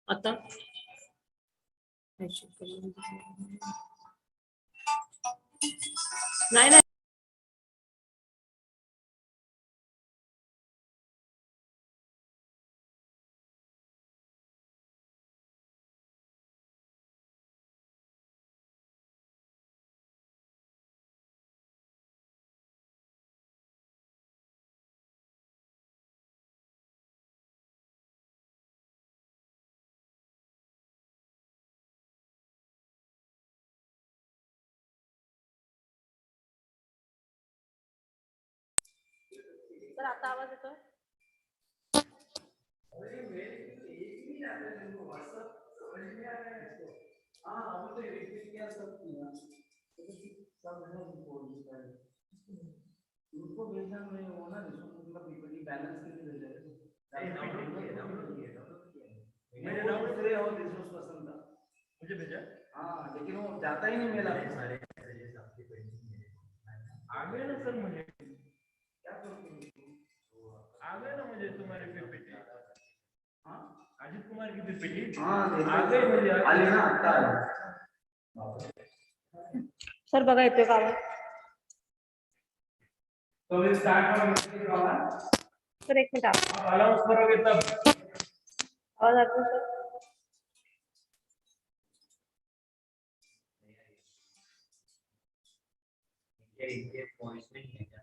आता नाही नाही सर आता आवाज येतो उनको भेजना में वो ना उनका पीपीटी बैलेंस के लिए भेजा है मेरे डाउट से और रिसोर्स पर्सन था मुझे भेजा हाँ लेकिन वो जाता ही नहीं मेरा सारे आ गए ना सर मुझे क्या करूँ आ गए ना मुझे तुम्हारे पीपीटी हाँ अजित कुमार की पीपीटी हाँ आ गए मुझे आले ना आता है सर बघा येतोय का आवाज तो मैं स्टार्ट करूँ सर एक मिनिट अलाउंस करोगे तब आवाज आता है सर ये पॉइंट्स नहीं है क्या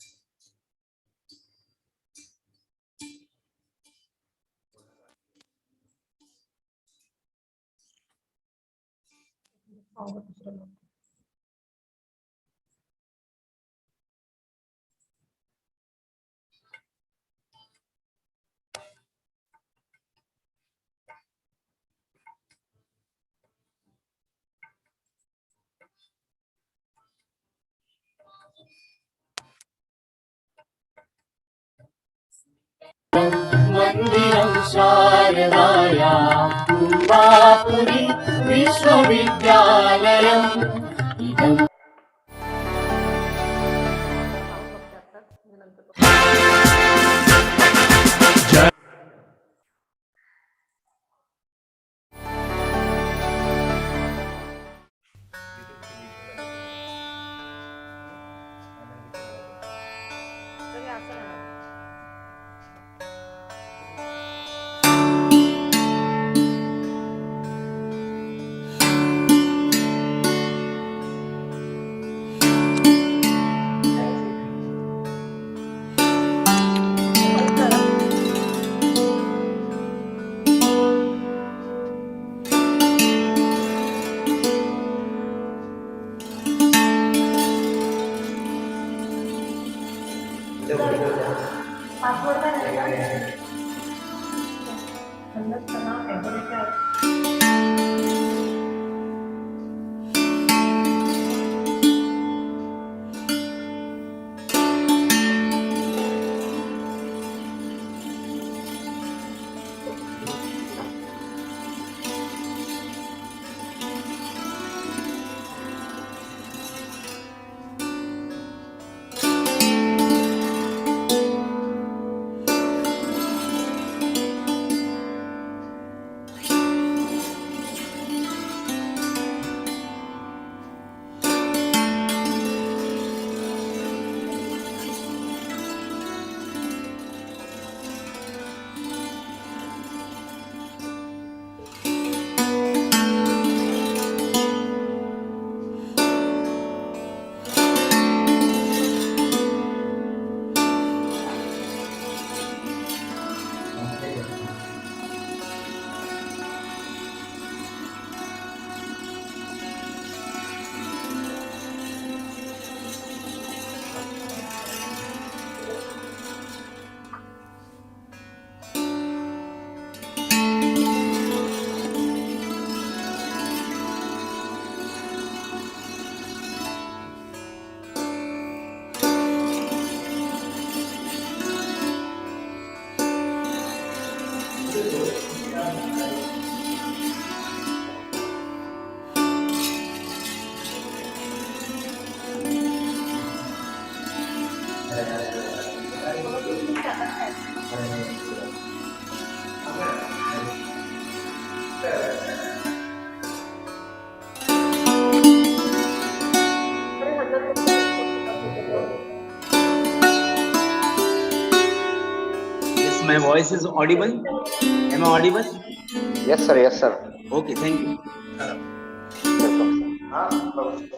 मंदिरं शारदाया कुम्बापुरी विश्वविद्यालयम् इदम् पासवर्ड काय Yes, my voice is audible. Am I audible? Yes, sir. Yes, sir. Okay, thank you. Welcome, sir.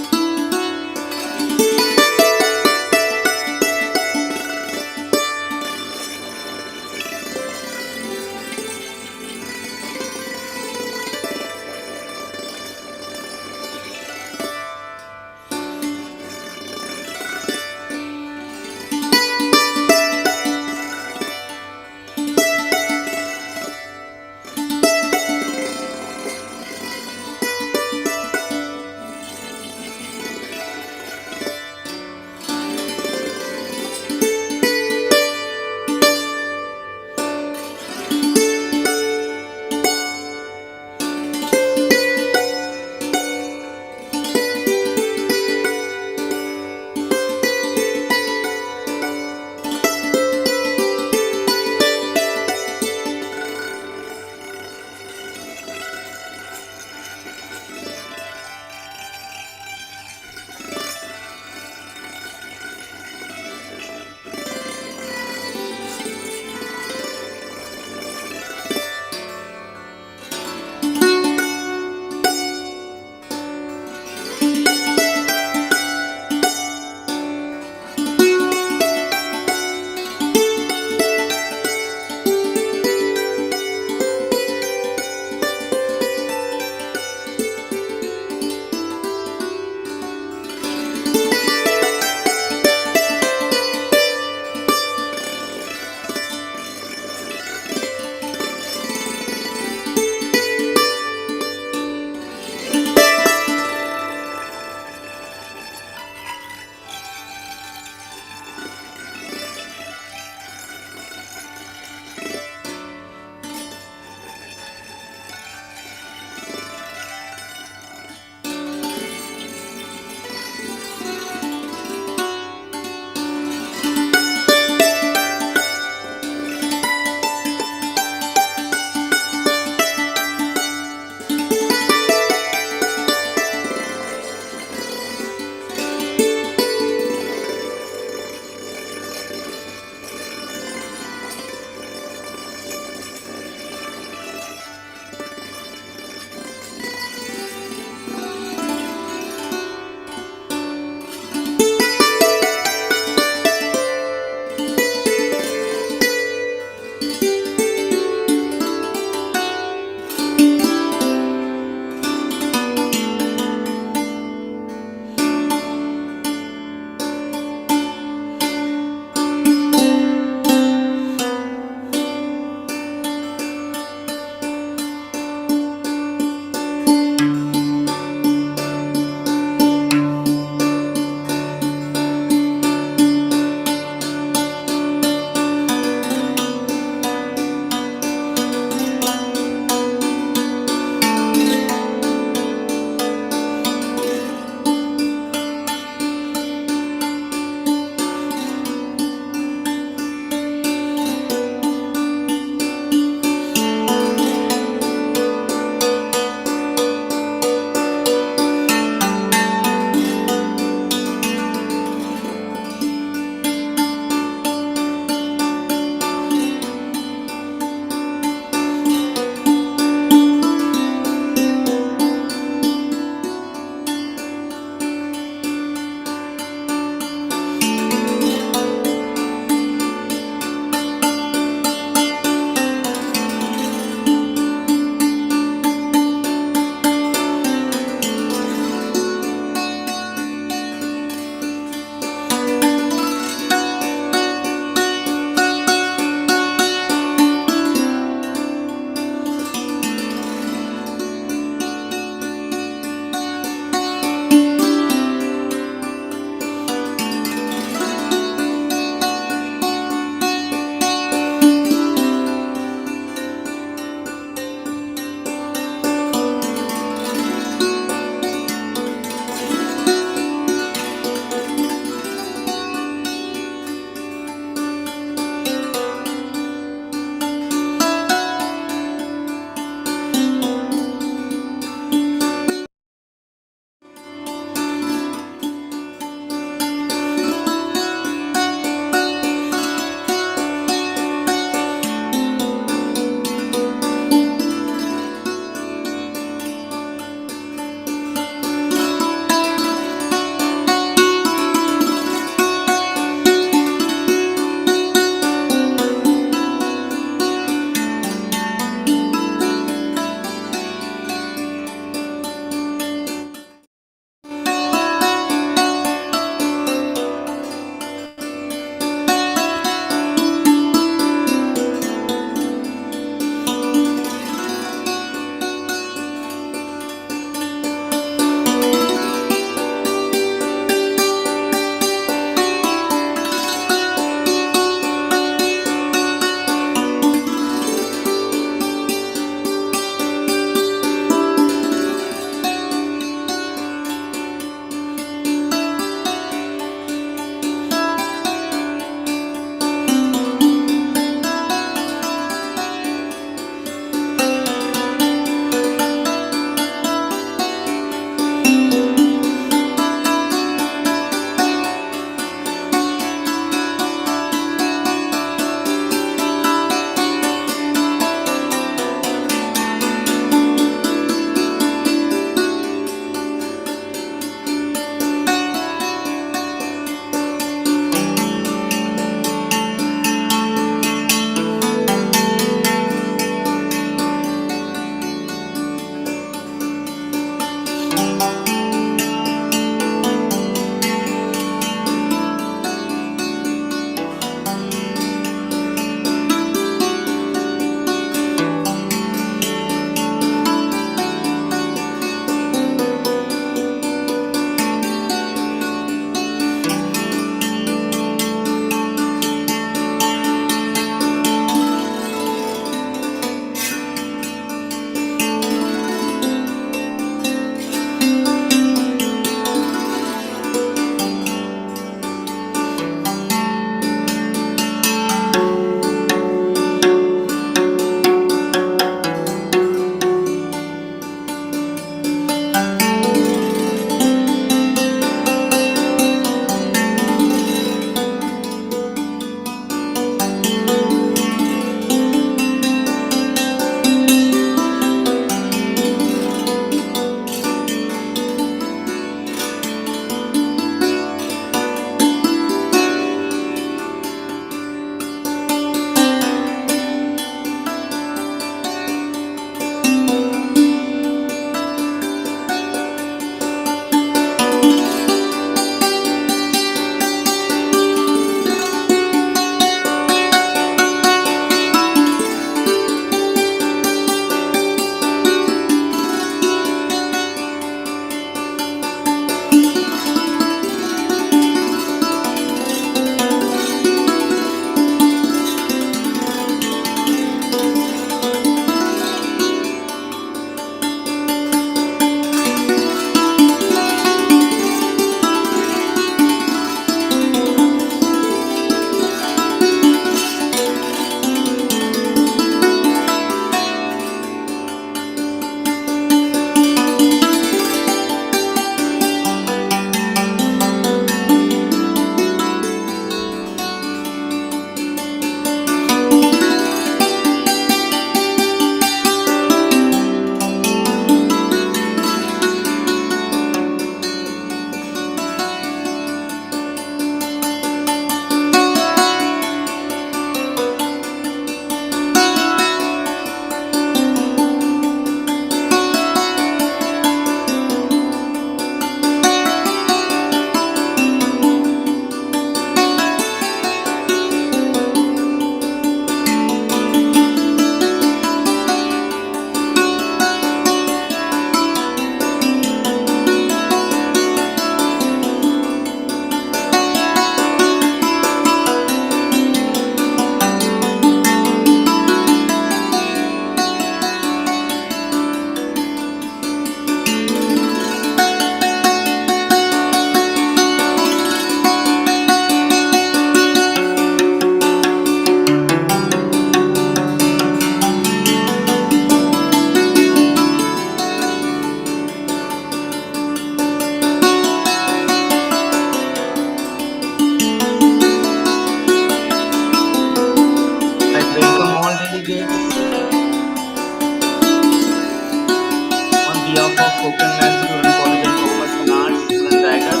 Konkan Gyanapeeth Uran College of Commerce and Arts, Uran Raigad,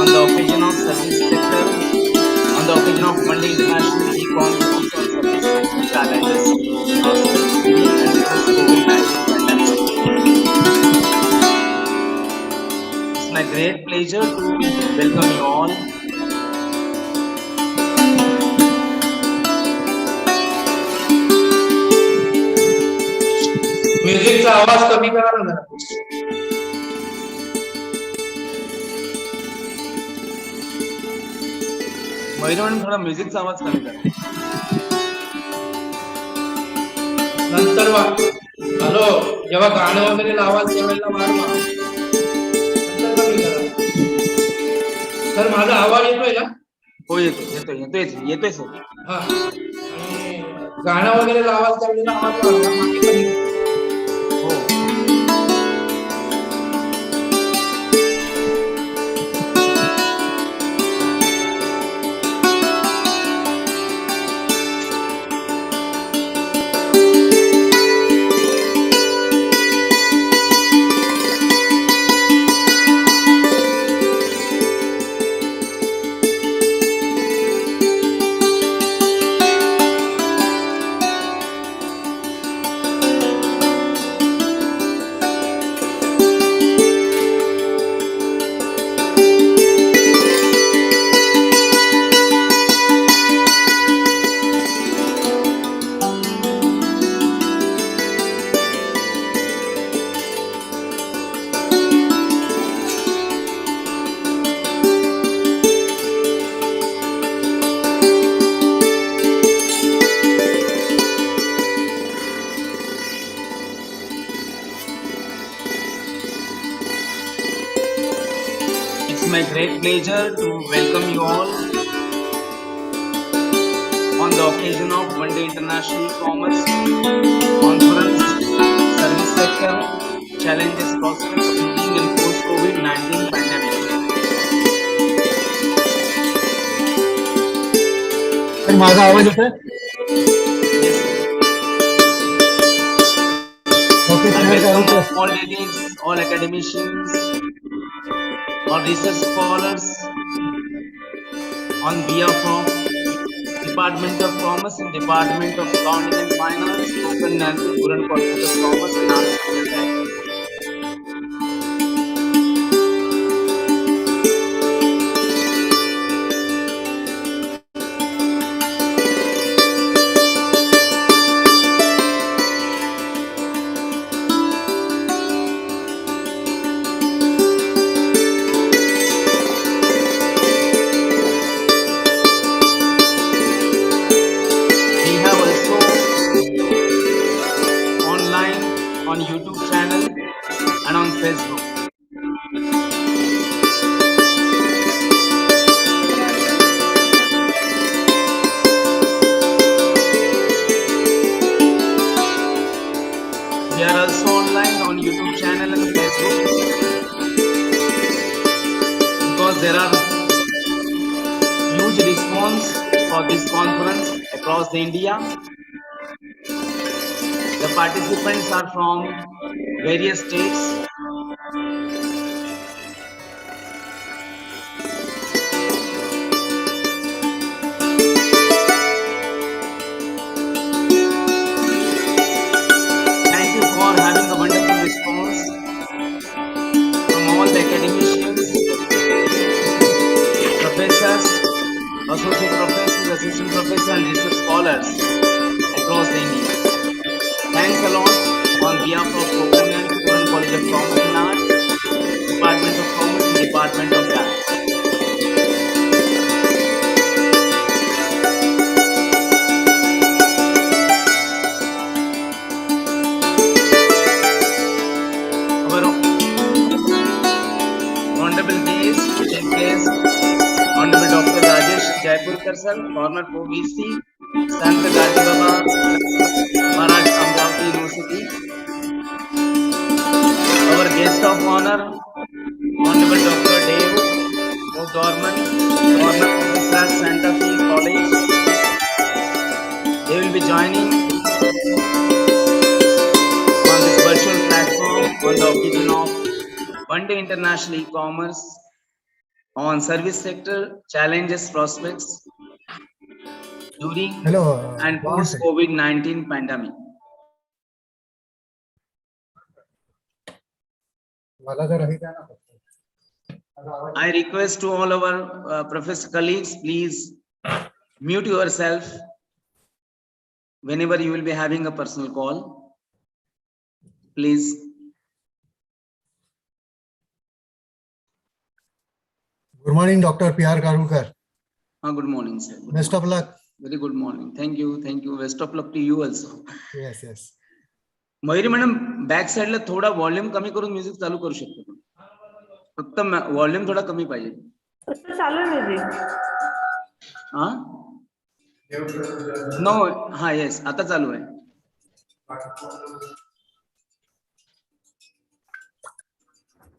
on the occasion of service sector, on the occasion of Monday International E-Conference on Service Sector Challenges, pre and post-COVID-19 pandemic. It's my great pleasure to welcome you all. म्युझिकचा आवाज कमी करा ना जरा. मयूर थोड़ा म्युझिकचा आवाज कमी करा. नंतर हॅलो, जेव्हा गाणं वगैरे लावाल त्यावेळेला वाढवा, नंतर कमी करा. सर माझा आवाज येतोय ना? हो येतोय सर. हा, आणि गाणं वगैरे लावाल त्यावेळेला आवाज वाढवा, बाकी कमी करा. हो. It's my great pleasure to welcome you all on the occasion of Monday International Commerce Conference, Service Sector, Challenges, Prospects, Pre and Post-COVID-19 Pandemic. माझा आवाज येतोय? Yes, okay, I welcome all ladies, all academicians, all research scholars on behalf of Department of Commerce and Department of Accounting and Finance, Konkan Gyanapeeth Uran College of Commerce and Arts. We have also online on YouTube channel and on Facebook. We are also online on YouTube channel and Facebook because there are huge response for this conference across the India. The participants are from various states. Thank you for having a wonderful response from all the academicians, professors, associate professors, assistant professors, and research scholars across the India. Thanks a lot on behalf of Konkan Gyanapeeth Uran College of Commerce and Arts, Department of Commerce and Department of Arts. Our honorable guest, chief guest, Honorable Dr. Rajesh Jaipurkar sir, former OBC, Sant Gadi Baba, Maharaj Amravati University. Our guest of honor, Honorable Dr. Dave O'Gorman, former professor at Santa Fe College. They will be joining on this virtual platform on the occasion of One Day International E-Commerce on service sector challenges prospects during Hello, and one post second. COVID-19 pandemic. मला जर हे द्या ना फक्त. माझा आवाज I request to all our professor colleagues, please mute yourself whenever you will be having a personal call. Please. Good morning, Dr. P.R. Karulkar. Good morning, sir. Good Best of morning. luck. Very good morning. Thank you. Thank you. Best of luck to you also. Yes, yes. Mayuri madam back साइडला थोडा volume कमी करून music चालू करू शकतो. फक्त volume थोडा कमी पाहिजे. सर चालू आहे म्युझिक. हा नो हा येस आता चालू आहे.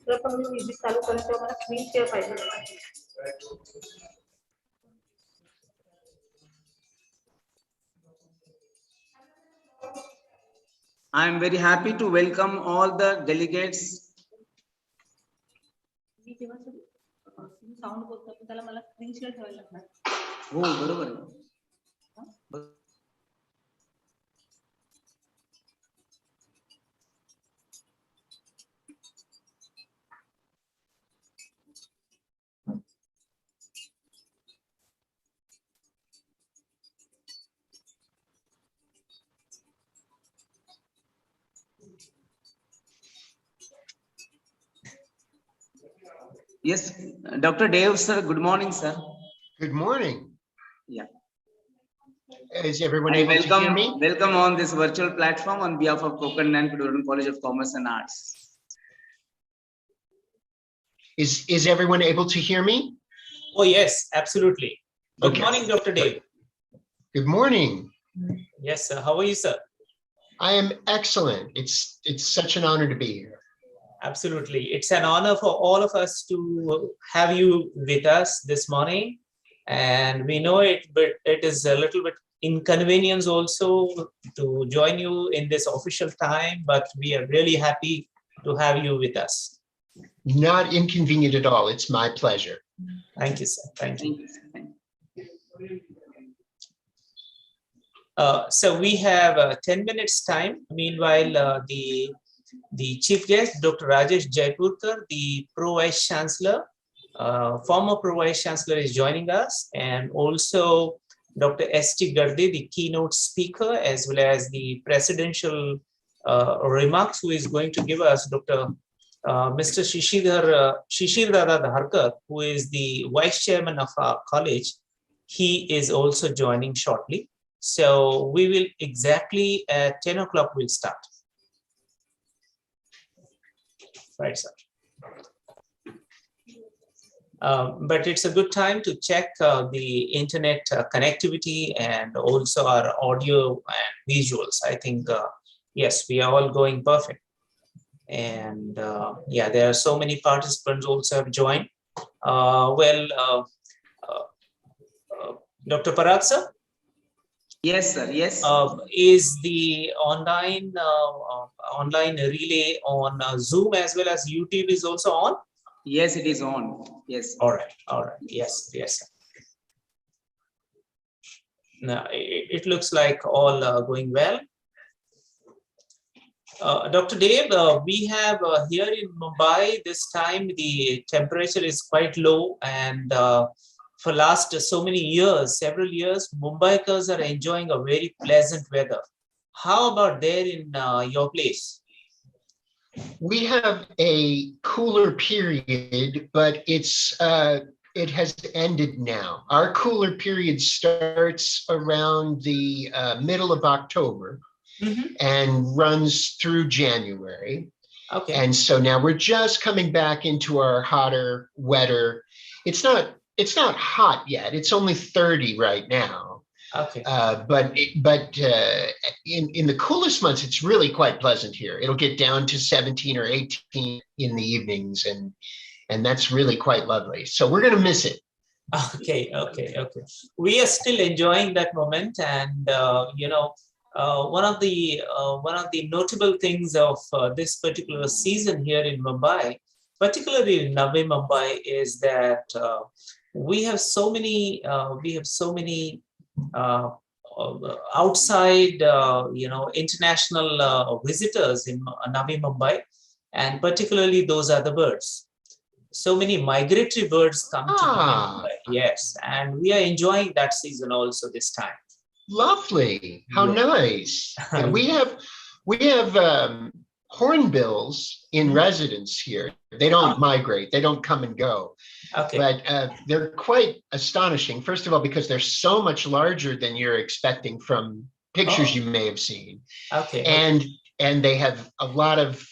जर पण मी म्युझिक चालू करेन तेव्हा मला स्क्रीन शेअर पाहिजे. I am very happy to welcome all the delegates. मी जेव्हा साऊंड बोलतो त्याला मला स्क्रीन शेअर ठेवायला लागणार. हो बरोबर आहे. Yes, Dr. Dave, sir. Good morning, sir. Good morning. Yeah. Is everyone I able to hear me? welcome on this virtual platform on behalf of Konkan Gyanpeeth Uran College of Commerce and Arts. Is everyone able to hear me? Oh, yes, absolutely. Good Okay. morning, Dr. Dave. Good morning. Yes, sir. How are you, sir? I am excellent. It's such an honor to be here. Absolutely. It's an honor for all of us to have you with us this morning. And we know it, but it is a little bit inconvenience also to join you in this official time, but we are really happy to have you with us. Not inconvenient at all. It's my pleasure. Thank you, sir. Thank you. Thank you. So we have 10 minutes time. Meanwhile, the chief guest, Dr. Rajesh Jaipurkar, the Pro Vice Chancellor, former Pro Vice Chancellor, is joining us, and also Dr. S.T. Garde, the keynote speaker, as well as the presidential remarks, who is going to give us Dr. Mr. Shishir Dada Dharkar, who is the Vice Chairman of our college. He is also joining shortly. So we will exactly at 10 o'clock we'll start. Right, sir. But it's a good time to check the internet connectivity and also our audio and visuals. I think, yes, we are all going perfect. And yeah, there are so many participants also have joined. Dr. Parag, sir? Yes, sir. Yes. Is the online relay on Zoom as well as YouTube is also on? Yes, it is on. Yes. All right. All right. Yes. Yes. Now it looks like all going well. Dr. Dave, we have here in Mumbai this time the temperature is quite low, and for last so many years, several years, Mumbaikars are enjoying a very pleasant weather. How about there in your place? We have a cooler period, but it has ended now. Our cooler period starts around the middle of October and runs through January. Okay. And so now we're just coming back into our hotter, wetter. It's not hot yet. It's only 30 right now. Okay. But in the coolest months, it's really quite pleasant here. It'll get down to 17 or 18 in the evenings, and that's really quite lovely. So we're going to miss it. Okay. Okay. Okay. We are still enjoying that moment, and one of the notable things of this particular season here in Mumbai, particularly in Navi Mumbai, is that we have so many outside international visitors in Navi Mumbai, and particularly those are the birds. So many migratory birds come to Navi Mumbai. Yes, and we are enjoying that season also this time. Lovely. How nice. And we have hornbills in residence here. They don't migrate. They don't come and go. Okay. But they're quite astonishing. First of all, because they're so much larger than you're expecting from pictures you may have seen. Okay. And they have a lot of,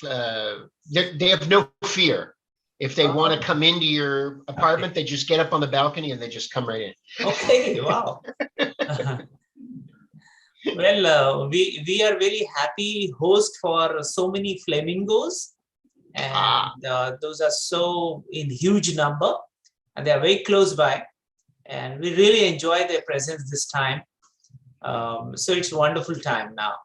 they have no fear. If they want to come into your apartment, they just get up on the balcony and they just come right in. Okay. Wow. Well, we are very happy host for so many flamingos, and those are so in huge number, and they are very close by, and we really enjoy their presence this time. So it's a wonderful time now.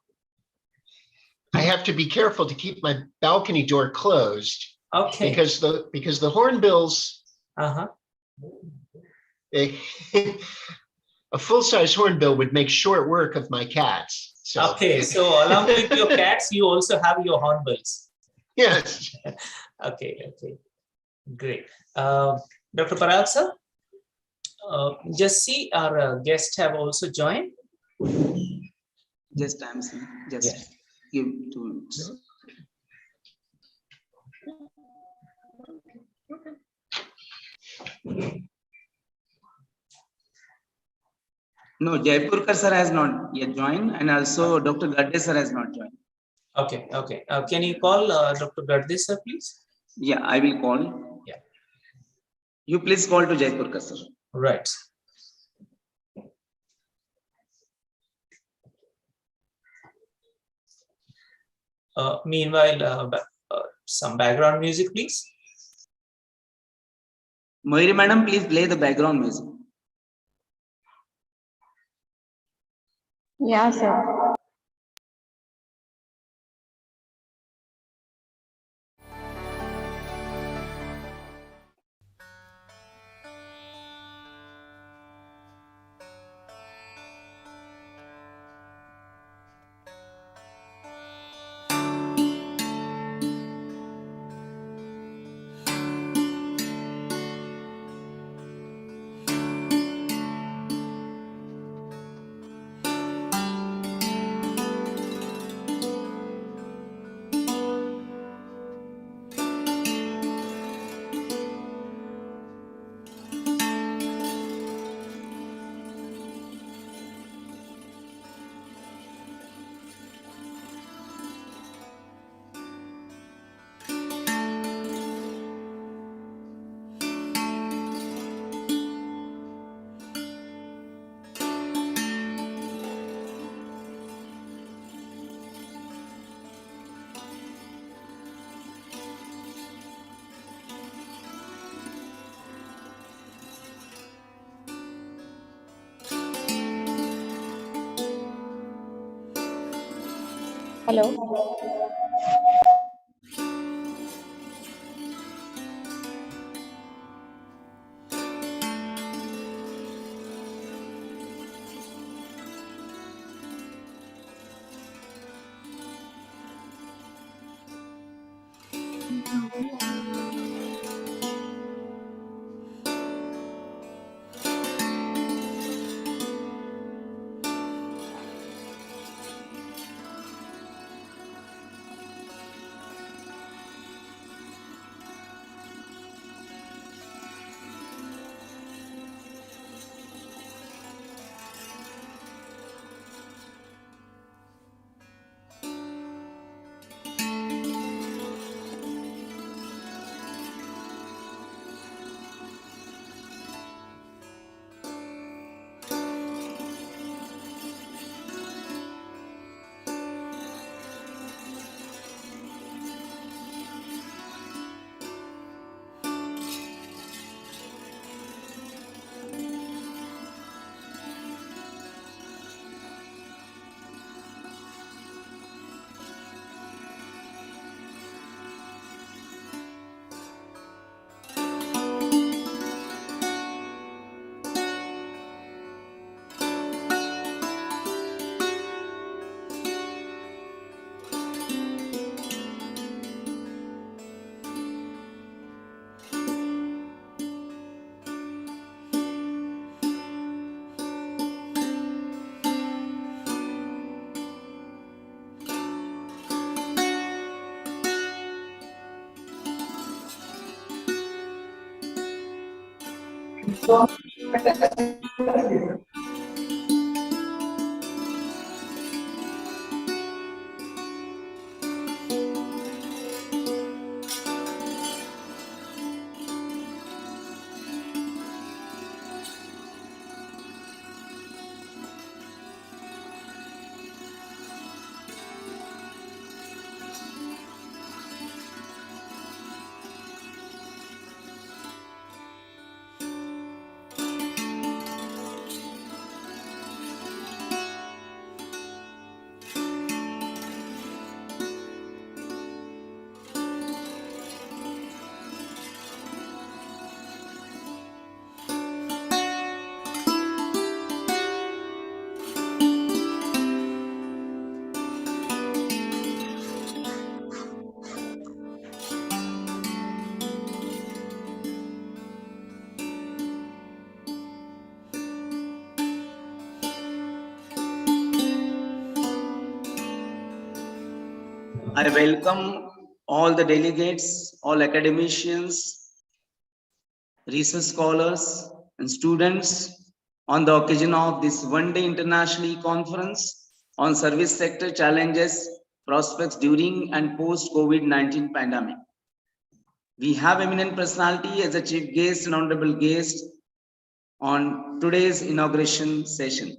I have to be careful to keep my balcony door closed. Okay. Because the hornbills, a full-size hornbill would make short work of my cats. So. Okay, so along with your cats, you also have your hornbills. Yes. Okay, great. Dr. Parag sir, just see our guests have also joined. Just I'm saying, just give 2 minutes. No, Jaipurkar sir has not yet joined, and also Dr. Gadde sir has not joined. Okay. Can you call Dr. Gadde sir, please? Yeah, I will call. Yeah. You please call to Jaipurkar sir. Right. Meanwhile, some background music, please. Mayuri madam, please play the background music. Yeah, sir. Hello. I welcome all the delegates, all academicians, research scholars, and students on the occasion of this one-day international conference on service sector challenges, prospects during and post-COVID-19 pandemic. We have eminent personality as a chief guest and honorable guest on today's inauguration session.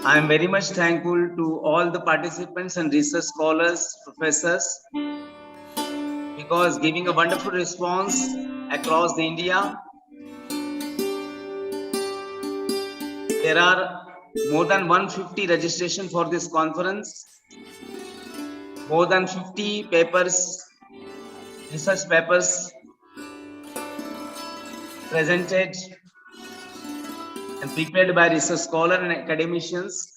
I am very much thankful to all the participants and research scholars, professors, because giving a wonderful response across the India. There are more than 150 registration for this conference, more than 50 papers, research papers presented and prepared by research scholars and academicians.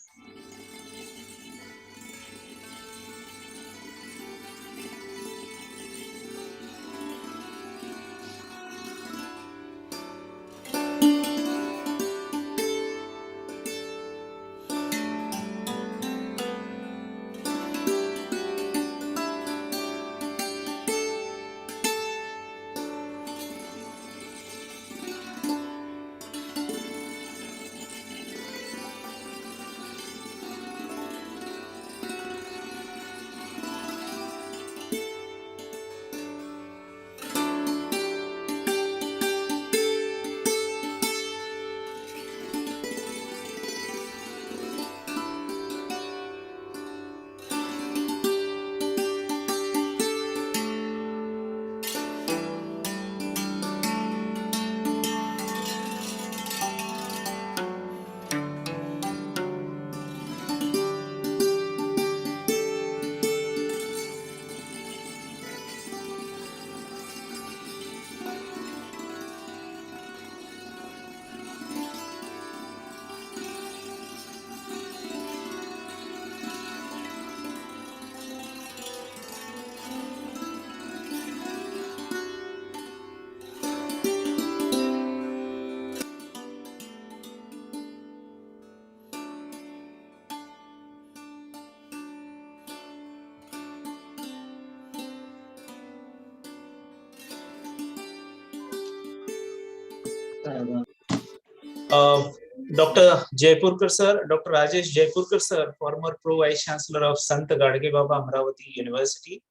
Dr. Jaipurkar sir, Dr. Rajesh Jaipurkar sir, former Pro Vice Chancellor of Sant Gadge Baba Amravati University,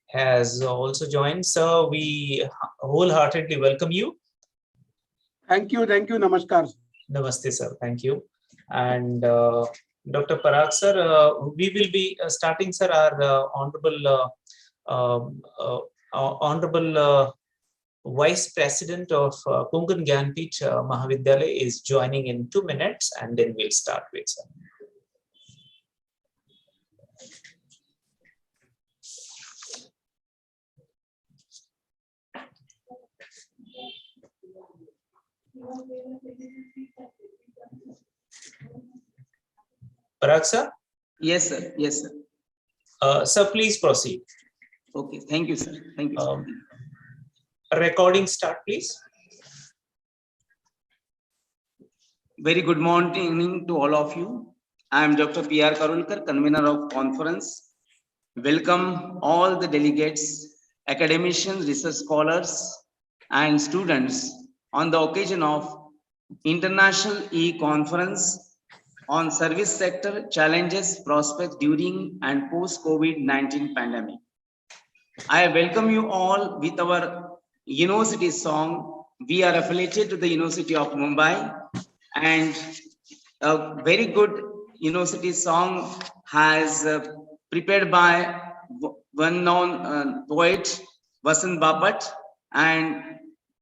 has also joined. So we wholeheartedly welcome you. Thank you, namaskar. Namaste sir, thank you. And Dr. Parag sir, we will be starting sir our honorable Vice President of KONKAN GYANPEETH Mahavidyalaya is joining in 2 minutes, and then we'll start with sir. Parag sir? Yes, sir. Yes, sir. Sir, please proceed. Okay. Thank you, sir. Thank you, sir. Recording start, please. Very good morning to all of you. I am Dr. P.R. Karulkar, convener of conference. Welcome all the delegates, academicians, research scholars, and students on the occasion of International E-Conference on Service Sector Challenges, Prospects during and post-COVID-19 pandemic. I welcome you all with our university song. We are affiliated to the University of Mumbai, and a very good university song has prepared by one known poet Vasant Bapat, and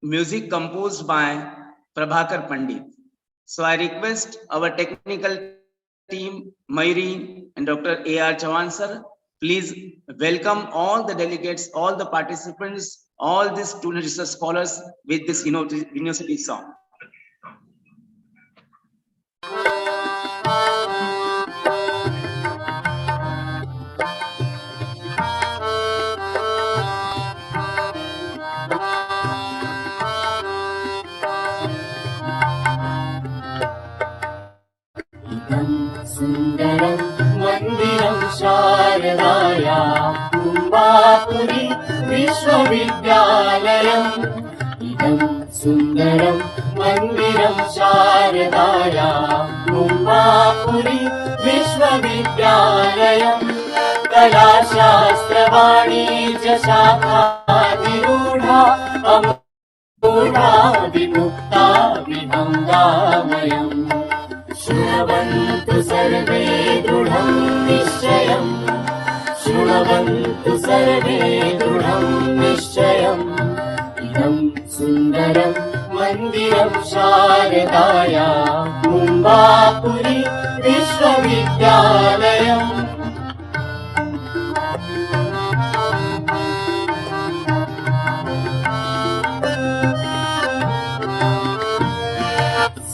music composed by Prabhakar Pandit. So I request our technical team, Mayuri and Dr. A.R. Chavan sir, please welcome all the delegates, all the participants, all the student research scholars with this university song. सुन्दरं मन्दिरं शारदाया कुम्बापुरी विश्वविद्यालयम् इदं सुन्दरं मन्दिरं शारदाया कुम्बापुरी विश्वविद्यालयम् कलाशास्त्रवाणिज्य शाखाधिरूढा अमूढा विमुक्ता विभङ्गामयम् शृण्वन्तु सर्वे दृढं निश्चयम् शृण्वन्तु सर्वे दृढं निश्चयम् इदं सुन्दरं मन्दिरं शारदाया कुम्बापुरी विश्वविद्यालयम्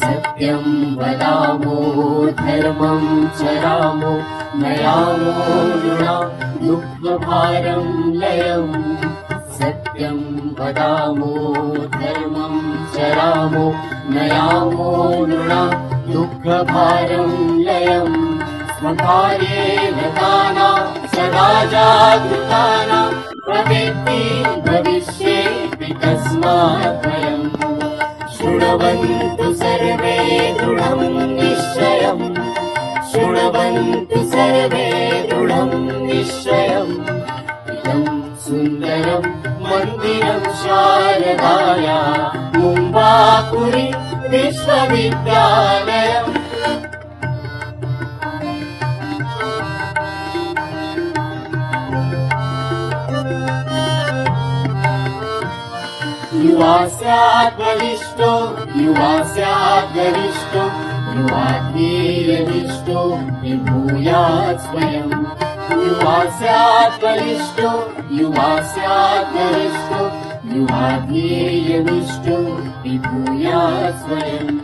सत्यं वदामो धर्मं चरामो नयामो नृणां दुःखभारं लयम् सत्यं वदामो धर्मं चरामो नयामो नृणां दुःखभारं लयम् स्वकार्ये रतानां सदा जागृतानां प्रवृत्ति भविष्येति तस्मात् भयम् शृण्वन्तु सर्वे दृढं निश्चयम् शृण्वन्तु सर्वे दृढं निश्चयम् इदं सुन्दरं मन्दिरं शारदाया कुम्बापुरी विश्वविद्यालयम् युवा स्यात् बलिष्ठो युवा स्यात् गरिष्ठो युवा ध्येयनिष्ठो विभूयात् स्वयम् युवा स्यात् बलिष्ठो युवा स्यात् गरिष्ठो युवा ध्येयनिष्ठो विभूयात् स्वयम्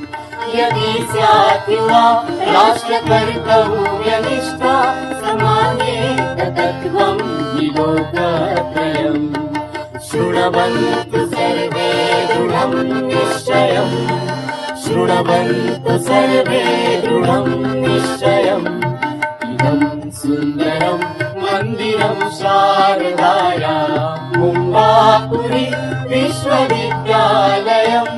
यदि स्यात् युवा राष्ट्रकर्तव्यनिष्ठा समानेत तत्त्वं हि लोकत्रयम् शृण्वन्तु सर्वे दृढं निश्चयम् शृण्वन्तु सर्वे दृढं निश्चयम् इदं सुन्दरं मन्दिरं शारदाया कुम्बापुरी विश्वविद्यालयम्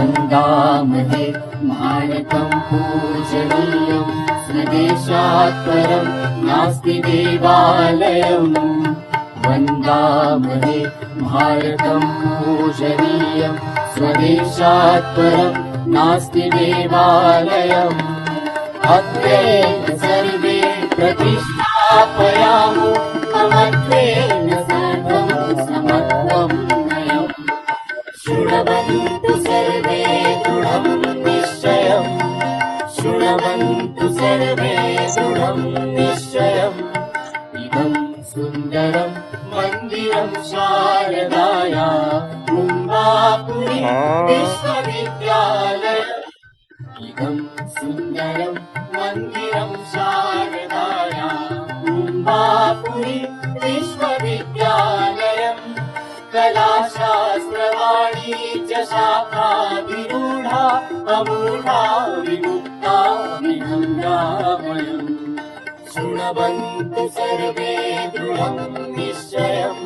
वन्दामहे भारतं पूजनीयं स्वदेशात् परं नास्ति देवालयम् वन्दामहे भारतं पूजनीयं स्वदेशात् परं नास्ति देवालयम् अत्रेन सर्वे प्रतिष्ठापयामो ममत्वेन सर्वं समत्वं नयम् शृण्वन्तु सर्वे दृढं निश्चयम् शृण्वन्तु सर्वे दृढं निश्चयम् इदं सुन्दरं मन्दिरं शारदाया मुम्बापुरी विश्वविद्यालय इदं सुन्दरं मन्दिरं शारदाया मुम्बापुरी विश्वविद्यालयम् कलाशास्त्रवाणिज्य शाखाभिरूढा अमूढा विमुक्ता विनम्रामयम् शृण्वन्तु सर्वे दृढं निश्चयम्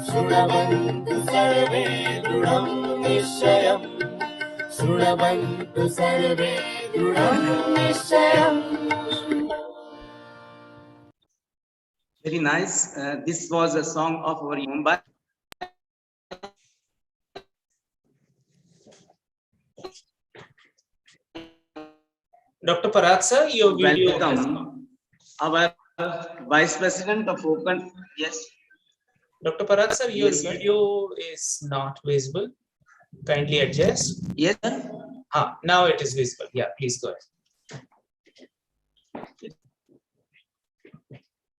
शृण्वन्तु सर्वे दृढं निश्चयम् शृण्वन्तु सर्वे दृढं निश्चयम्. Very nice. This was a song of our Mumbai. Dr. Parag sir, your video. Welcome our Vice President of Open. Yes. Dr. Parag sir, your Yes, sir. video is not visible. Kindly adjust. Yes, sir. Now it is visible. Yeah, please go ahead.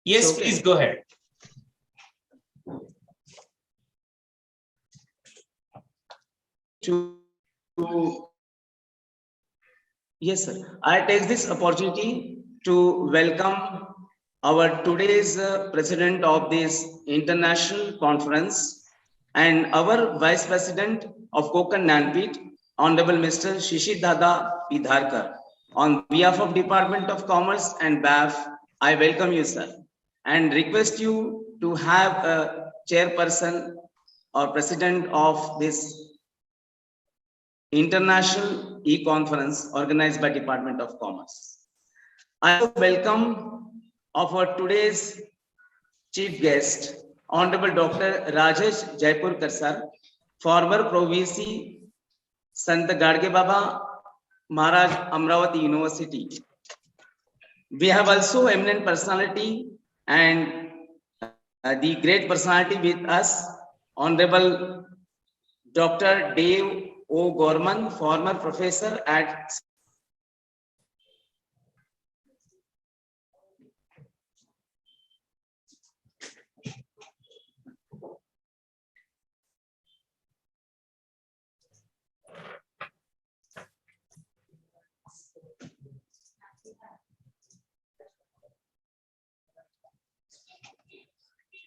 Yes, Okay. please go ahead. Yes, sir. I take this opportunity to welcome our today's president of this international conference and our vice president of Konkan Gyanapeeth, Honorable Mr. Shishir Dada Pidharkar. On behalf of Department of Commerce and BAF, I welcome you, sir, and request you to have a chairperson or president of this international e-conference organized by Department of Commerce. I welcome of our today's chief guest, Honorable Dr. Rajesh Jaipurkar sir, former Provisy Sant Gadge Baba Maharaj Amravati University. We have also eminent personality and the great personality with us, Honorable Dr. Dave O. Gorman, former professor at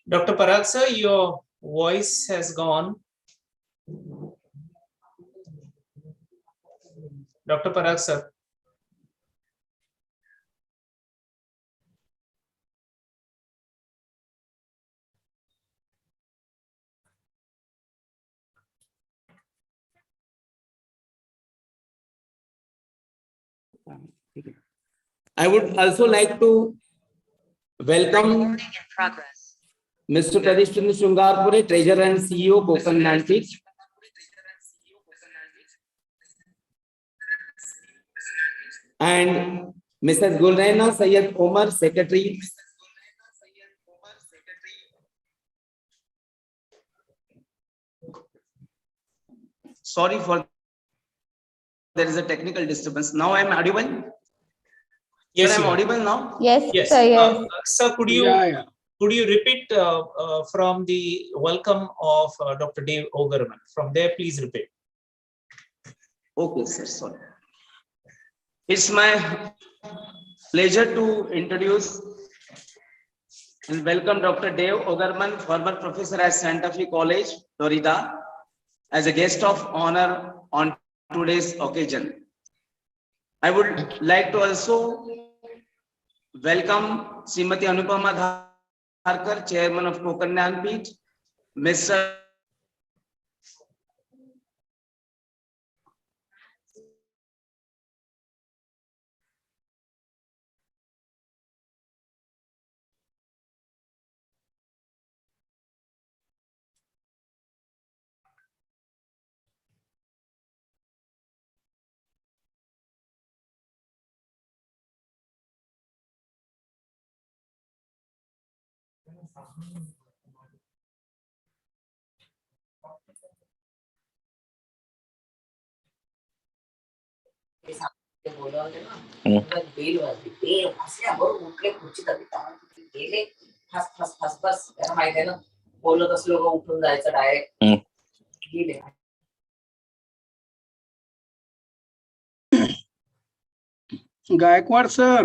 Dr. Parag sir, your voice has gone. Dr. Parag sir. I would also like to welcome Mr. Pradesh Chandra Shungarpure, Treasurer and CEO, Konkan Gyanapeeth. And Mrs. Gulnaina Syed Omar, Secretary. Sorry for there is a technical disturbance. Now I am audible. Yes, Sir, I am you are. audible now. Yes, Yes. sir, yes. Sir, could you Yeah. could you repeat from the welcome of Dr. Dave Ogerman? From there, please repeat. Okay, sir. Sorry. It's my pleasure to introduce and welcome Dr. Dave Ogerman, former professor at Santa Fe College, Florida, as a guest of honor on today's occasion. I would like to also welcome Srimati Anupama Dharkar, Chairman of Konkan Gyanapeeth, Mr. Bell वाजली ते असल्याबरोबर उठले खुर्ची गेले फस फस फस फस त्याला माहिती आहे ना बोलत असलो का उठून जायचं डायरेक्ट गेले. Gaikwad sir.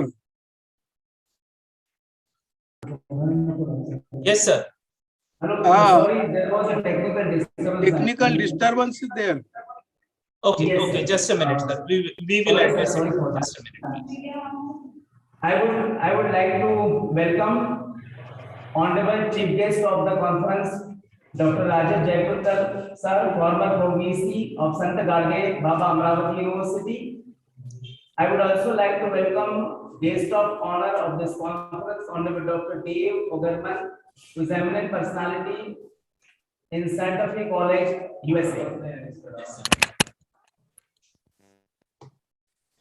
Yes, sir. Sorry, there was a technical disturbance is there. Okay, okay, just a minute, sir. We will address it. Just a minute, please. I would like to welcome Honorable Chief Guest of the conference, Dr. Rajesh Jaipurkar, sir, former VC of Sant Garge Baba Amravati University. I would also like to welcome guest of honor of this conference, Honorable Dr. Dave Ogerman, who is eminent personality in Santa Fe College, USA.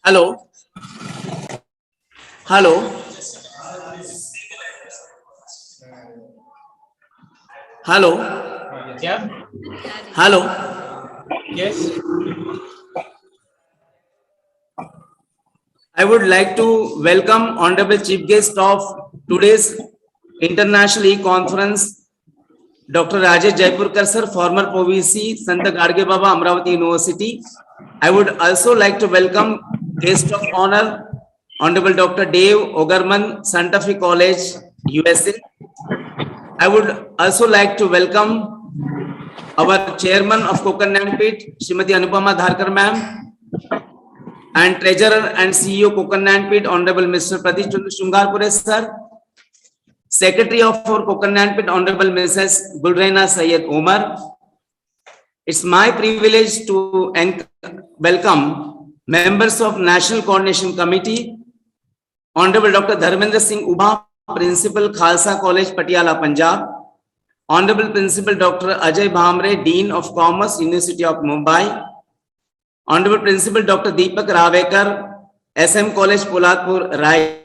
Hello. Hello. Hello. Yeah. Hello. Yes. I would like to welcome Honorable Chief Guest of today's International E-Conference, Dr. Rajesh Jaipurkar sir, former POVC, Sant Garge Baba Amravati University. I would also like to welcome guest of honor, Honorable Dr. Dave Ogerman, Santa Fe College, USA. I would also like to welcome our chairman of Konkan Gyanapeeth, Srimati Anupama Dharkar ma'am, and treasurer and CEO Konkan Gyanapeeth, Honorable Mr. Pradeep Chandra Shungarpure sir, secretary of our Konkan Gyanapeeth, Honorable Mrs. Gulraina Syed Omar. It's my privilege to welcome members of National Coordination Committee, Honorable Dr. Dharmendra Singh Ubha, Principal Khalsa College, Patiala, Punjab, Honorable Principal Dr. Ajay Bhamre, Dean of Commerce, University of Mumbai, Honorable Principal Dr. Deepak Ravekar, SM College, Polatpur, Rai.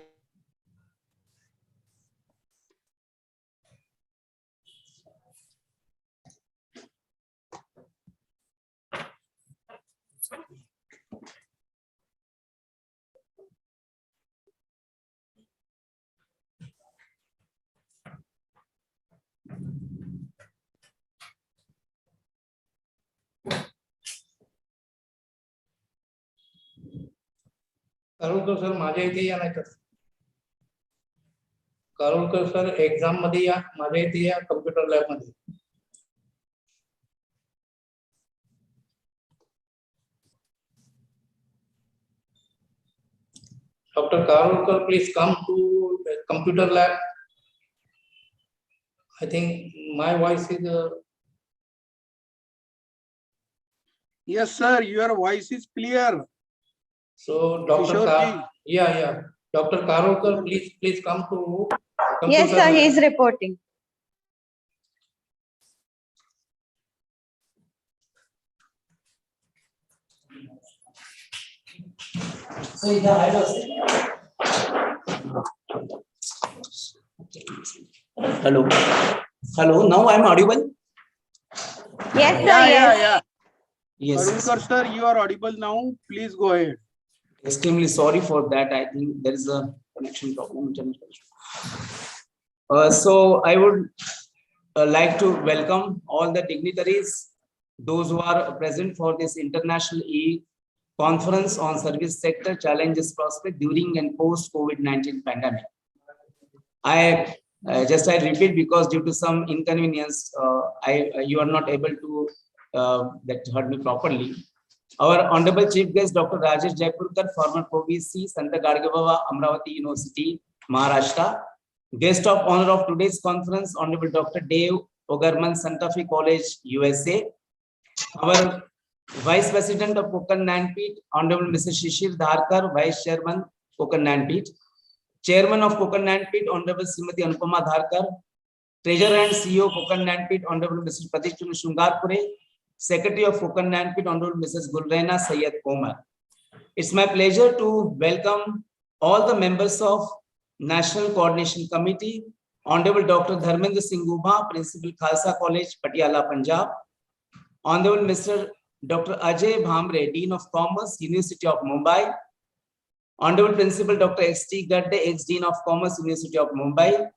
Karulkar sir माझ्या इथे या, नाही तर कारुळकर sir exam मध्ये या, माझ्या इथे या कम्प्युटर लॅब मध्ये. Dr. Karulkar, please come to the computer lab. I think my voice is. Yes, sir. Your voice is clear. So, Dr. Yeah. Dr. Karulkar, please come to. Yes, sir. He is reporting. Hello. Hello. Now I am audible. Yes, sir. Yeah. Yes. Karulkar sir, you are audible now. Please go ahead. Extremely sorry for that. I think there is a connection problem. So I would like to welcome all the dignitaries, those who are present for this International E-Conference on Service Sector Challenges Prospect during and post COVID-19 pandemic. I repeat because due to some inconvenience, you are not able to that heard me properly. Our Honorable Chief Guest, Dr. Rajesh Jaipurkar, former POVC, Sant Garge Baba Amravati University, Maharashtra. Guest of honor of today's conference, Honorable Dr. Dave Ogerman, Santa Fe College, USA. Our Vice President of Konkan Gyanapeeth, Honorable Mr. Shishir Dharkar, Vice Chairman, Konkan Gyanapeeth. Chairman of Konkan Gyanapeeth, Honorable Srimati Anupama Dharkar. Treasurer and CEO Konkan Gyanapeeth, Honorable Mr. Pradeep Chandra Shungarpure. Secretary of Konkan Gyanapeeth, Honorable Mrs. Gulraina Syed Omar. It's my pleasure to welcome all the members of National Coordination Committee, Honorable Dr. Dharmendra Singh Gubha, Principal Khalsa College, Patiala, Punjab. Honorable Mr. Dr. Ajay Bhamre, Dean of Commerce, University of Mumbai. Honorable Principal Dr. X.T. Gadde, ex-Dean of Commerce, University of Mumbai.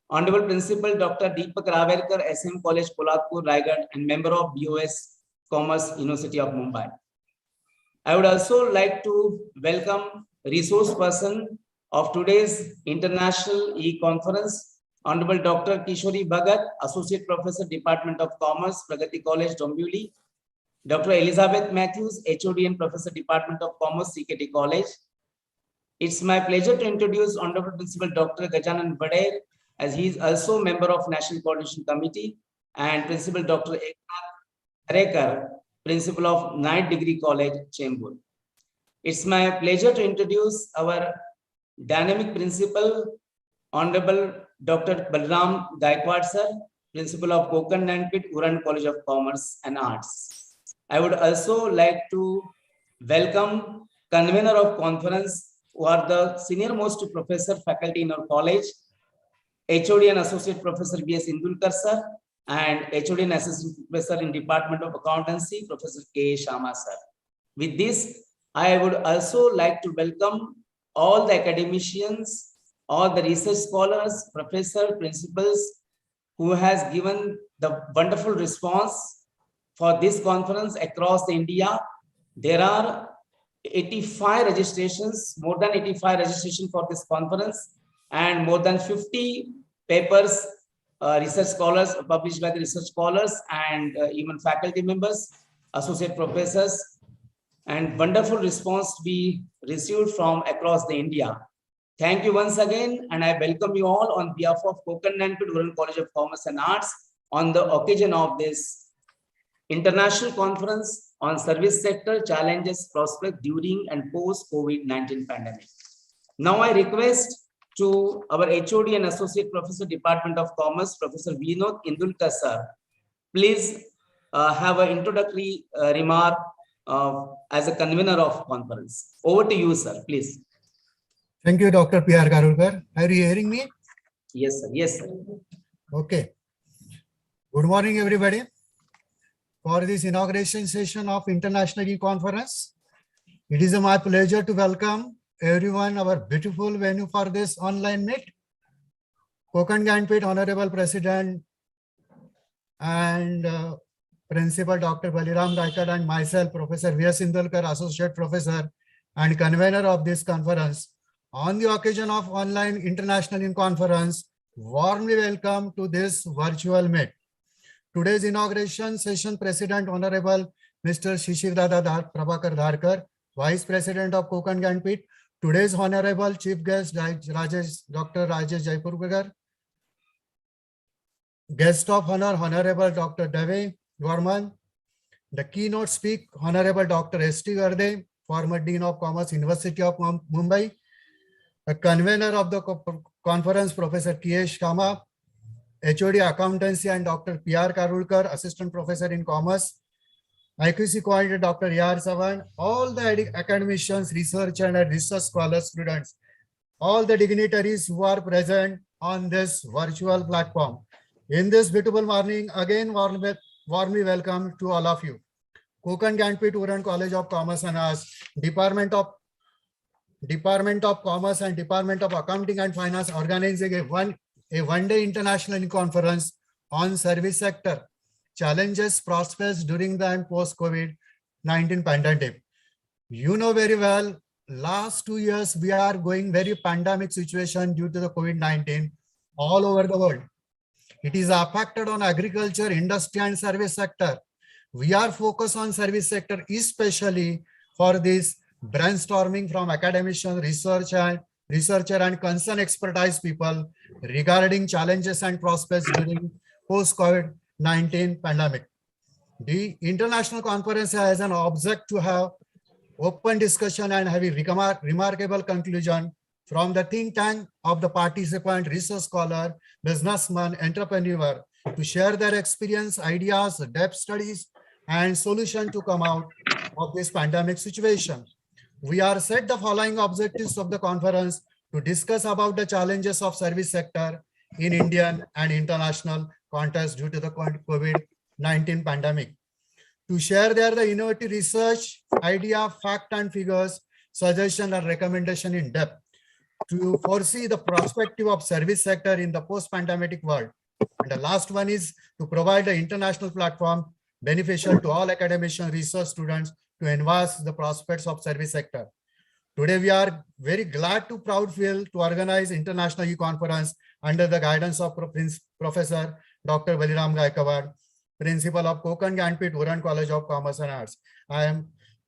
Honorable Principal Dr. Deepak Raverkar, SM College, Polatpur, Raigad, and member of BOS Commerce, University of Mumbai. I would also like to welcome resource person of today's International E-Conference, Honorable Dr. Kishori Bhagat, Associate Professor, Department of Commerce, Pragati College, Dombivli. Dr. Elizabeth Matthews, HOD and Professor, Department of Commerce, CKT College. It's my pleasure to introduce Honorable Principal Dr. Gajanan Bhader, as he is also member of National Coordination Committee, and Principal Dr. Eknath Harekar, Principal of Ninth Degree College, Chembur. It's my pleasure to introduce our dynamic principal, Honorable Dr. Balram Gaikwad sir, Principal of KONKAN GYANPEETH URAN College of Commerce and Arts. I would also like to welcome convener of conference, who are the senior most professor faculty in our college, HOD and Associate Professor B.S. Indulkar sir, and HOD and Assistant Professor in Department of Accountancy, Professor K. Sharma sir. With this, I would also like to welcome all the academicians, all the research scholars, professors, principals, who has given the wonderful response for this conference across India. There are 85 registrations, more than 85 registrations for this conference, and more than 50 papers, research scholars published by the research scholars, and even faculty members, associate professors, and wonderful response we received from across the India. Thank you once again, and I welcome you all on behalf of KONKAN GYANPEETH URAN College of Commerce and Arts on the occasion of this international conference on service sector challenges, prospects during and post COVID-19 pandemic. Now I request to our HOD and Associate Professor, Department of Commerce, Professor Vinod Indulkar sir, please have an introductory remark as a convener of conference. Over to you, sir, please. Thank you, Dr. P.R. Karulkar. Are you hearing me? Yes, sir. Yes, sir. Okay. Good morning, everybody. For this inauguration session of International E-Conference, it is my pleasure to welcome everyone, our beautiful venue for this online meet. KONKAN GYANPEETH Honorable President and Principal Dr. Baliram Gaikwad and myself, Professor V.S. Indulkar, Associate Professor and Convener of this conference, on the occasion of online International E-Conference, warmly welcome to this virtual meet. Today's inauguration session President Honorable Mr. Shishir Dada Prabhakar Dharkar, Vice President of KONKAN GYANPEETH, today's Honorable Chief Guest Dr. Rajesh Jaipurkar, Guest of Honor Honorable Dr. Dave Gorman, the keynote speaker Honorable Dr. S.T. Garde, former Dean of Commerce, University of Mumbai, the convener of the conference Professor K. Sharma, HOD Accountancy, and Dr. P.R. Karulkar, Assistant Professor in Commerce, IQC Coordinator Dr. A.R. Savan, all the academicians, researchers, and research scholars, students, all the dignitaries who are present on this virtual platform. In this beautiful morning, again, warmly welcome to all of you. KONKAN GYANPEETH URAN College of Commerce and Arts, Department of Commerce and Department of Accounting and Finance organizing a one-day international conference on service sector challenges, prospects during the and post-COVID-19 pandemic. You know very well, last 2 years we are going very pandemic situation due to the COVID-19 all over the world. It is affected on agriculture, industry, and service sector. We are focused on service sector, especially for this brainstorming from academicians, researcher and concerned expertise people regarding challenges and prospects during post-COVID-19 pandemic. The international conference has an object to have open discussion and have a remarkable conclusion from the think tank of the participant, research scholar, businessman, entrepreneur to share their experience, ideas, depth studies, and solution to come out of this pandemic situation. We are set the following objectives of the conference: to discuss about the challenges of service sector, in Indian and international context due to the COVID-19 pandemic. To share there the innovative research, idea, fact and figures, suggestion and recommendation in depth, to foresee the perspective of service sector in the post-pandemic world. And the last one is to provide an international platform beneficial to all academicians, research students to advance the prospects of service sector. Today, we are very glad to proud feel to organize International E-Conference under the guidance of Professor Dr. Baliram Gaikwad, Principal of KONKAN GYANPEETH URAN College of Commerce and Arts.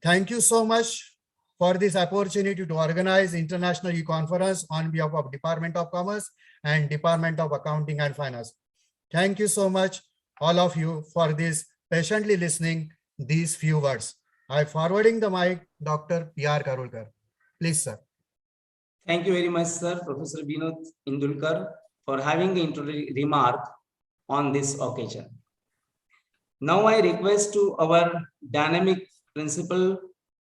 Thank you so much for this opportunity to organize International E-Conference on behalf of Department of Commerce and Department of Accounting and Finance. Thank you so much, all of you, for this patiently listening these few words. I forwarding the mic, Dr. P.R. Karulkar. Please, sir. Thank you very much, sir, Professor Vinod Indulkar, for having the introductory remark on this occasion. Now I request to our dynamic principal,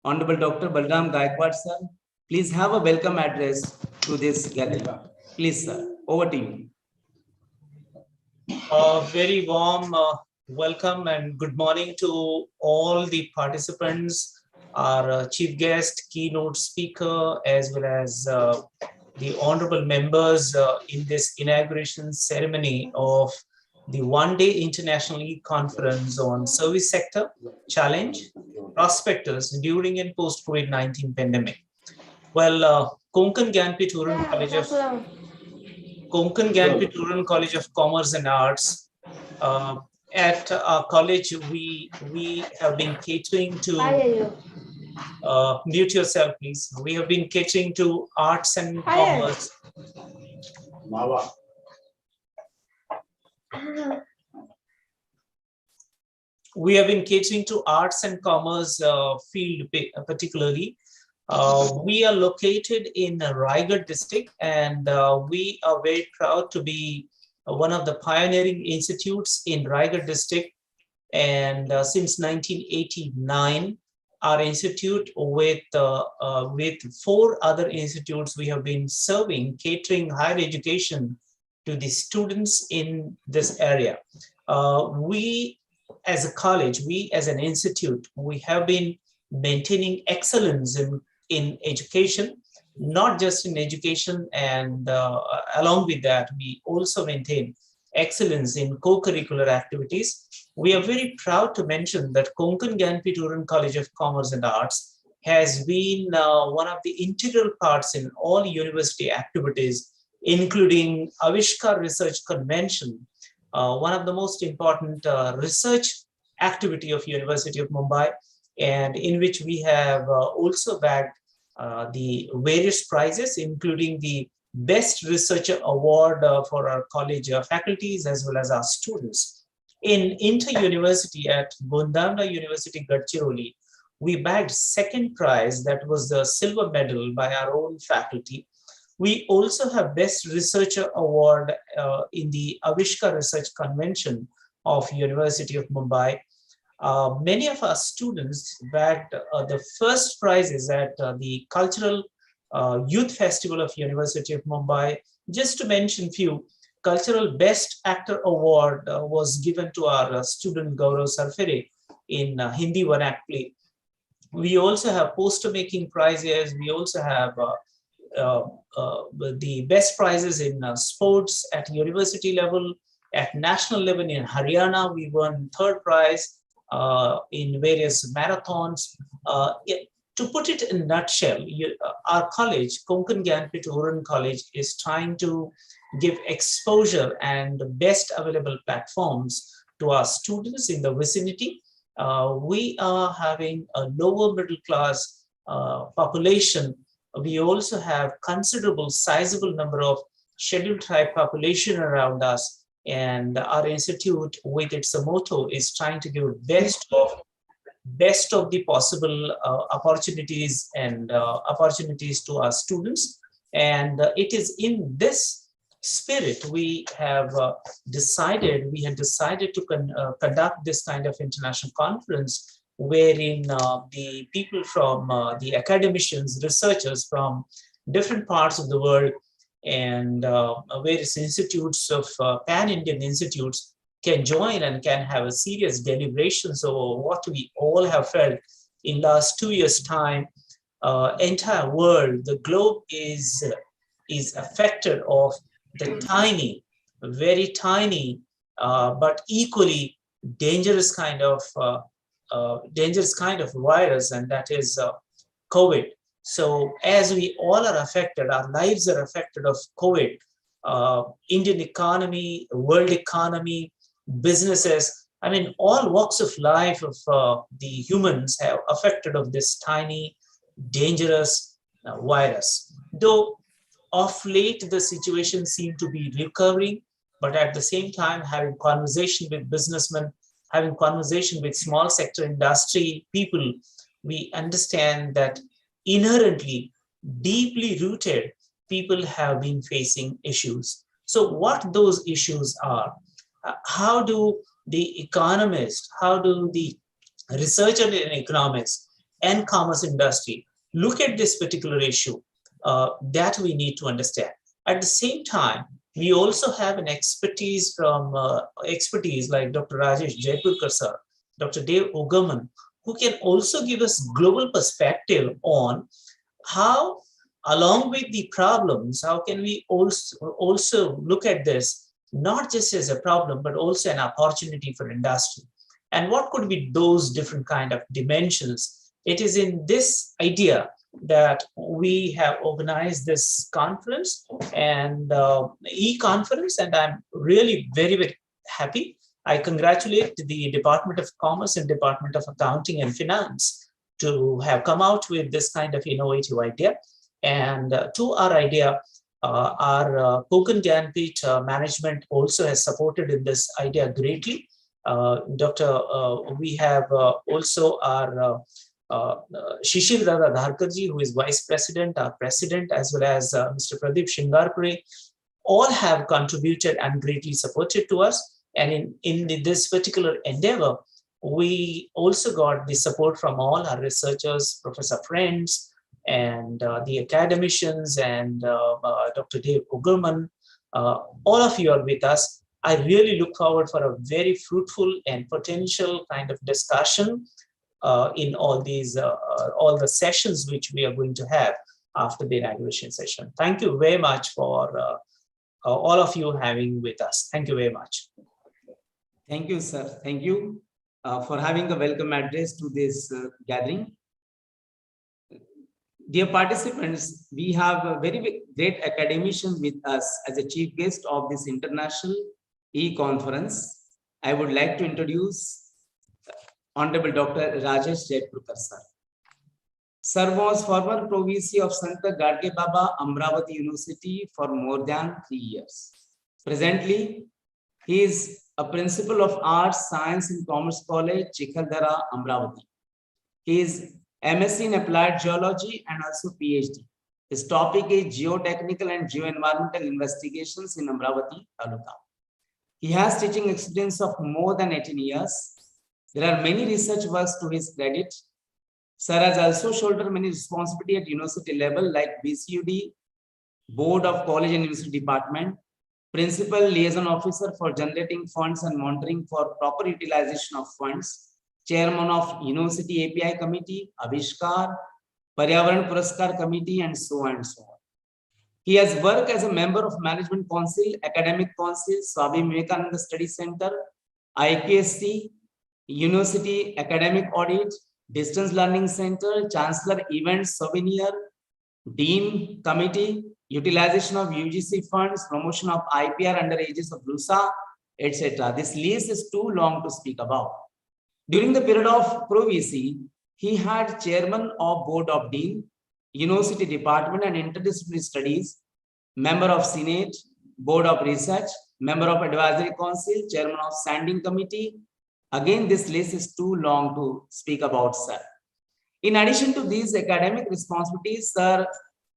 Honorable Dr. Baliram Gaikwad, sir. Please have a welcome address to this gathering. Please, sir, over to you. Very warm welcome and good morning to all the participants, our chief guest, keynote speaker, as well as the honorable members in this inauguration ceremony of the one-day International E-Conference on Service Sector Challenge, Prospectors during and post-COVID-19 pandemic. Well, KONKAN GYANPEETH URAN College of Commerce and Arts. At our college, we have been catering to mute yourself, please. We have been catering to arts and commerce. We have been catering to arts and commerce field particularly. We are located in Raigad district, and we are very proud to be one of the pioneering institutes in Raigad district. And since 1989, our institute with 4 other institutes, we have been serving, catering higher education to the students in this area. We as a college, we as an institute, we have been maintaining excellence in education, not just in education, and along with that, we also maintain excellence in co-curricular activities. We are very proud to mention that KONKAN GYANPEETH URAN College of Commerce and Arts has been one of the integral parts in all university activities, including Avishkar Research Convention, one of the most important research activity of University of Mumbai, and in which we have also bagged the various prizes, including the Best Researcher Award for our college faculties as well as our students. In inter-university at Bundamla University, Gadchiroli, we bagged 2nd prize, that was the silver medal by our own faculty. We also have Best Researcher Award in the Avishkar Research Convention of University of Mumbai. Many of our students bagged the first prizes at the Cultural Youth Festival of University of Mumbai. Just to mention few, Cultural Best Actor Award was given to our student Gaurav Sarfere in Hindi one act play. We also have poster making prizes. We also have the best prizes in sports at university level. At national level in Haryana, we won 3rd prize in various marathons. To put it in a nutshell, our college, KONKAN GYANPEETH URAN College, is trying to give exposure and best available platforms to our students in the vicinity. We are having a lower middle class population. We also have considerable sizable number of scheduled tribe population around us, and our institute with its motto is trying to give best of the possible opportunities and opportunities to our students. And it is in this spirit we have decided to conduct this kind of international conference, wherein the people from the academicians, researchers from different parts of the world and various institutes of pan-Indian institutes can join and can have a serious deliberations over what we all have felt in last 2 years' time. Entire world, the globe is affected of the tiny, very tiny, but equally dangerous kind of virus, and that is COVID. So as we all are affected, our lives are affected of COVID. Indian economy, world economy, businesses, I mean, all walks of life of the humans have affected of this tiny, dangerous virus. Though of late, the situation seemed to be recovering, but at the same time, having conversation with businessmen, having conversation with small sector industry people, we understand that inherently, deeply rooted, people have been facing issues. So what those issues are, how do the economists, how do the researchers in economics and commerce industry look at this particular issue, that we need to understand. At the same time, we also have an expertise from expertise like Dr. Rajesh Jaipurkar sir, Dr. Dev Ugaman, who can also give us global perspective on how, along with the problems, how can we also look at this not just as a problem, but also an opportunity for industry. And what could be those different kind of dimensions? It is in this idea that we have organized this conference and e-conference, and I'm really very, very happy. I congratulate the Department of Commerce and Department of Accounting and Finance to have come out with this kind of innovative idea. And to our idea, our KONKAN GYANPEETH management also has supported in this idea greatly. We have also our Shishir Dada Dharkarji, who is Vice President, our President, as well as Mr. Pradeep Shingarpure, all have contributed and greatly supported to us. And in this particular endeavor, we also got the support from all our researchers, professor friends, and the academicians, and Dr. Dev Ugaman. All of you are with us. I really look forward for a very fruitful and potential kind of discussion in all these all the sessions which we are going to have after the inauguration session. Thank you very much for all of you having with us. Thank you very much. Thank you, sir. Thank you for having the welcome address to this gathering. Dear participants, we have a very great academician with us as a chief guest of this international e-conference. I would like to introduce Honorable Dr. Rajesh Jaipurkar sir. Sir was former Provisee of Santa Gadge Baba, Amravati University for more than 3 years. Presently, he is a Principal of Arts, Science and Commerce College, Chikhaldara, Amravati. He is MSc in Applied Geology and also PhD. His topic is Geotechnical and Geoenvironmental Investigations in Amravati Taluka. He has teaching experience of more than 18 years. There are many research works to his credit. Sir has also shouldered many responsibility at university level like BCUD, Board of College and University Department, Principal Liaison Officer for Generating Funds and Monitoring for Proper Utilization of Funds, Chairman of University API Committee, Avishkar, Paryavaran Puraskar Committee, and so on and so on. He has worked as a member of Management Council, Academic Council, Swami Vivekananda Study Center, IQSC, University Academic Audit, Distance Learning Center, Chancellor Events Souvenir, Dean Committee, Utilization of UGC funds, promotion of IPR under aegis of RUSA, etc. This list is too long to speak about. During the period of Pro-VC, he had Chairman of Board of Dean, University Department and Interdisciplinary Studies, Member of Senate, Board of Research, Member of Advisory Council, Chairman of Standing Committee. Again, this list is too long to speak about, sir. In addition to these academic responsibilities, sir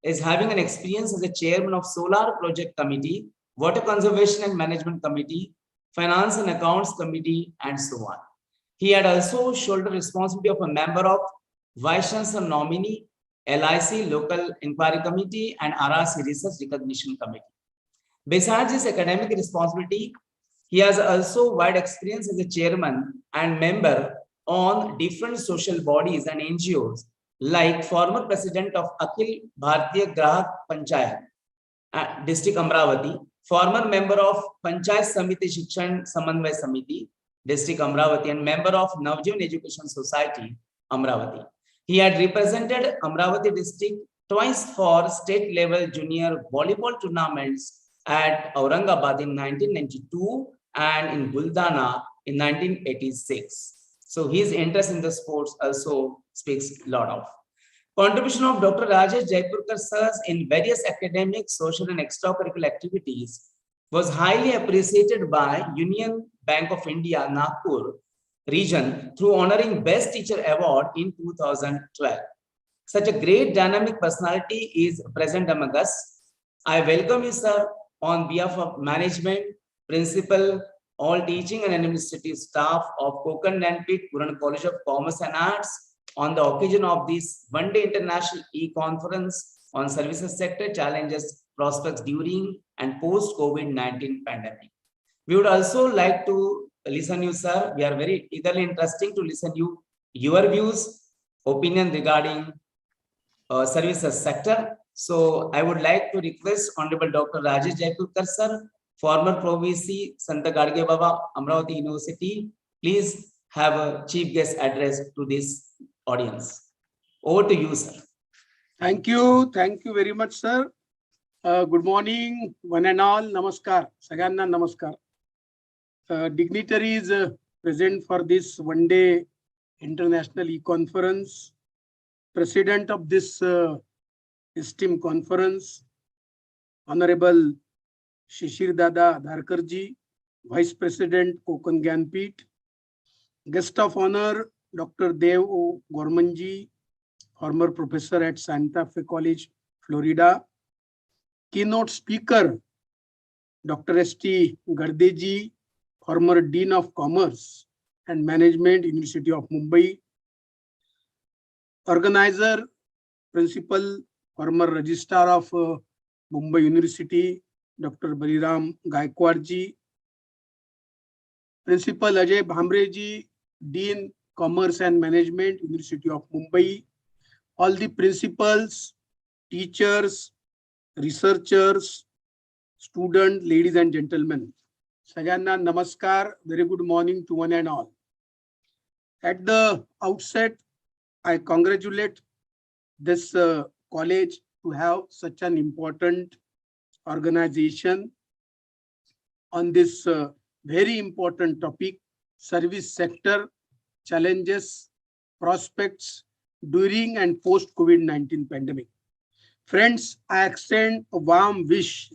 is having an experience as a Chairman of Solar Project Committee, Water Conservation and Management Committee, Finance and Accounts Committee, and so on. He had also shouldered responsibility of a member of Vice Chancellor nominee LIC Local Inquiry Committee, and RRC Research Recognition Committee. Besides his academic responsibility, he has also wide experience as a chairman and member on different social bodies and NGOs, like former president of Akhil Bharatiya Grahak Panchayat, District Amravati, former member of Panchayat Samiti Shikshan Samanvay Samiti, District Amravati, and member of Navjeevan Education Society, Amravati. He had represented Amravati district twice for state level junior volleyball tournaments at Aurangabad in 1992 and in Buldana in 1986. So his interest in the sports also speaks a lot of. Contribution of Dr. Rajesh Jaipurkar sirs in various academic, social and extracurricular activities was highly appreciated by Union Bank of India, Nagpur region through honoring Best Teacher Award in 2012. Such a great dynamic personality is present among us. I welcome you, sir, on behalf of management, principal, all teaching and administrative staff of KONKAN GYANPEETH URAN College of Commerce and Arts on the occasion of this one-day international e-conference on services sector challenges, prospects during and post-COVID-19 pandemic. We would also like to listen you, sir. We are very eagerly interested to listen you, your views, opinion regarding services sector. So I would like to request Honorable Dr. Rajesh Jaipurkar, sir, former Provisy Santa Gadge Baba, Amravati University. Please have a chief guest address to this audience. Over to you, sir. Thank you very much, sir. Good morning, one and all. Namaskar. Saganna namaskar. Dignitaries present for this one-day international e-conference. President of this esteemed conference, Honorable Shishir Dada Dharkarji, Vice President KONKAN GYANPEETH. Guest of honor, Dr. Dev O. Gormanji, former professor at Santa Fe College, Florida. Keynote speaker, Dr. S.T. Gardeji, former Dean of Commerce and Management, University of Mumbai. Organizer, principal, former registrar of Mumbai University, Dr. Baliram Gaikwadji. Principal Ajay Bhamreji, Dean, Commerce and Management, University of Mumbai. All the principals, teachers, researchers, students, ladies and gentlemen. Saganna namaskar. Very good morning to one and all. At the outset, I congratulate this college to have such an important organization on this very important topic, service sector challenges, prospects during and post COVID-19 pandemic. Friends, I extend a warm wish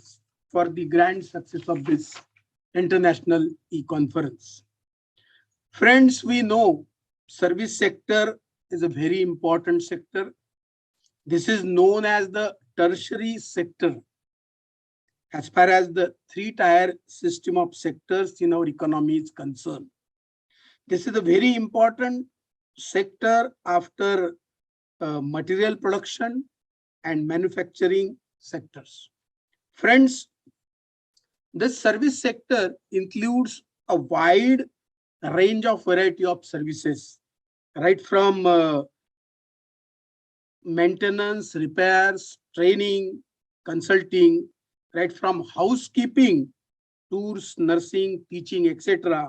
for the grand success of this international e-conference. Friends, we know service sector is a very important sector. This is known as the tertiary sector as far as the three-tier system of sectors in our economy is concerned. This is a very important sector after material production and manufacturing sectors. Friends, this service sector includes a wide range of variety of services, right from maintenance, repairs, training, consulting, right from housekeeping, tours, nursing, teaching, etc.,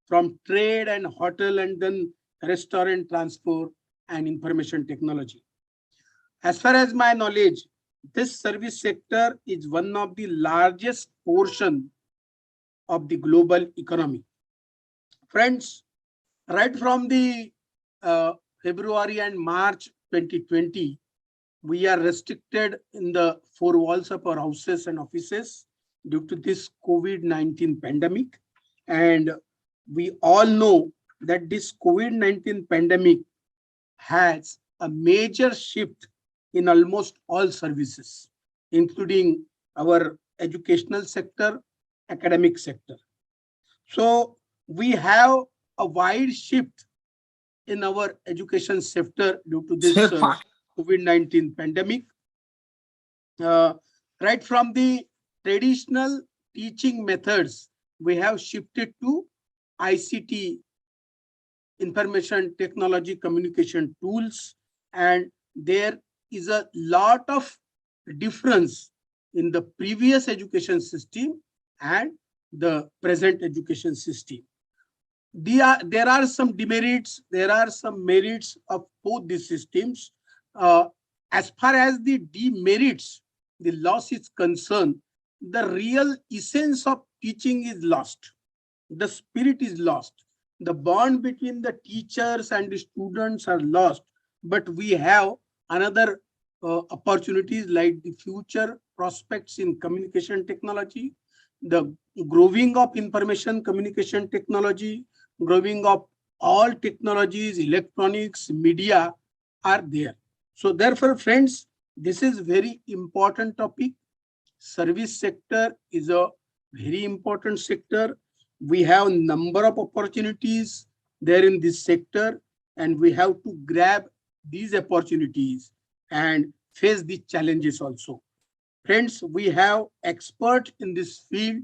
from trade and hotel and then restaurant, transport and information technology. As far as my knowledge, this service sector is one of the largest portion of the global economy. Friends, right from the February and March 2020, we are restricted in the four walls of our houses and offices due to this COVID-19 pandemic. And we all know that this COVID-19 pandemic has a major shift in almost all services, including our educational sector, academic sector. So we have a wide shift in our education sector due to this COVID-19 pandemic. Right from the traditional teaching methods, we have shifted to ICT, information technology communication tools, and there is a lot of difference in the previous education system and the present education system. There are some demerits, there are some merits of both these systems. As far as the demerits, the loss is concerned, the real essence of teaching is lost. The spirit is lost. The bond between the teachers and the students are lost. But we have another opportunities like the future prospects in communication technology, the growing of information communication technology, growing of all technologies, electronics, media are there. So therefore, friends, this is very important topic. Service sector is a very important sector. We have number of opportunities there in this sector, and we have to grab these opportunities and face the challenges also. Friends, we have experts in this field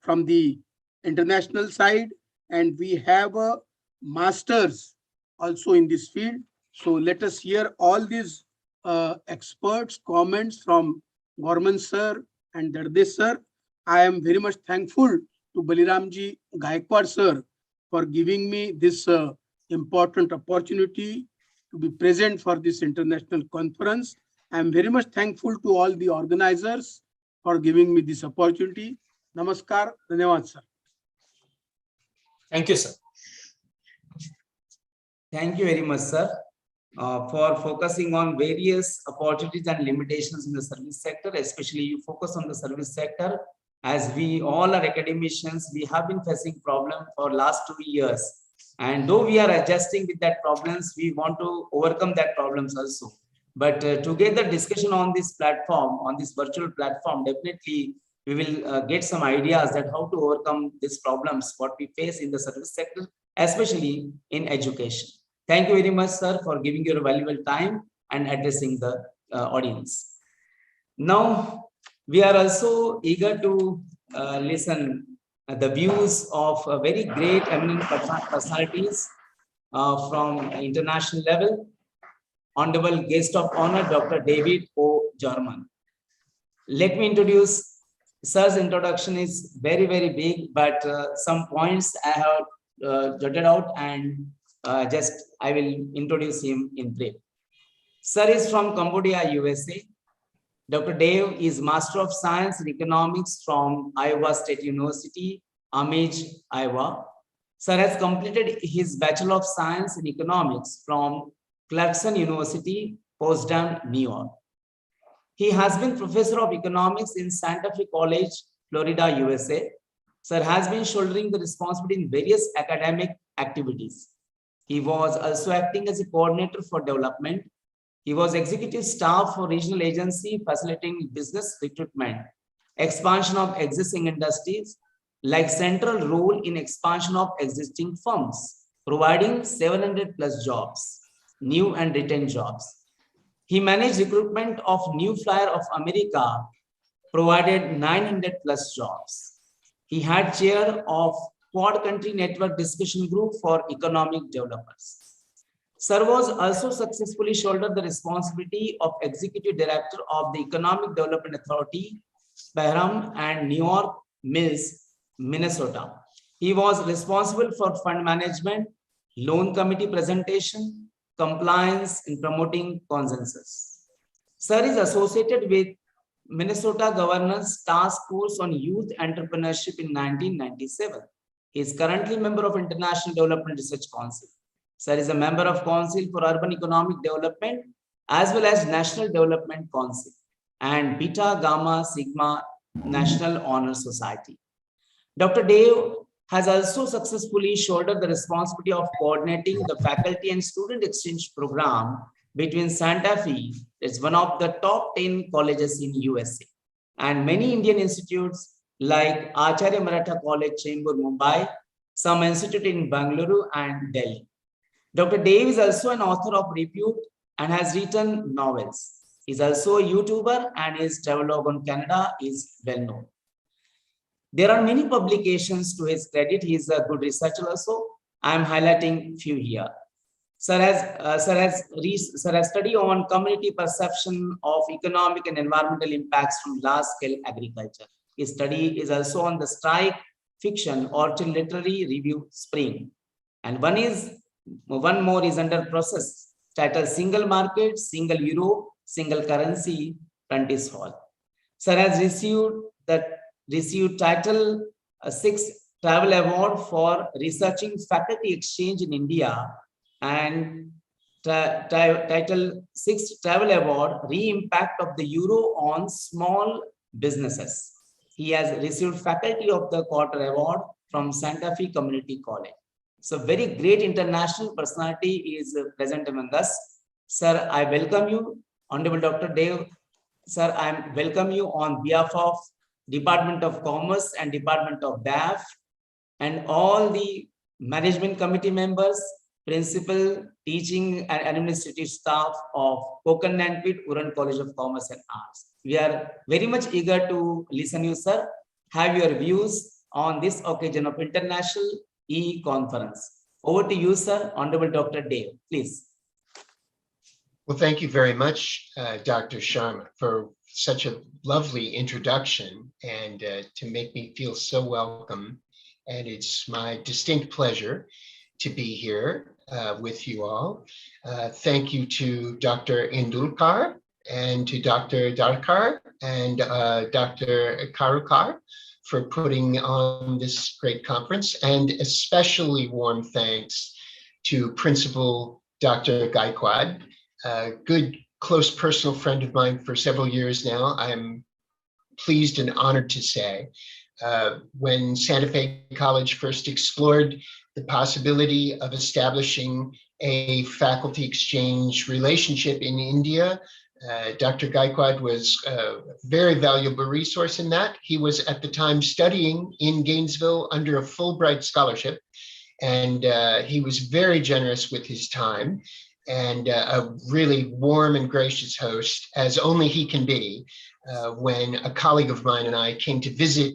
from the international side, and we have a masters also in this field. So let us hear all these experts comments from Gorman sir and Dardesh sir. I am very much thankful to Baliramji Gaikwad sir for giving me this important opportunity to be present for this international conference. I am very much thankful to all the organizers for giving me this opportunity. Namaskar, Dhanyawad sir. Thank you, sir. Thank you very much, sir, for focusing on various opportunities and limitations in the service sector. Especially you focus on the service sector. As we all are academicians, we have been facing problem for last 2 years. And though we are adjusting with that problems, we want to overcome that problems also. But together discussion on this platform, on this virtual platform, definitely we will get some ideas that how to overcome these problems, what we face in the service sector, especially in education. Thank you very much, sir, for giving your valuable time and addressing the audience. Now, we are also eager to listen the views of very great eminent personalities from international level. Honorable guest of honor, Dr. David O. German. Let me introduce. Sir's introduction is very, very big, but some points I have jotted out, and just I will introduce him in brief. Sir is from Cambodia, USA. Dr. Dave is Master of Science in Economics from Iowa State University, Amage, Iowa. Sir has completed his Bachelor of Science in Economics from Clarkson University, Potsdam, New York. He has been Professor of Economics in Santa Fe College, Florida, USA. Sir has been shouldering the responsibility in various academic activities. He was also acting as a coordinator for development. He was executive staff for regional agency facilitating business recruitment, expansion of existing industries, like central role in expansion of existing firms, providing 700 plus jobs, new and retained jobs. He managed recruitment of New Flyer of America, provided 900 plus jobs. He had chair of Quad Country Network Discussion Group for Economic Developers. Sir was also successfully shouldered the responsibility of Executive Director of the Economic Development Authority, Bahram and New York Mills, Minnesota. He was responsible for fund management, loan committee presentation, compliance, and promoting consensus. Sir is associated with Minnesota Governor's Task Force on Youth Entrepreneurship in 1997. He is currently a member of International Development Research Council. Sir is a member of Council for Urban Economic Development as well as National Development Council and Beta Gamma Sigma National Honor Society. Dr. Dave has also successfully shouldered the responsibility of coordinating the faculty and student exchange program between Santa Fe, it's one of the top 10 colleges in USA, and many Indian institutes like Acharya Maratha College, Chembur, Mumbai, some institute in Bangalore and Delhi. Dr. Dave is also an author of repute and has written novels. He's also a YouTuber and his travelogue on Canada is well known. There are many publications to his credit. He is a good researcher also. I am highlighting few here. Sir has study on community perception of economic and environmental impacts from large-scale agriculture. His study is also on the strike fiction Orchard Literary Review Spring. And one more is under process, titled Single Market, Single Euro, Single Currency, Prentice Hall. Sir has received title 6 Travel Award for researching faculty exchange in India and title 6 Travel Award Re-Impact of the Euro on Small Businesses. He has received Faculty of the Quarter Award from Santa Fe Community College. So very great international personality is present among us. Sir, I welcome you, Honorable Dr. Dev. Sir, I welcome you on behalf of Department of Commerce and Department of DAF and all the management committee members, principal, teaching and administrative staff of KONKAN GYANPEETH URAN College of Commerce and Arts. We are very much eager to listen to you, sir. Have your views on this occasion of International E-Conference. Over to you, sir. Honorable Dr. Dev, please. Well, thank you very much, Dr. Sharma, for such a lovely introduction and to make me feel so welcome. And it's my distinct pleasure to be here with you all. Thank you to Dr. Indulkar and to Dr. Darkar and Dr. Karukar for putting on this great conference, and especially warm thanks to Principal Dr. Gaikwad, a good close personal friend of mine for several years now. I'm pleased and honored to say, when Santa Fe College first explored the possibility of establishing a faculty exchange relationship in India, Dr. Gaikwad was a very valuable resource in that. He was at the time studying in Gainesville under a Fulbright scholarship, and he was very generous with his time and a really warm and gracious host, as only he can be, when a colleague of mine and I came to visit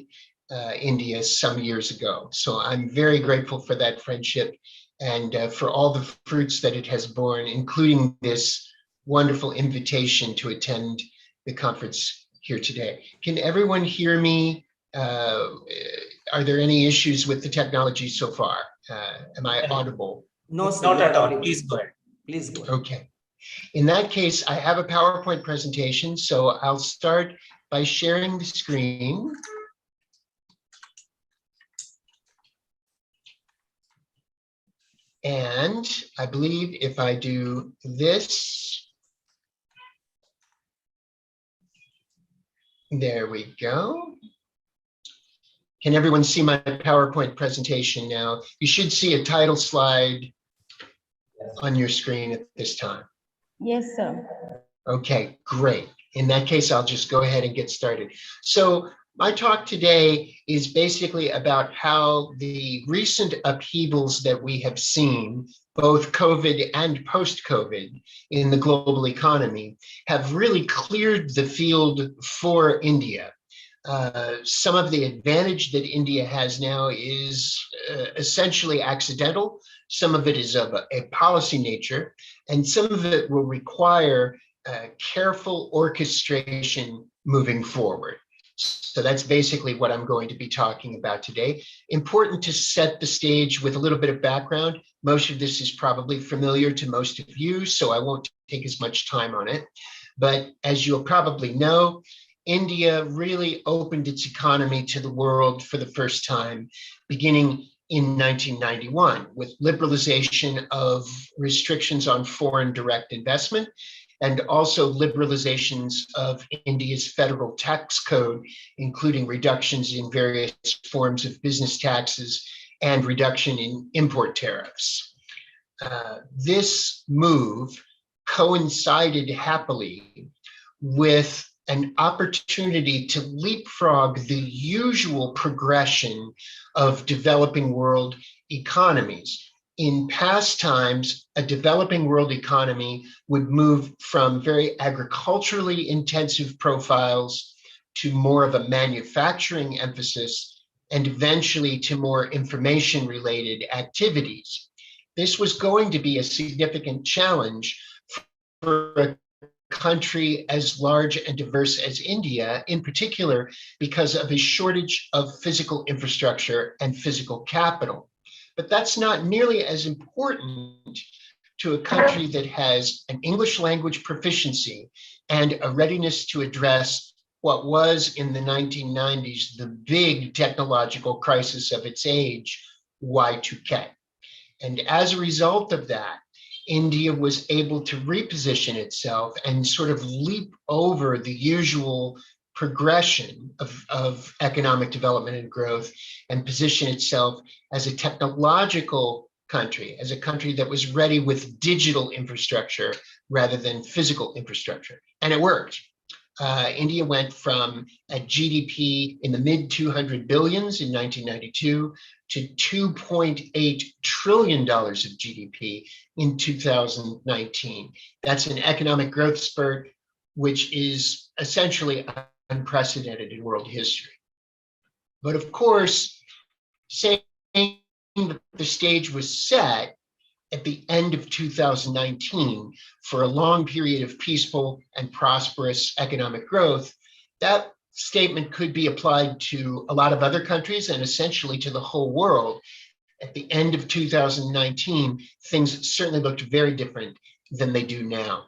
India some years ago. So I'm very grateful for that friendship and for all the fruits that it has borne, including this wonderful invitation to attend the conference here today. Can everyone hear me? Are there any issues with the technology so far? Am I audible? No, sir, Not at all. Please go ahead. Please go. Okay. In that case, I have a PowerPoint presentation, so I'll start by sharing the screen. And I believe if I do this, there we go. Can everyone see my PowerPoint presentation now? You should see a title slide on your screen at this time. Yes, sir. Okay, great. In that case, I'll just go ahead and get started. So my talk today is basically about how the recent upheavals that we have seen, both COVID and post-COVID in the global economy, have really cleared the field for India. Some of the advantage that India has now is essentially accidental. Some of it is of a policy nature, and some of it will require careful orchestration moving forward. So that's basically what I'm going to be talking about today. Important to set the stage with a little bit of background. Most of this is probably familiar to most of you, so I won't take as much time on it. But as you'll probably know, India really opened its economy to the world for the first time, beginning in 1991, with liberalization of restrictions on foreign direct investment, and also liberalizations of India's federal tax code, including reductions in various forms of business taxes and reduction in import tariffs. This move coincided happily with an opportunity to leapfrog the usual progression of developing world economies, in past times, a developing world economy would move from very agriculturally intensive profiles to more of a manufacturing emphasis, and eventually to more information-related activities. This was going to be a significant challenge for a country as large and diverse as India, in particular because of a shortage of physical infrastructure and physical capital. But that's not nearly as important to a country that has an English language proficiency and a readiness to address what was in the 1990s the big technological crisis of its age, Y2K. And as a result of that, India was able to reposition itself and sort of leap over the usual progression of economic development and growth and position itself as a technological country, as a country that was ready with digital infrastructure rather than physical infrastructure. And it worked. India went from a GDP in the mid 200 billions in 1992 to $2.8 trillion of GDP in 2019. That's an economic growth spurt, which is essentially unprecedented in world history. But of course, saying that the stage was set at the end of 2019 for a long period of peaceful and prosperous economic growth, that statement could be applied to a lot of other countries and essentially to the whole world. At the end of 2019, things certainly looked very different than they do now.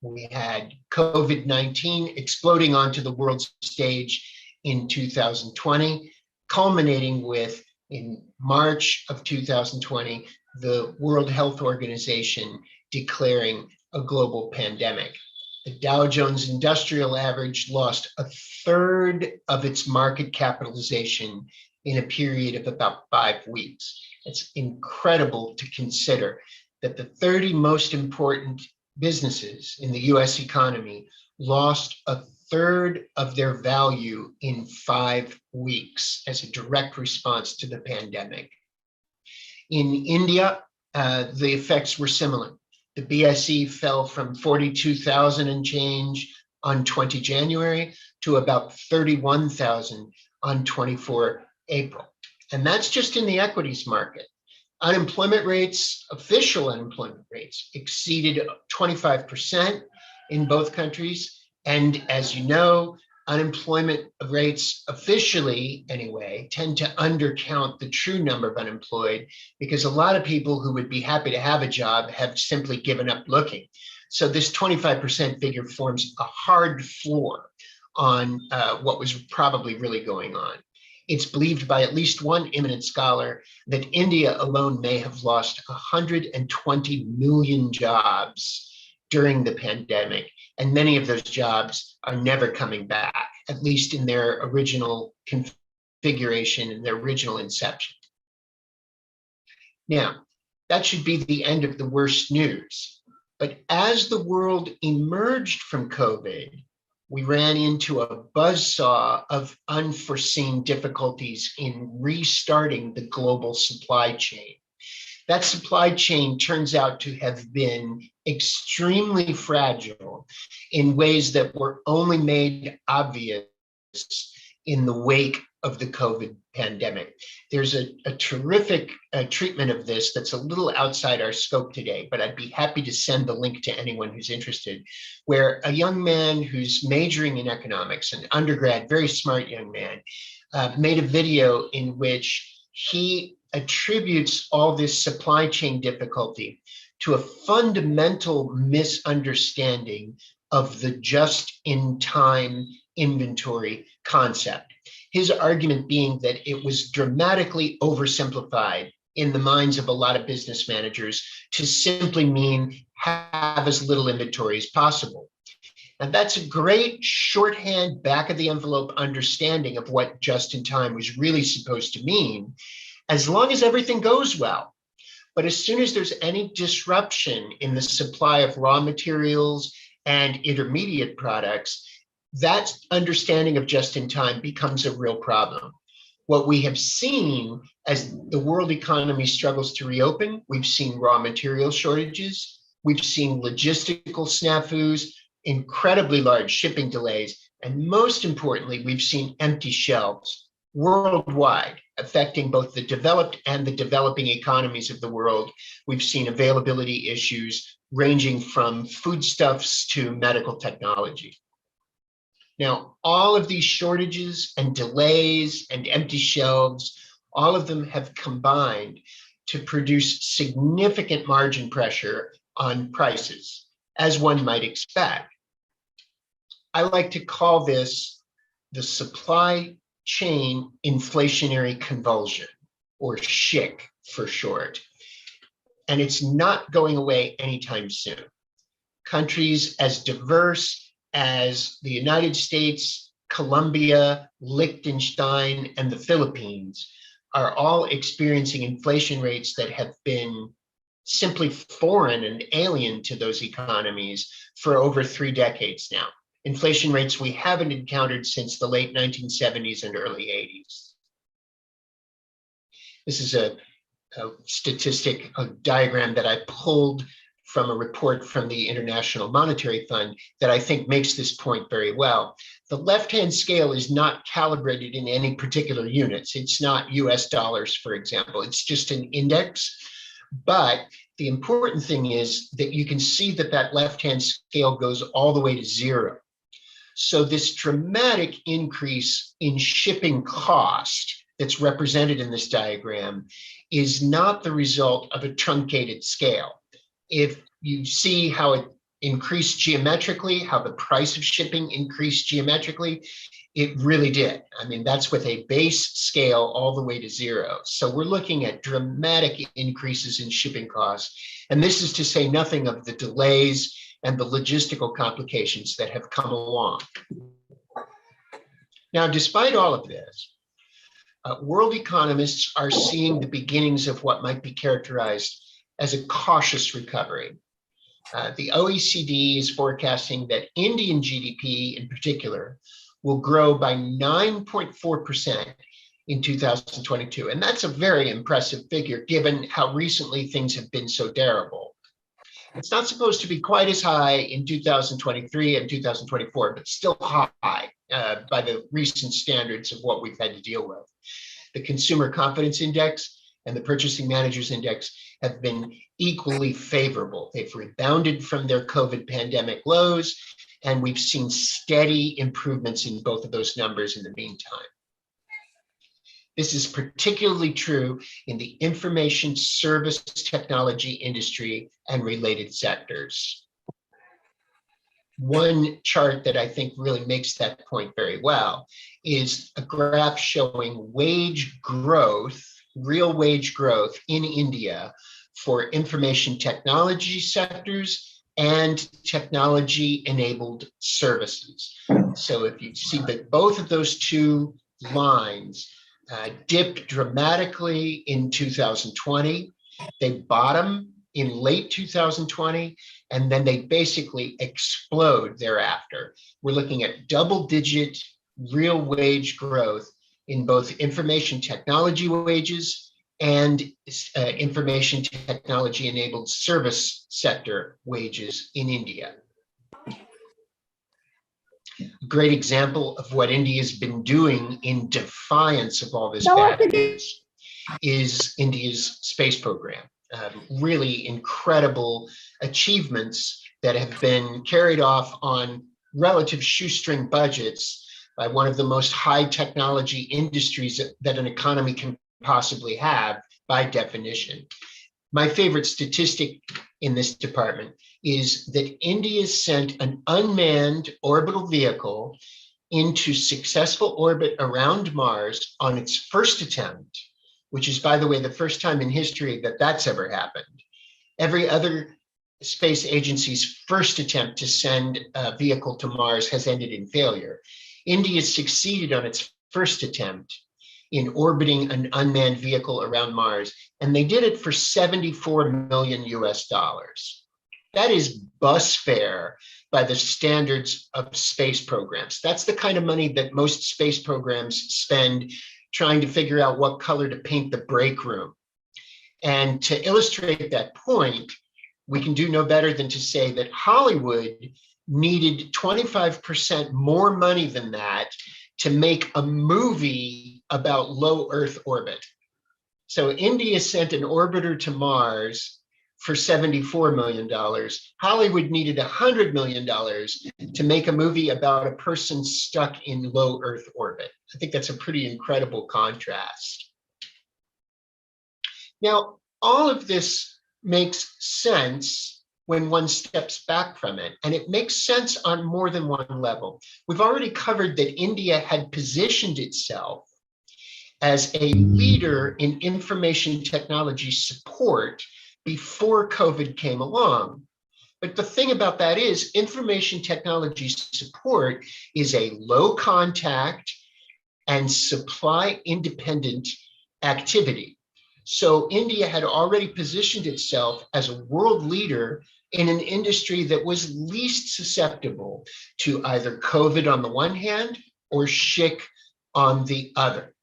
We had COVID-19 exploding onto the world stage in 2020, culminating with, in March of 2020, the World Health Organization declaring a global pandemic. The Dow Jones Industrial Average lost a third of its market capitalization in a period of about 5 weeks. It's incredible to consider that the 30 most important businesses in the US economy lost a third of their value in 5 weeks as a direct response to the pandemic. In India, the effects were similar. The BSE fell from 42,000 and change on 20 January to about 31,000 on 24 April. And that's just in the equities market. Unemployment rates, official unemployment rates, exceeded 25% in both countries. And as you know, unemployment rates officially, anyway, tend to undercount the true number of unemployed because a lot of people who would be happy to have a job have simply given up looking. So this 25% figure forms a hard floor on what was probably really going on. It's believed by at least one eminent scholar that India alone may have lost 120 million jobs during the pandemic, and many of those jobs are never coming back, at least in their original configuration, in their original inception. Now, that should be the end of the worst news. But as the world emerged from COVID, we ran into a buzzsaw of unforeseen difficulties in restarting the global supply chain. That supply chain turns out to have been extremely fragile in ways that were only made obvious in the wake of the COVID pandemic. There's a terrific treatment of this that's a little outside our scope today, but I'd be happy to send the link to anyone who's interested, where a young man who's majoring in economics, an undergrad, very smart young man, made a video in which he attributes all this supply chain difficulty to a fundamental misunderstanding of the just-in-time inventory concept. His argument being that it was dramatically oversimplified in the minds of a lot of business managers to simply mean have as little inventory as possible. And that's a great shorthand, back of the envelope understanding of what just-in-time was really supposed to mean, as long as everything goes well. But as soon as there's any disruption in the supply of raw materials and intermediate products, that understanding of just-in-time becomes a real problem. What we have seen as the world economy struggles to reopen, we've seen raw material shortages, we've seen logistical snafus, incredibly large shipping delays, and most importantly, we've seen empty shelves worldwide, affecting both the developed and the developing economies of the world. We've seen availability issues ranging from foodstuffs to medical technology. Now, all of these shortages and delays and empty shelves, all of them have combined to produce significant margin pressure on prices, as one might expect. I like to call this the supply chain inflationary convulsion, or SHIC for short. And it's not going away anytime soon. Countries as diverse as the United States, Colombia, Liechtenstein, and the Philippines are all experiencing inflation rates that have been simply foreign and alien to those economies for over 3 decades now. Inflation rates we haven't encountered since the late 1970s and early 80s. This is a statistic, a diagram that I pulled from a report from the International Monetary Fund that I think makes this point very well. The left-hand scale is not calibrated in any particular units. It's not US dollars, for example. It's just an index. But the important thing is that you can see that that left-hand scale goes all the way to 0. So this dramatic increase in shipping cost that's represented in this diagram is not the result of a truncated scale. If you see how it increased geometrically, how the price of shipping increased geometrically, it really did. I mean, that's with a base scale all the way to 0. So we're looking at dramatic increases in shipping costs. And this is to say nothing of the delays and the logistical complications that have come along. Now, despite all of this, world economists are seeing the beginnings of what might be characterized as a cautious recovery. The OECD is forecasting that Indian GDP in particular will grow by 9.4% in 2022. And that's a very impressive figure given how recently things have been so terrible. It's not supposed to be quite as high in 2023 and 2024, but still high by the recent standards of what we've had to deal with. The Consumer Confidence Index and the Purchasing Managers Index have been equally favorable. They've rebounded from their COVID pandemic lows, and we've seen steady improvements in both of those numbers in the meantime. This is particularly true in the information service technology industry and related sectors. One chart that I think really makes that point very well is a graph showing wage growth, real wage growth in India for information technology sectors and technology-enabled services. So if you see that both of those two lines dipped dramatically in 2020, they bottom in late 2020, and then they basically explode thereafter. We're looking at double-digit real wage growth in both information technology wages and information technology enabled service sector wages in India. A great example of what India's been doing in defiance of all this bad news is India's space program. Really incredible achievements that have been carried off on relative shoestring budgets by one of the most high technology industries that an economy can possibly have by definition. My favorite statistic in this department is that India sent an unmanned orbital vehicle into successful orbit around Mars on its first attempt, which is, by the way, the first time in history that that's ever happened. Every other space agency's first attempt to send a vehicle to Mars has ended in failure. India succeeded on its first attempt in orbiting an unmanned vehicle around Mars, and they did it for $74 million US. That is bus fare by the standards of space programs. That's the kind of money that most space programs spend trying to figure out what color to paint the break room. And to illustrate that point, we can do no better than to say that Hollywood needed 25% more money than that to make a movie about low Earth orbit. So India sent an orbiter to Mars for $74 million. Hollywood needed $100 million to make a movie about a person stuck in low Earth orbit. I think that's a pretty incredible contrast. Now, all of this makes sense when one steps back from it, and it makes sense on more than one level. We've already covered that India had positioned itself as a leader in information technology support before COVID came along. But the thing about that is information technology support is a low contact and supply independent activity. So India had already positioned itself as a world leader in an industry that was least susceptible to either COVID on the one hand or SHIC on the other.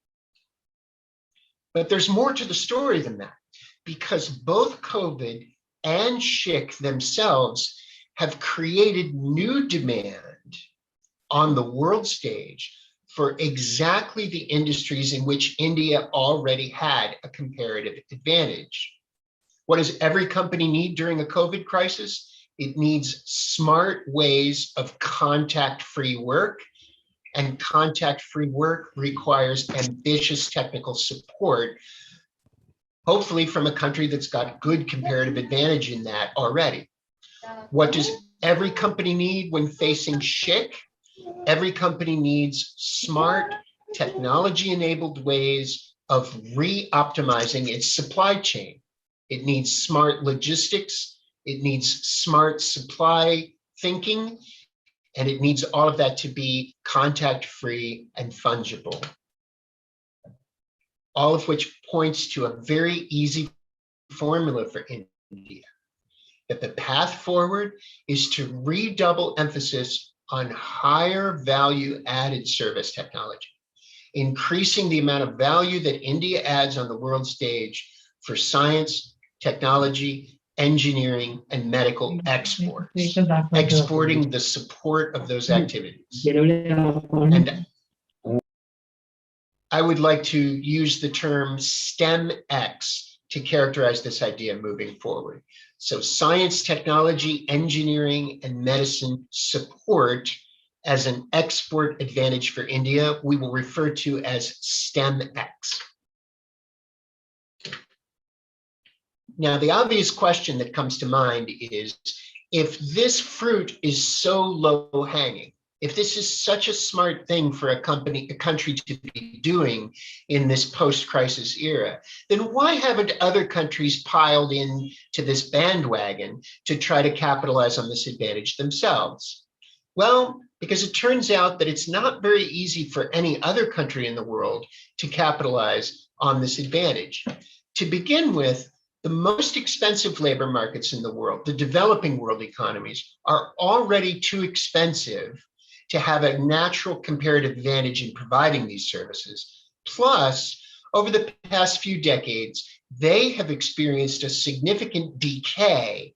But there's more to the story than that, because both COVID and SHIC themselves have created new demand on the world stage for exactly the industries in which India already had a comparative advantage. What does every company need during a COVID crisis? It needs smart ways of contact-free work, and contact-free work requires ambitious technical support, hopefully from a country that's got good comparative advantage in that already. What does every company need when facing SHIC? Every company needs smart, technology-enabled ways of re-optimizing its supply chain. It needs smart logistics, it needs smart supply thinking, and it needs all of that to be contact-free and fungible. All of which points to a very easy formula for India, that the path forward is to redouble emphasis on higher value added service technology, increasing the amount of value that India adds on the world stage for science, technology, engineering, and medical exports, exporting the support of those activities. And I would like to use the term STEM-X to characterize this idea moving forward. So science, technology, engineering, and medicine support as an export advantage for India, we will refer to as STEM-X. Now, the obvious question that comes to mind is, if this fruit is so low-hanging, if this is such a smart thing for a country to be doing in this post-crisis era, then why haven't other countries piled in to this bandwagon to try to capitalize on this advantage themselves? Well, because it turns out that it's not very easy for any other country in the world to capitalize on this advantage. To begin with, the most expensive labor markets in the world, the developing world economies, are already too expensive to have a natural comparative advantage in providing these services. Plus, over the past few decades, they have experienced a significant decay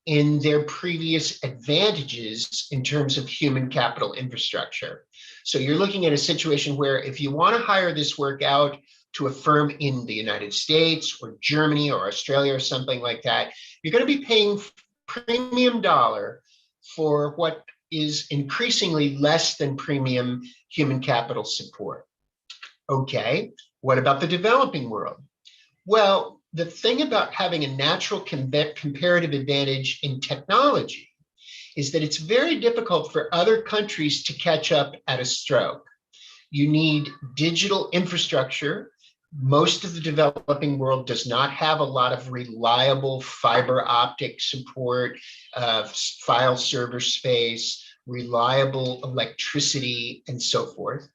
in their previous advantages in terms of human capital infrastructure. So you're looking at a situation where if you want to hire this work out to a firm in the United States or Germany or Australia or something like that, you're going to be paying premium dollar for what is increasingly less than premium human capital support. Okay, what about the developing world? Well, the thing about having a natural comparative advantage in technology is that it's very difficult for other countries to catch up at a stroke. You need digital infrastructure. Most of the developing world does not have a lot of reliable fiber optic support, file server space, reliable electricity, and so forth.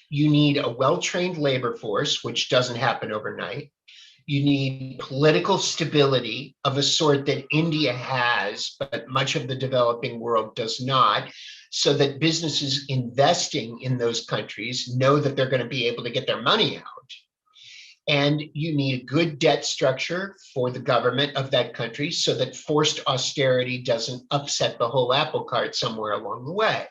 You need a well-trained labor force, which doesn't happen overnight. You need political stability of a sort that India has, but much of the developing world does not. so that businesses investing in those countries know that they're going to be able to get their money out. And you need a good debt structure for the government of that country so that forced austerity doesn't upset the whole apple cart somewhere along the way.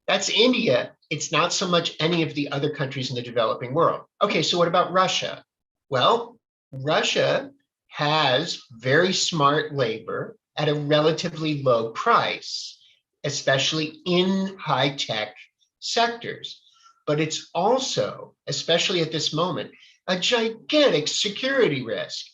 That's India. It's not so much any of the other countries in the developing world. Okay, so what about Russia? Well, Russia has very smart labor at a relatively low price, especially in high-tech sectors. But it's also, especially at this moment, a gigantic security risk.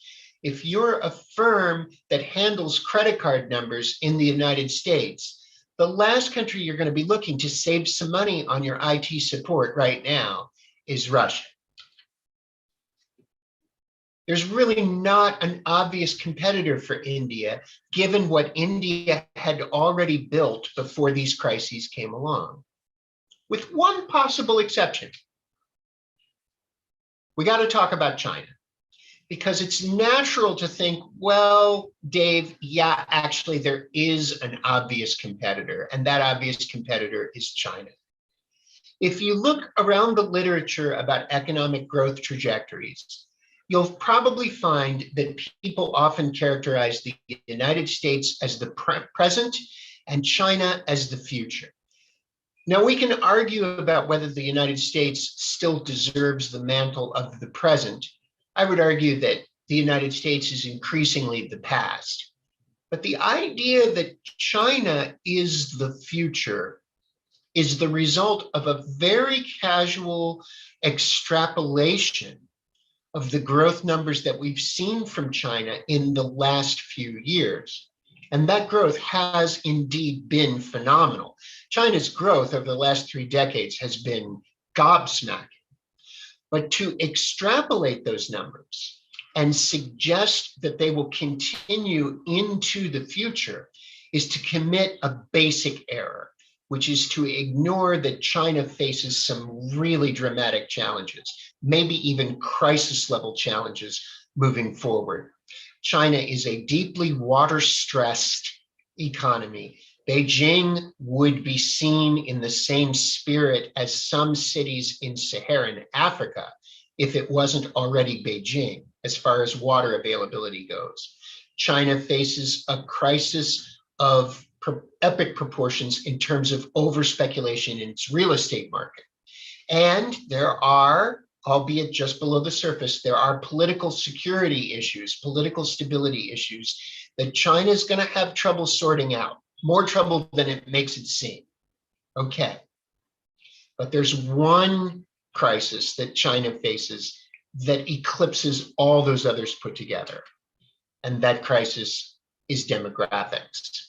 If you're a firm that handles credit card numbers in the United States, the last country you're going to be looking to save some money on your IT support right now is Russia. There's really not an obvious competitor for India, given what India had already built before these crises came along, with one possible exception. We got to talk about China, because it's natural to think, well, Dave, yeah, actually there is an obvious competitor, and that obvious competitor is China. If you look around the literature about economic growth trajectories, you'll probably find that people often characterize the United States as the present and China as the future. Now, we can argue about whether the United States still deserves the mantle of the present. I would argue that the United States is increasingly the past. But the idea that China is the future is the result of a very casual extrapolation of the growth numbers that we've seen from China in the last few years. And that growth has indeed been phenomenal. China's growth over the last 3 decades has been gobsmacking. But to extrapolate those numbers and suggest that they will continue into the future is to commit a basic error, which is to ignore that China faces some really dramatic challenges, maybe even crisis level challenges moving forward. China is a deeply water-stressed economy. Beijing would be seen in the same spirit as some cities in Saharan Africa if it wasn't already Beijing as far as water availability goes. China faces a crisis of epic proportions in terms of over-speculation in its real estate market. And there are, albeit just below the surface, there are political security issues, political stability issues that China's going to have trouble sorting out, more trouble than it makes it seem. Okay. But there's one crisis that China faces that eclipses all those others put together. And that crisis is demographics.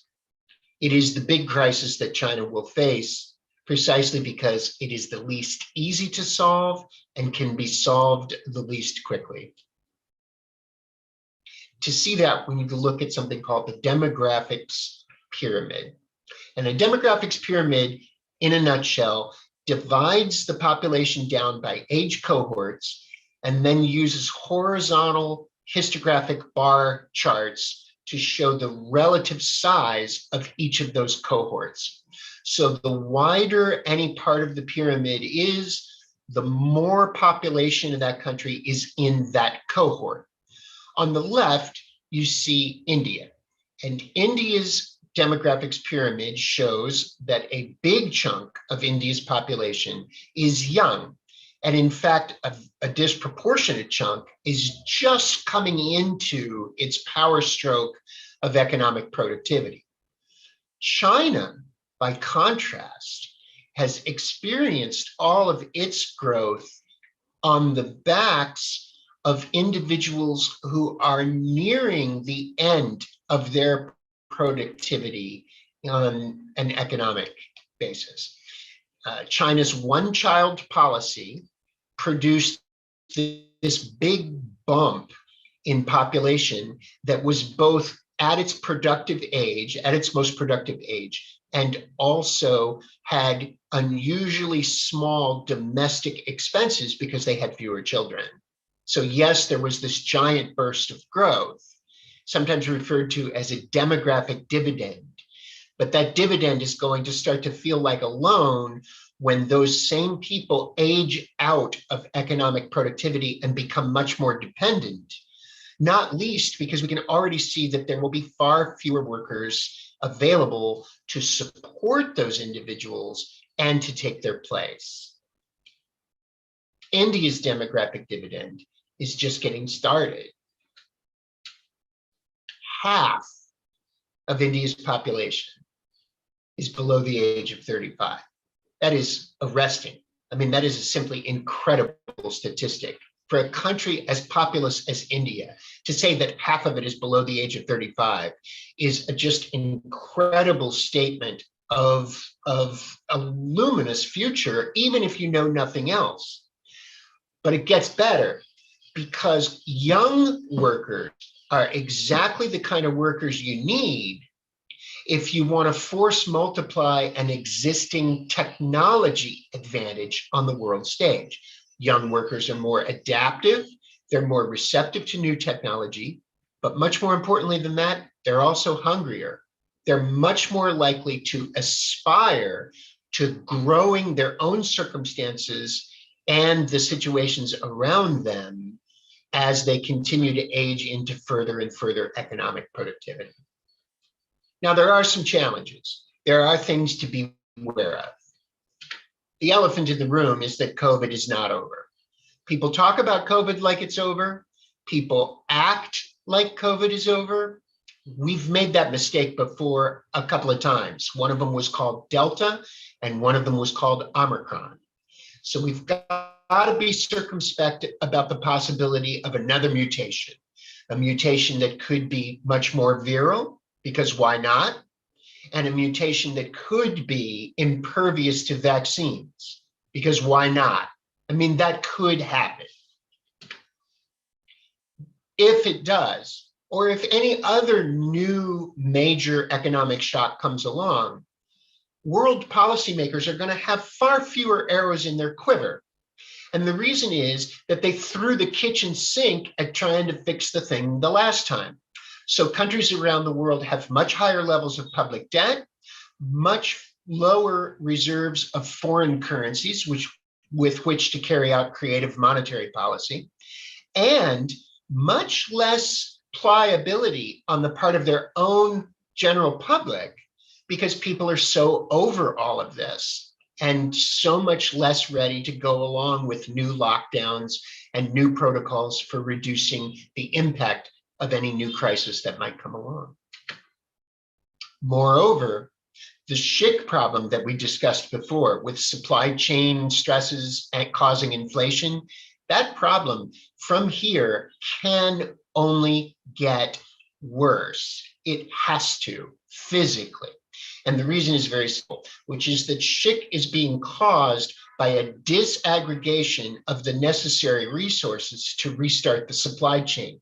It is the big crisis that China will face precisely because it is the least easy to solve and can be solved the least quickly. To see that, we need to look at something called the demographics pyramid. And a demographics pyramid, in a nutshell, divides the population down by age cohorts and then uses horizontal histographic bar charts to show the relative size of each of those cohorts. So the wider any part of the pyramid is, the more population in that country is in that cohort. On the left, you see India, and India's demographics pyramid shows that a big chunk of India's population is young. And in fact, a disproportionate chunk is just coming into its power stroke of economic productivity. China, by contrast, has experienced all of its growth on the backs of individuals who are nearing the end of their productivity on an economic basis. China's one-child policy produced this big bump in population that was both at its productive age, at its most productive age, and also had unusually small domestic expenses because they had fewer children. So yes, there was this giant burst of growth, sometimes referred to as a demographic dividend, But that dividend is going to start to feel like a loan when those same people age out of economic productivity and become much more dependent, not least because we can already see that there will be far fewer workers available to support those individuals and to take their place. India's demographic dividend is just getting started. Half of India's population is below the age of 35. That is arresting. I mean, that is a simply incredible statistic. For a country as populous as India, to say that half of it is below the age of 35 is a just incredible statement of a luminous future, even if you know nothing else. But it gets better because young workers are exactly the kind of workers you need if you want to force multiply an existing technology advantage on the world stage. Young workers are more adaptive, they're more receptive to new technology, but much more importantly than that, they're also hungrier. They're much more likely to aspire to growing their own circumstances and the situations around them as they continue to age into further and further economic productivity. Now, there are some challenges. There are things to be aware of. The elephant in the room is that COVID is not over. People talk about COVID like it's over. People act like COVID is over. We've made that mistake before a couple of times. One of them was called Delta, and one of them was called Omicron. So we've got to be circumspect about the possibility of another mutation, a mutation that could be much more viral, because why not? And a mutation that could be impervious to vaccines, because why not? I mean, that could happen. If it does, or if any other new major economic shock comes along, world policymakers are going to have far fewer arrows in their quiver. And the reason is that they threw the kitchen sink at trying to fix the thing the last time. So countries around the world have much higher levels of public debt, much lower reserves of foreign currencies, with which to carry out creative monetary policy, and much less pliability on the part of their own general public, because people are so over all of this and so much less ready to go along with new lockdowns and new protocols for reducing the impact of any new crisis that might come along. Moreover, the SHIC problem that we discussed before with supply chain stresses and causing inflation, that problem from here can only get worse. It has to, physically. And the reason is very simple, which is that SHIC is being caused by a disaggregation of the necessary resources to restart the supply chain.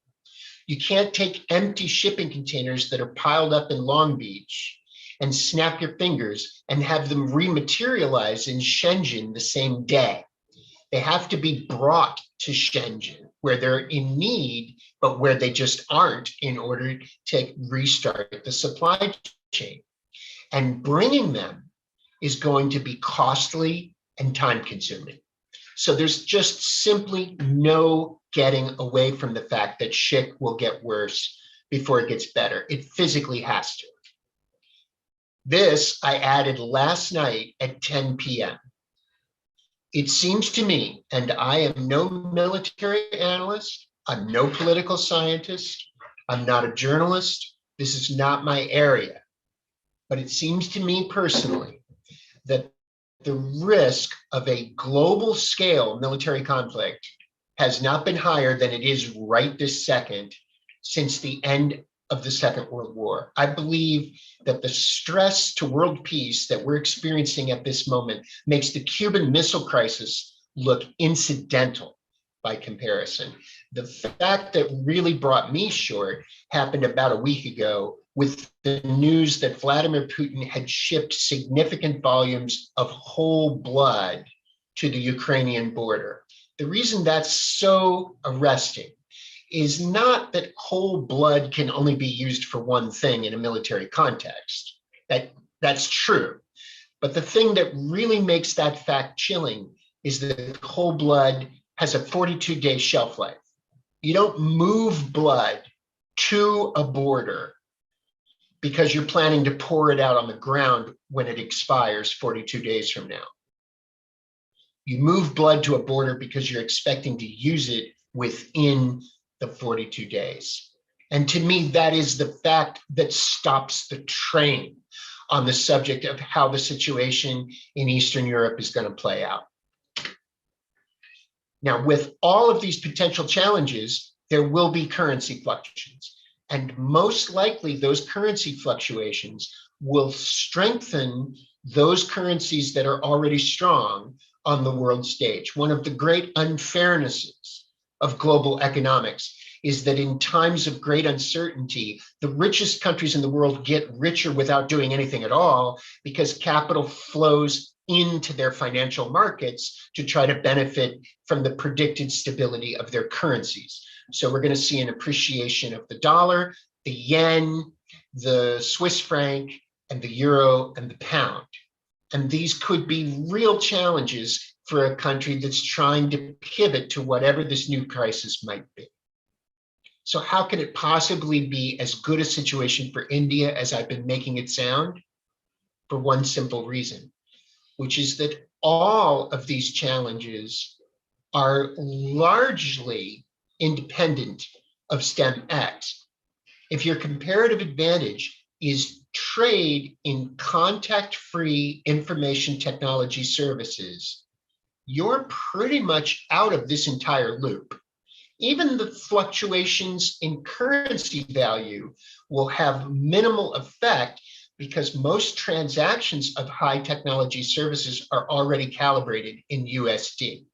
You can't take empty shipping containers that are piled up in Long Beach and snap your fingers and have them rematerialize in Shenzhen the same day. They have to be brought to Shenzhen where they're in need, but where they just aren't, in order to restart the supply chain. And bringing them is going to be costly and time consuming. So there's just simply no getting away from the fact that SHIC will get worse before it gets better. It physically has to. This I added last night at 10 p.m. It seems to me, and I am no military analyst, I'm no political scientist, I'm not a journalist, this is not my area, but it seems to me personally that the risk of a global scale military conflict has not been higher than it is right this second since the end of the Second World War. I believe that the stress to world peace that we're experiencing at this moment makes the Cuban Missile Crisis look incidental by comparison. The fact that really brought me short happened about a week ago with the news that Vladimir Putin had shipped significant volumes of whole blood to the Ukrainian border. The reason that's so arresting is not that whole blood can only be used for one thing in a military context. That That's true. But the thing that really makes that fact chilling is that whole blood has a 42-day shelf life. You don't move blood to a border because you're planning to pour it out on the ground when it expires 42 days from now. You move blood to a border because you're expecting to use it within the 42 days. And to me, that is the fact that stops the train on the subject of how the situation in Eastern Europe is going to play out. Now, with all of these potential challenges, there will be currency fluctuations. And most likely, those currency fluctuations will strengthen those currencies that are already strong on the world stage. One of the great unfairnesses of global economics is that in times of great uncertainty, the richest countries in the world get richer without doing anything at all because capital flows into their financial markets to try to benefit from the predicted stability of their currencies. So we're going to see an appreciation of the dollar, the yen, the Swiss franc, and the euro and the pound. And these could be real challenges for a country that's trying to pivot to whatever this new crisis might be. So how can it possibly be as good a situation for India as I've been making it sound? For one simple reason, which is that all of these challenges are largely independent of STEM-X. If your comparative advantage is trade in contact-free information technology services, you're pretty much out of this entire loop. Even the fluctuations in currency value will have minimal effect because most transactions of high technology services are already calibrated in USD.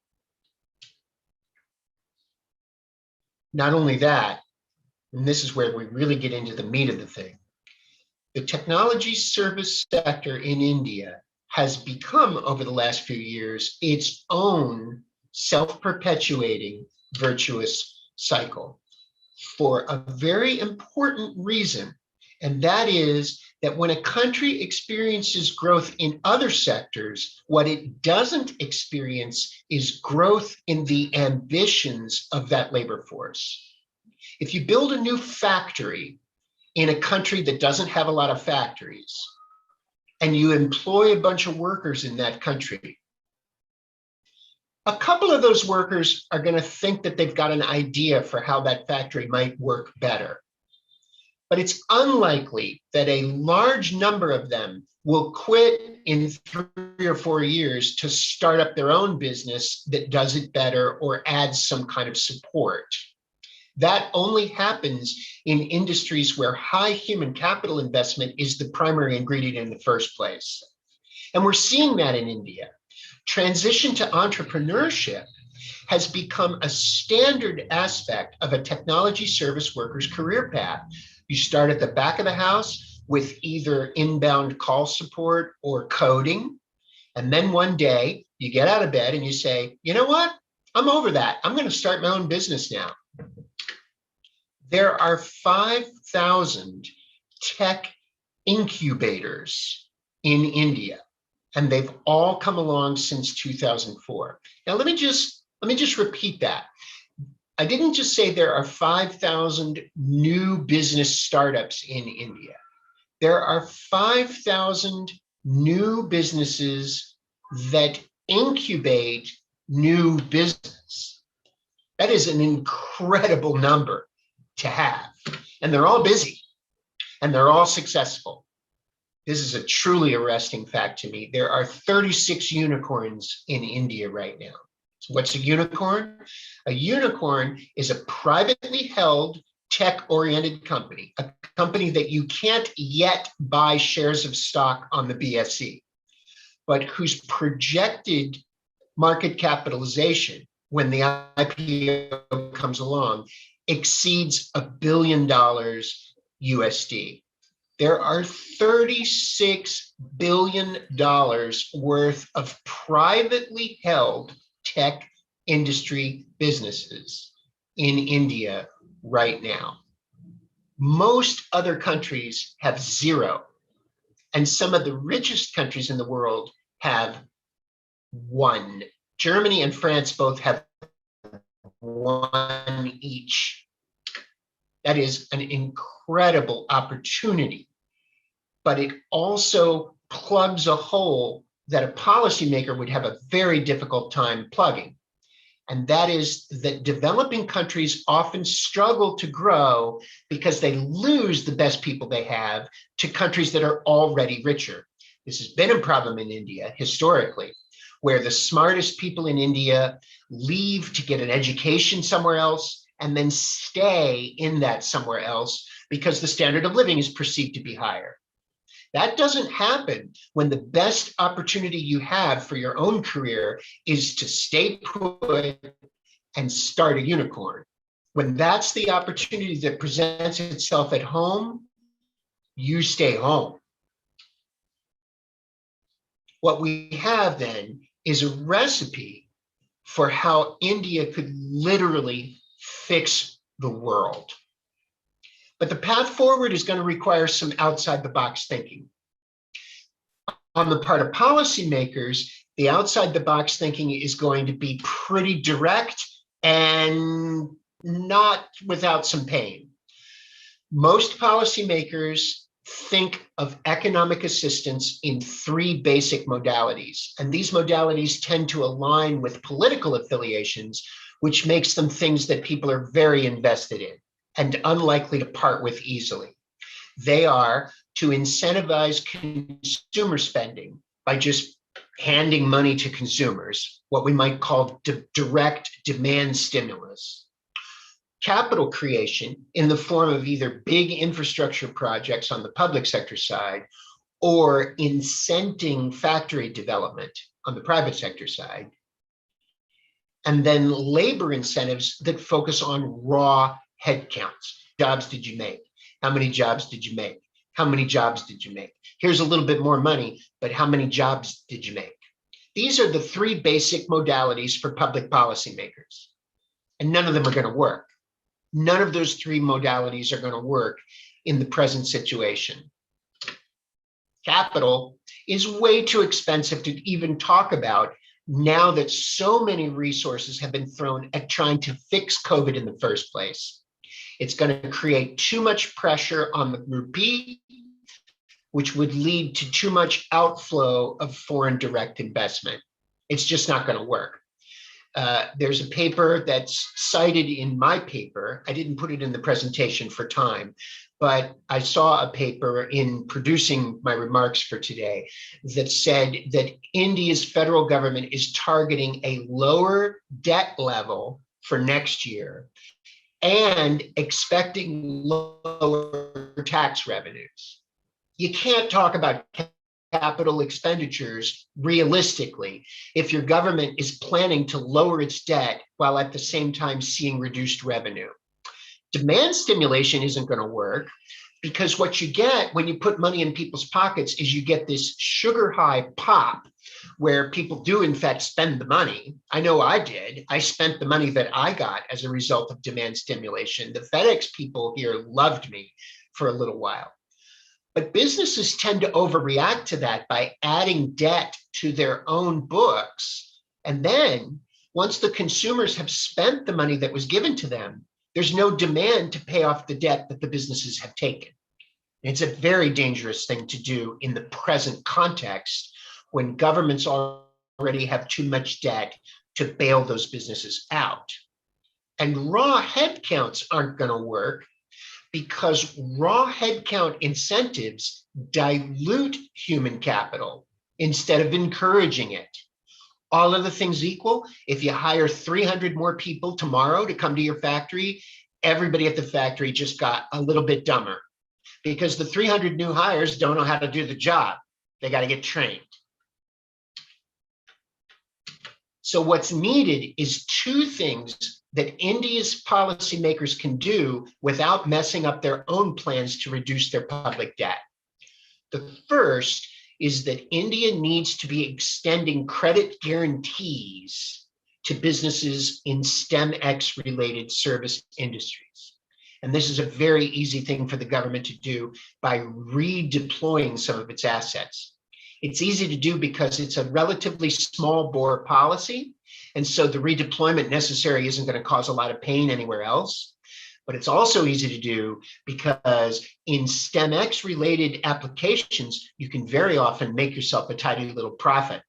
Not only that, and this is where we really get into the meat of the thing, the technology service sector in India has become, over the last few years, its own self-perpetuating virtuous cycle for a very important reason. And that is that when a country experiences growth in other sectors, what it doesn't experience is growth in the ambitions of that labor force. If you build a new factory in a country that doesn't have a lot of factories, and you employ a bunch of workers in that country, a couple of those workers are going to think that they've got an idea for how that factory might work better. But it's unlikely that a large number of them will quit in 3 or 4 years to start up their own business that does it better or adds some kind of support. That only happens in industries where high human capital investment is the primary ingredient in the first place. And we're seeing that in India. Transition to entrepreneurship has become a standard aspect of a technology service worker's career path. You start at the back of the house with either inbound call support or coding. And then one day you get out of bed and you say, you know what? I'm over that. I'm going to start my own business now. There are 5,000 tech incubators in India, and they've all come along since 2004. Now, let me just repeat that. I didn't just say there are 5,000 new business startups in India. There are 5,000 new businesses that incubate new business. That is an incredible number to have. And they're all busy and they're all successful. This is a truly arresting fact to me. There are 36 unicorns in India right now. So what's a unicorn? A unicorn is a privately held tech-oriented company, a company that you can't yet buy shares of stock on the BSE, but whose projected market capitalization when the IPO comes along exceeds $1 billion USD. There are $36 billion worth of privately held tech industry businesses in India right now. Most other countries have zero. And some of the richest countries in the world have one. Germany and France both have one each. That is an incredible opportunity, but it also plugs a hole that a policymaker would have a very difficult time plugging. And that is that developing countries often struggle to grow because they lose the best people they have to countries that are already richer. This has been a problem in India historically, where the smartest people in India leave to get an education somewhere else and then stay in that somewhere else because the standard of living is perceived to be higher. That doesn't happen when the best opportunity you have for your own career is to stay put and start a unicorn. When that's the opportunity that presents itself at home, you stay home. What we have then is a recipe for how India could literally fix the world. But the path forward is going to require some outside the box thinking. On the part of policymakers, the outside the box thinking is going to be pretty direct and not without some pain. Most policymakers think of economic assistance in three basic modalities, and these modalities tend to align with political affiliations, which makes them things that people are very invested in and unlikely to part with easily. They are to incentivize consumer spending by just handing money to consumers, what we might call direct demand stimulus. Capital creation in the form of either big infrastructure projects on the public sector side or incenting factory development on the private sector side. And then labor incentives that focus on raw headcounts. Jobs did you make? How many jobs did you make? How many jobs did you make? Here's a little bit more money, but how many jobs did you make? These are the three basic modalities for public policymakers, and none of them are going to work. None of those three modalities are going to work in the present situation. Capital is way too expensive to even talk about now that so many resources have been thrown at trying to fix COVID in the first place. It's going to create too much pressure on the rupee, which would lead to too much outflow of foreign direct investment. It's just not going to work. There's a paper that's cited in my paper. I didn't put it in the presentation for time, but I saw a paper in producing my remarks for today that said that India's federal government is targeting a lower debt level for next year and expecting lower tax revenues. You can't talk about capital expenditures realistically if your government is planning to lower its debt while at the same time seeing reduced revenue. Demand stimulation isn't going to work because what you get when you put money in people's pockets is you get this sugar high pop where people do in fact spend the money. I know I did. I spent the money that I got as a result of demand stimulation. The FedEx people here loved me for a little while. But businesses tend to overreact to that by adding debt to their own books. And then once the consumers have spent the money that was given to them, there's no demand to pay off the debt that the businesses have taken. It's a very dangerous thing to do in the present context when governments already have too much debt to bail those businesses out. And raw headcounts aren't going to work because raw headcount incentives dilute human capital instead of encouraging it. All other things equal, if you hire 300 more people tomorrow to come to your factory, everybody at the factory just got a little bit dumber because the 300 new hires don't know how to do the job. They got to get trained. So what's needed is two things that India's policymakers can do without messing up their own plans to reduce their public debt. The first is that India needs to be extending credit guarantees to businesses in STEM-X related service industries. And this is a very easy thing for the government to do by redeploying some of its assets. It's easy to do because it's a relatively small bore policy. And so the redeployment necessary isn't going to cause a lot of pain anywhere else. But it's also easy to do because in STEMX related applications, you can very often make yourself a tidy little profit.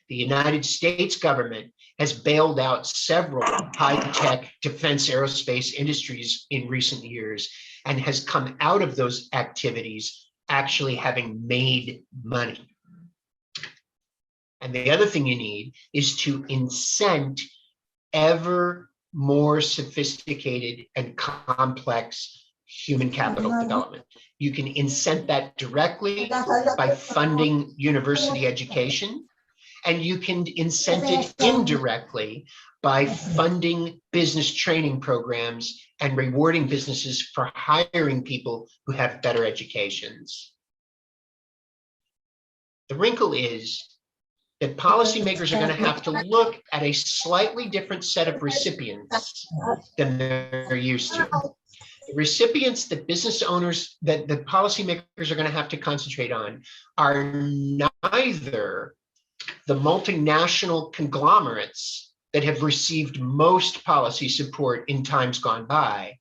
The United States government has bailed out several high-tech defense aerospace industries in recent years and has come out of those activities actually having made money. And the other thing you need is to incent ever more sophisticated and complex human capital development. You can incent that directly by funding university education, and you can incent it indirectly by funding business training programs and rewarding businesses for hiring people who have better educations. The wrinkle is that policymakers are going to have to look at a slightly different set of recipients than they're used to. The recipients that business owners, that the policymakers are going to have to concentrate on are neither the multinational conglomerates that have received most policy support in times gone by,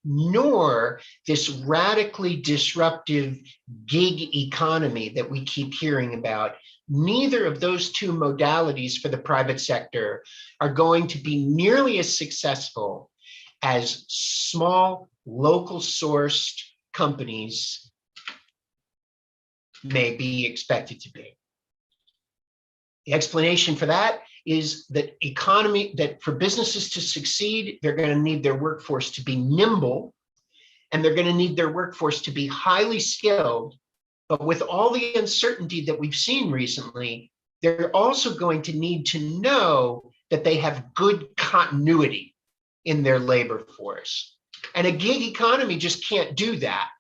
nor this radically disruptive gig economy that we keep hearing about. Neither of those two modalities for the private sector are going to be nearly as successful as small, local sourced companies may be expected to be. The explanation for that is that for businesses to succeed, they're going to need their workforce to be nimble, and they're going to need their workforce to be highly skilled. But with all the uncertainty that we've seen recently, they're also going to need to know that they have good continuity in their labor force. And a gig economy just can't do that.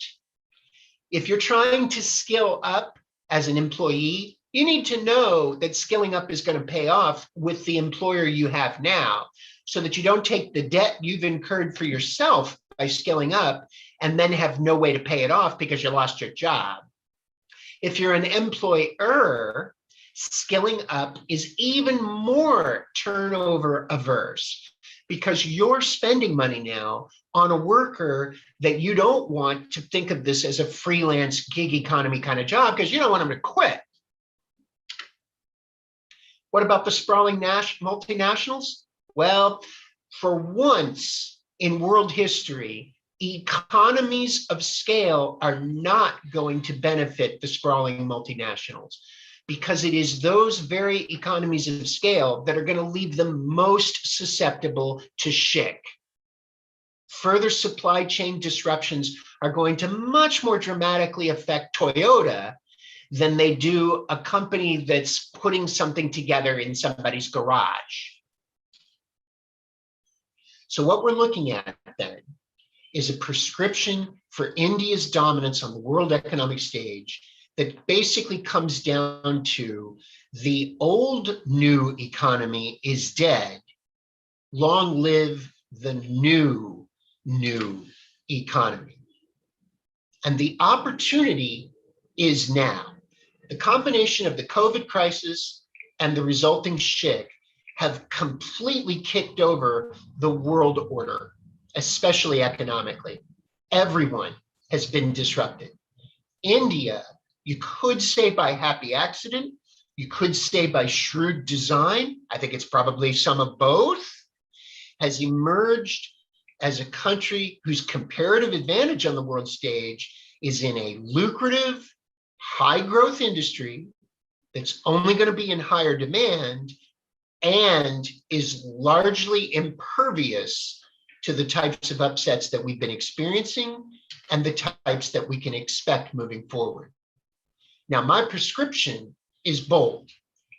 If you're trying to skill up as an employee, you need to know that skilling up is going to pay off with the employer you have now, so that you don't take the debt you've incurred for yourself by skilling up and then have no way to pay it off because you lost your job. If you're an employer, skilling up is even more turnover averse because you're spending money now on a worker that you don't want to think of this as a freelance gig economy kind of job because you don't want them to quit. What about the sprawling multinationals? Well, for once in world history, economies of scale are not going to benefit the sprawling multinationals because it is those very economies of scale that are going to leave them most susceptible to shick. Further supply chain disruptions are going to much more dramatically affect Toyota than they do a company that's putting something together in somebody's garage. So what we're looking at then is a prescription for India's dominance on the world economic stage that basically comes down to the old new economy is dead. Long live the new economy. And the opportunity is now. The combination of the COVID crisis and the resulting shick have completely kicked over the world order, especially economically. Everyone has been disrupted. India, you could say by happy accident, you could say by shrewd design, I think it's probably some of both, has emerged as a country whose comparative advantage on the world stage is in a lucrative, high growth industry that's only going to be in higher demand and is largely impervious to the types of upsets that we've been experiencing and the types that we can expect moving forward. Now, my prescription is bold.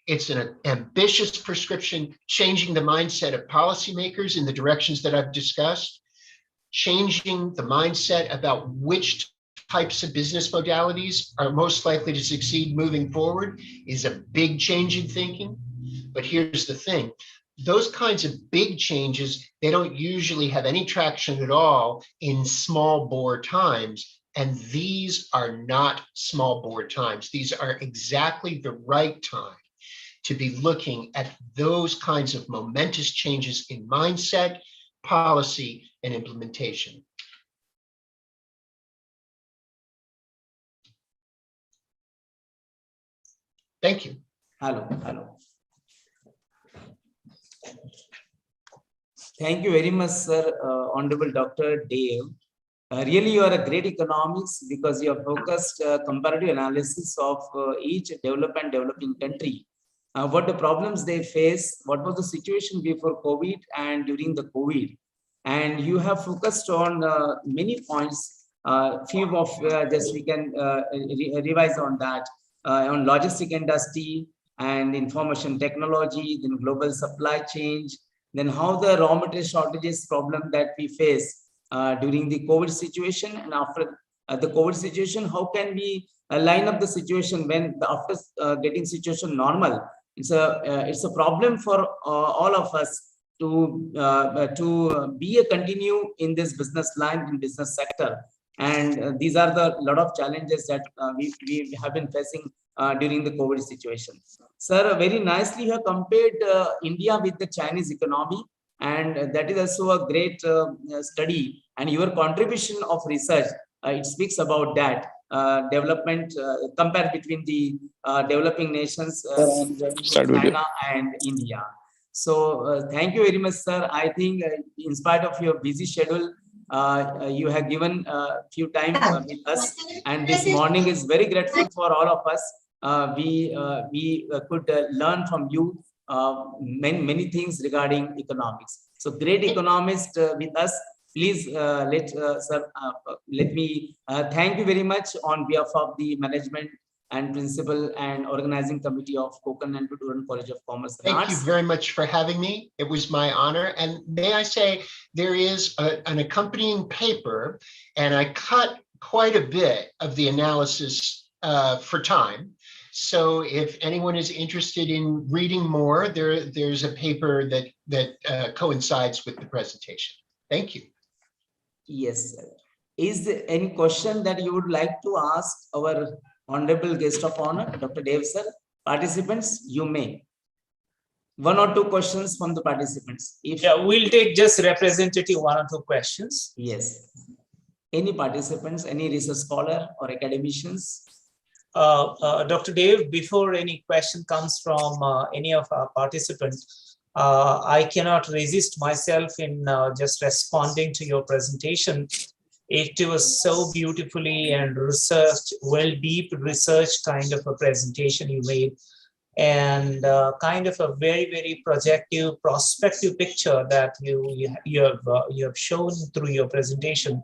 It's an ambitious prescription, changing the mindset of policymakers in the directions that I've discussed, changing the mindset about which types of business modalities are most likely to succeed moving forward is a big change in thinking. But here's the thing, those kinds of big changes, they don't usually have any traction at all in small bore times. And these are not small bore times. These are exactly the right time to be looking at those kinds of momentous changes in mindset, policy, and implementation. Thank you. Hello. Thank you very much, sir, Honorable Dr. Dave. Really, you are a great economics because you have focused comparative analysis of each developed and developing country. What the problems they face, what was the situation before COVID and during the COVID. And you have focused on many points, few of just we can revise on that, on logistic industry and information technology, then global supply chain, then how the raw material shortages problem that we face during the COVID situation, and after the COVID situation, how can we line up the situation when after getting situation normal? It's a problem for all of us to be a continue in this business line, in business sector, and these are the lot of challenges that we have been facing during the COVID situation. Sir, very nicely you have compared India with the Chinese economy, and that is also a great study, and your contribution of research, it speaks about that development compared between the developing nations, China and India. So thank you very much, sir. I think in spite of your busy schedule, you have given a few time with us, and this morning is very grateful for all of us. We could learn from you many things regarding economics. So great economist with us. Please let me thank you very much on behalf of the management and principal and organizing committee of Konkan Gyanpeeth Uran College of Commerce and Arts. Thank you very much for having me. It was my honor. And may I say, there is an accompanying paper, and I cut quite a bit of the analysis for time. So if anyone is interested in reading more, there's a paper that coincides with the presentation. Thank you. Yes, sir. Is there any question that you would like to ask our honorable guest of honor, Dr. Dev sir? Participants, you may. One or two questions from the participants. Yeah, we'll take just representative one or two questions. Yes. Any participants, any research scholar or academicians? Dr. Dev, before any question comes from any of our participants, I cannot resist myself in just responding to your presentation. It was so beautifully and researched, deep research kind of a presentation you made, and kind of a very projective, prospective picture that you have shown through your presentation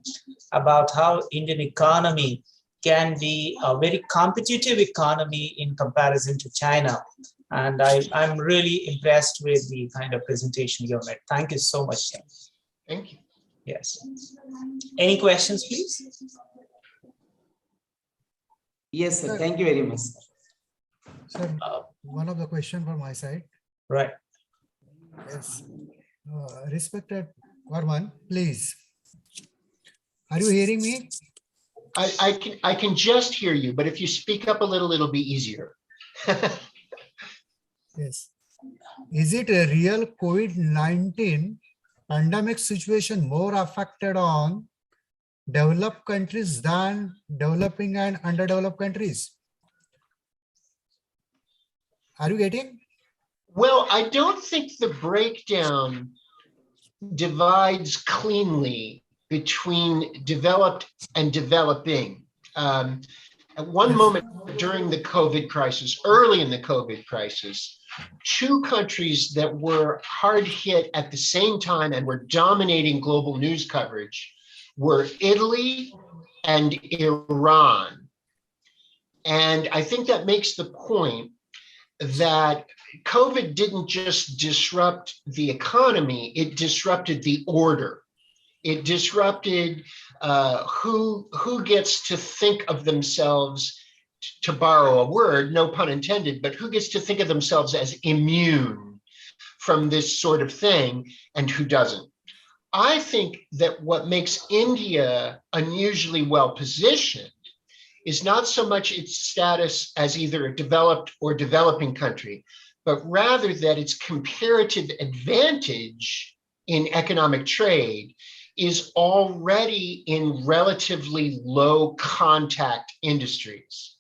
about how Indian economy can be a very competitive economy in comparison to China. And I'm really impressed with the kind of presentation you made. Thank you so much. Thank you. Yes. Any questions, please? Yes, sir. Thank you very much. Sir, one of the question from my side. Right. Yes. Respected Varman, please. Are you hearing me? I can just hear you, but if you speak up a little, it'll be easier. Yes. Is it a real COVID-19 pandemic situation more affected on developed countries than developing and underdeveloped countries? Are you getting? Well, I don't think the breakdown divides cleanly between developed and developing. At one moment during the COVID crisis, early in the COVID crisis, two countries that were hard hit at the same time and were dominating global news coverage were Italy and Iran. And I think that makes the point that COVID didn't just disrupt the economy, it disrupted the order. It disrupted who gets to think of themselves, to borrow a word, no pun intended, but who gets to think of themselves as immune from this sort of thing and who doesn't. I think that what makes India unusually well positioned is not so much its status as either a developed or developing country, but rather that its comparative advantage in economic trade is already in relatively low contact industries.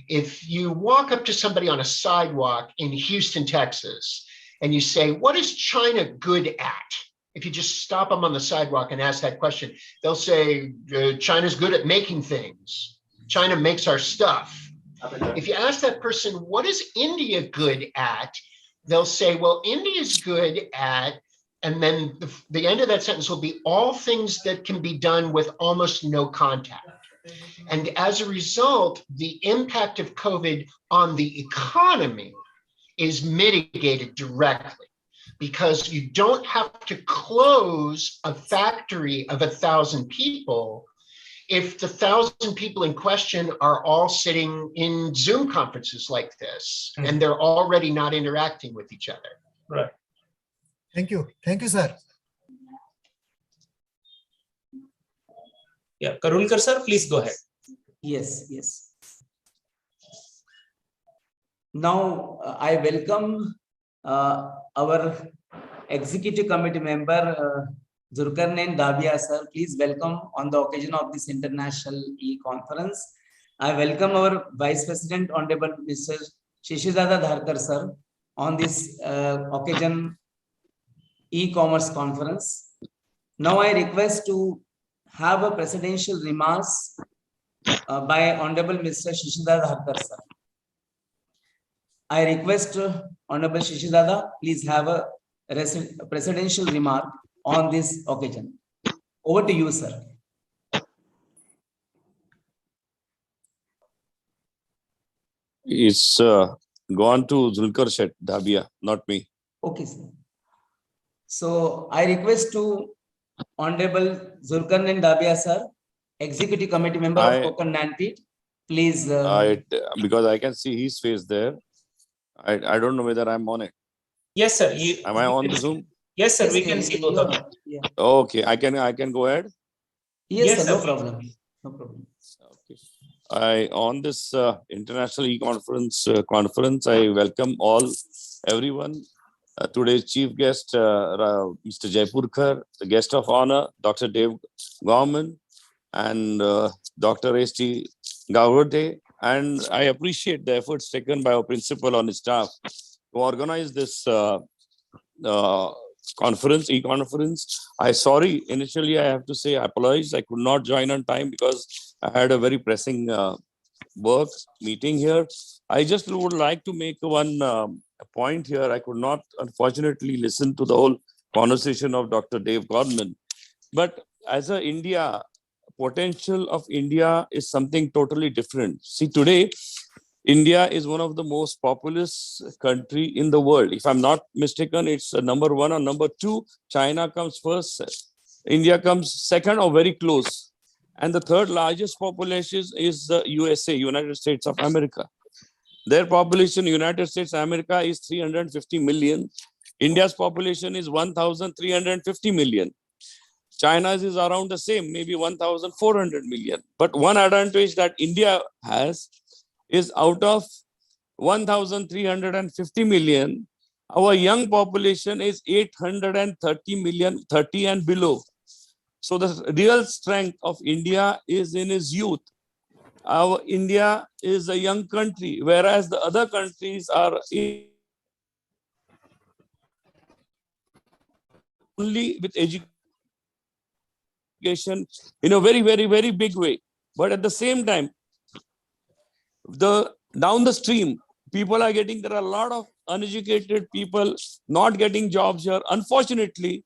If you walk up to somebody on a sidewalk in Houston, Texas, and you say, what is China good at? If you just stop them on the sidewalk and ask that question, they'll say, China's good at making things. China makes our stuff. If you ask that person, what is India good at? They'll say, well, India's good at, and then the end of that sentence will be all things that can be done with almost no contact. And as a result, the impact of COVID on the economy is mitigated directly, because you don't have to close a factory of 1,000 people if the 1,000 people in question are all sitting in Zoom conferences like this, and they're already not interacting with each other. Right. Thank you. Thank you, sir. Yeah, Karulkar sir, please go ahead. Yes, yes. Now, I welcome our executive committee member, Zulkarnain Dabia sir. Please welcome on the occasion of this international e-conference. I welcome our Vice President, Honorable Mr. Shishidada Dharkar sir, on this occasion e-commerce conference. Now I request to have a presidential remarks by Honorable Mr. Shishidada Dharkar sir. I request Honorable Shishidada, please have a presidential remark on this occasion. Over to you, sir. It's gone to Zulkar Shet Dabia, not me. Okay, sir. So I request to Honorable Zulkarnain Dabia sir, Executive Committee Member of Konkan Gyanapeeth, please. Because I can see his face there. I don't know whether I'm on it. Yes, sir. Am I on the Zoom? Yes, sir. We can see both of them. Yeah. Okay, I can go ahead. Yes, sir. No problem. No problem. Okay. On this international e-conference I welcome everyone. Today's chief guest, Mr. Jaipurkar, the guest of honor, Dr. Dave Gorman, and Dr. S.T. Gavote. And I appreciate the efforts taken by our principal on his staff to organize this e-conference. Initially, I have to say, I apologize. I could not join on time because I had a very pressing work meeting here. I just would like to make one point here. I could not, unfortunately, listen to the whole conversation of Dr. Dave Gorman. But as a India, potential of India is something totally different. See, today, India is one of the most populous country in the world. If I'm not mistaken, it's number 1 or number 2. China comes first. India comes second or very close. And the third largest population is the USA, United States of America. Their population, United States of America, is 350 million. India's population is 1,350 million. China's is around the same, maybe 1,400 million. But one advantage that India has is out of 1,350 million, our young population is 830 million, 30 and below. So the real strength of India is in its youth. Our India is a young country, whereas the other countries are only with education in a very, very, very big way. But at the same time, down the stream, people are getting, there are a lot of uneducated people not getting jobs here, unfortunately.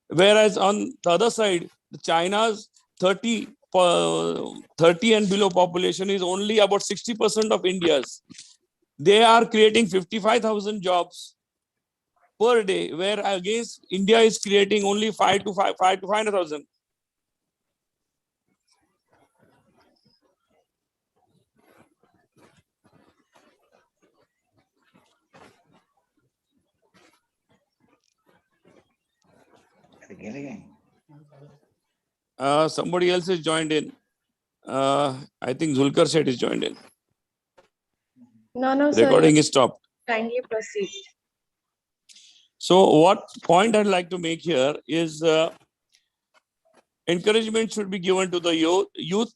Whereas on the other side, China's 30 and below population is only about 60% of India's. They are creating 55,000 jobs per day, where against India is creating only 5 to 500,000. Somebody else is joined in. I think Zulkar Seth is joined in. No, sir. Recording is stopped. Kindly proceed. So what point I'd like to make here is encouragement should be given to the youth.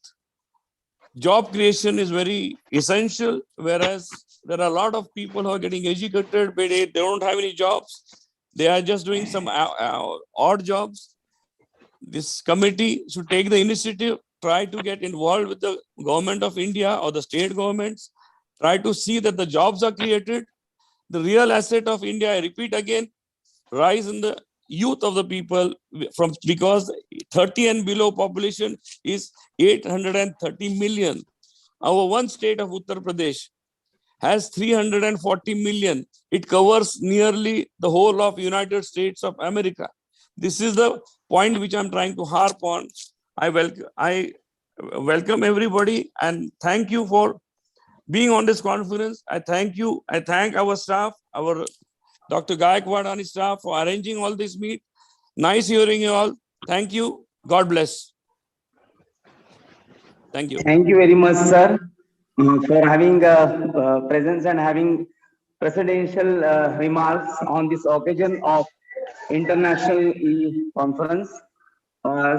Job creation is very essential, whereas there are a lot of people who are getting educated, but they don't have any jobs. They are just doing some odd jobs. This committee should take the initiative, try to get involved with the government of India or the state governments, try to see that the jobs are created. The real asset of India, I repeat again, rise in the youth of the people, because 30 and below population is 830 million. Our one state of Uttar Pradesh has 340 million. It covers nearly the whole of United States of America. This is the point which I'm trying to harp on. I welcome everybody and thank you for being on this conference. I thank you. I thank our staff, our Dr. Gaikwad and his staff for arranging all this meet. Nice hearing you all. Thank you. God bless. Thank you. Thank you very much, sir, for having presence and having presidential remarks on this occasion of international conference.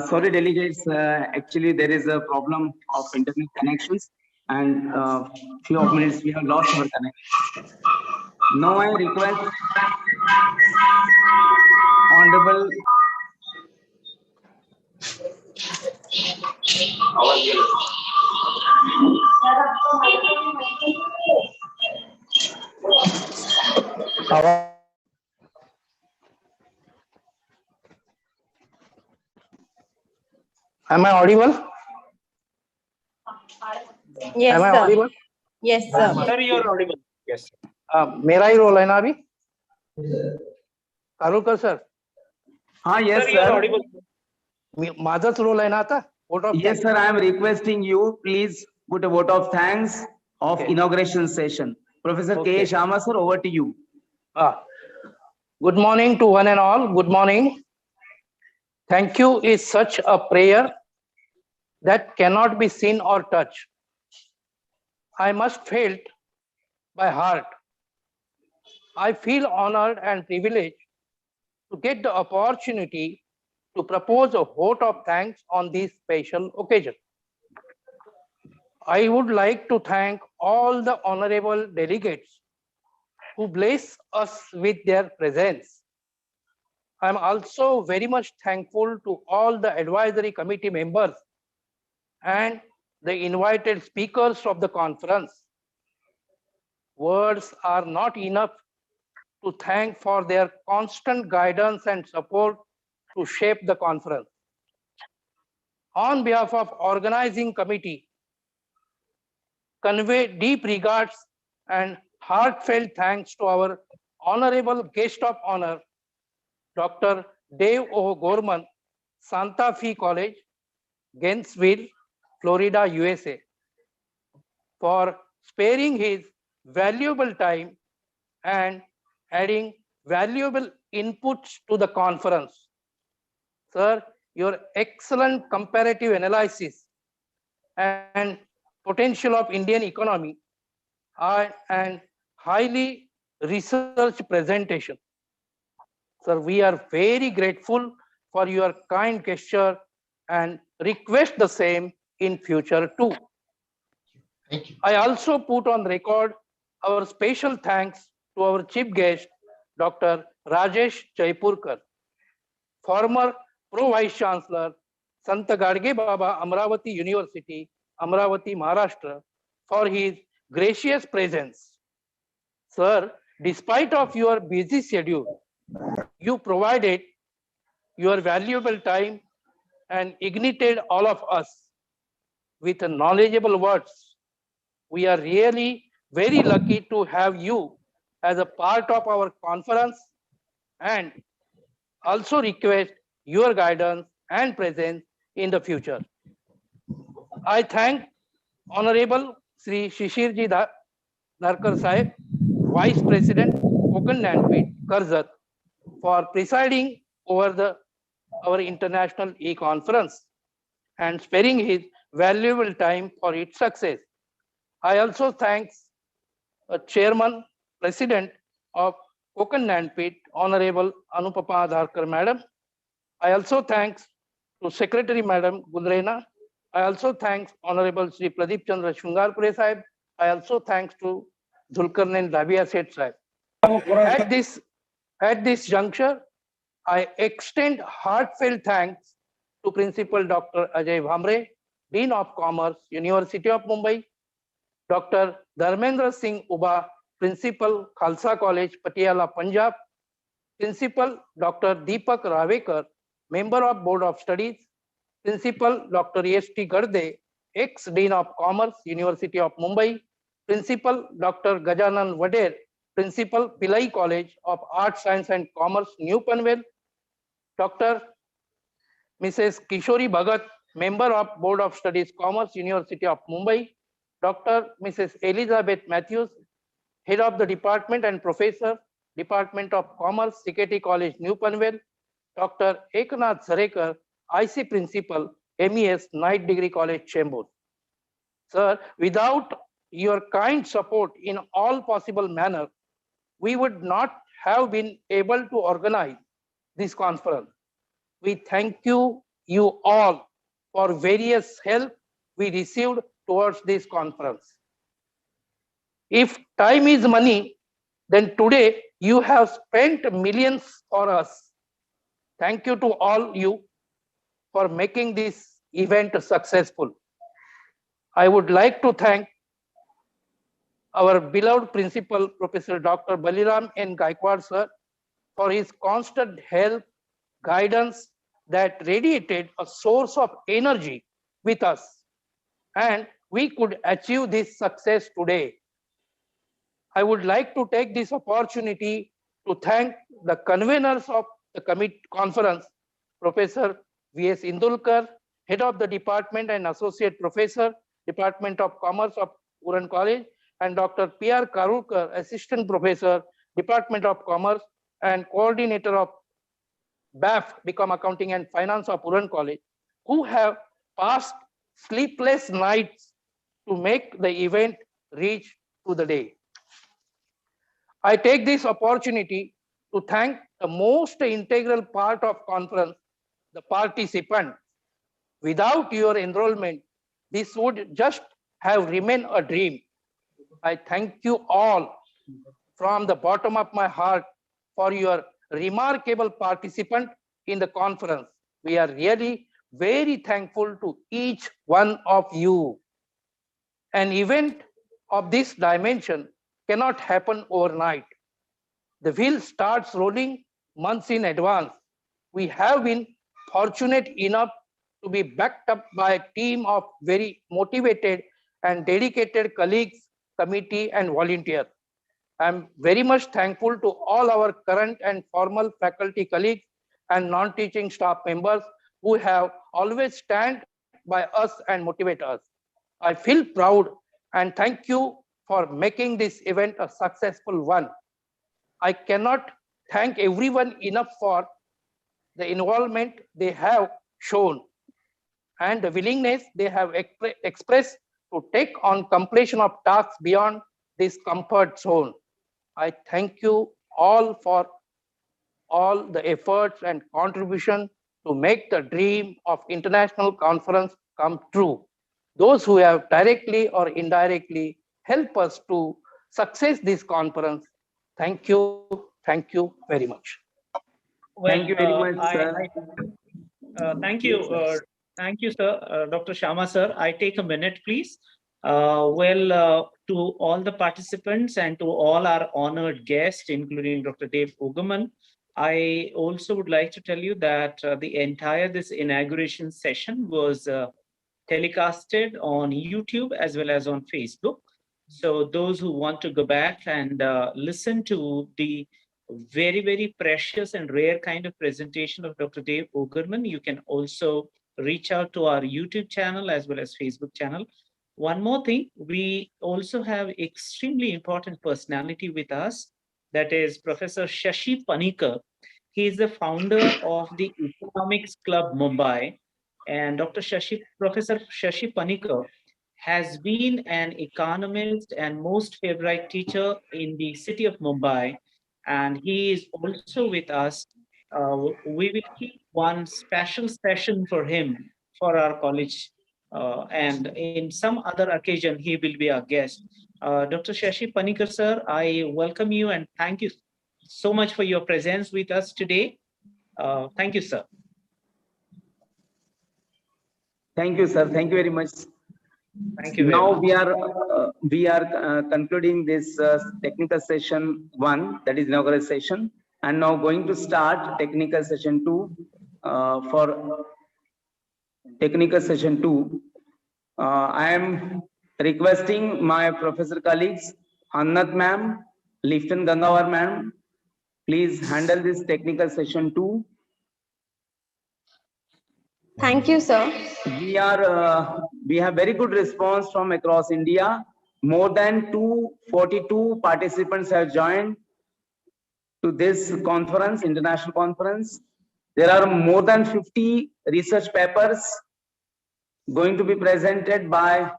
Sorry, delegates. Actually, there is a problem of internet connections, and few of minutes we have lost our connection. Now I request Honorable Am I audible? Yes, Am I sir. audible? Yes, sir. Sir, you are audible. Yes. मेरा ही role है ना अभी कारुलकर sir हाँ yes Sir, you are sir. audible. माझाच role आहे ना आता vote of Yes sir, I am requesting you please put a vote of thanks of Okay. inauguration session. Professor Okay. K. Sharma sir, over to you. Good morning to one and all. Good morning. Thank you is such a prayer that cannot be seen or touched. I must felt by heart. I feel honored and privileged to get the opportunity to propose a vote of thanks on this special occasion. I would like to thank all the honorable delegates who bless us with their presence. I am also very much thankful to all the advisory committee members and the invited speakers of the conference. Words are not enough to thank for their constant guidance and support to shape the conference. On behalf of organizing committee, convey deep regards and heartfelt thanks to our honorable guest of honor, Dr. Dave O. Gorman, Santa Fe College, Gainesville, Florida, USA, for sparing his valuable time and adding valuable inputs to the conference. Sir, your excellent comparative analysis and potential of Indian economy and highly researched presentation. Sir, we are very grateful for your kind gesture and request the same in future too. Thank you. I also put on record our special thanks to our chief guest, Dr. Rajesh Jaipurkar, former Pro Vice Chancellor, Sant Gadge Baba Amravati University, Amravati, Maharashtra, for his gracious presence. Sir, despite of your busy schedule, you provided your valuable time and ignited all of us with knowledgeable words. We are really very lucky to have you as a part of our conference and also request your guidance and presence in the future. I thank Honorable Sri Shishirji Dharkar Sahib, Vice President, Konkan Gyanpeeth, Karjat, for presiding over the our international e-conference and sparing his valuable time for its success. I also thank Chairman, President of Konkan Gyanpeeth, Honorable Anupama Dharkar Madam. I also thank to Secretary Madam Gulrena. I also thank Honorable Sri Pradeep Chandra Shungarpure Sahib. I also thanks to Dhulkarnain Rabia Seth Sahib. At this juncture, I extend heartfelt thanks to Principal Dr. Ajay Bhamre, Dean of Commerce, University of Mumbai, Dr. Dharmendra Singh Uba, Principal, Khalsa College, Patiala, Punjab, Principal Dr. Deepak Ravekar, Member of Board of Studies, Principal Dr. E.S.T. Garde, ex-Dean of Commerce, University of Mumbai, Principal Dr. Gajanan Vader, Principal, Pillai College of Arts, Science and Commerce, New Panvel, Dr. Mrs. Kishori Bhagat, Member of Board of Studies, Commerce, University of Mumbai, Dr. Mrs. Elizabeth Matthews, Head of the Department and Professor, Department of Commerce, CKT College, New Panvel, Dr. Eknath Zarekar, IC Principal, MES, Night Degree College, Chembur. Sir, without your kind support in all possible manner, we would not have been able to organize this conference. We thank you all for various help we received towards this conference. If time is money, then today you have spent millions for us. Thank you to all you for making this event successful. I would like to thank our beloved principal, Professor Dr. Baliram N. Gaikwad sir, for his constant help, guidance that radiated a source of energy with us, and we could achieve this success today. I would like to take this opportunity to thank the conveners of the conference, Professor V.S. Indulkar, Head of the Department and Associate Professor, Department of Commerce of Uran College, and Dr. P.R. Karulkar, Assistant Professor, Department of Commerce, and Coordinator of BAF, Become Accounting and Finance of Uran College, who have passed sleepless nights to make the event reach to the day. I take this opportunity to thank the most integral part of conference, the participants. Without your enrollment, this would just have remained a dream. I thank you all from the bottom of my heart for your remarkable participant in the conference. We are really very thankful to each one of you. An event of this dimension cannot happen overnight. The wheel starts rolling months in advance. We have been fortunate enough to be backed up by a team of very motivated and dedicated colleagues, committee, and volunteers. I'm very much thankful to all our current and formal faculty colleagues and non-teaching staff members who have always stand by us and motivate us. I feel proud and thank you for making this event a successful one. I cannot thank everyone enough for the involvement they have shown and the willingness they have expressed to take on completion of tasks beyond this comfort zone. I thank you all for all the efforts and contribution to make the dream of international conference come true. Those who have directly or indirectly helped us to success this conference, thank you very much. Well, Thank you very much, sir. Thank you, sir. Dr. Sharma, sir. I take a minute, please. To all the participants and to all our honored guests, including Dr. Dave Ugaman, I also would like to tell you that the entire this inauguration session was telecasted on YouTube as well as on Facebook. So those who want to go back and listen to the very, very precious and rare kind of presentation of Dr. Dave Ugaman, you can also reach out to our YouTube channel as well as Facebook channel. One more thing, we also have extremely important personality with us, that is Professor Shashi Panikar. He is the founder of the Economics Club Mumbai, and Professor Shashi Panikar has been an economist and most favorite teacher in the city of Mumbai, and he is also with us. We will keep one special session for him for our college, and in some other occasion, he will be our guest. Dr. Shashi Panikar, sir, I welcome you and thank you so much for your presence with us today. Thank you, sir. Thank you, sir. Thank you very much. Thank you very Now much. we are concluding this technical session 1, that is inaugural session, and now going to start technical session 2. For technical session 2, I am requesting my professor colleagues, Hannat ma'am, Lifton Gangawar ma'am, please handle this technical session 2. Thank you, sir. We have very good response from across India. More than 242 participants have joined to this conference, international conference. There are more than 50 research papers going to be presented by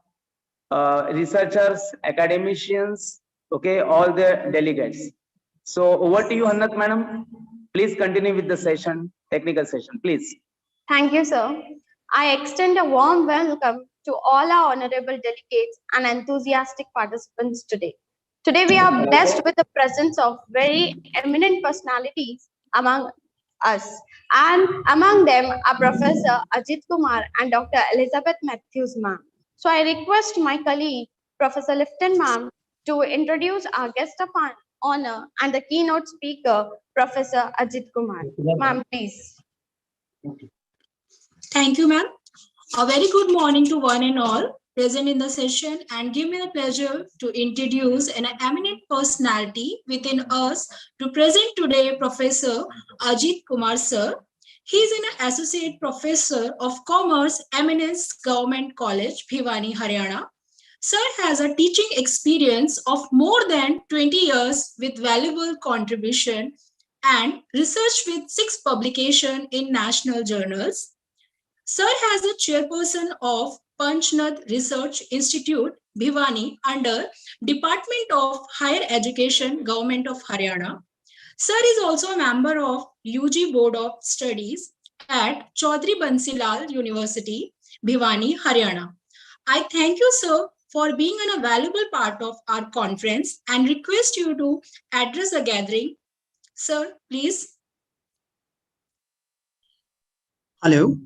researchers, academicians, okay, all the delegates. So over to you, Hannat madam. Please continue with the session, technical session, please. Thank you, sir. I extend a warm welcome to all our honorable delegates and enthusiastic participants today. Today, we are blessed with the presence of very eminent personalities among us, and among them are Professor Ajit Kumar and Dr. Elizabeth Matthews, ma'am. So I request my colleague, Professor Lifton, ma'am, to introduce our guest of honor and the keynote speaker, Professor Ajit Kumar. Ma'am, please. Thank you, ma'am. A very good morning to one and all present in the session, and give me the pleasure to introduce an eminent personality within us to present today, Professor Ajit Kumar, sir. He is an associate professor of commerce, Eminence Government College, Bhiwani, Haryana. Sir has a teaching experience of more than 20 years with valuable contribution and research with 6 publications in national journals. Sir has a chairperson of Panchnath Research Institute, Bhiwani, under Department of Higher Education, Government of Haryana. Sir is also a member of UG Board of Studies at Chaudhry Bansilal University, Bhiwani, Haryana. I thank you, sir, for being a valuable part of our conference and request you to address the gathering. Sir, please. Hello.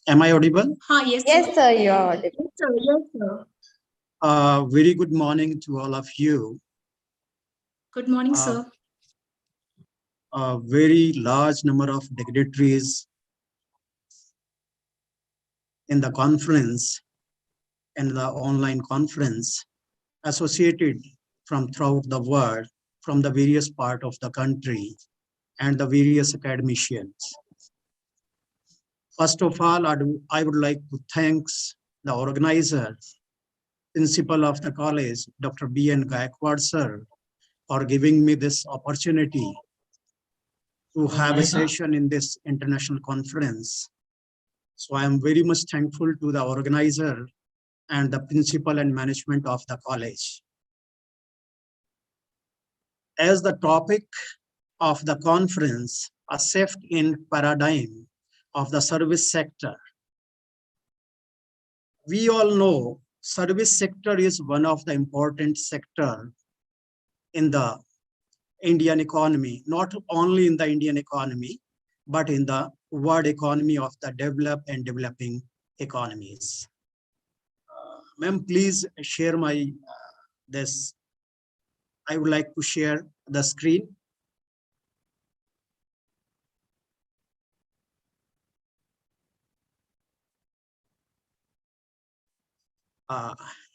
Am I audible? Yes, yes, sir, you are audible. Yes, sir. Very good morning to all of you. Good morning, sir. A very large number of dignitaries in the conference and the online conference associated from throughout the world, from the various part of the country, and the various academicians. First of all, I would like to thank the organizer, principal of the college, Dr. B.N. Gaikwad, sir, for giving me this opportunity to have a session in this international conference. So I am very much thankful to the organizer and the principal and management of the college. As the topic of the conference, a shift in paradigm of the service sector. We all know service sector is one of the important sector in the Indian economy, not only in the Indian economy, but in the world economy of the developed and developing economies. Ma'am, please share my this. I would like to share the screen.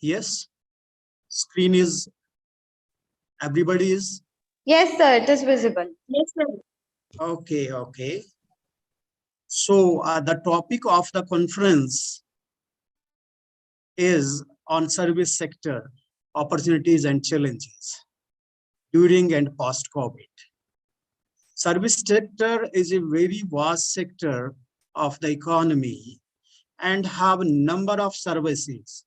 Yes, screen is, everybody is? Yes, sir, it is visible. Yes, sir. Okay. So the topic of the conference is on service sector, opportunities and challenges during and post-COVID. Service sector is a very vast sector of the economy and have a number of services.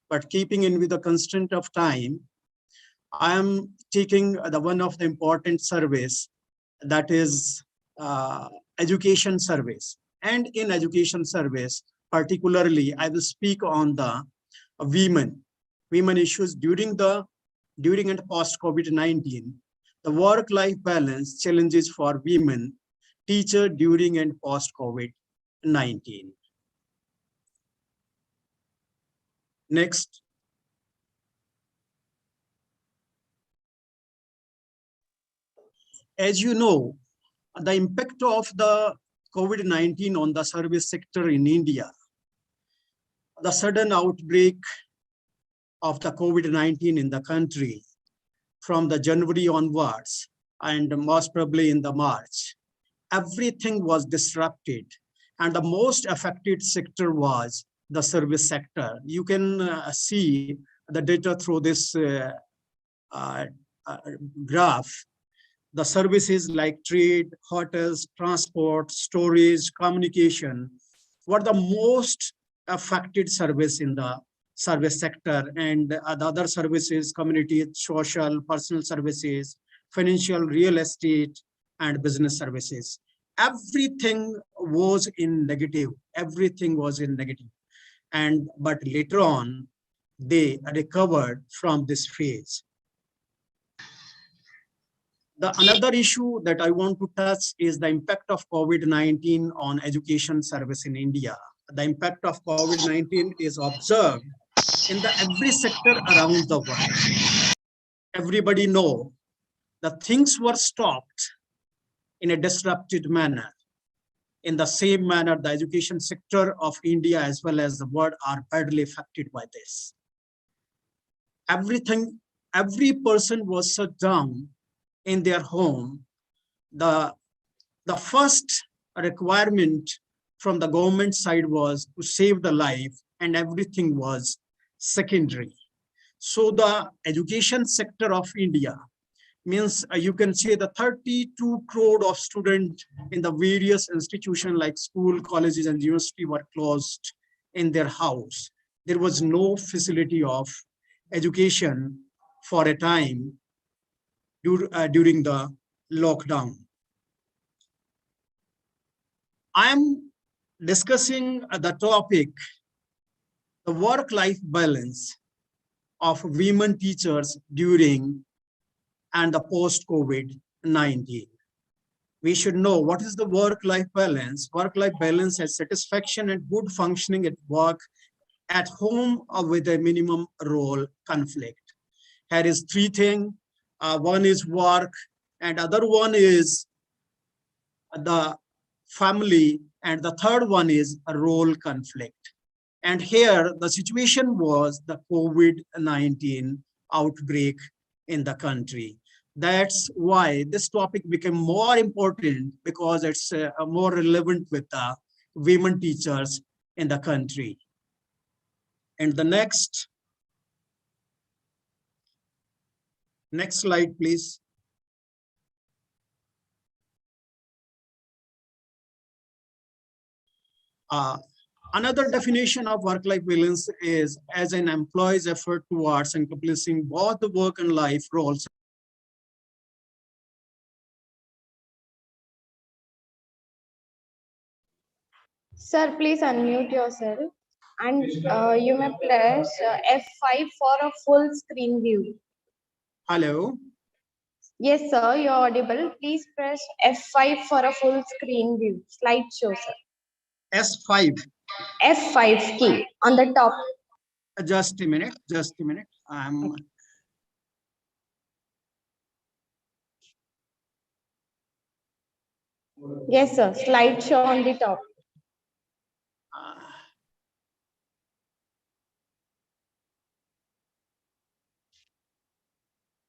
But keeping in with the constraint of time, I am taking the one of the important service, that is education service. And in education service, particularly, I will speak on the women issues during and post COVID-19, the work-life balance challenges for women teacher during and post COVID-19. Next. As you know, the impact of the COVID-19 on the service sector in India, the sudden outbreak of the COVID-19 in the country from the January onwards, and most probably in the March, everything was disrupted. And the most affected sector was the service sector. You can see the data through this graph. The services like trade, hotels, transport, storage, communication were the most affected service in the service sector, and the other services, community, social, personal services, financial, real estate, and business services. Everything was in negative. Everything was in negative. But later on, they recovered from this phase. Another issue that I want to touch is the impact of COVID-19 on education service in India. The impact of COVID-19 is observed in every sector around the world. Everybody know that things were stopped in a disrupted manner. In the same manner, the education sector of India as well as the world are badly affected by this. Every person was shut down in their home. The first requirement from the government side was to save the life, and everything was secondary. So the education sector of India means you can say the 32 crore of students in the various institutions like school, colleges, and university were closed in their house. There was no facility of education for a time during the lockdown. I am discussing the topic, the work-life balance of women teachers during and the post-COVID-19. We should know what is the work-life balance. Work-life balance has satisfaction and good functioning at work, at home, or with a minimum role conflict. Here is three things. One is work, and other one is the family, and the third one is a role conflict. And here the situation was the COVID-19 outbreak in the country. That's why this topic became more important, because it's more relevant with the women teachers in the country. And the next slide, please. Another definition of work-life balance is as an employee's effort towards accomplishing both the work and life roles. Sir, please unmute yourself, and you may press F5 for a full screen view. Hello. Yes, sir, you're audible. Please press F5 for a full screen view. Slideshow, sir. S5. F5 key on the top. Just a minute. Yes, sir. Slideshow on the top.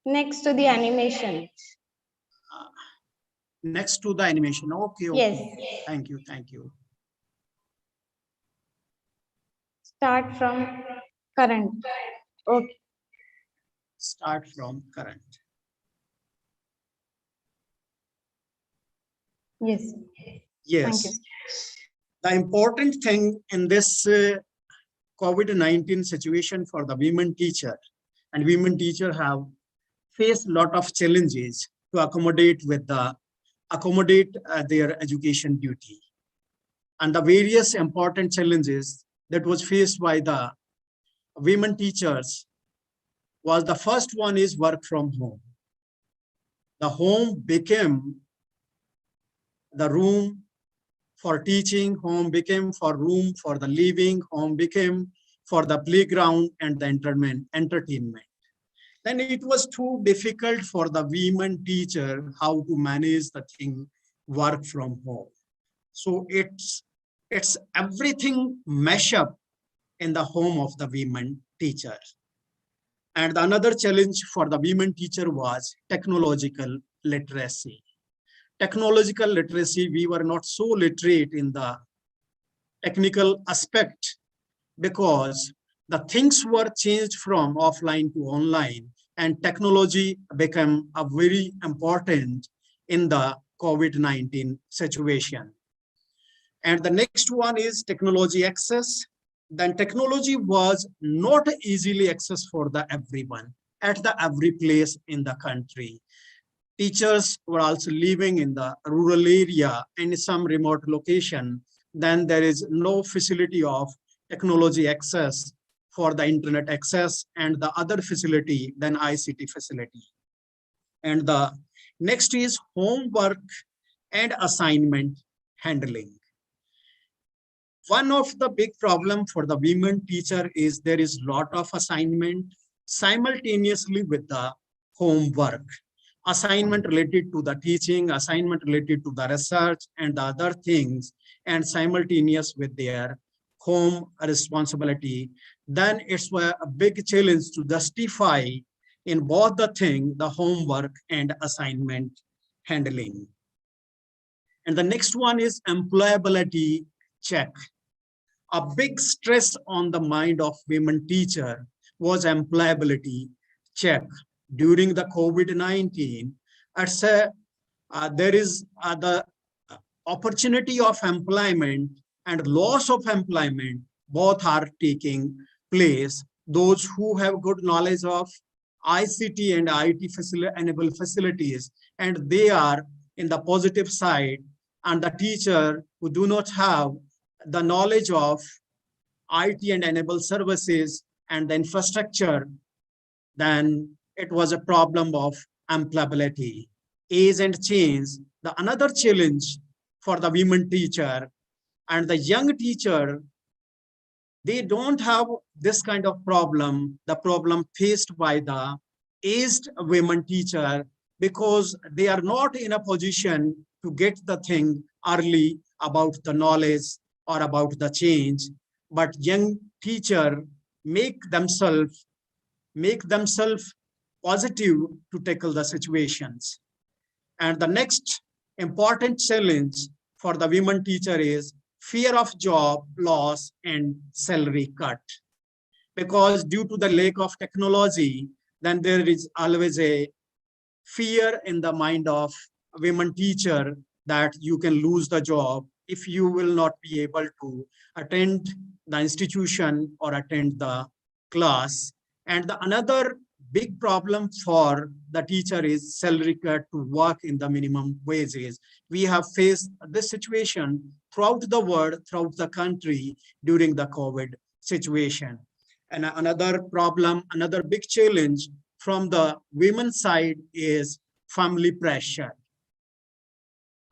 Next to the animation. Next to the animation. Okay. Yes. Thank you. Start from current. Okay. Start from current. Yes. Yes. Thank you. The important thing in this COVID-19 situation for the women teacher, and women teacher have faced a lot of challenges to accommodate their education duty. And the various important challenges that was faced by the women teachers was, the first one is work from home. The home became the room for teaching, home became for room for the living, home became for the playground and the entertainment. Then it was too difficult for the women teacher how to manage the thing work from home. So it's everything mesh up in the home of the women teacher. And another challenge for the women teacher was technological literacy. Technological literacy, we were not so literate in the technical aspect because the things were changed from offline to online, and technology became a very important in the COVID-19 situation. And the next one is technology access. Then technology was not easily accessed for the everyone at the every place in the country. Teachers were also living in the rural area and some remote location. Then there is no facility of technology access for the internet access and the other facility than ICT facility. And the next is homework and assignment handling. One of the big problem for the women teacher is there is lot of assignment simultaneously with the homework. Assignment related to the teaching, assignment related to the research and the other things, and simultaneous with their home responsibility. Then it's a big challenge to justify in both the thing, the homework and assignment handling. And the next one is employability check. A big stress on the mind of women teacher was employability check. During the COVID-19, there is the opportunity of employment and loss of employment, both are taking place. Those who have good knowledge of ICT and IT enabled facilities, and they are in the positive side, and the teacher who do not have the knowledge of IT and enabled services and the infrastructure, then it was a problem of employability. Age and change, the another challenge for the women teacher and the young teacher, they don't have this kind of problem, the problem faced by the aged women teacher, because they are not in a position to get the thing early about the knowledge or about the change. But young teacher make themselves positive to tackle the situations. And the next important challenge for the women teacher is fear of job loss and salary cut. Because due to the lack of technology, then there is always a fear in the mind of a women teacher that you can lose the job if you will not be able to attend the institution or attend the class. And the another big problem for the teacher is salary cut to work in the minimum wages. We have faced this situation throughout the world, throughout the country during the COVID situation. And another problem, another big challenge from the women's side is family pressure.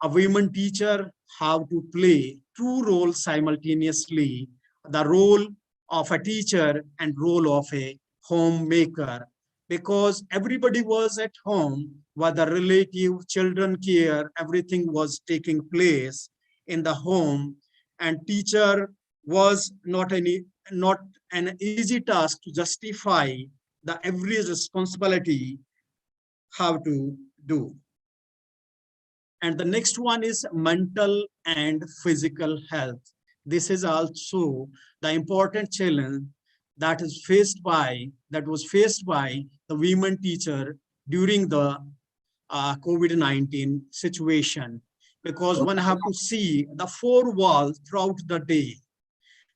A women teacher have to play two roles simultaneously, the role of a teacher and role of a homemaker, because everybody was at home, whether relative, children care, everything was taking place in the home, and teacher was not an easy task to justify the every responsibility how to do. And the next one is mental and physical health. This is also the important challenge that was faced by the women teacher during the COVID-19 situation, because one have to see the four walls throughout the day,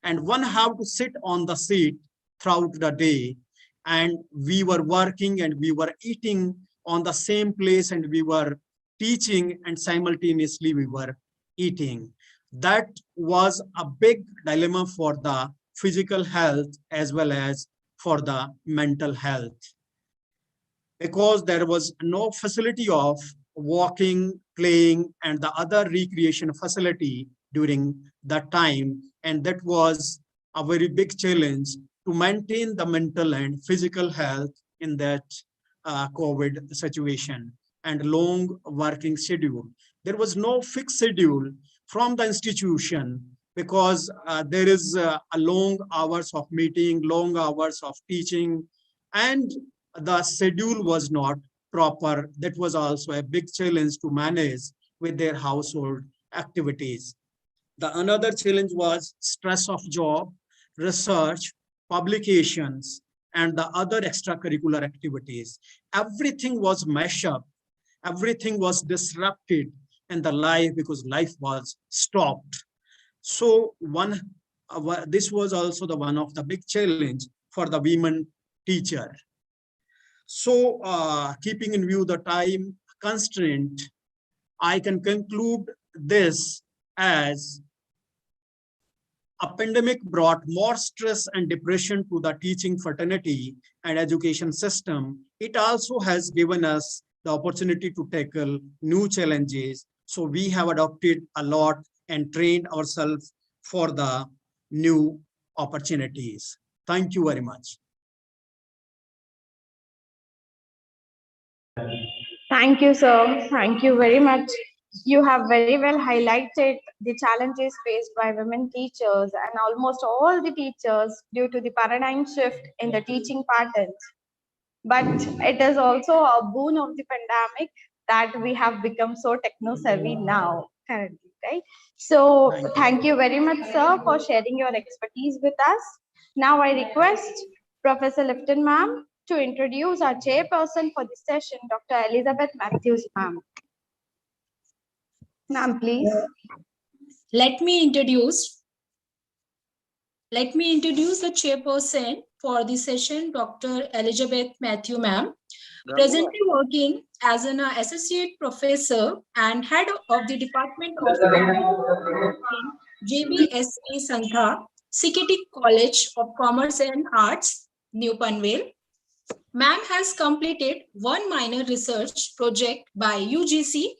and one have to sit on the seat throughout the day, and we were working and we were eating on the same place, and we were teaching and simultaneously we were eating. That was a big dilemma for the physical health as well as for the mental health, because there was no facility of walking, playing, and the other recreation facility during that time. And that was a very big challenge to maintain the mental and physical health in that COVID situation and long working schedule. There was no fixed schedule from the institution, because there is a long hours of meeting, long hours of teaching, and the schedule was not proper. That was also a big challenge to manage with their household activities. The another challenge was stress of job, research, publications, and the other extracurricular activities. Everything was mashed up, everything was disrupted in the life because life was stopped. So this was also the one of the big challenge for the women teacher. So keeping in view the time constraint, I can conclude this as a pandemic brought more stress and depression to the teaching fraternity and education system. It also has given us the opportunity to tackle new challenges. So we have adopted a lot and trained ourselves for the new opportunities. Thank you very much. Thank you, sir. Thank you very much. You have very well highlighted the challenges faced by women teachers and almost all the teachers due to the paradigm shift in the teaching patterns. But it is also a boon of the pandemic that we have become so techno-savvy now, currently, right? So thank you very much, sir, for sharing your expertise with us. Now I request Professor Lifton ma'am to introduce our chairperson for this session, Dr. Elizabeth Matthews ma'am. Ma'am, please. Let me introduce the chairperson for the session, Dr. Elizabeth Matthew ma'am, presently working as an associate professor and head of the Department of JBSA Santha, CKT College of Commerce and Arts, New Panvel. Ma'am has completed 1 minor research project by UGC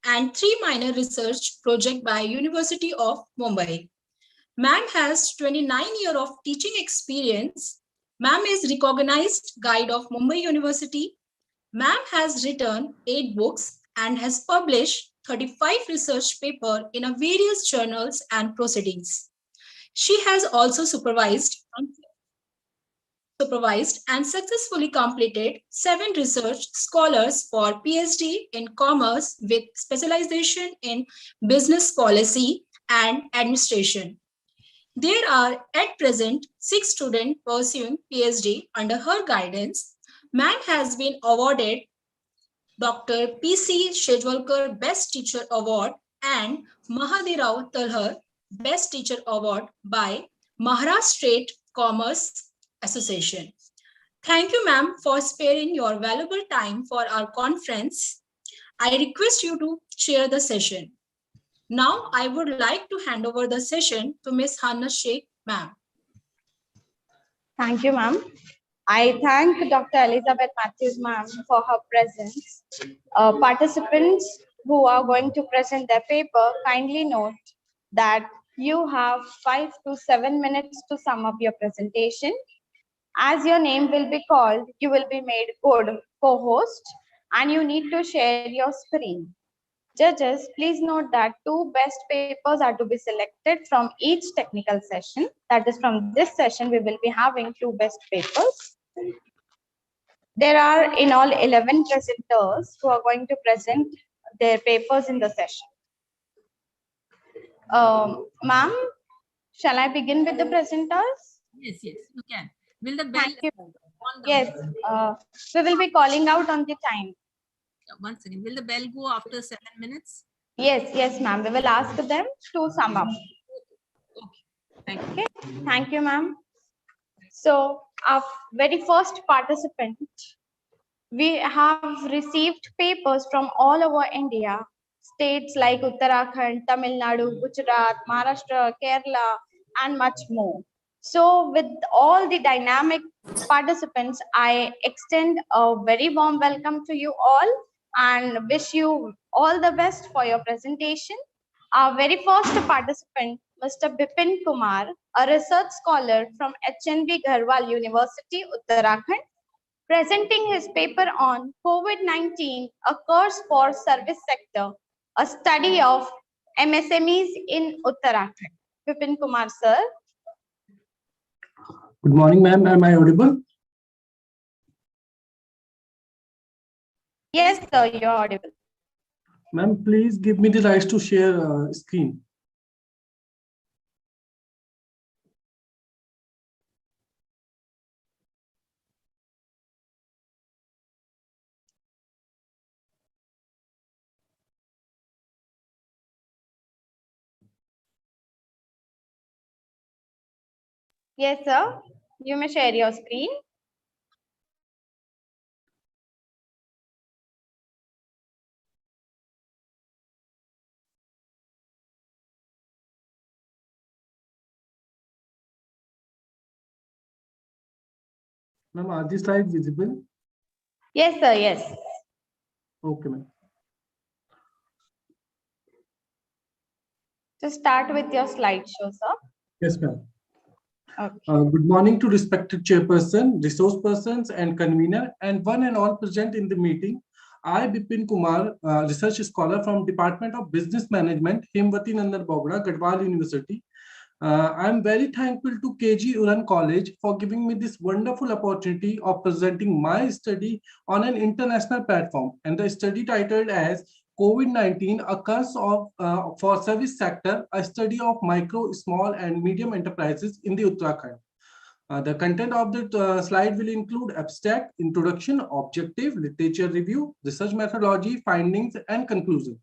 and 3 minor research project by University of Mumbai. Ma'am has 29 years of teaching experience. Ma'am is recognized guide of Mumbai University. Ma'am has written 8 books and has published 35 research papers in various journals and proceedings. She has also supervised and successfully completed 7 research scholars for PhD in commerce with specialization in business policy and administration. There are at present 6 students pursuing PhD under her guidance. Ma'am has been awarded Dr. P.C. Shejwalkar Best Teacher Award and Mahadirao Talhar Best Teacher Award by Maharashtra State Commerce Association. Thank you, ma'am, for sparing your valuable time for our conference. I request you to chair the session. Now, I would like to hand over the session to Ms. Hanna Sheikh, ma'am. Thank you, ma'am. I thank Dr. Elizabeth Matthews, ma'am, for her presence. Participants who are going to present their paper, kindly note that you have 5 to 7 minutes to sum up your presentation. As your name will be called, you will be made co-host and you need to share your screen. Judges, please note that 2 best papers are to be selected from each technical session. That is, from this session, we will be having 2 best papers. There are in all 11 presenters who are going to present their papers in the session. Ma'am, shall I begin with the presenters? Yes, you can. Will the bell? Yes, we will be calling out on the time. One second. Will the bell go after 7 minutes? Yes, ma'am. We will ask them to sum up. Thank you. Okay, thank you, ma'am. So, our very first participant, we have received papers from all over India, states like Uttarakhand, Tamil Nadu, Gujarat, Maharashtra, Kerala, and much more. So, with all the dynamic participants, I extend a very warm welcome to you all and wish you all the best for your presentation. Our very first participant, Mr. Bipin Kumar, a research scholar from HNV Gharwal University, Uttarakhand, presenting his paper on COVID-19, a course for service sector, a study of MSMEs in Uttarakhand. Bipin Kumar, sir. Good morning, ma'am. Am I audible? Yes, sir, you're audible. Ma'am, please give me the rights to share screen. Yes, sir. You may share your screen. Ma'am, are these slides visible? Yes, sir, yes. Okay, ma'am. To start with your slideshow, sir. Yes, ma'am. Okay. Good morning to respected chairperson, resource persons, and convener, and one and all present in the meeting. I, Bipin Kumar, research scholar from Department of Business Management, Hemwati Nandar Bogra, Gadwal University. I'm very thankful to KG Uran College for giving me this wonderful opportunity of presenting my study on an international platform, and the study titled as COVID-19, a curse of for service sector, a study of micro, small, and medium enterprises in the Uttarakhand. The content of the slide will include abstract, introduction, objective, literature review, research methodology, findings, and conclusion.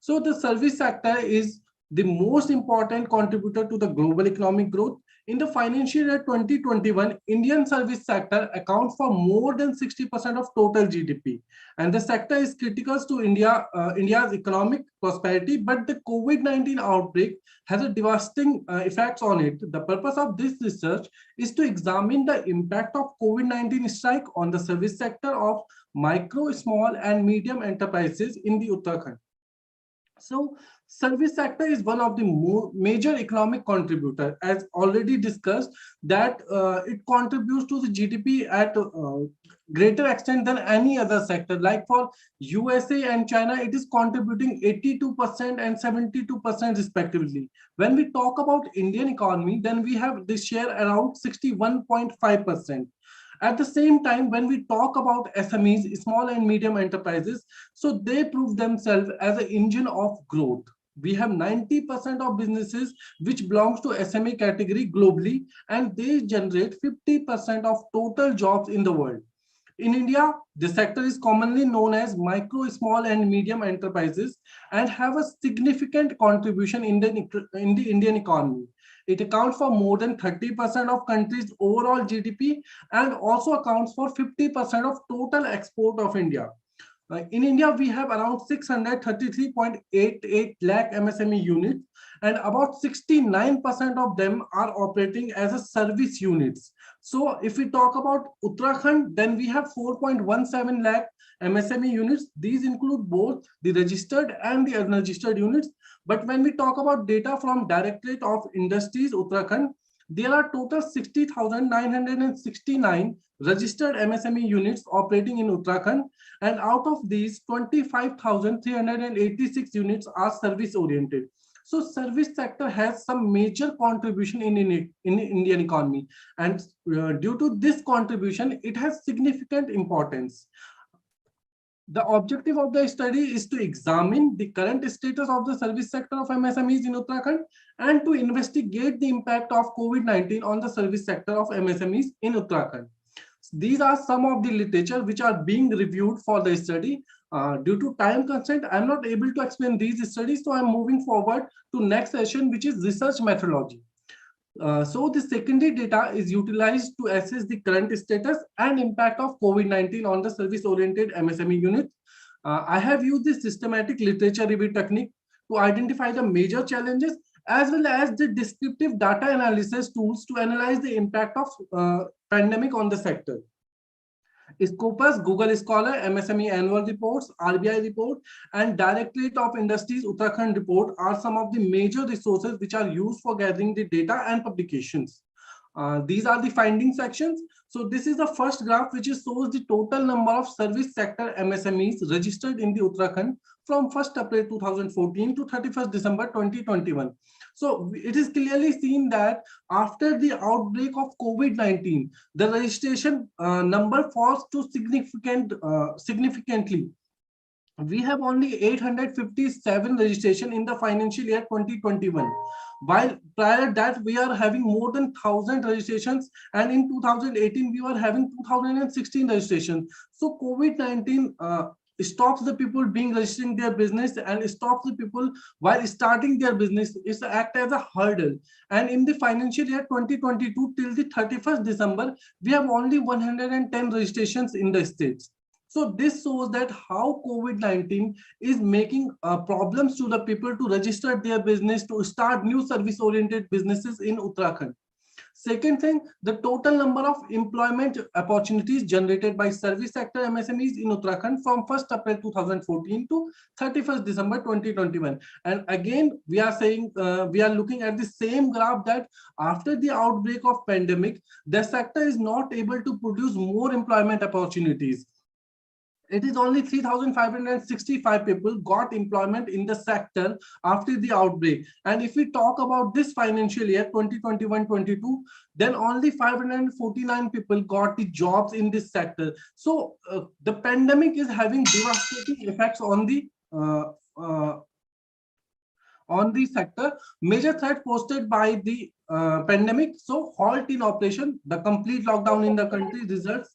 So the service sector is the most important contributor to the global economic growth. In the financial year 2021, Indian service sector accounts for more than 60% of total GDP. And the sector is critical to India's economic prosperity, but the COVID-19 outbreak has a devastating effects on it. The purpose of this research is to examine the impact of COVID-19 strike on the service sector of micro, small, and medium enterprises in the Uttarakhand. So service sector is one of the major economic contributor, as already discussed, that it contributes to the GDP at greater extent than any other sector. Like for USA and China, it is contributing 82% and 72% respectively. When we talk about Indian economy, then we have this share around 61.5%. At the same time, when we talk about SMEs, small and medium enterprises, so they prove themselves as an engine of growth. We have 90% of businesses which belongs to SME category globally, and they generate 50% of total jobs in the world. In India, the sector is commonly known as micro, small, and medium enterprises and have a significant contribution in the Indian economy. It accounts for more than 30% of country's overall GDP and also accounts for 50% of total export of India. In India, we have around 633.88 lakh MSME units, and about 69% of them are operating as a service units. So if we talk about Uttarakhand, then we have 4.17 lakh MSME units. These include both the registered and the unregistered units. But when we talk about data from Directorate of Industries, Uttarakhand, there are total 60,969 registered MSME units operating in Uttarakhand, and out of these 25,386 units are service oriented. So service sector has some major contribution in Indian economy, and due to this contribution, it has significant importance. The objective of the study is to examine the current status of the service sector of MSMEs in Uttarakhand and to investigate the impact of COVID-19 on the service sector of MSMEs in Uttarakhand. These are some of the literature which are being reviewed for the study. Due to time constraint, I'm not able to explain these studies, so I'm moving forward to next session, which is research methodology. So the secondary data is utilized to assess the current status and impact of COVID-19 on the service-oriented MSME unit. I have used this systematic literature review technique to identify the major challenges as well as the descriptive data analysis tools to analyze the impact of pandemic on the sector. Scopus, Google Scholar, MSME annual reports, RBI report, and Directorate of Industries Uttarakhand report are some of the major resources which are used for gathering the data and publications. These are the finding sections. So this is the first graph which shows the total number of service sector MSMEs registered in the Uttarakhand from 1st April 2014 to 31st December 2021. So it is clearly seen that after the outbreak of COVID-19, the registration number falls to significantly. We have only 857 registration in the financial year 2021, while prior that we are having more than 1,000 registrations, and in 2018 we were having 2016 registrations. So COVID-19 stops the people being registering their business and stops the people while starting their business. It's act as a hurdle. And in the financial year 2022 till the 31st December, we have only 110 registrations in the states. So this shows that how COVID-19 is making problems to the people to register their business, to start new service-oriented businesses in Uttarakhand. Second thing, the total number of employment opportunities generated by service sector MSMEs in Uttarakhand from 1st April 2014 to 31st December 2021. And again, we are saying, we are looking at the same graph that after the outbreak of pandemic, the sector is not able to produce more employment opportunities. It is only 3,565 people got employment in the sector after the outbreak. And if we talk about this financial year 2021-22, then only 549 people got the jobs in this sector. So the pandemic is having devastating effects on the sector. Major threat posted by the pandemic. So halt in operation, the complete lockdown in the country results.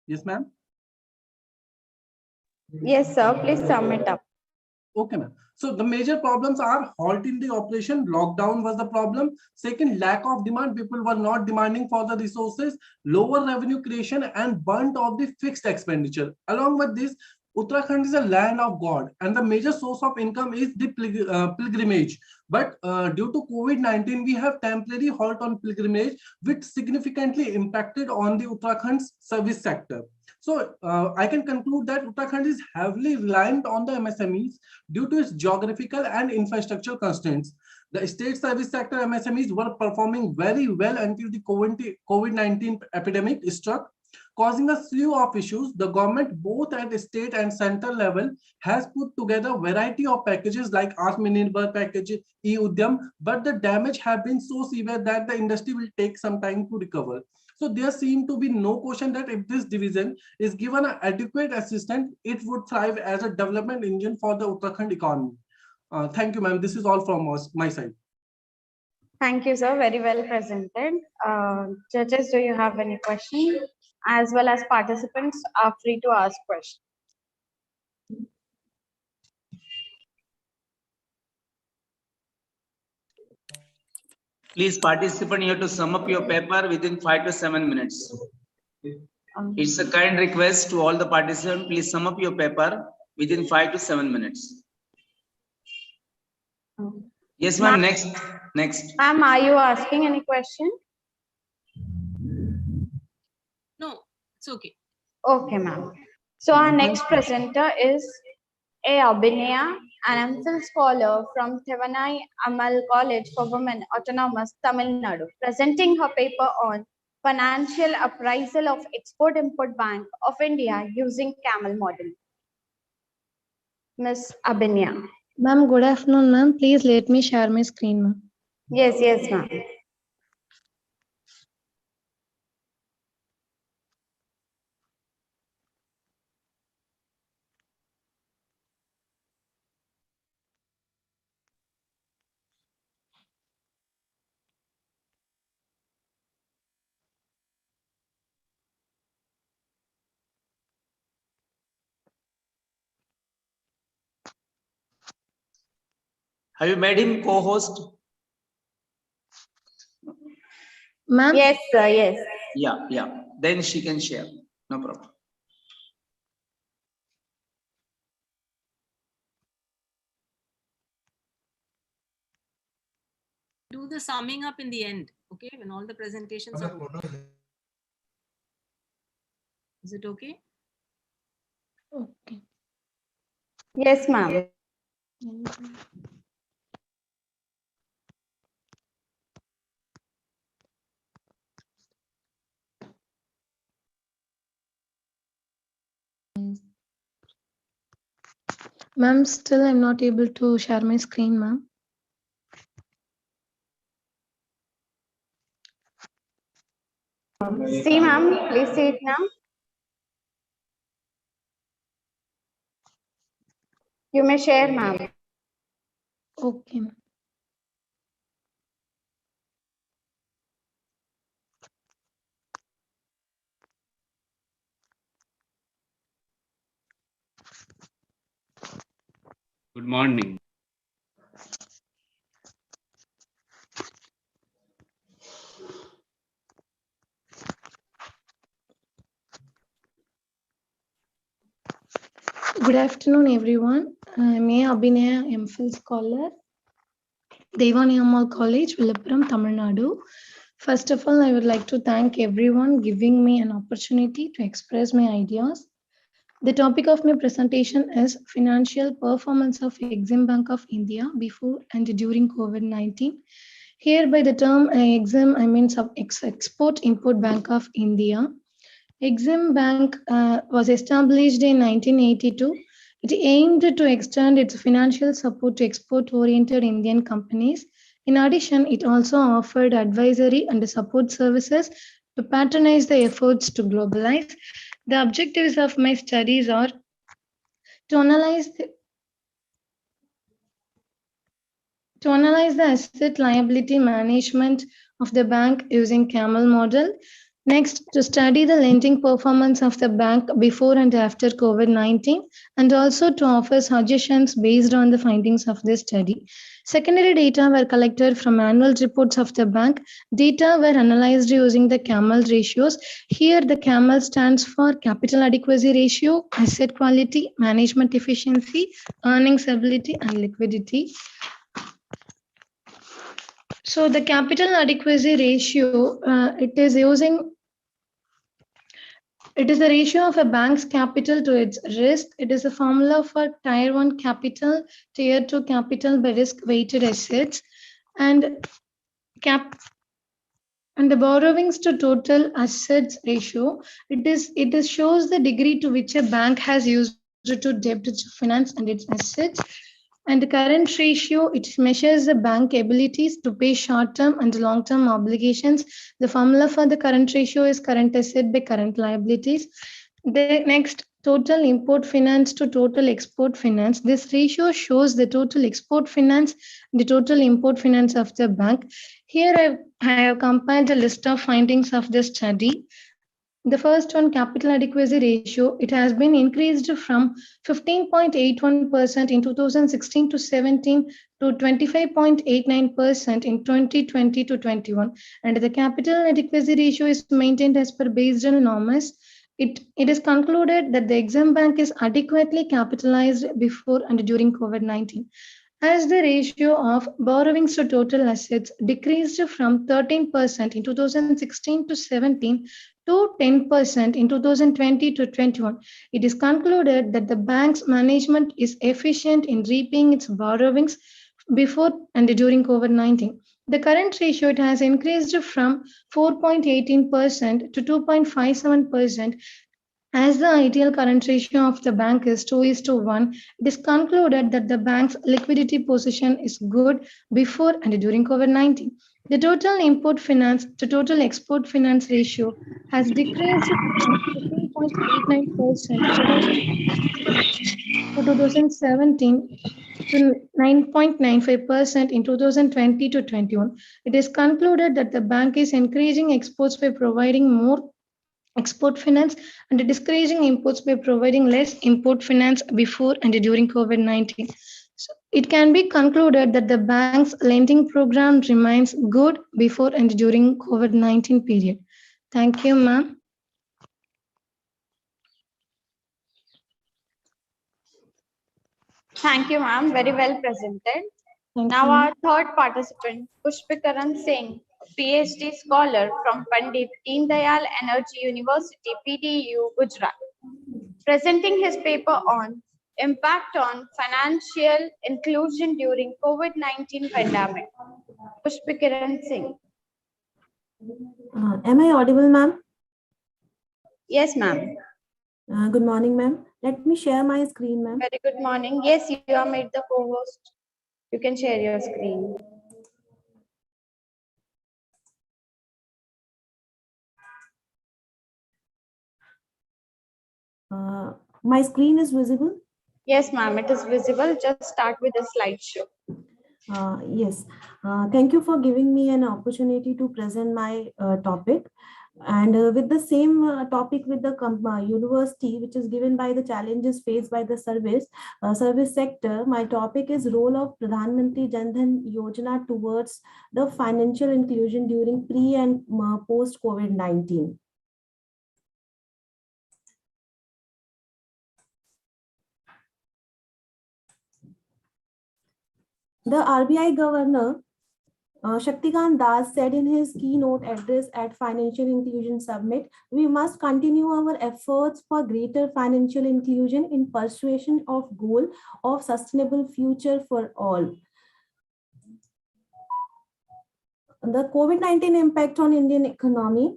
Yes, ma'am. Yes, sir. Please sum it up. Okay, ma'am. So the major problems are halt in the operation, lockdown was the problem. Second, lack of demand. People were not demanding for the resources, lower revenue creation, and burnt of the fixed expenditure. Along with this, Uttarakhand is a land of God, and the major source of income is the pilgrimage. But due to COVID-19, we have temporary halt on pilgrimage, which significantly impacted on the Uttarakhand's service sector. So I can conclude that Uttarakhand is heavily reliant on the MSMEs due to its geographical and infrastructure constraints. The state service sector MSMEs were performing very well until the COVID-19 epidemic struck, causing a slew of issues. The government, both at the state and central level, has put together a variety of packages like Atmanirbhar package, e-Udyam, but the damage have been so severe that the industry will take some time to recover. So there seems to be no question that if this division is given an adequate assistance, it would thrive as a development engine for the Uttarakhand economy. Thank you, ma'am. This is all from my side. Thank you, sir. Very well presented. Judges, do you have any questions? As well as participants are free to ask questions. Please, participant, you have to sum up your paper within 5 to 7 minutes. It's a kind request to all the participants. Please sum up your paper within 5 to 7 minutes. Yes, ma'am. Next. Ma'am, are you asking any question? No, it's okay. Okay, ma'am. So our next presenter is A. Abhinaya, an MPhil scholar from Thevanai Amal College for Women, Autonomous, Tamil Nadu, presenting her paper on financial appraisal of Export-Import Bank of India using camel model. Ms. Abhinaya. Ma'am, good afternoon, ma'am. Please let me share my screen, ma'am. Yes, ma'am. Have you made him co-host? Ma'am? Yes, sir. Yes. Yeah. Then she can share. No problem. Do the summing up in the end, okay? When all the presentations are over. Is it okay? Okay. Yes, ma'am. Ma'am, still I'm not able to share my screen, ma'am. See, ma'am. Please see it now. You may share, ma'am. Okay. Good morning. Good afternoon, everyone. I'm A. Abhinaya, MPhil scholar, Devani Ammal College, Villupuram, Tamil Nadu. First of all, I would like to thank everyone giving me an opportunity to express my ideas. The topic of my presentation is Financial Performance of Exim Bank of India before and during COVID-19. Here by the term Exim, I mean Export-Import Bank of India. Exim Bank was established in 1982. It aimed to extend its financial support to export-oriented Indian companies. In addition, it also offered advisory and support services to patronize the efforts to globalize. The objectives of my studies are to analyze the asset liability management of the bank using Camel model. Next, to study the lending performance of the bank before and after COVID-19, and also to offer suggestions based on the findings of this study. Secondary data were collected from annual reports of the bank. Data were analyzed using the Camel ratios. Here, the Camel stands for capital adequacy ratio, asset quality, management efficiency, earnings ability, and liquidity. So the capital adequacy ratio, it is the ratio of a bank's capital to its risk. It is a formula for Tier 1 capital, Tier 2 capital by risk-weighted assets, and the borrowings to total assets ratio. It shows the degree to which a bank has used to debt to finance and its assets. And the current ratio, it measures the bank abilities to pay short-term and long-term obligations. The formula for the current ratio is current asset by current liabilities. The next, total import finance to total export finance. This ratio shows the total export finance, the total import finance of the bank. Here I have compiled a list of findings of this study. The first one, capital adequacy ratio, it has been increased from 15.81% in 2016 to 17 to 25.89% in 2020 to 21. And the capital adequacy ratio is maintained as per based on norms. It is concluded that the Exim Bank is adequately capitalized before and during COVID-19. As the ratio of borrowings to total assets decreased from 13% in 2016 to 17 to 10% in 2020 to 21, it is concluded that the bank's management is efficient in repaying its borrowings before and during COVID-19. The current ratio, it has increased from 4.18% to 2.57%. As the ideal current ratio of the bank is 2:1, it is concluded that the bank's liquidity position is good before and during COVID-19. The total import finance to total export finance ratio has decreased from 15.89% to 2017 to 9.95% in 2020 to 21. It is concluded that the bank is encouraging exports by providing more export finance and discouraging imports by providing less import finance before and during COVID-19. So It can be concluded that the bank's lending program remains good before and during COVID-19 period. Thank you, ma'am. Thank you, ma'am. Very well presented. Thank Now you. our third participant, Pushpikaran Singh, PhD scholar from Pandit Deen Dayal Energy University, PDU, Gujarat, presenting his paper on impact on financial inclusion during COVID-19 pandemic. Pushpikaran Singh. Am I audible, ma'am? Yes, ma'am. Good morning, ma'am. Let me share my screen, ma'am. Very good morning. Yes, you are made the co-host. You can share your screen. My screen is visible? Yes, ma'am, it is visible. Just start with the slideshow. Yes. Thank you for giving me an opportunity to present my topic. And with the same topic with the university, which is given by the challenges faced by the service sector, my topic is role of Pradhan Mantri Jan Dhan Yojana towards the financial inclusion during pre and post COVID-19. The RBI Governor Shaktikant Das said in his keynote address at Financial Inclusion Summit, we must continue our efforts for greater financial inclusion in persuasion of goal of sustainable future for all. The COVID-19 impact on Indian economy.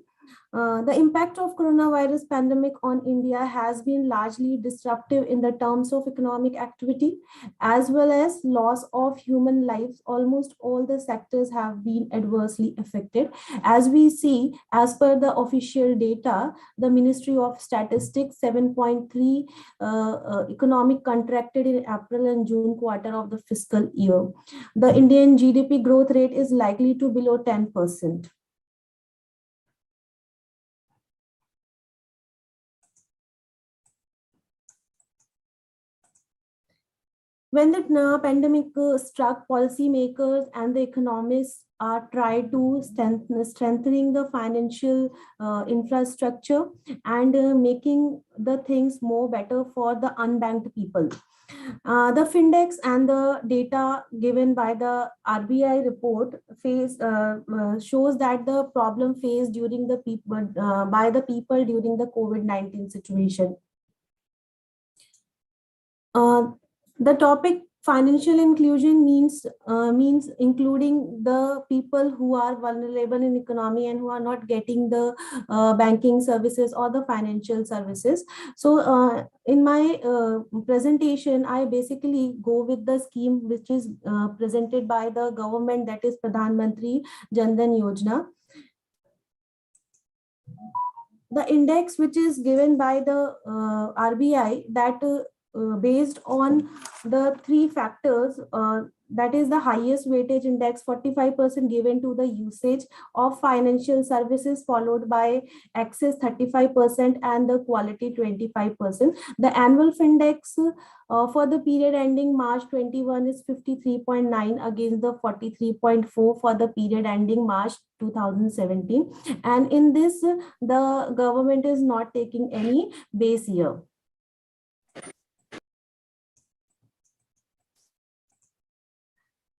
The impact of coronavirus pandemic on India has been largely disruptive in the terms of economic activity, as well as loss of human lives. Almost all the sectors have been adversely affected. As we see, as per the official data, the Ministry of Statistics 7.3 economic contracted in April and June quarter of the fiscal year. The Indian GDP growth rate is likely to below 10%. When the pandemic struck, policymakers and the economists are trying to strengthening the financial infrastructure and making the things more better for the unbanked people. The Findex and the data given by the RBI report shows that the problem faced during the people by the people during the COVID-19 situation. The topic financial inclusion means including the people who are vulnerable in economy and who are not getting the banking services or the financial services. So in my presentation, I basically go with the scheme which is presented by the government, that is Pradhan Mantri Jan Dhan Yojana. The index which is given by the RBI that based on the three factors, that is the highest weightage index 45% given to the usage of financial services, followed by access 35% and the quality 25%. The annual Findex for the period ending March 21 is 53.9 against the 43.4 for the period ending March 2017. And in this, the government is not taking any base year.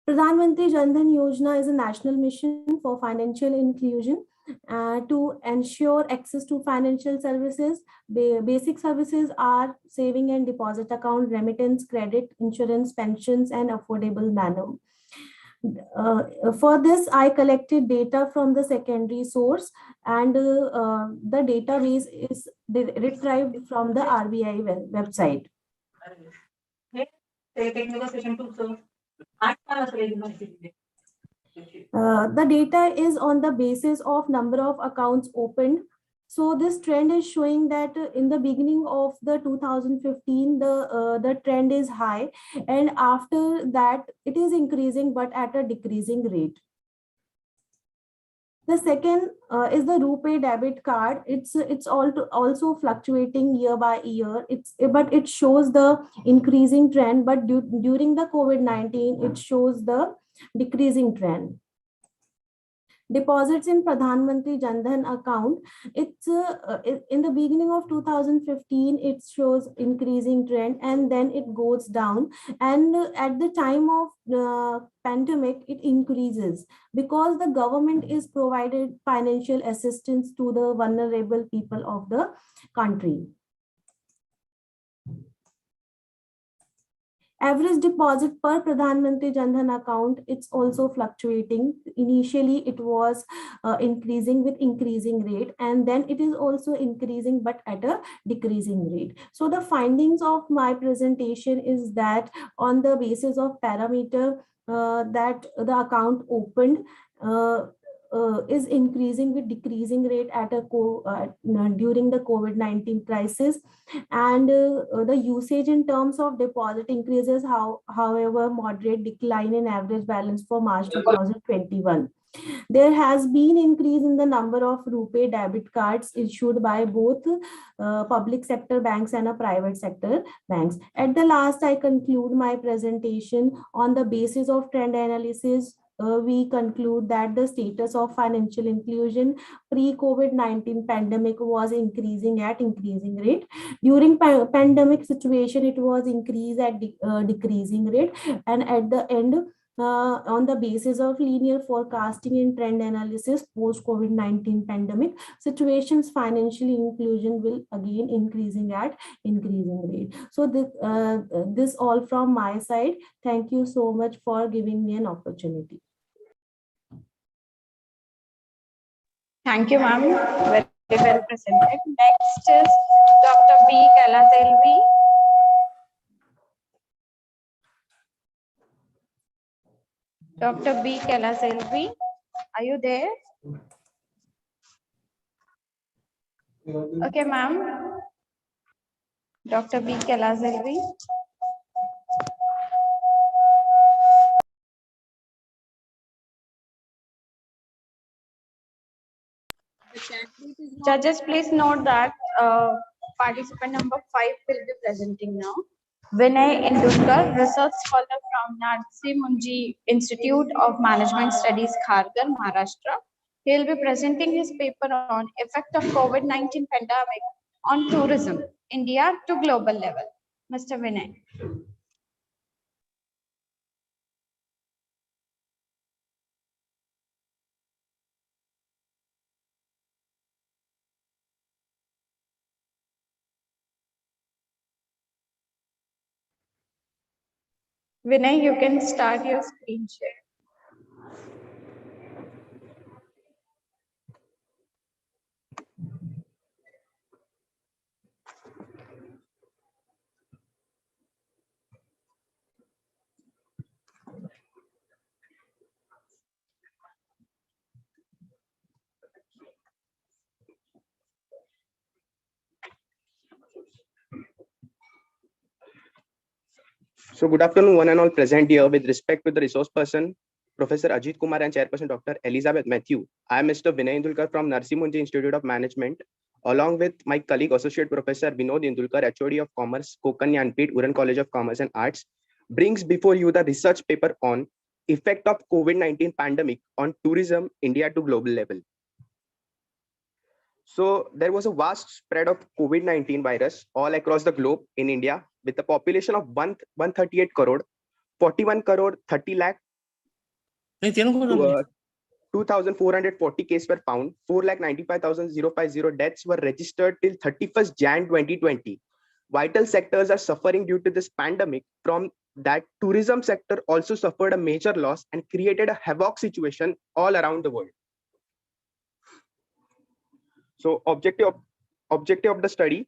Pradhan Mantri Jan Dhan Yojana is a national mission for financial inclusion to ensure access to financial services. Basic services are saving and deposit account, remittance, credit, insurance, pensions, and affordable manner. For this, I collected data from the secondary source, and the database is retrieved from the RBI website. The data is on the basis of number of accounts opened. So this trend is showing that in the beginning of the 2015, the trend is high, and after that it is increasing but at a decreasing rate. The second is the RuPay debit card. It's also fluctuating year by year. But it shows the increasing trend. But during the COVID-19, it shows the decreasing trend. Deposits in Pradhan Mantri Jan Dhan account, it's in the beginning of 2015 it shows increasing trend, and then it goes down, and at the time of pandemic it increases because the government is provided financial assistance to the vulnerable people of the country. Average deposit per Pradhan Mantri Jan Dhan account, it's also fluctuating. Initially, it was increasing with increasing rate, and then it is also increasing but at a decreasing rate. So the findings of my presentation is that on the basis of parameter that the account opened is increasing with decreasing rate at during the COVID-19 crisis, and the usage in terms of deposit increases, however moderate decline in average balance for March 2021. There has been increase in the number of RuPay debit cards issued by both public sector banks and private sector banks. At the last, I conclude my presentation on the basis of trend analysis. We conclude that the status of financial inclusion pre-COVID-19 pandemic was increasing at increasing rate. During pandemic situation, it was increase at decreasing rate, and at the end, on the basis of linear forecasting and trend analysis post COVID-19 pandemic situations, financial inclusion will again increasing at increasing rate. So this all from my side. Thank you so much for giving me an opportunity. Thank you, ma'am. Very well presented. Next is Dr. B. Kalaselvi. Dr. B. Kalaselvi, are you there? Okay, ma'am. Dr. B. Kalaselvi. Judges, please note that participant number 5 will be presenting now. Vinay Indulkar, research scholar from Narsi Munji Institute of Management Studies, Kharghar, Maharashtra. He will be presenting his paper on effect of COVID-19 pandemic on tourism, India to global level. Mr. Vinay. Vinay, you can start your screen share. So good afternoon, one and all present here. With respect to the resource person, Professor Ajit Kumar and Chairperson Dr. Elizabeth Matthew, I am Mr. Vinay Indulkar from Narsi Munji Institute of Management, along with my colleague Associate Professor Vinod Indulkar, HOD of Commerce, KONKAN GYANPEETH URAN College of Commerce and Arts, brings before you the research paper on effect of COVID-19 pandemic on tourism, India to global level. So there was a vast spread of COVID-19 virus all across the globe in India with a population of 138 crore, 41 crore 30 lakh, 2,440 cases were found, 4,95,050 deaths were registered till 31st Jan 2020. Vital sectors are suffering due to this pandemic. From that, tourism sector also suffered a major loss and created a havoc situation all around the world. So objective of the study,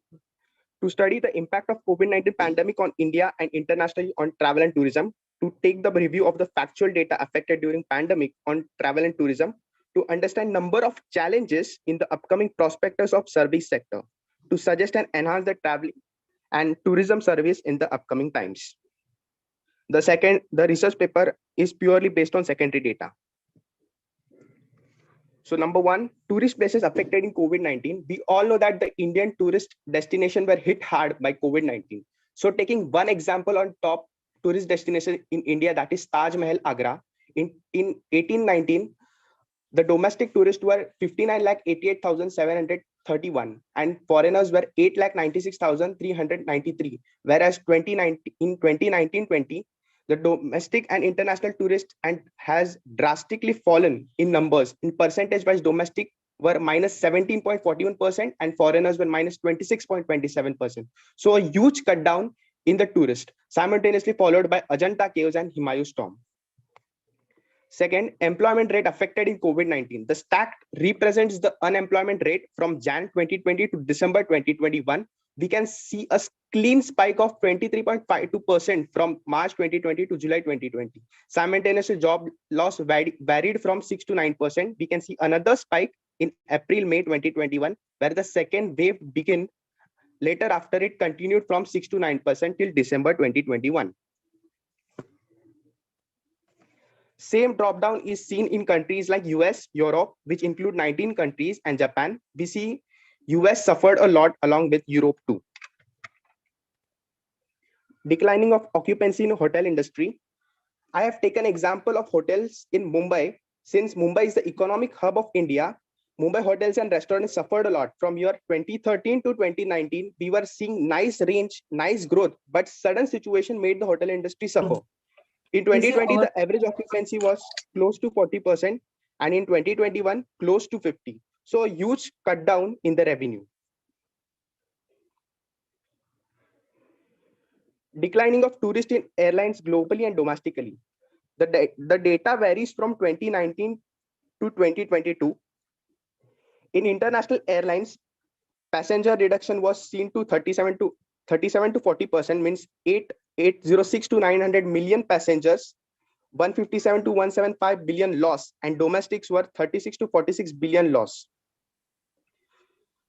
to study the impact of COVID-19 pandemic on India and internationally on travel and tourism, to take the review of the factual data affected during pandemic on travel and tourism, to understand number of challenges in the upcoming prospectus of service sector, to suggest and enhance the travel and tourism service in the upcoming times. The research paper is purely based on secondary data. So number one, tourist places affected in COVID-19. We all know that the Indian tourist destination were hit hard by COVID-19. So taking one example on top tourist destination in India, that is Taj Mahal, Agra. In 1819, the domestic tourists were 59,88,731 and foreigners were 8,96,393. Whereas in 2019-20, the domestic and international tourists and has drastically fallen in numbers. In percentage wise, domestic were minus 17.41% and foreigners were minus 26.27%. So a huge cut down in the tourist, simultaneously followed by Ajanta Caves and Himayu Storm. Second, employment rate affected in COVID-19. The stack represents the unemployment rate from Jan 2020 to December 2021. We can see a clean spike of 23.52% from March 2020 to July 2020. Simultaneously, job loss varied from 6 to 9%. We can see another spike in April, May 2021, where the second wave began. Later after it continued from 6 to 9% till December 2021. Same drop down is seen in countries like US, Europe, which include 19 countries, and Japan. We see US suffered a lot along with Europe too. Declining of occupancy in hotel industry. I have taken example of hotels in Mumbai. Since Mumbai is the economic hub of India, Mumbai hotels and restaurants suffered a lot. From year 2013 to 2019, we were seeing nice range, nice growth, but sudden situation made the hotel industry suffer. In 2020, the average occupancy was close to 40%, and in 2021, close to 50%. So a huge cut down in the revenue. Declining of tourists in airlines globally and domestically. The data varies from 2019 to 2022. In international airlines, passenger reduction was seen to 37 to 40%, means 806 to 900 million passengers, 157 to 175 billion loss, and domestics were 36 to 46 billion loss.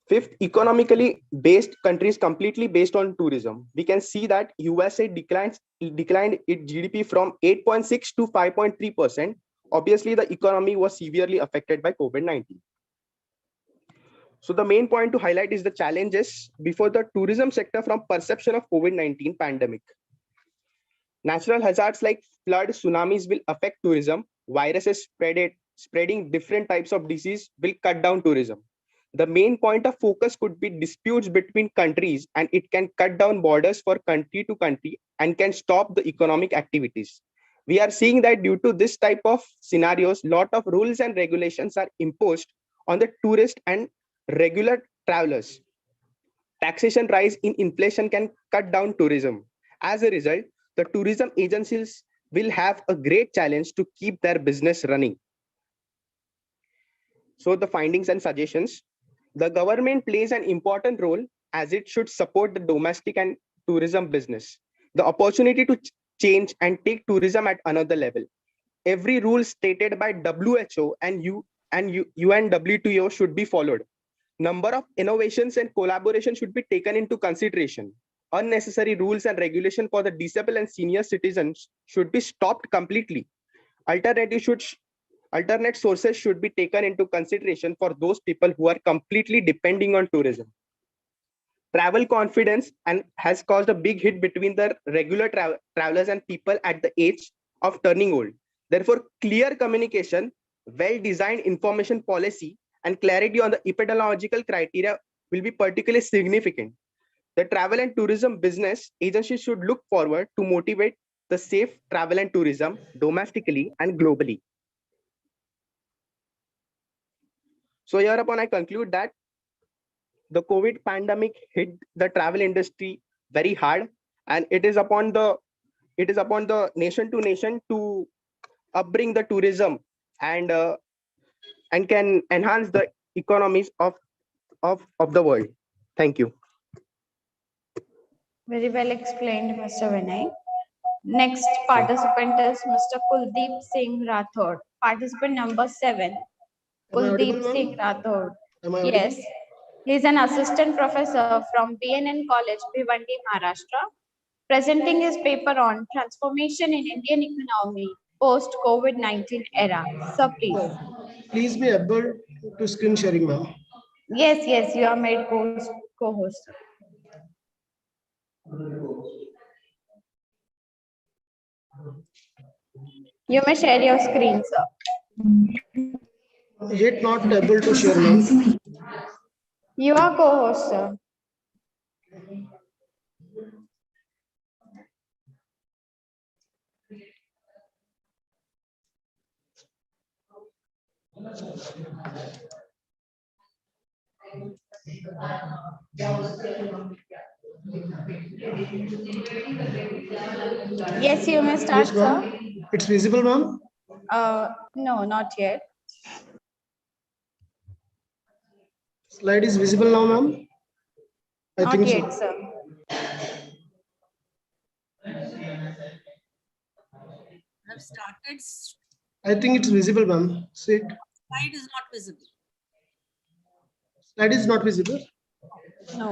Fifth, economically based countries completely based on tourism. We can see that USA declined its GDP from 8.6 to 5.3%. Obviously, the economy was severely affected by COVID-19. So the main point to highlight is the challenges before the tourism sector from perception of COVID-19 pandemic. Natural hazards like flood, tsunamis will affect tourism. Viruses spreading different types of disease will cut down tourism. The main point of focus could be disputes between countries, and it can cut down borders for country to country and can stop the economic activities. We are seeing that due to this type of scenarios, lot of rules and regulations are imposed on the tourist and regular travelers. Taxation rise in inflation can cut down tourism. As a result, the tourism agencies will have a great challenge to keep their business running. So the findings and suggestions. The government plays an important role as it should support the domestic and tourism business. The opportunity to change and take tourism at another level. Every rule stated by WHO and UNWTO should be followed. Number of innovations and collaboration should be taken into consideration. Unnecessary rules and regulation for the disabled and senior citizens should be stopped completely. Alternate sources should be taken into consideration for those people who are completely depending on tourism. Travel confidence has caused a big hit between the regular travelers and people at the age of turning old. Therefore, clear communication, well-designed information policy, and clarity on the epidemiological criteria will be particularly significant. The travel and tourism business agencies should look forward to motivate the safe travel and tourism domestically and globally. So hereupon I conclude that the COVID pandemic hit the travel industry very hard, and it is upon the nation to nation to upbring the tourism and can enhance the economies of the world. Thank you. Very well explained, Mr. Vinay. Next participant is Mr. Kuldeep Singh Rathod. Participant number 7. Kuldeep Singh Rathod. Yes. He is an assistant professor from BNN College, Bhiwandi, Maharashtra, presenting his paper on transformation in Indian economy post-COVID-19 era. Sir, please. please be able to screen sharing, ma'am. Yes, you are made co-host. You may share your screen, sir. Yet not able to share, ma'am. You are co-host, sir. Yes, you may start, Yes, ma'am. sir. It's visible, ma'am. No, not yet. Slide is visible now, ma'am. I Not think yet, so. sir. Have started. I think it's visible, ma'am. See it. Slide is not visible. Slide is not visible. No.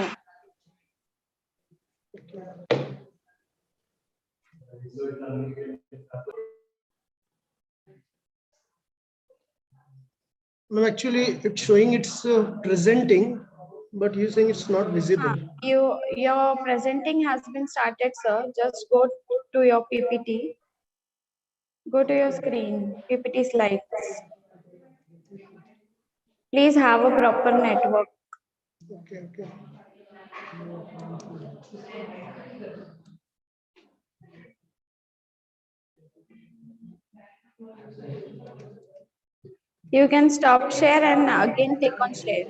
Ma'am, actually, it's showing it's presenting, but you're saying it's not visible. Your presenting has been started, sir. Just go to your PPT. Go to your screen, PPT slides. Please have a proper network. Okay. You can stop share and again click on share.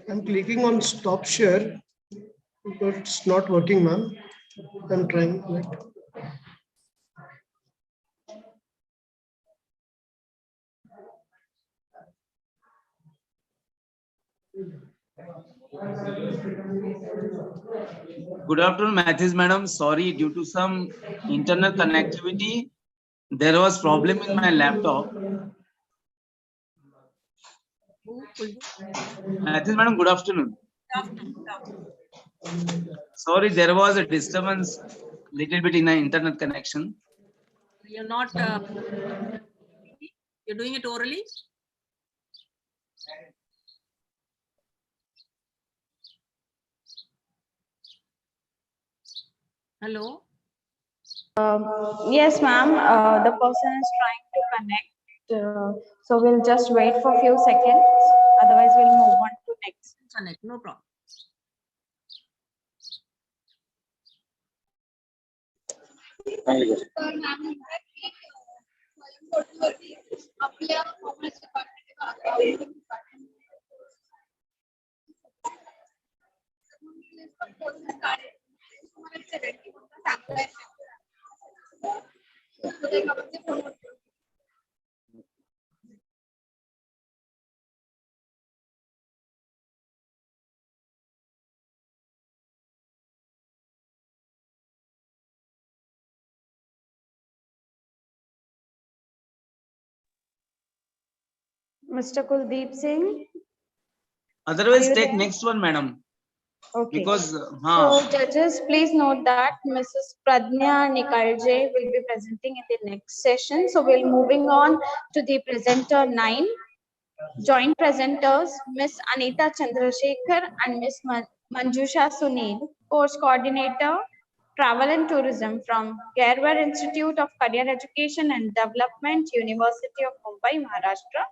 I'm clicking on stop share, but it's not working, ma'am. I'm trying. Wait. Good afternoon, Mathis madam. Sorry, due to some internet connectivity, there was problem in my laptop. Mathis madam, good afternoon. Sorry, there was a disturbance little bit in the internet connection. You're not. You're doing it orally. Hello. Yes, ma'am. The person is trying to connect. So we'll just wait for a few seconds. Otherwise, we'll move on to next. Connect. No problem. Mr. Kuldeep Singh. Otherwise, you take there? next one, madam. Okay. Because So judges, please note that Mrs. Pradnya Nikalje will be presenting in the next session. So we're moving on to the presenter 9. Joint presenters, Miss Anita Chandrasekhar and Miss Manjusha Sunil, course coordinator, travel and tourism from Gerber Institute of Career Education and Development, University of Mumbai, Maharashtra.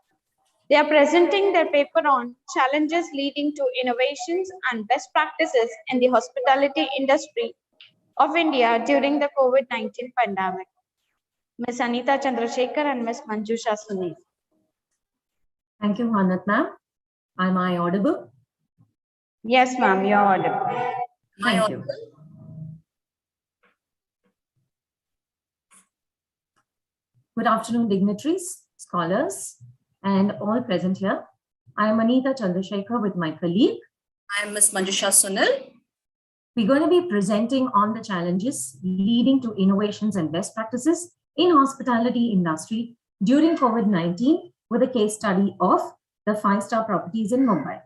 They are presenting their paper on challenges leading to innovations and best practices in the hospitality industry of India during the COVID-19 pandemic. Ms. Anita Chandrasekhar and Ms. Manjusha Sunil. Thank you, Hanat ma'am. Am I audible? Yes, ma'am, you're audible. Thank you. Good afternoon, dignitaries, scholars, and all present here. I am Anita Chandrasekhar with my colleague. I am Ms. Manjusha Sunil. We're going to be presenting on the challenges leading to innovations and best practices in hospitality industry during COVID-19 with a case study of the 5-star properties in Mumbai.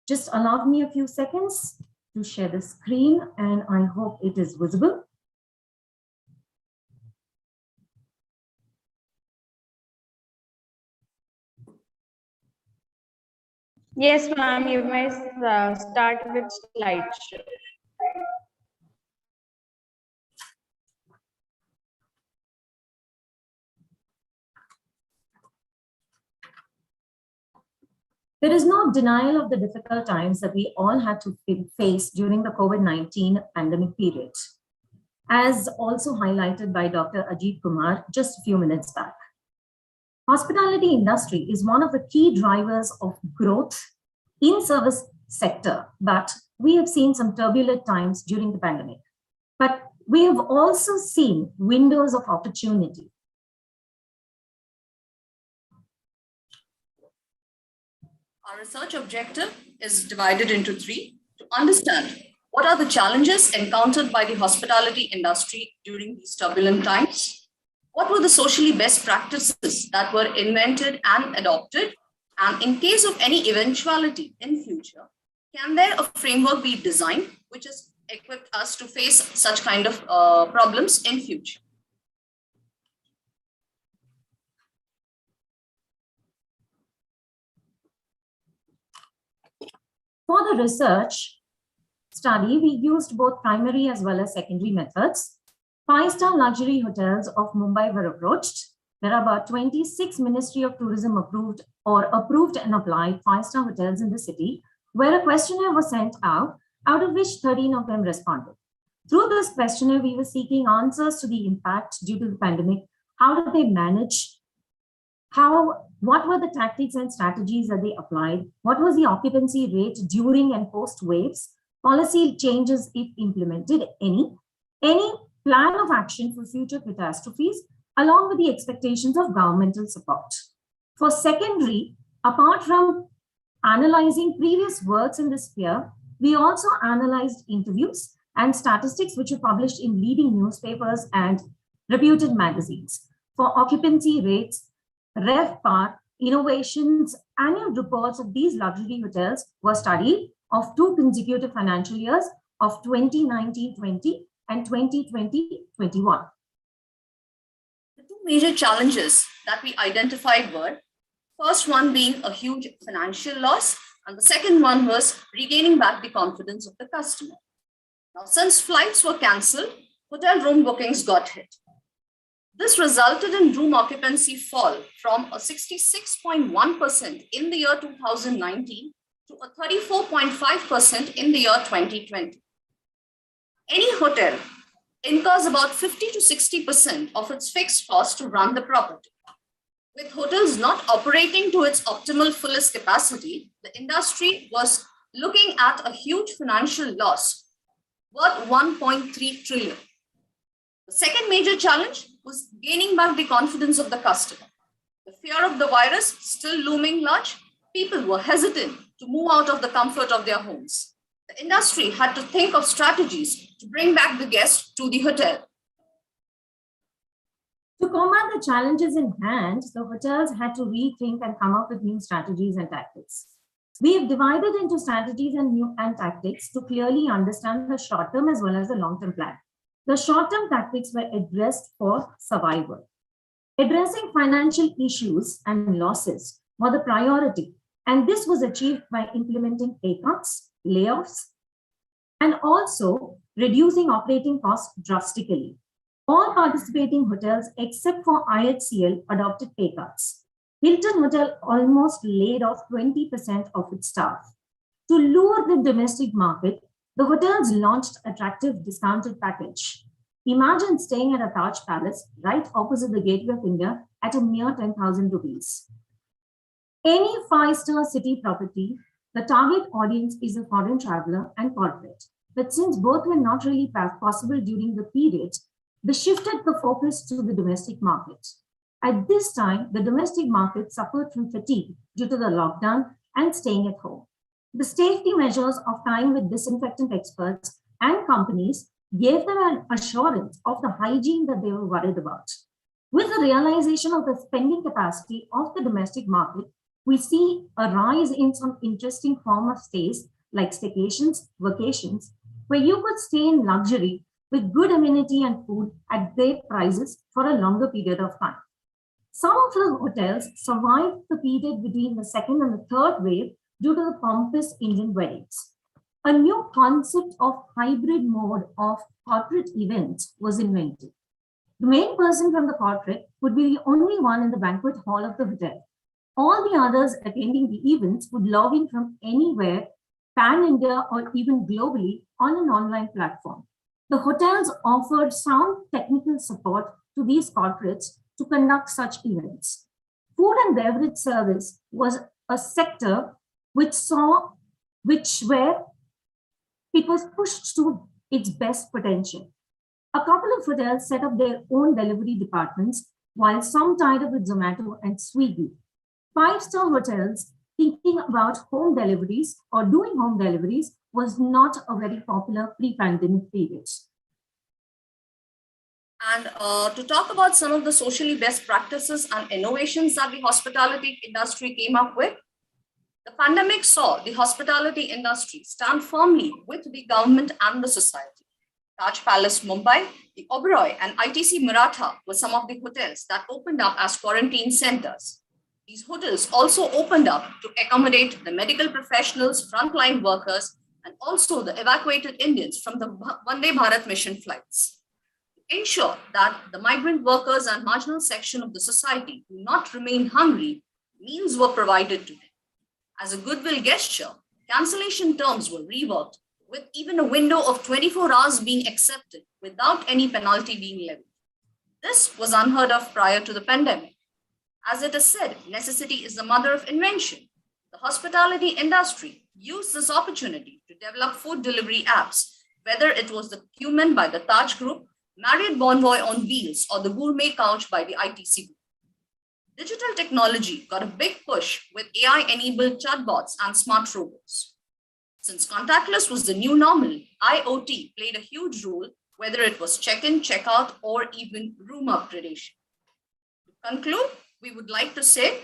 Just allow me a few seconds to share the screen, and I hope it is visible. Yes, ma'am, you may start with slideshow. There is no denial of the difficult times that we all had to face during the COVID-19 pandemic period, as also highlighted by Dr. Ajit Kumar just a few minutes back. Hospitality industry is one of the key drivers of growth in service sector, but we have seen some turbulent times during the pandemic. But we have also seen windows of opportunity. Our research objective is divided into three: to understand what are the challenges encountered by the hospitality industry during these turbulent times, what were the socially best practices that were invented and adopted, and in case of any eventuality in future, can there a framework be designed which is equipped us to face such kind of problems in future? For the research study, we used both primary as well as secondary methods. 5-star luxury hotels of Mumbai were approached. There are about 26 Ministry of Tourism approved and applied 5-star hotels in the city, where a questionnaire was sent out of which 13 of them responded. Through this questionnaire, we were seeking answers to the impact due to the pandemic. How did they manage? What were the tactics and strategies that they applied? What was the occupancy rate during and post waves? Policy changes if implemented, any plan of action for future catastrophes, along with the expectations of governmental support. For secondary, apart from analyzing previous works in this sphere, we also analyzed interviews and statistics which were published in leading newspapers and reputed magazines. For occupancy rates, RevPAR, innovations, annual reports of these luxury hotels were studied of 2 consecutive financial years of 2019-20 and 2020-21. The two major challenges that we identified were, first one being a huge financial loss, and the second one was regaining back the confidence of the customer. Now, since flights were cancelled, hotel room bookings got hit. This resulted in room occupancy fall from a 66.1% in the year 2019 to a 34.5% in the year 2020. Any hotel incurs about 50 to 60% of its fixed cost to run the property. With hotels not operating to its optimal fullest capacity, the industry was looking at a huge financial loss worth 1.3 trillion. The second major challenge was gaining back the confidence of the customer. The fear of the virus still looming large, people were hesitant to move out of the comfort of their homes. The industry had to think of strategies to bring back the guests to the hotel. To combat the challenges in hand, the hotels had to rethink and come up with new strategies and tactics. We have divided into strategies and tactics to clearly understand the short-term as well as the long-term plan. The short-term tactics were addressed for survival. Addressing financial issues and losses were the priority, and this was achieved by implementing pay cuts, layoffs, and also reducing operating costs drastically. All participating hotels except for IHCL adopted pay cuts. Hilton Hotel almost laid off 20% of its staff. To lure the domestic market, the hotels launched attractive discounted package. Imagine staying at a Taj Palace right opposite the Gateway of India at a mere 10,000 rupees. Any 5-star city property, the target audience is a foreign traveler and corporate. But since both were not really possible during the period, they shifted the focus to the domestic market. At this time, the domestic market suffered from fatigue due to the lockdown and staying at home. The safety measures of time with disinfectant experts and companies gave them an assurance of the hygiene that they were worried about. With the realization of the spending capacity of the domestic market, we see a rise in some interesting form of stays like staycations, vacations, where you could stay in luxury with good amenity and food at great prices for a longer period of time. Some of the hotels survived the period between the second and the third wave due to the pompous Indian weddings. A new concept of hybrid mode of corporate events was invented. The main person from the corporate would be the only one in the banquet hall of the hotel. All the others attending the events would log in from anywhere, pan-India or even globally, on an online platform. The hotels offered sound technical support to these corporates to conduct such events. Food and beverage service was a sector where it was pushed to its best potential. A couple of hotels set up their own delivery departments, while some tied up with Zomato and Swiggy. Five-star hotels thinking about home deliveries or doing home deliveries was not a very popular pre-pandemic period. And to talk about some of the socially best practices and innovations that the hospitality industry came up with, the pandemic saw the hospitality industry stand firmly with the government and the society. Taj Palace, Mumbai, the Oberoi, and ITC Maratha were some of the hotels that opened up as quarantine centers. These hotels also opened up to accommodate the medical professionals, frontline workers, and also the evacuated Indians from the Vande Bharat mission flights. To ensure that the migrant workers and marginal section of the society do not remain hungry, meals were provided to them. As a goodwill gesture, cancellation terms were reworked, with even a window of 24 hours being accepted without any penalty being levied. This was unheard of prior to the pandemic. As it is said, necessity is the mother of invention. The hospitality industry used this opportunity to develop food delivery apps, whether it was the Cumin by the Taj Group, Marriott Bonvoy on Wheels, or the Gourmet Couch by the ITC Group. Digital technology got a big push with AI-enabled chatbots and smart robots. Since contactless was the new normal, IoT played a huge role, whether it was check-in, check-out, or even room upgradation. To conclude, we would like to say,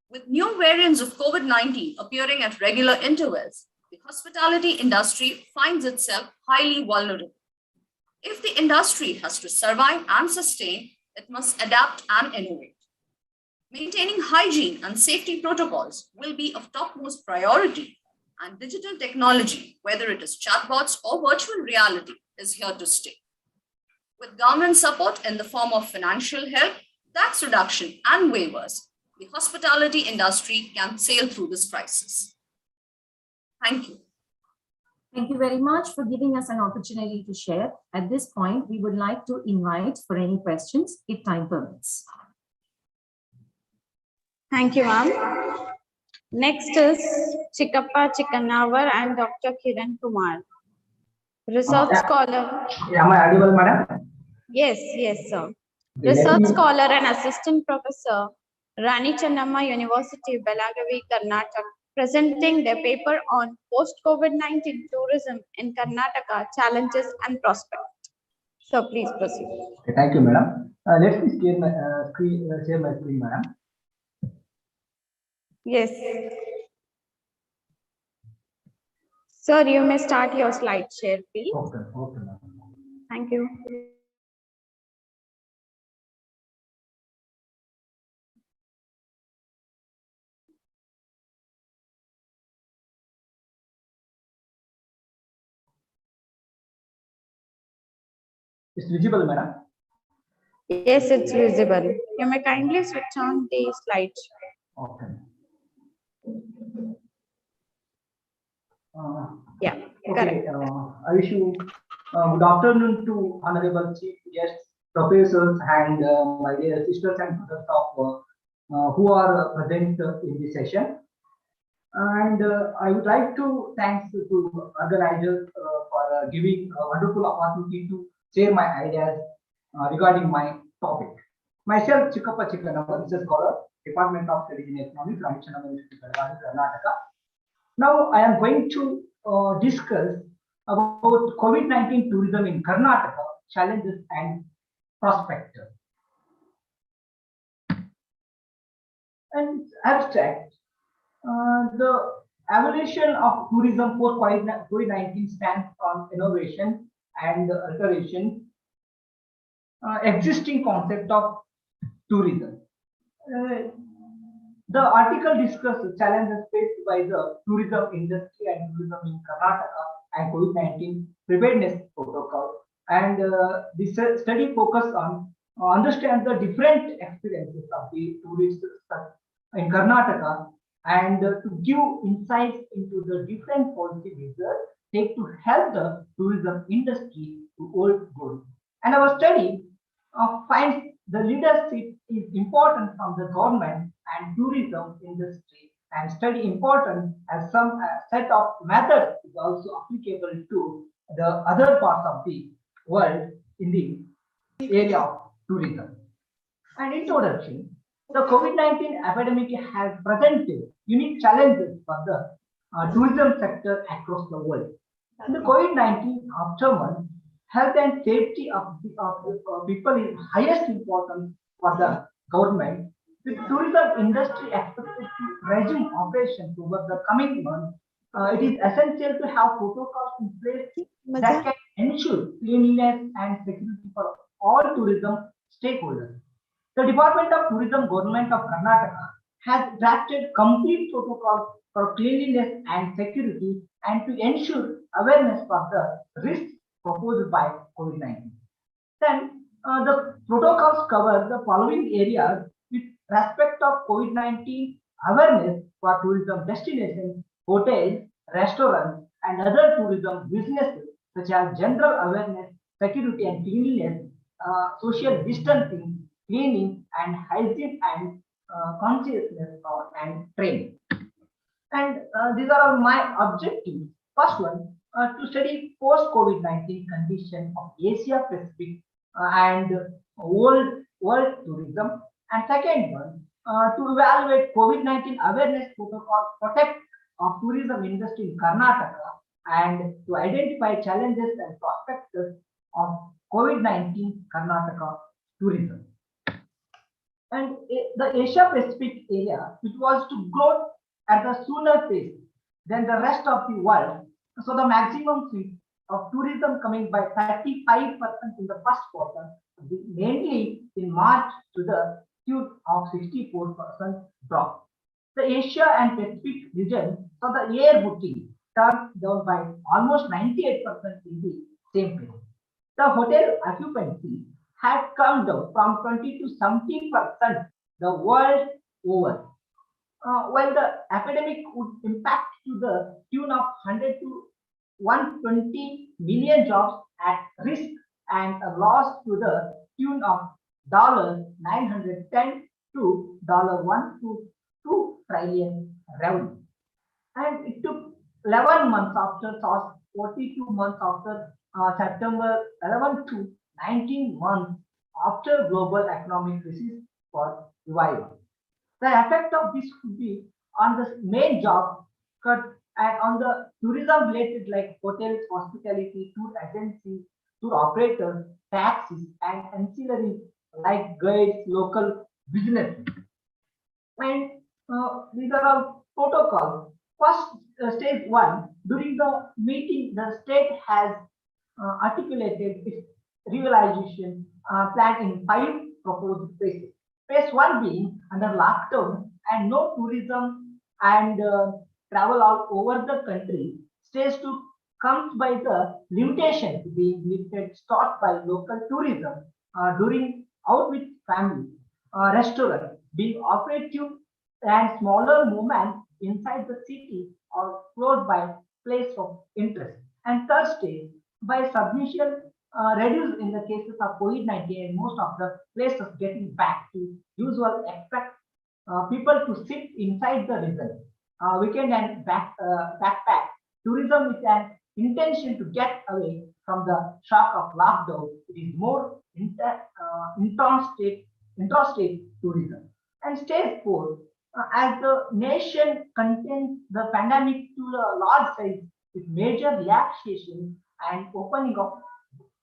with new variants of COVID-19 appearing at regular intervals, the hospitality industry finds itself highly vulnerable. If the industry has to survive and sustain, it must adapt and innovate. Maintaining hygiene and safety protocols will be of topmost priority, and digital technology, whether it is chatbots or virtual reality, is here to stay. With government support in the form of financial help, tax reduction, and waivers, the hospitality industry can sail through this crisis. Thank you. Thank you very much for giving us an opportunity to share. At this point, we would like to invite for any questions, if time permits. Thank you, ma'am. Next is Chikappa Chikanavar and Dr. Kiran Kumar. Research scholar. Am I audible, madam? Yes, sir. Research scholar and assistant professor, Rani Chennamma University, Belagavi, Karnataka, presenting their paper on post-COVID-19 tourism in Karnataka, challenges and prospects. So please proceed. Okay, thank you, madam. Let me share my screen, madam. Yes. Sir, you may start your slide share, please. Okay, madam. Thank you. It's visible, madam? Yes, it's visible. You may kindly switch on the slide. Okay. Yeah, okay. I wish you good afternoon to honorable chief guests, professors, and my dear sisters and brothers of who are present in this session. And I would like to thank to organizers for giving a wonderful opportunity to share my ideas regarding my topic. Myself, Chikappa Chikanavar, research scholar, Department of Studies in Economics, Rani Chennamma University, Karnataka. Now I am going to discuss about COVID-19 tourism in Karnataka, challenges and prospects. And abstract. The evolution of tourism post COVID-19 stands on innovation and alteration existing concept of tourism. The article discusses challenges faced by the tourism industry and tourism in Karnataka and COVID-19 preparedness protocol. And this study focused on understand the different experiences of the tourists in Karnataka and to give insights into the different policy measures take to help the tourism industry to hold good. And our study finds the leadership is important from the government and tourism industry, and study important as some set of methods is also applicable to the other parts of the world in the area of tourism. And introduction, the COVID-19 epidemic has presented unique challenges for the tourism sector across the world. In the COVID-19 aftermath, health and safety of people is highest importance for the government. With tourism industry expected to resume operations over the coming months, it is essential to have protocols in place that can ensure cleanliness and security for all tourism stakeholders. The Department of Tourism Government of Karnataka has drafted complete protocols for cleanliness and security and to ensure awareness for the risks proposed by COVID-19. Then the protocols cover the following areas with respect of COVID-19 awareness for tourism destinations, hotels, restaurants, and other tourism businesses, such as general awareness, security and cleanliness, social distancing, cleaning and hygiene and consciousness and training. And these are all my objectives. First one, to study post-COVID-19 condition of Asia Pacific and world tourism. And second one, to evaluate COVID-19 awareness protocol protect of tourism industry in Karnataka and to identify challenges and prospects of COVID-19 Karnataka tourism. And the Asia Pacific area, which was to grow at a sooner pace than the rest of the world. So the maximum rate of tourism coming by 35% in the first quarter, mainly in March to the tune of 64% drop. The Asia and Pacific region saw the air booking turned down by almost 98% in the same period. The hotel occupancy had come down from 20 to 70% the world over. While the epidemic would impact to the tune of 100 to 120 million jobs at risk and a loss to the tune of $910 to $1.2 trillion revenue. And it took 11 months after, 42 months after September 11 to 19 months after global economic crisis for revival. The effect of this could be on the main job cut and on the tourism related like hotels, hospitality, tour agencies, tour operators, taxis, and ancillary like guides, local businesses. And these are all protocols. First, stage one, during the meeting, the state has articulated its realization plan in 5 proposed phases. Phase 1 being under lockdown and no tourism and travel all over the country. Stage 2 comes by the limitation being lifted, start by local tourism during out with family, restaurant being operative and smaller movement inside the city or close by place of interest. And third stage, by submission reduced in the cases of COVID-19 and most of the places getting back to usual expect people to sit inside the resort. Weekend and backpack tourism is an intention to get away from the shock of lockdown. It is more intrastate tourism. And stage 4, as the nation contains the pandemic to a large size with major relaxation and opening of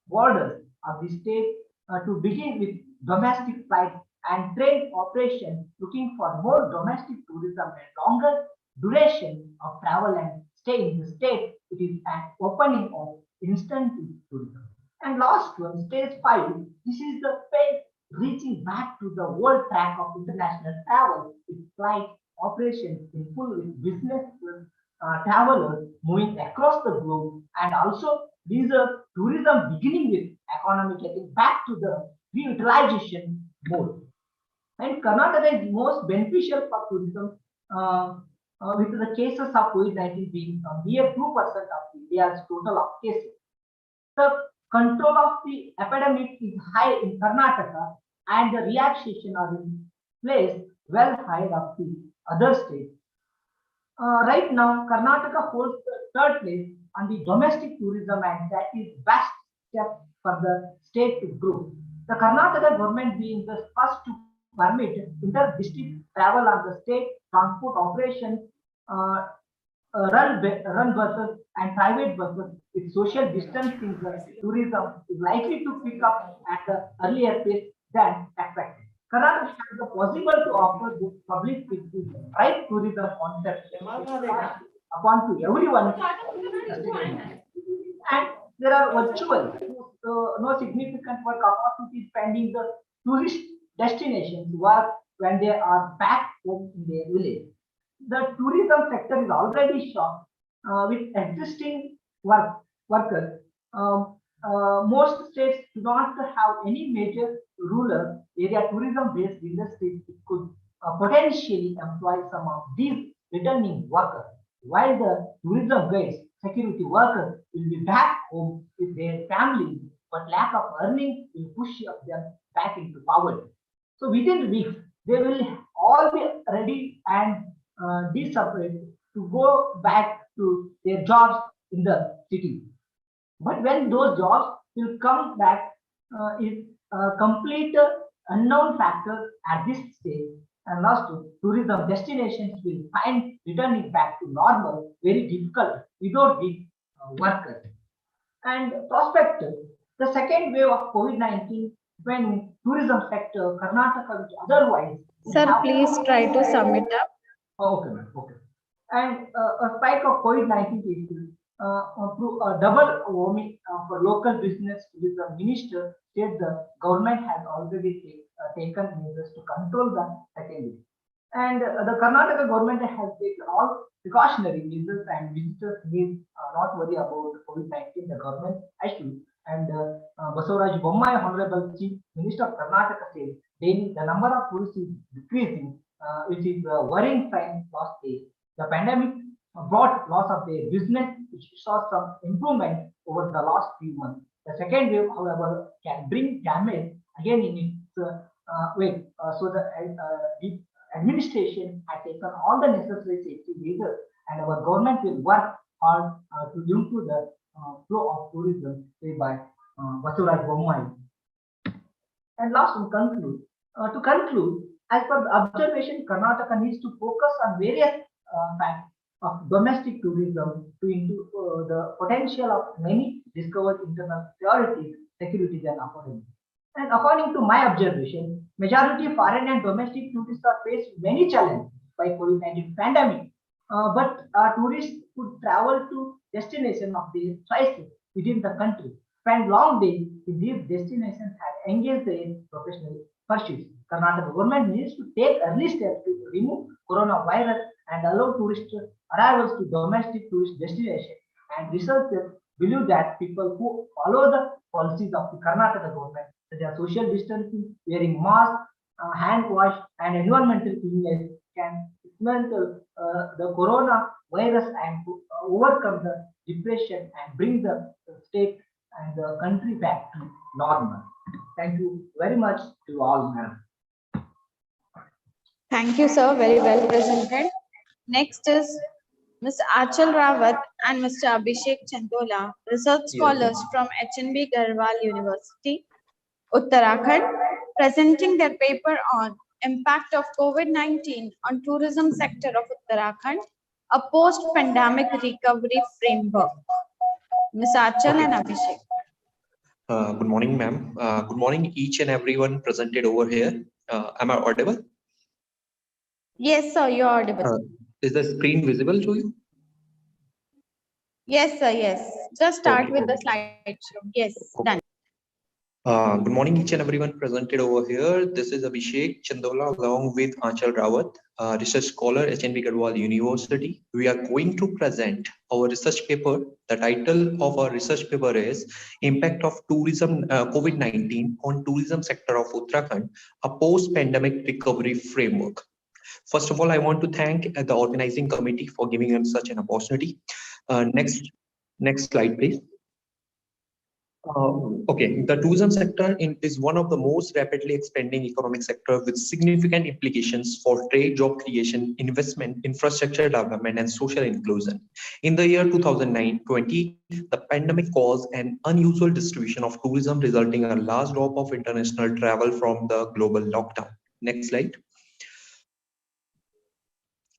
borders of the state to begin with domestic flights and train operation, looking for more domestic tourism and longer duration of travel and stay in the state. It is an opening of instant tourism. And last one, stage 5, this is the phase reaching back to the world track of international travel with flight operations in full with business travelers moving across the globe, and also leisure tourism beginning with economy getting back to the reutilization mode. And Karnataka is most beneficial for tourism, with the cases of COVID-19 being a mere 2% of India's total of cases. The control of the epidemic is high in Karnataka, and the relaxation are in place well ahead of the other states. Right now, Karnataka holds the third place on the domestic tourism, and that is best step for the state to grow. The Karnataka government being the first to permit inter-district travel on the state transport operations, run buses and private buses with social distancing, tourism is likely to pick up at the earlier pace than expected. Karnataka has the possible to offer this public with right tourism concept upon to everyone. And there are virtual, no significant work opportunities pending the tourist destinations work when they are back home in their village. The tourism sector is already short with existing workers. Most states do not have any major rural area tourism-based industries that could potentially employ some of these returning workers, while the tourism guides, security workers will be back home with their families, but lack of earnings will push them back into poverty. So within weeks, they will all be ready and separate to go back to their jobs in the city. But when those jobs will come back is a complete unknown factor at this stage, and last tourism destinations will find returning back to normal very difficult without the workers. And prospective, the second wave of COVID-19 when tourism sector, Karnataka, which otherwise. Sir, please try to sum it up. Okay, ma'am. Okay. And a spike of COVID-19 cases through a double warming for local business with the minister said the government has already taken measures to control the second wave. And the Karnataka government has taken all precautionary measures, and visitors need not worry about COVID-19. The government issues. And Basavaraj Bommai, Honorable Chief Minister of Karnataka, said daily the number of tourists is decreasing, which is a worrying sign last day. The pandemic brought loss of their business, which saw some improvement over the last few months. The second wave, however, can bring damage again in its wake. So the administration has taken all the necessary safety measures, and our government will work hard to improve the flow of tourism, say by Basavaraj Bommai. And last, to conclude, as per the observation, Karnataka needs to focus on various facts of domestic tourism to into the potential of many discovered internal securities and affordability. And according to my observation, majority foreign and domestic tourists are faced with many challenges by COVID-19 pandemic. But tourists could travel to destinations of their choices within the country, spend long days in these destinations, and engage in professional pursuits. Karnataka government needs to take early steps to remove coronavirus and allow tourist arrivals to domestic tourist destinations. And researchers believe that people who follow the policies of the Karnataka government, such as social distancing, wearing masks, hand wash, and environmental cleanliness, can dismantle the coronavirus and overcome the depression and bring the state and the country back to normal. Thank you very much to all, madam. Thank you, sir. Very well presented. Next is Mr. Achal Rawat and Mr. Abhishek Chandola, research scholars from HNB Garhwal University, Uttarakhand, presenting their paper on impact of COVID-19 on tourism sector of Uttarakhand, a post-pandemic recovery framework. Ms. Achal and Abhishek. Good morning, ma'am. Good morning, each and everyone presented over here. Am I audible? Yes, sir, you're audible. Is the screen visible to you? Yes, sir, yes. Just start with the slideshow. Yes, done. Good morning, each and everyone presented over here. This is Abhishek Chandola along with Anchal Rawat, research scholar, HNB Gadwal University. We are going to present our research paper. The title of our research paper is Impact of Tourism COVID-19 on Tourism Sector of Uttarakhand, a Post-Pandemic Recovery Framework. First of all, I want to thank the organizing committee for giving us such an opportunity. Next slide, please. Okay, the tourism sector is one of the most rapidly expanding economic sector with significant implications for trade, job creation, investment, infrastructure development, and social inclusion. In the year 2020, the pandemic caused an unusual distribution of tourism, resulting in a large drop of international travel from the global lockdown. Next slide.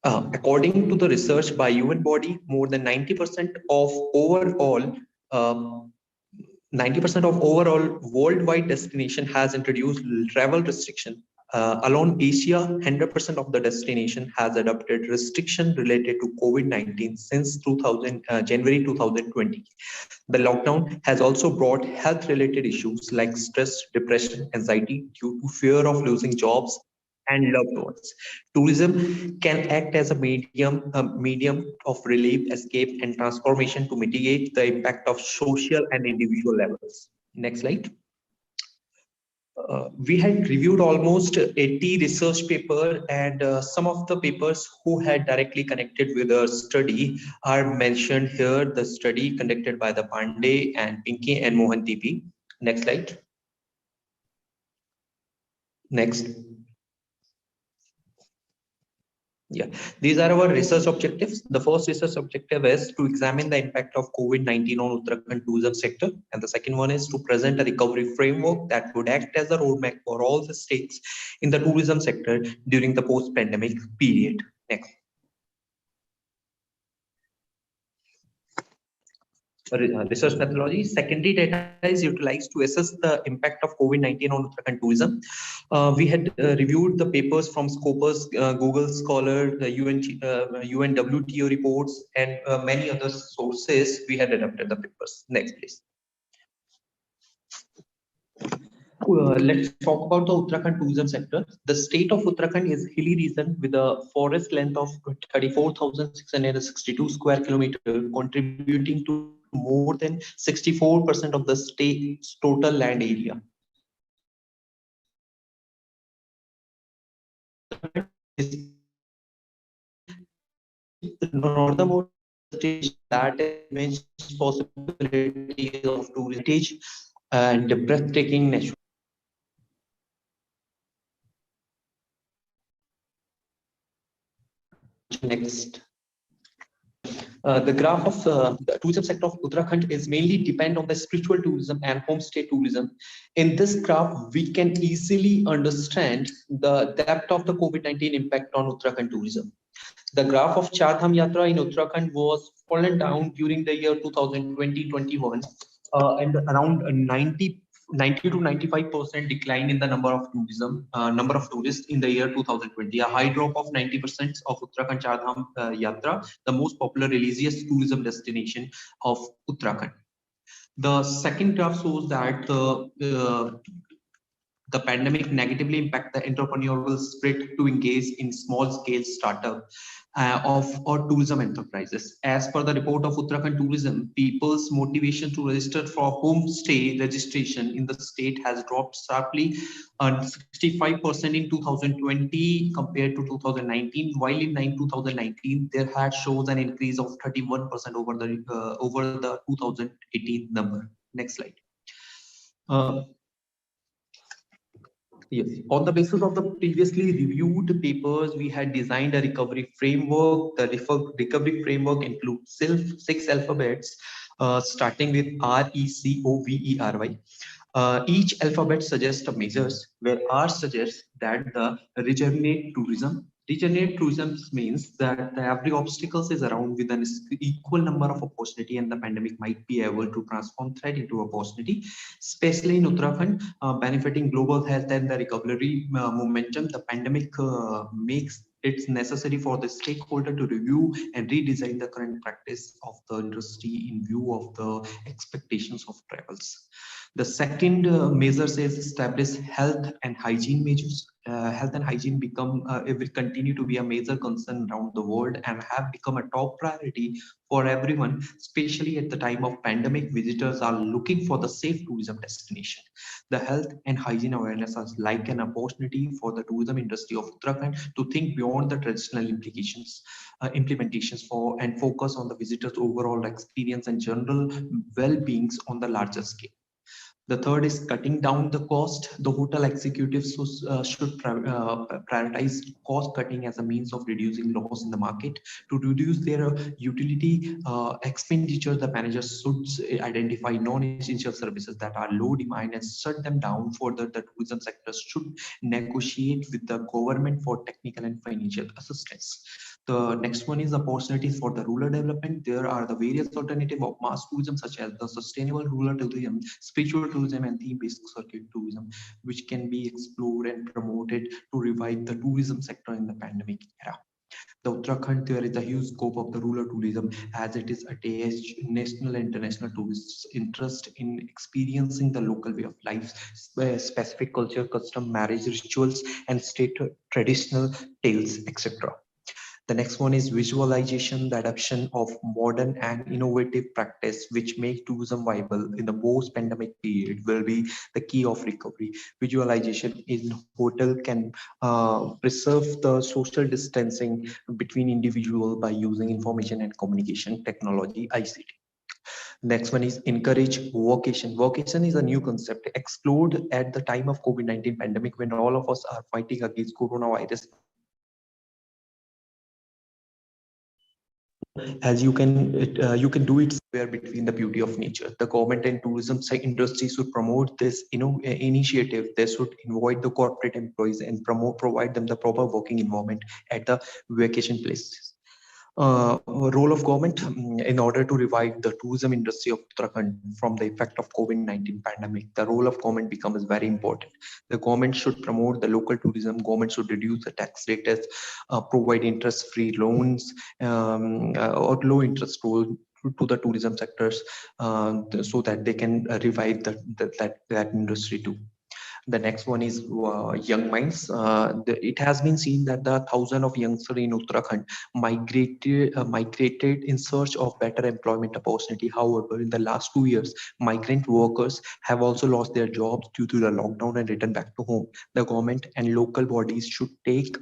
According to the research by UN body, more than 90% of overall 90% of overall worldwide destination has introduced travel restriction. Alone Asia, 100% of the destination has adopted restriction related to COVID-19 since January 2020. The lockdown has also brought health-related issues like stress, depression, anxiety due to fear of losing jobs and loved ones. Tourism can act as a medium of relief, escape, and transformation to mitigate the impact of social and individual levels. Next slide. We had reviewed almost 80 research papers, and some of the papers who had directly connected with the study are mentioned here. The study conducted by the Pandey and Pinky and Mohan TP. Next slide. Next. Yeah, these are our research objectives. The first research objective is to examine the impact of COVID-19 on Uttarakhand tourism sector. And the second one is to present a recovery framework that would act as a roadmap for all the states in the tourism sector during the post-pandemic period. Next. Research methodology. Secondary data is utilized to assess the impact of COVID-19 on Uttarakhand tourism. We had reviewed the papers from Scopus, Google Scholar, the UNWTO reports, and many other sources. We had adapted the papers. Next, please. Let's talk about the Uttarakhand tourism sector. The state of Uttarakhand is hilly region with a forest length of 34,662 square kilometers, contributing to more than 64% of the state's total land area. The northernmost state that immense possibility of tourism and breathtaking nature. Next. The graph of the tourism sector of Uttarakhand is mainly depend on the spiritual tourism and homestay tourism. In this graph, we can easily understand the depth of the COVID-19 impact on Uttarakhand tourism. The graph of Char Dham Yatra in Uttarakhand was fallen down during the year 2020-21 and around 90 to 95% decline in the number of tourists in the year 2020. A high drop of 90% of Uttarakhand Char Dham Yatra, the most popular religious tourism destination of Uttarakhand. The second graph shows that the pandemic negatively impact the entrepreneurial spirit to engage in small-scale startup or tourism enterprises. As per the report of Uttarakhand Tourism, people's motivation to register for homestay registration in the state has dropped sharply, 65% in 2020 compared to 2019. While in 2019, there had shows an increase of 31% over the 2018 number. Next slide. Yes, on the basis of the previously reviewed papers, we had designed a recovery framework. The recovery framework includes 6 alphabets, starting with RECOVERY. Each alphabet suggests measures, where R suggests that the regenerate tourism. Regenerate tourism means that every obstacle is around with an equal number of opportunity, and the pandemic might be able to transform threat into opportunity, especially in Uttarakhand, benefiting global health and the recovery momentum. The pandemic makes it necessary for the stakeholder to review and redesign the current practice of the industry in view of the expectations of travels. The second measure says establish health and hygiene measures. Health and hygiene it will continue to be a major concern around the world and have become a top priority for everyone, especially at the time of pandemic. Visitors are looking for the safe tourism destination. The health and hygiene awareness is like an opportunity for the tourism industry of Uttarakhand to think beyond the traditional implementations and focus on the visitors' overall experience and general well-beings on the larger scale. The third is cutting down the cost. The hotel executives should prioritize cost cutting as a means of reducing loss in the market. To reduce their utility expenditure, the managers should identify non-essential services that are low demand and shut them down. Further, the tourism sector should negotiate with the government for technical and financial assistance. The next one is opportunities for the rural development. There are the various alternatives of mass tourism, such as the sustainable rural tourism, spiritual tourism, and theme-based circuit tourism, which can be explored and promoted to revive the tourism sector in the pandemic era. The Uttarakhand, there is a huge scope of the rural tourism, as it is attached national and international tourists' interest in experiencing the local way of life, specific culture, custom, marriage rituals, and state traditional tales, etc. The next one is visualization. The adoption of modern and innovative practice which make tourism viable in the post-pandemic period will be the key of recovery. Visualization in hotel can preserve the social distancing between individuals by using information and communication technology, ICT. Next one is encourage vocation. Vocation is a new concept explored at the time of COVID-19 pandemic, when all of us are fighting against coronavirus. As you can do it somewhere between the beauty of nature. The government and tourism industry should promote this initiative. They should invite the corporate employees and provide them the proper working environment at the vacation places. Role of government in order to revive the tourism industry of Uttarakhand from the effect of COVID-19 pandemic. The role of government becomes very important. The government should promote the local tourism. Government should reduce the tax rates, provide interest-free loans or low interest to the tourism sectors, so that they can revive that industry too. The next one is young minds. It has been seen that the thousands of youngsters in Uttarakhand migrated in search of better employment opportunity. However, in the last 2 years, migrant workers have also lost their jobs due to the lockdown and returned back to home. The government and local bodies should take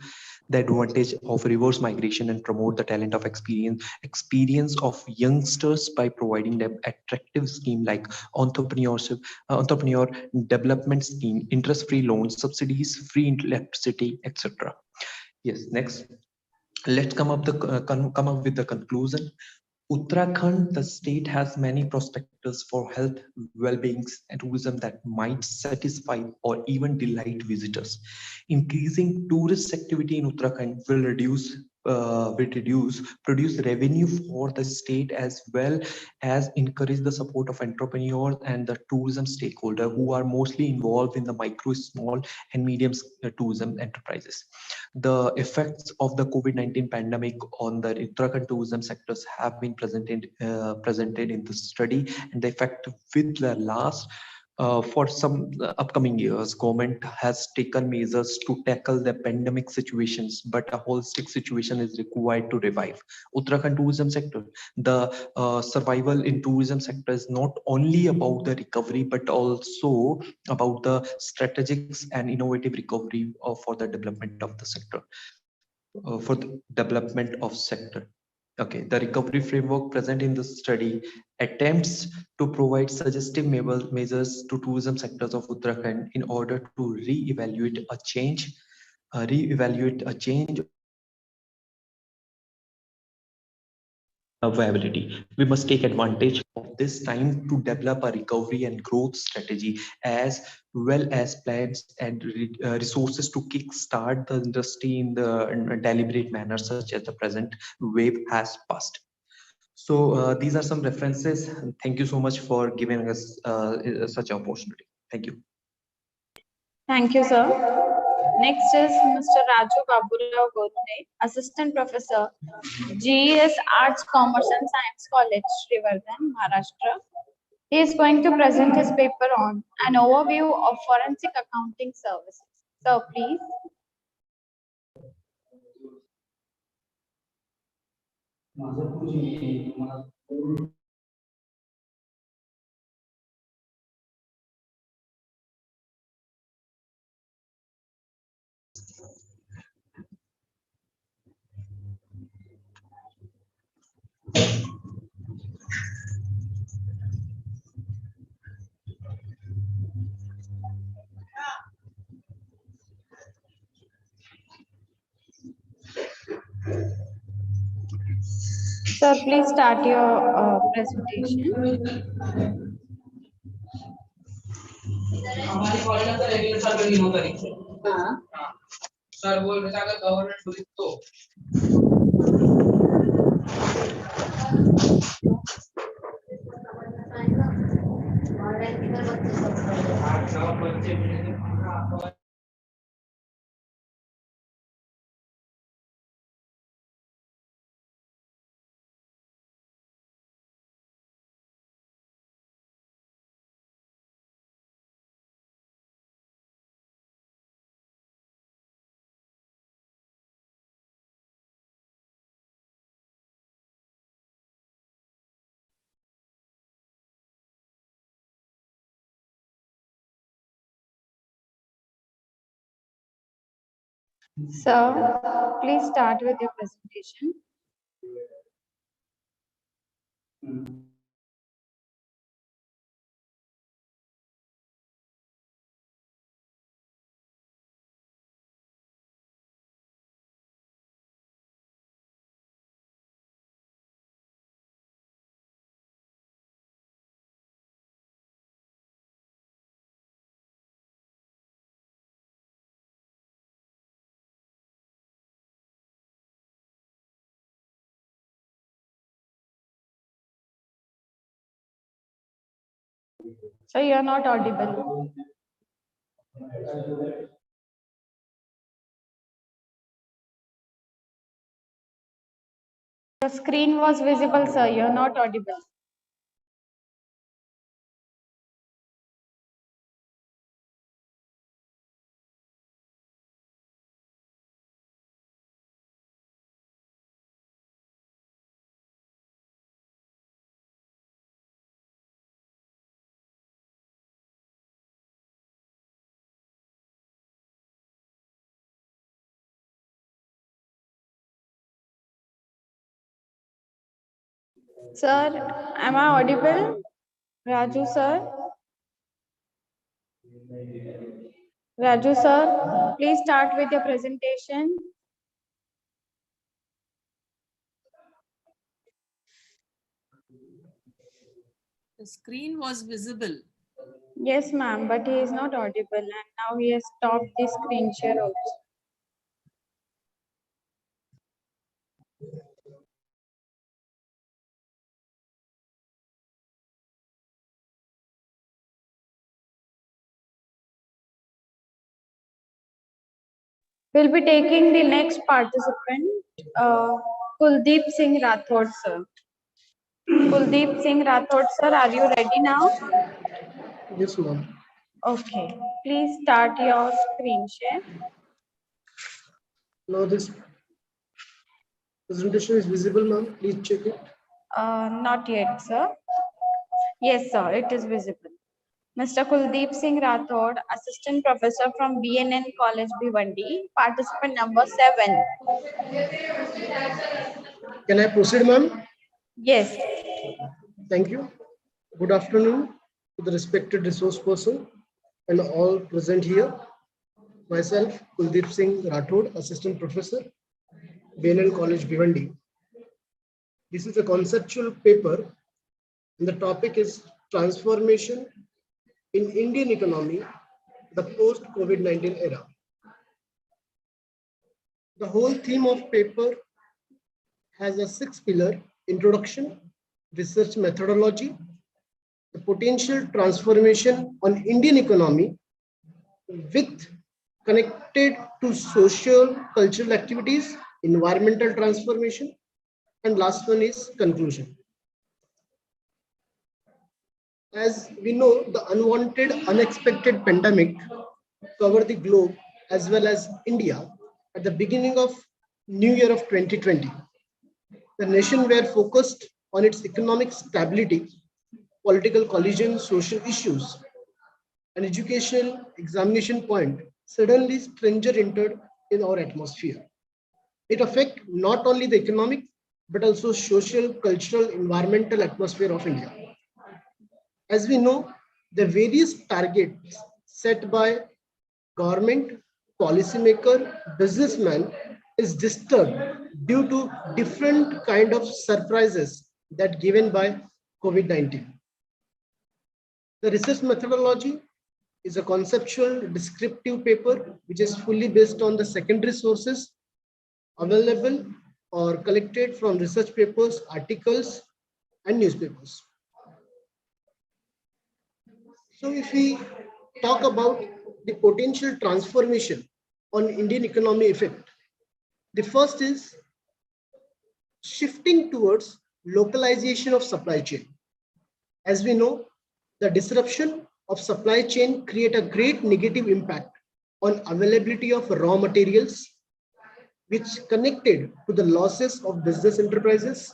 the advantage of reverse migration and promote the talent of experience of youngsters by providing them attractive scheme like entrepreneur development scheme, interest-free loans, subsidies, free electricity, etc. Yes, next. Let's come up with the conclusion. Uttarakhand, the state, has many prospects for health, well-being, and tourism that might satisfy or even delight visitors. Increasing tourist activity in Uttarakhand will produce revenue for the state, as well as encourage the support of entrepreneurs and the tourism stakeholder who are mostly involved in the micro, small, and medium tourism enterprises. The effects of the COVID-19 pandemic on the Uttarakhand tourism sectors have been presented in the study, and the effect with the last for some upcoming years. Government has taken measures to tackle the pandemic situations, but a holistic situation is required to revive Uttarakhand tourism sector. The survival in tourism sector is not only about the recovery, but also about the strategics and innovative recovery for the development of the sector. Okay, the recovery framework present in the study attempts to provide suggestive measures to tourism sectors of Uttarakhand in order to reevaluate a change viability. We must take advantage of this time to develop a recovery and growth strategy, as well as plans and resources to kickstart the industry in a deliberate manner, such as the present wave has passed. So these are some references. Thank you so much for giving us such an opportunity. Thank you. Thank you, sir. Next is Mr. Raju Baburao Godre, Assistant Professor, GES Arts, Commerce and Science College, Srivardhan, Maharashtra. He is going to present his paper on an overview of forensic accounting services. So please. Sir, please start your presentation. Sir, please start with your presentation. So you are not audible. The screen was visible, sir. You are not audible. Sir, am I audible? Raju, sir? Raju, sir, please start with your presentation. The screen was visible. Yes, ma'am, but he is not audible and now he has stopped the screen share also. We'll be taking the next participant, Kuldeep Singh Rathod, sir. Kuldeep Singh Rathod, sir, are you ready now? Yes, ma'am. Okay, please start your screen share. Now this presentation is visible, ma'am. Please check it. Not yet, sir. Yes, sir, it is visible. Mr. Kuldeep Singh Rathod, Assistant Professor from BNN College, Bhiwandi, participant number 7. Can I proceed, ma'am? Yes. Thank you. Good afternoon to the respected resource person and all present here. Myself, Kuldeep Singh Rathod, Assistant Professor, BNN College, Bhiwandi. This is a conceptual paper and the topic is transformation in Indian economy, the post-COVID-19 era. The whole theme of paper has a 6-pillar introduction, research methodology, the potential transformation on Indian economy with connected to social, cultural activities, environmental transformation, and last one is conclusion. As we know, the unwanted, unexpected pandemic covered the globe as well as India at the beginning of New Year of 2020. The nation were focused on its economic stability, political coalition, social issues, an educational examination point. Suddenly, stranger entered in our atmosphere. It affects not only the economic but also social, cultural, environmental atmosphere of India. As we know, the various targets set by government, policymaker, businessman is disturbed due to different kind of surprises that given by COVID-19. The research methodology is a conceptual descriptive paper which is fully based on the secondary sources available or collected from research papers, articles, and newspapers. So if we talk about the potential transformation on Indian economy effect, the first is shifting towards localization of supply chain. As we know, the disruption of supply chain create a great negative impact on availability of raw materials, which connected to the losses of business enterprises,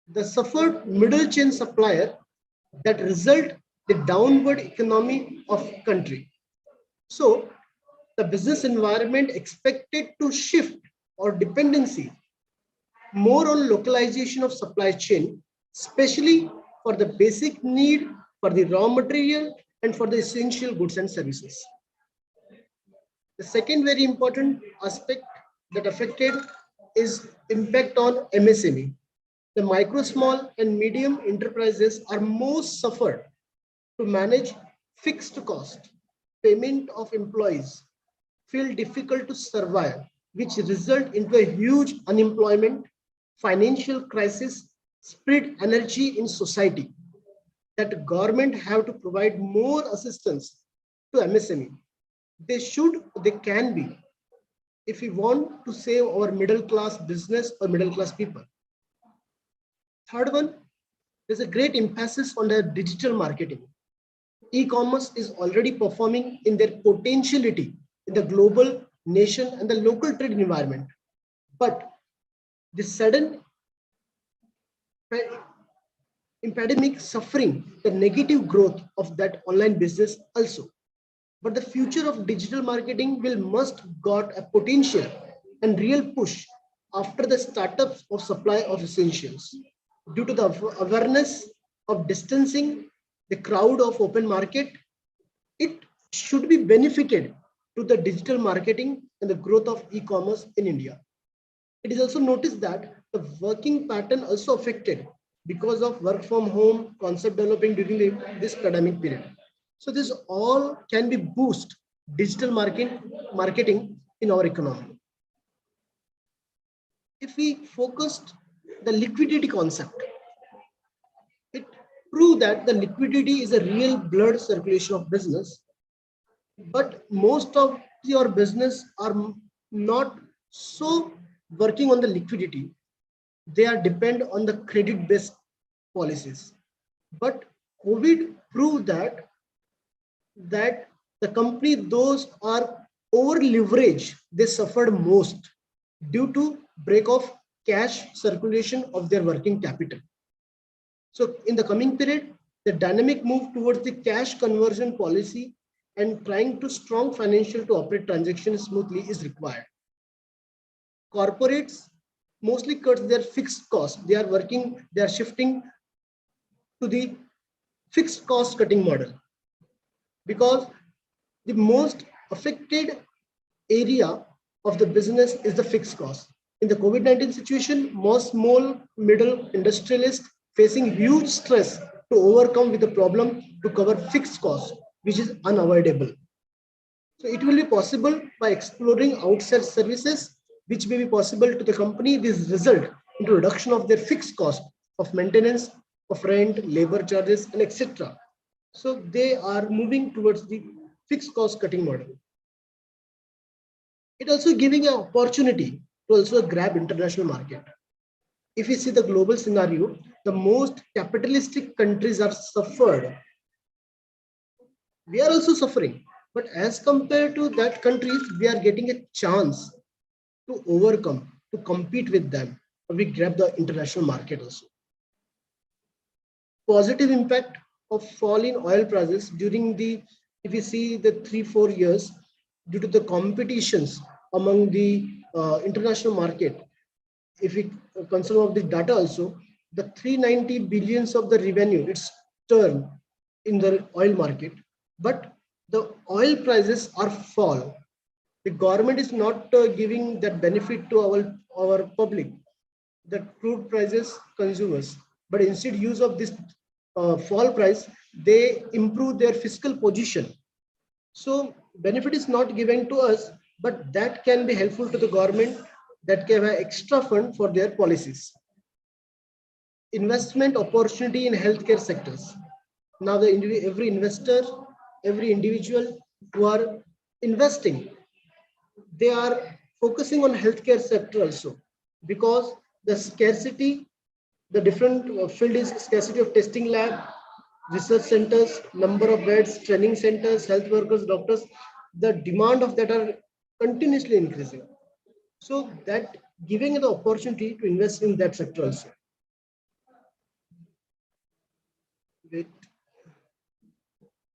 the suffered middle chain supplier that result the downward economy of country. So the business environment expected to shift or dependency more on localization of supply chain, especially for the basic need for the raw material and for the essential goods and services. The second very important aspect that affected is impact on MSME. The micro, small and medium enterprises are most suffered to manage fixed cost, payment of employees, feel difficult to survive, which result into a huge unemployment, financial crisis, spread energy in society. That government have to provide more assistance to MSME. They should, they can be, if we want to save our middle class business or middle class people. Third one, there's a great emphasis on the digital marketing. E-commerce is already performing in their potentiality in the global, nation and the local trade environment. But the sudden pandemic suffering the negative growth of that online business also. But the future of digital marketing will must got a potential and real push after the startups of supply of essentials. Due to the awareness of distancing the crowd of open market, it should be benefited to the digital marketing and the growth of e-commerce in India. It is also noticed that the working pattern also affected because of work from home concept developing during this pandemic period. So this all can be boost digital marketing in our economy. If we focused the liquidity concept, it proved that the liquidity is a real blood circulation of business, but most of your business are not so working on the liquidity. They are depend on the credit based policies. But COVID proved that the company those are over leveraged, they suffered most due to break of cash circulation of their working capital. So in the coming period, the dynamic move towards the cash conversion policy and trying to strong financial to operate transactions smoothly is required. Corporates mostly cut their fixed costs. They are shifting to the fixed cost cutting model, because the most affected area of the business is the fixed cost. In the COVID-19 situation, most small, middle industrialists facing huge stress to overcome with the problem to cover fixed costs, which is unavoidable. So it will be possible by exploring outside services, which may be possible to the company. This result into reduction of their fixed cost of maintenance, of rent, labor charges, and etc. So they are moving towards the fixed cost cutting model. It also giving an opportunity to also grab international market. If we see the global scenario, the most capitalistic countries are suffered, we are also suffering. But as compared to that countries, we are getting a chance to overcome, to compete with them. We grab the international market also. Positive impact of fall in oil prices during the, if you see the 3-4 years, due to the competitions among the international market, if we consider of the data also, the 390 billions of the revenue it's turned in the oil market, but the oil prices are fall. The government is not giving that benefit to our public, the crude prices consumers, but instead use of this fall price, they improve their fiscal position. So benefit is not given to us, but that can be helpful to the government, that can have extra fund for their policies. Investment opportunity in healthcare sectors. Now every investor, every individual who are investing, they are focusing on healthcare sector also, because the scarcity, the different field is scarcity of testing lab, research centers, number of beds, training centers, health workers, doctors, the demand of that are continuously increasing. So that giving the opportunity to invest in that sector also.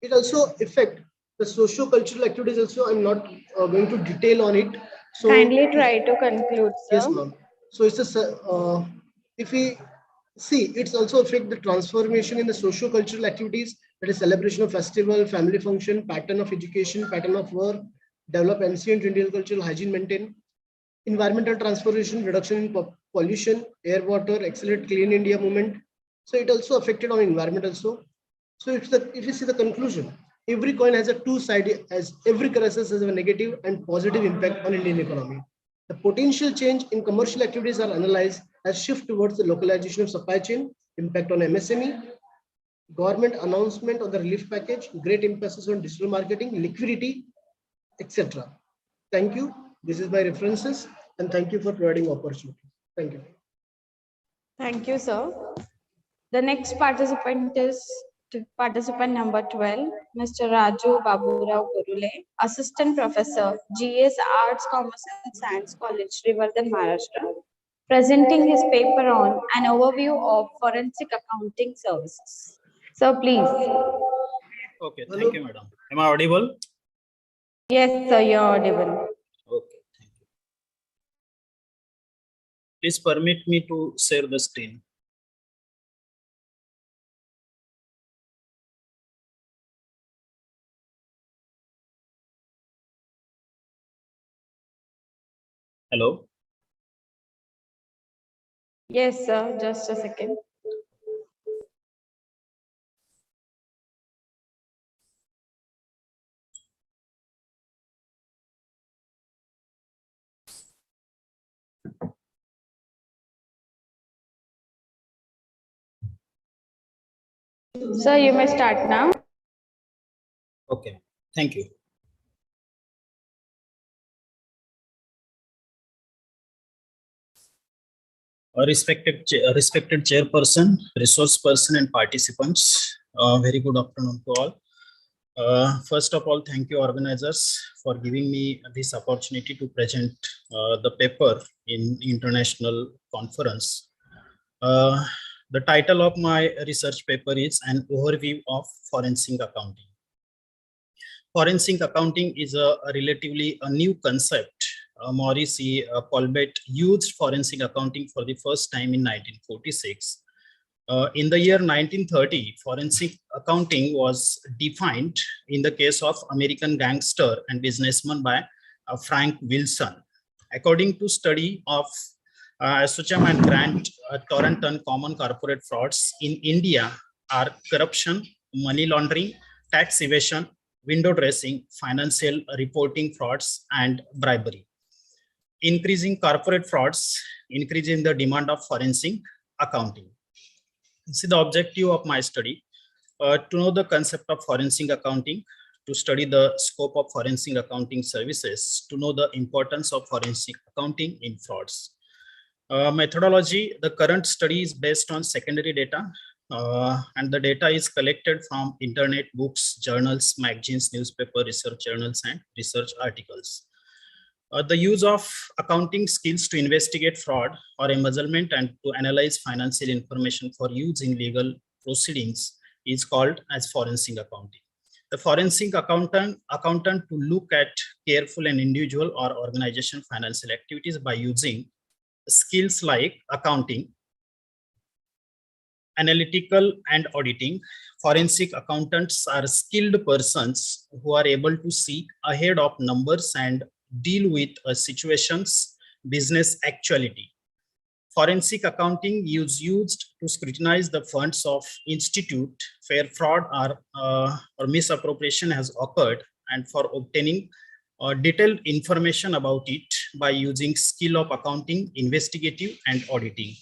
It also affect the socio-cultural activities also. I'm not going to detail on it. So kindly try to conclude, sir. Yes, ma'am. So it's a if we see, it's also affect the transformation in the socio-cultural activities, that is celebration of festival, family function, pattern of education, pattern of work, develop ancient Indian cultural hygiene, maintain environmental transformation, reduction in pollution, air, water, accelerate clean India movement. So it also affected on environment also. So if you see the conclusion, every coin has a two side, as every crisis has a negative and positive impact on Indian economy. The potential change in commercial activities are analyzed as shift towards the localization of supply chain, impact on MSME, government announcement on the relief package, great emphasis on digital marketing, liquidity, etc. Thank you. This is my references, and thank you for providing opportunity. Thank you. Thank you, sir. The next participant is participant number 12, Mr. Raju Baburao Gurule, Assistant Professor, GS Arts, Commerce and Science College, Riverdhan, Maharashtra, presenting his paper on an overview of forensic accounting services. So please. Okay, thank you, madam. Am I audible? Yes, sir, you're audible. Okay, thank you. Please permit me to share the screen. Hello? Yes, sir, just a second. Sir, you may start now. Okay, thank you. Respected chairperson, resource person, and participants, very good afternoon to all. First of all, thank you organizers for giving me this opportunity to present the paper in international conference. The title of my research paper is An Overview of Forensic Accounting. Forensic accounting is a relatively new concept. Maurice E. Colbert used forensic accounting for the first time in 1946. In the year 1930, forensic accounting was defined in the case of American gangster and businessman by Frank Wilson. According to study of Sucham and Grant Torrington, common corporate frauds in India are corruption, money laundering, tax evasion, window dressing, financial reporting frauds, and bribery. Increasing corporate frauds, increasing the demand of forensic accounting. See the objective of my study, to know the concept of forensic accounting, to study the scope of forensic accounting services, to know the importance of forensic accounting in frauds. Methodology, the current study is based on secondary data, and the data is collected from internet, books, journals, magazines, newspaper, research journals, and research articles. The use of accounting skills to investigate fraud or embezzlement and to analyze financial information for use in legal proceedings is called as forensic accounting. The forensic accountant to look at careful and individual or organization financial activities by using skills like accounting, analytical, and auditing. Forensic accountants are skilled persons who are able to see ahead of numbers and deal with situations, business actuality. Forensic accounting is used to scrutinize the funds of institute where fraud or misappropriation has occurred, and for obtaining detailed information about it by using skill of accounting, investigative, and auditing.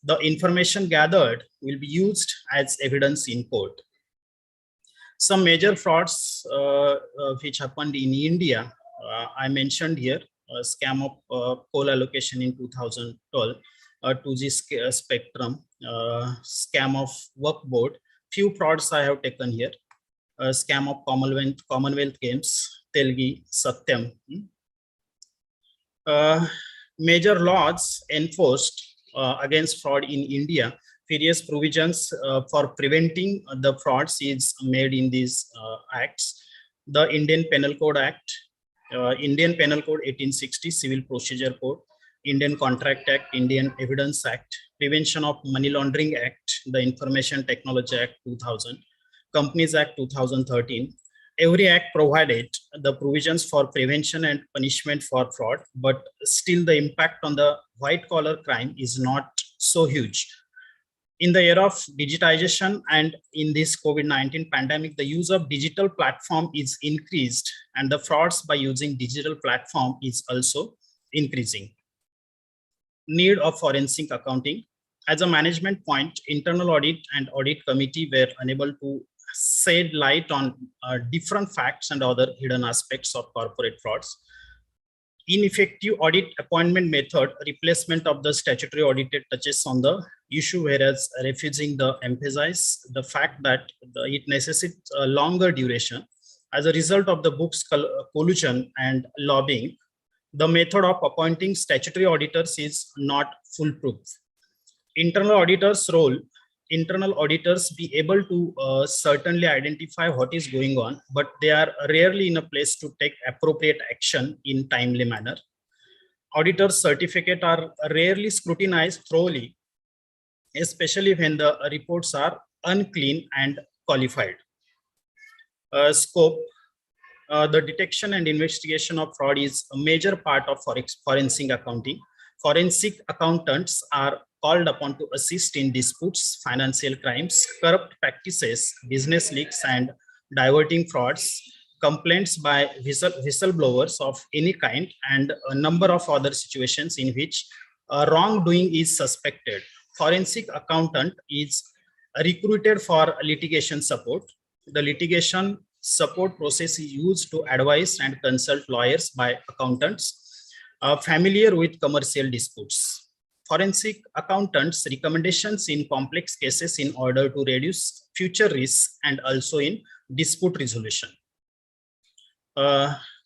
The information gathered will be used as evidence in court. Some major frauds which happened in India, I mentioned here, scam of coal allocation in 2012, 2G spectrum, scam of work board. Few frauds I have taken here. Scam of Commonwealth Games, Telgi, Satyam. Major laws enforced against fraud in India. Various provisions for preventing the frauds is made in these acts. The Indian Penal Code Act, Indian Penal Code 1860, Civil Procedure Code, Indian Contract Act, Indian Evidence Act, Prevention of Money Laundering Act, the Information Technology Act 2000, Companies Act 2013. Every act provided the provisions for prevention and punishment for fraud, but still the impact on the white collar crime is not so huge. In the era of digitization and in this COVID-19 pandemic, the use of digital platform is increased, and the frauds by using digital platform is also increasing. Need of forensic accounting. As a management point, internal audit and audit committee were unable to shed light on different facts and other hidden aspects of corporate frauds. Ineffective audit appointment method, replacement of the statutory auditor touches on the issue, whereas refusing the emphasize the fact that it necessitates a longer duration. As a result of the books collusion and lobbying, the method of appointing statutory auditors is not foolproof. Internal auditors' role. Internal auditors be able to certainly identify what is going on, but they are rarely in a place to take appropriate action in timely manner. Auditor's certificate are rarely scrutinized thoroughly, especially when the reports are unclean and qualified. Scope. The detection and investigation of fraud is a major part of forensic accounting. Forensic accountants are called upon to assist in disputes, financial crimes, corrupt practices, business leaks, and diverting frauds, complaints by whistleblowers of any kind, and a number of other situations in which wrongdoing is suspected. Forensic accountant is recruited for litigation support. The litigation support process is used to advise and consult lawyers by accountants familiar with commercial disputes. Forensic accountants' recommendations in complex cases in order to reduce future risks and also in dispute resolution.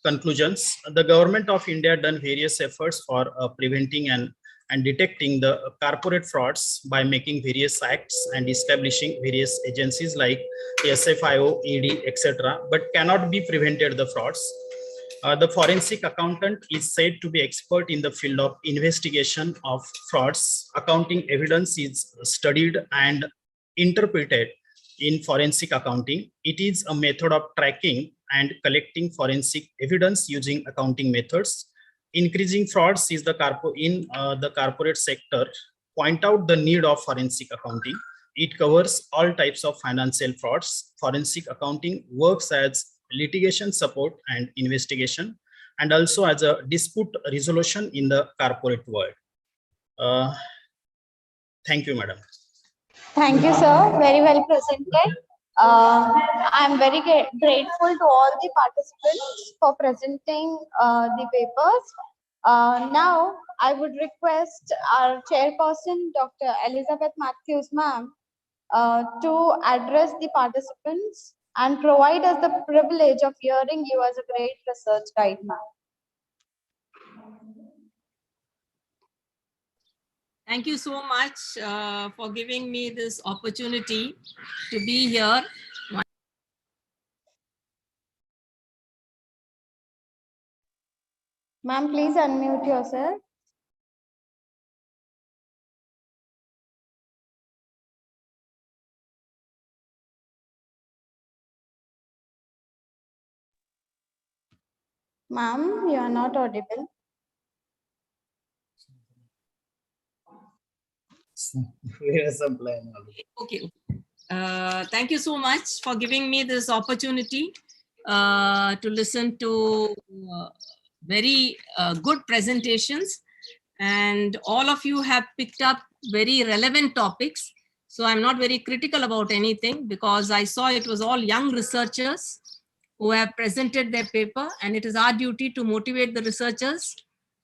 Conclusions. The government of India done various efforts for preventing and detecting the corporate frauds by making various acts and establishing various agencies like SFIO, ED, etc., but cannot be prevented the frauds. The forensic accountant is said to be expert in the field of investigation of frauds. Accounting evidence is studied and interpreted in forensic accounting. It is a method of tracking and collecting forensic evidence using accounting methods. Increasing frauds is the corporate sector. Point out the need of forensic accounting. It covers all types of financial frauds. Forensic accounting works as litigation support and investigation, and also as a dispute resolution in the corporate world. Thank you, madam. Thank you, sir. Very well presented. I'm very grateful to all the participants for presenting the papers. Now, I would request our chairperson, Dr. Elizabeth Matthews, ma'am, to address the participants and provide us the privilege of hearing you as a great research guide, ma'am. Thank you so much for giving me this opportunity to be here. Ma'am, please unmute yourself. Ma'am, you are not audible. Okay. Thank you so much for giving me this opportunity to listen to very good presentations, and all of you have picked up very relevant topics. So I'm not very critical about anything because I saw it was all young researchers who have presented their paper, and it is our duty to motivate the researchers.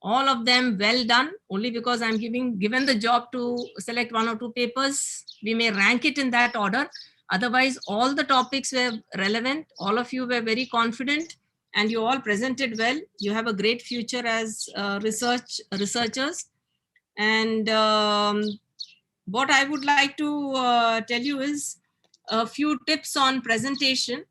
All of them well done. Only because I'm given the job to select one or two papers, we may rank it in that order. Otherwise, all the topics were relevant. All of you were very confident, and you all presented well. You have a great future as researchers. And what I would like to tell you is a few tips on presentation.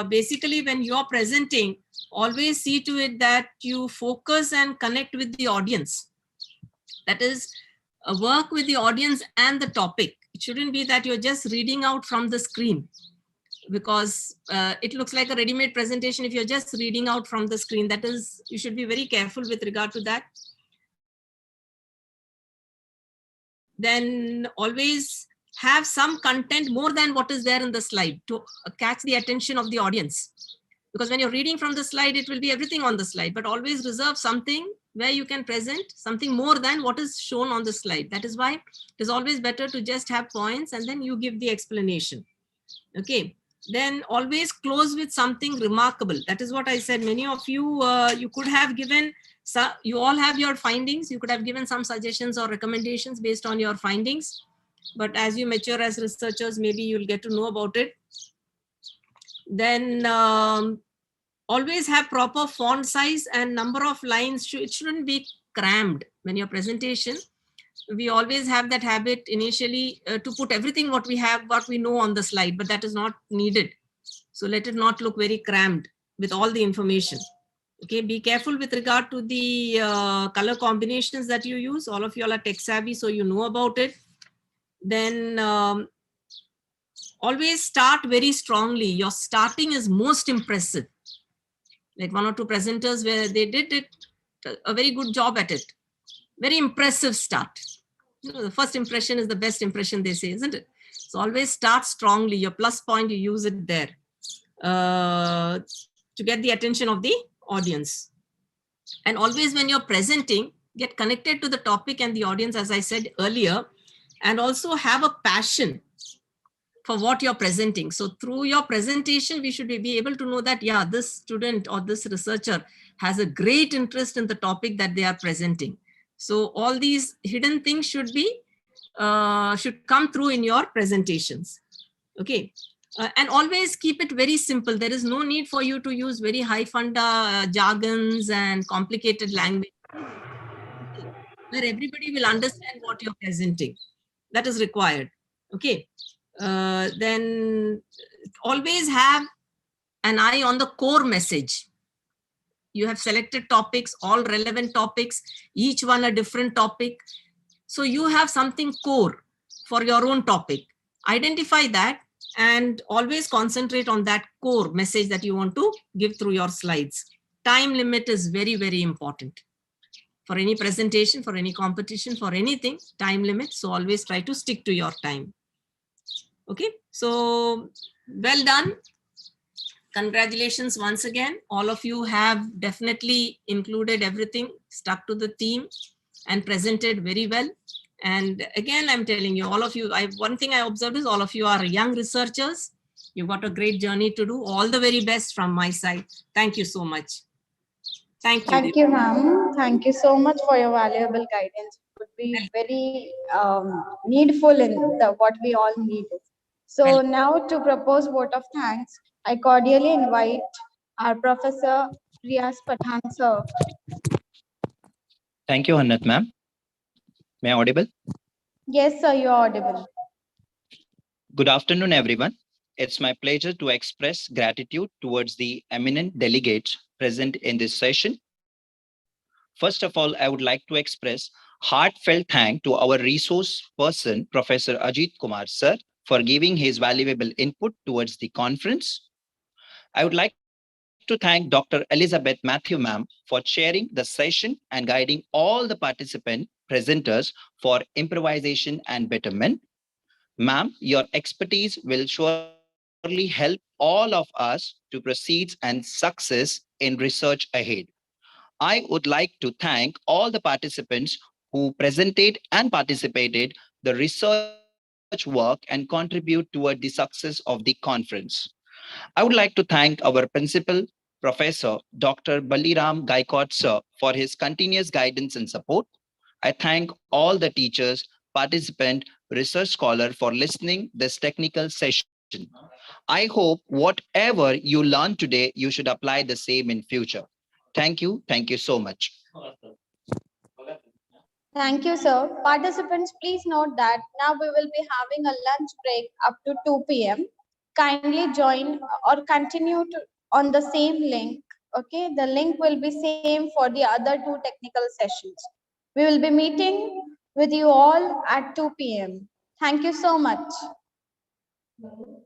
Basically, when you're presenting, always see to it that you focus and connect with the audience. That is, work with the audience and the topic. It shouldn't be that you're just reading out from the screen, because it looks like a ready-made presentation if you're just reading out from the screen. That is, you should be very careful with regard to that. Then always have some content more than what is there in the slide to catch the attention of the audience. Because when you're reading from the slide, it will be everything on the slide, but always reserve something where you can present something more than what is shown on the slide. That is why it is always better to just have points and then you give the explanation. Okay. Then always close with something remarkable. That is what I said. Many of you, you could have given, you all have your findings. You could have given some suggestions or recommendations based on your findings. But as you mature as researchers, maybe you'll get to know about it. Then always have proper font size and number of lines. It shouldn't be crammed when your presentation. We always have that habit initially to put everything what we have, what we know on the slide, but that is not needed. So let it not look very crammed with all the information. Okay, be careful with regard to the color combinations that you use. All of you all are tech savvy, so you know about it. Then always start very strongly. Your starting is most impressive. Like one or two presenters where they did it, a very good job at it. Very impressive start. You know, the first impression is the best impression, they say, isn't it? So always start strongly. Your plus point, you use it there to get the attention of the audience. And always when you're presenting, get connected to the topic and the audience, as I said earlier, and also have a passion for what you're presenting. So through your presentation, we should be able to know that, yeah, this student or this researcher has a great interest in the topic that they are presenting. So all these hidden things should be, should come through in your presentations. Okay. And always keep it very simple. There is no need for you to use very high funda jargons and complicated language where everybody will understand what you're presenting. That is required. Okay. Then always have an eye on the core message. You have selected topics, all relevant topics, each one a different topic. So you have something core for your own topic. Identify that and always concentrate on that core message that you want to give through your slides. Time limit is very, very important. For any presentation, for any competition, for anything, time limit. So always try to stick to your time. Okay, so well done. Congratulations once again. All of you have definitely included everything, stuck to the theme and presented very well. And again, I'm telling you, all of you, one thing I observed is all of you are young researchers. You've got a great journey to do. All the very best from my side. Thank you so much. Thank you. Thank you, ma'am. Thank you so much for your valuable guidance. It would be very needful in what we all need. So now to propose vote of thanks, I cordially invite our Professor Riaz Pathan, sir. Thank you, Hannat ma'am. May I audible? Yes, sir, you are audible. Good afternoon, everyone. It's my pleasure to express gratitude towards the eminent delegates present in this session. First of all, I would like to express heartfelt thanks to our resource person, Professor Ajit Kumar sir, for giving his valuable input towards the conference. I would like to thank Dr. Elizabeth Matthew ma'am for chairing the session and guiding all the participant presenters for improvisation and betterment. Ma'am, your expertise will surely help all of us to proceed and success in research ahead. I would like to thank all the participants who presented and participated the research work and contribute toward the success of the conference. I would like to thank our principal, Professor Dr. Baliram Gaikot sir for his continuous guidance and support. I thank all the teachers, participant, research scholar for listening this technical session. I hope whatever you learn today, you should apply the same in future. Thank you. Thank you so much. Thank you, sir. Participants, please note that now we will be having a lunch break up to 2 p.m. Kindly join or continue on the same link. Okay, the link will be same for the other two technical sessions. We will be meeting with you all at 2 p.m. Thank you so much. Yeah.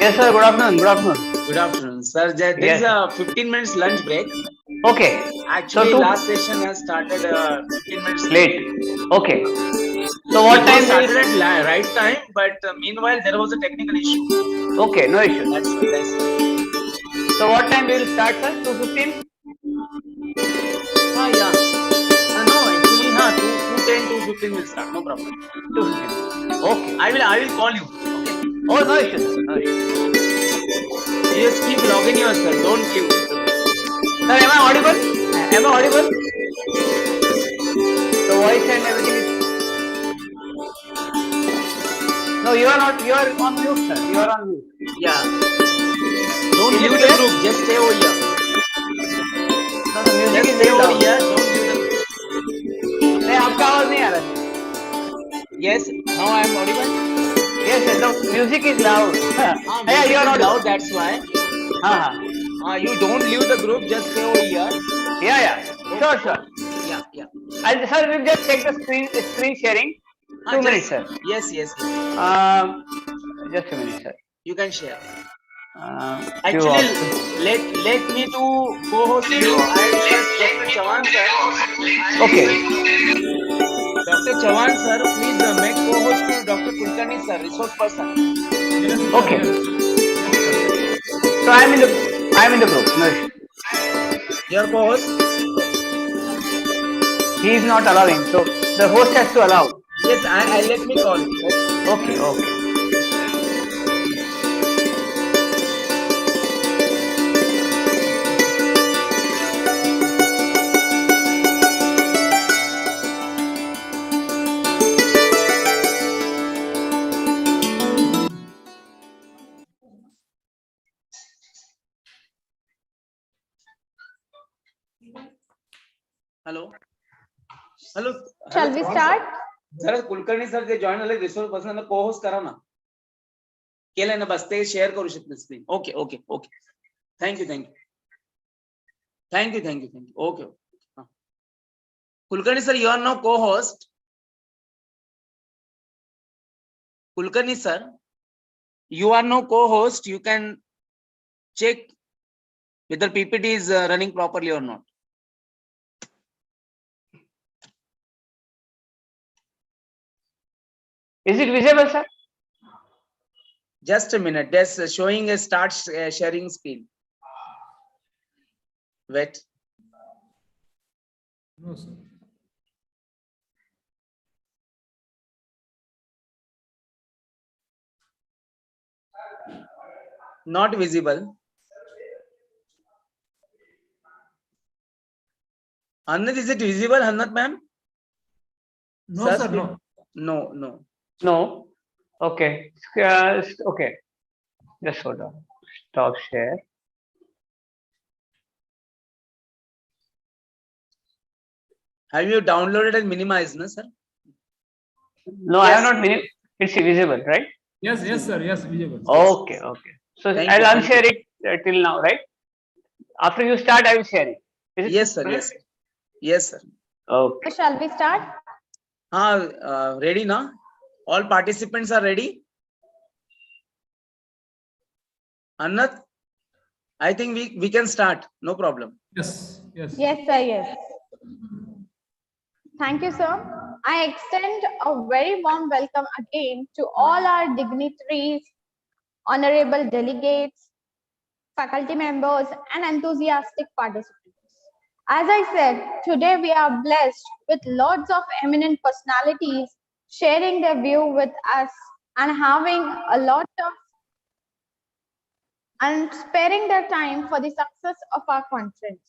Yes, sir. Good afternoon. Good afternoon. Good afternoon, sir. There is a 15 minutes lunch break. Okay. Actually, so last session has started 15 minutes late. Okay. So what it time was started will? at right time, but meanwhile there was a technical issue. Okay, no issue. That's So what time we will start, sir? 2:15? yeah. No, actually, 2:10, 2:15 will start. No problem. 2:15. Okay. I will call you. Okay. Oh, no issue, sir. No issue. You just keep logging yourself. Don't queue. Sir, am I audible? Am I audible? The voice and everything is. No, you are not. You are on mute, sir. You are on mute. Yeah. Don't leave the group. Just stay over here. No, the music Just is stay very over loud. here. Don't leave the group. नहीं आपका आवाज नहीं आ रहा है. Yes. Now I am audible. Yes, yes. The music is loud. Yeah, you are not loud. That's why. You don't leave the group. Just stay over here. Yeah, yeah. Sure, sure. Yeah, yeah. Sir, we'll just check the screen sharing. 2 minutes, sir. Yes, yes. Just a minute, sir. You can share. Actually, let me to co-host you. I request Dr. Chavan sir. Okay. Dr. Chavan sir, please make co-host to Dr. Kulkarni sir, resource person. Okay. So I am in the group. No issue. Your co-host? He is not allowing. So the host has to allow. Yes, I let me call you. Okay, okay. Hello. Hello. Shall we start? जरा Kulkarni sir जे join झाले resource person co-host करा ना. केलंय ना, बस ते share करू शकते screen. Okay okay okay. Thank you. Okay. Kulkarni sir, you are now co-host. Kulkarni sir, you are now co-host. You can check whether PPT is running properly or not. Is it visible, sir? Just a minute. That's showing a start sharing screen. Wait. No, sir. Not visible. Hannat, is it visible, Hannat ma'am? No, sir, no. No. No. Okay. Okay. Just hold on. Stop share. Have you downloaded and minimized, no, sir? No, I have not minimized. It's visible, right? Yes, sir. Yes, visible. Okay. So I'll unshare it till now, right? After you start, I will share it. Yes, sir. Yes, sir. Okay. Shall we start? Ready now? All participants are ready? Hannat, I think we can start. No problem. Yes. Yes, sir. Yes. Thank you, sir. I extend a very warm welcome again to all our dignitaries, honorable delegates, faculty members, and enthusiastic participants. As I said, today we are blessed with lots of eminent personalities sharing their view with us and having a lot of and sparing their time for the success of our conference.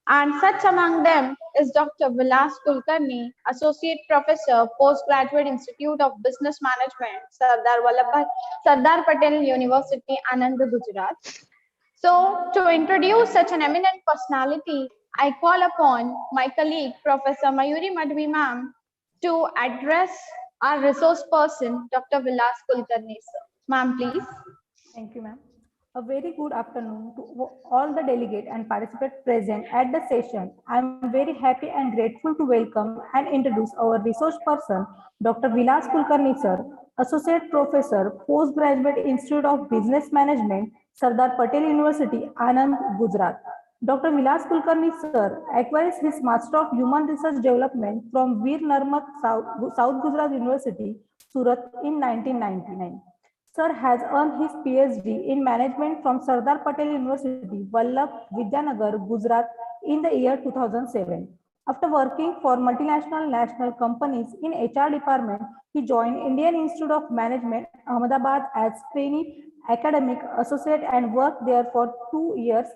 And such among them is Dr. Vilas Kulkarni, Associate Professor, Postgraduate Institute of Business Management, Sardar Patel University, Anand, Gujarat. So, to introduce such an eminent personality, I call upon my colleague, Professor Mayuri Madhvi ma'am, to address our resource person, Dr. Vilas Kulkarni, sir. Ma'am, please. Thank you, ma'am. A very good afternoon to all the delegates and participants present at the session. I am very happy and grateful to welcome and introduce our resource person, Dr. Vilas Kulkarni, sir, Associate Professor, Postgraduate Institute of Business Management, Sardar Patel University, Anand, Gujarat. Dr. Vilas Kulkarni sir acquires his Master of Human Research Development from Veer Narmak South Gujarat University, Surat in 1999. Sir has earned his PhD in Management from Sardar Patel University, Vallabh Vidyanagar, Gujarat in the year 2007. After working for multinational national companies in HR department, he joined Indian Institute of Management, Ahmedabad as trainee academic associate and worked there for 2 years.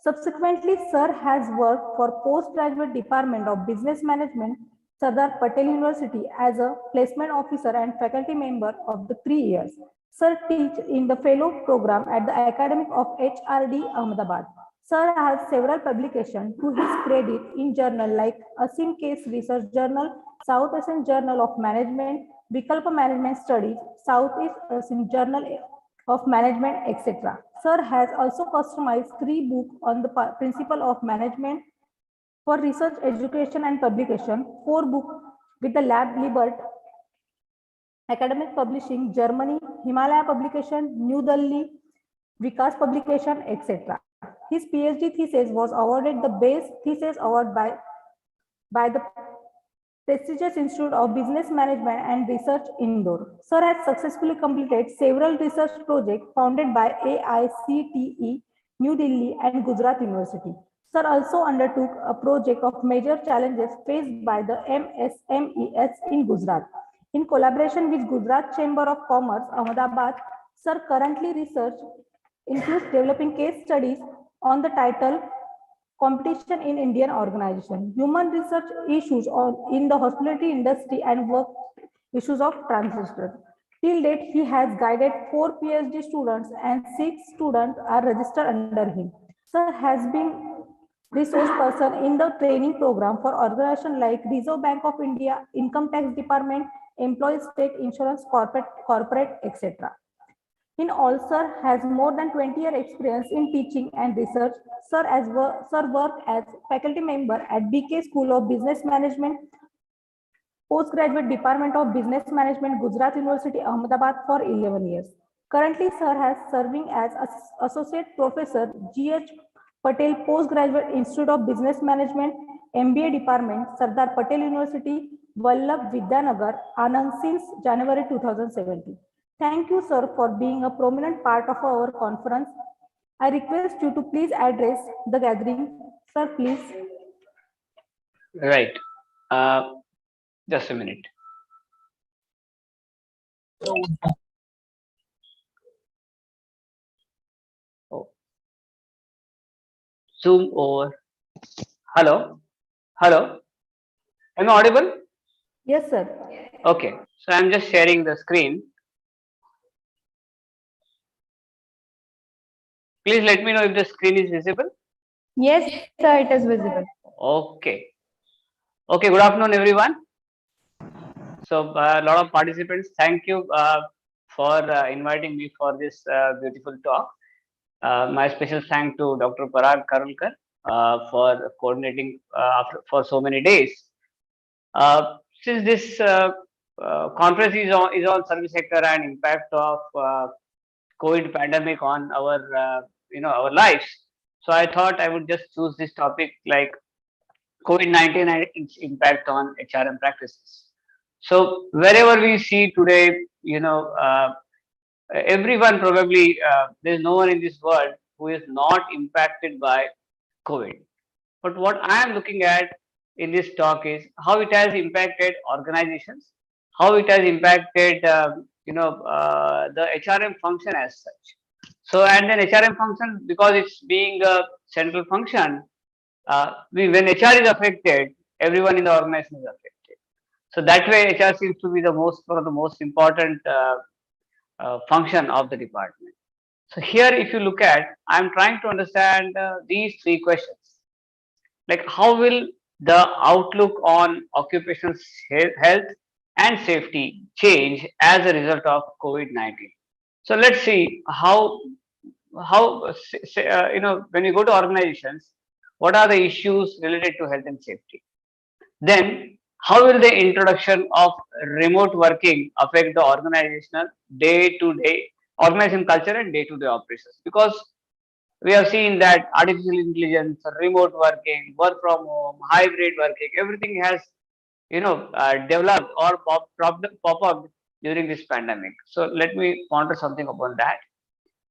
Subsequently, Sir has worked for postgraduate department of business management, Sardar Patel University as a placement officer and faculty member of the 3 years. Sir teach in the fellow program at the Academy of HRD Ahmedabad. Sir has several publications to his credit in journal like Asim Case Research Journal, South Asian Journal of Management, Vikalpa Management Studies, Southeast Asian Journal of Management, etc. Sir has also customized 3 books on the principle of management for research, education, and publication, 4 books with the Lab Libert, Academic Publishing, Germany, Himalaya Publication, New Delhi, Vikas Publication, etc. His PhD thesis was awarded the Best Thesis Award by the prestigious Institute of Business Management and Research, Indore. Sir has successfully completed several research projects founded by AICTE, New Delhi, and Gujarat University. Sir also undertook a project of major challenges faced by the MSMEs in Gujarat. In collaboration with Gujarat Chamber of Commerce, Ahmedabad, Sir currently research includes developing case studies on the title Competition in Indian Organization, Human Research Issues in the Hospitality Industry and Work Issues of Transistors. Till date, he has guided 4 PhD students and 6 students are registered under him. Sir has been resource person in the training program for organizations like Reserve Bank of India, Income Tax Department, Employee State Insurance Corporate, etc. In all, Sir has more than 20-year experience in teaching and research. Sir worked as faculty member at BK School of Business Management, Postgraduate Department of Business Management, Gujarat University, Ahmedabad for 11 years. Currently, Sir has serving as Associate Professor, G.H. Patel Postgraduate Institute of Business Management, MBA Department, Sardar Patel University, Vallabh Vidyanagar, Anand since January 2017. Thank you, sir, for being a prominent part of our conference. I request you to please address the gathering. Sir, please. Right. Just a minute. Oh. Zoom over. Hello. Hello. Am I audible? Yes, sir. Okay. So I'm just sharing the screen. Please let me know if the screen is visible. Yes, sir, it is visible. Okay. Okay, good afternoon, everyone. So a lot of participants, thank you for inviting me for this beautiful talk. My special thanks to Dr. Parag Karulkar for coordinating for so many days. Since this conference is on service sector and impact of COVID pandemic on our our lives, so I thought I would just choose this topic like COVID-19 and its impact on HRM practices. So wherever we see today, everyone probably there's no one in this world who is not impacted by COVID. But what I am looking at in this talk is how it has impacted organizations, how it has impacted the HRM function as such. So and then HRM function, because it's being a central function, when HR is affected, everyone in the organization is affected. So that way, HR seems to be one of the most important function of the department. So here, if you look at, I'm trying to understand these 3 questions. Like, how will the outlook on occupational health and safety change as a result of COVID-19? So let's see how when you go to organizations, what are the issues related to health and safety? Then, how will the introduction of remote working affect the organizational day-to-day organization culture and day-to-day operations? Because we have seen that artificial intelligence, remote working, work from home, hybrid working, everything has developed or pop up during this pandemic. So let me ponder something upon that.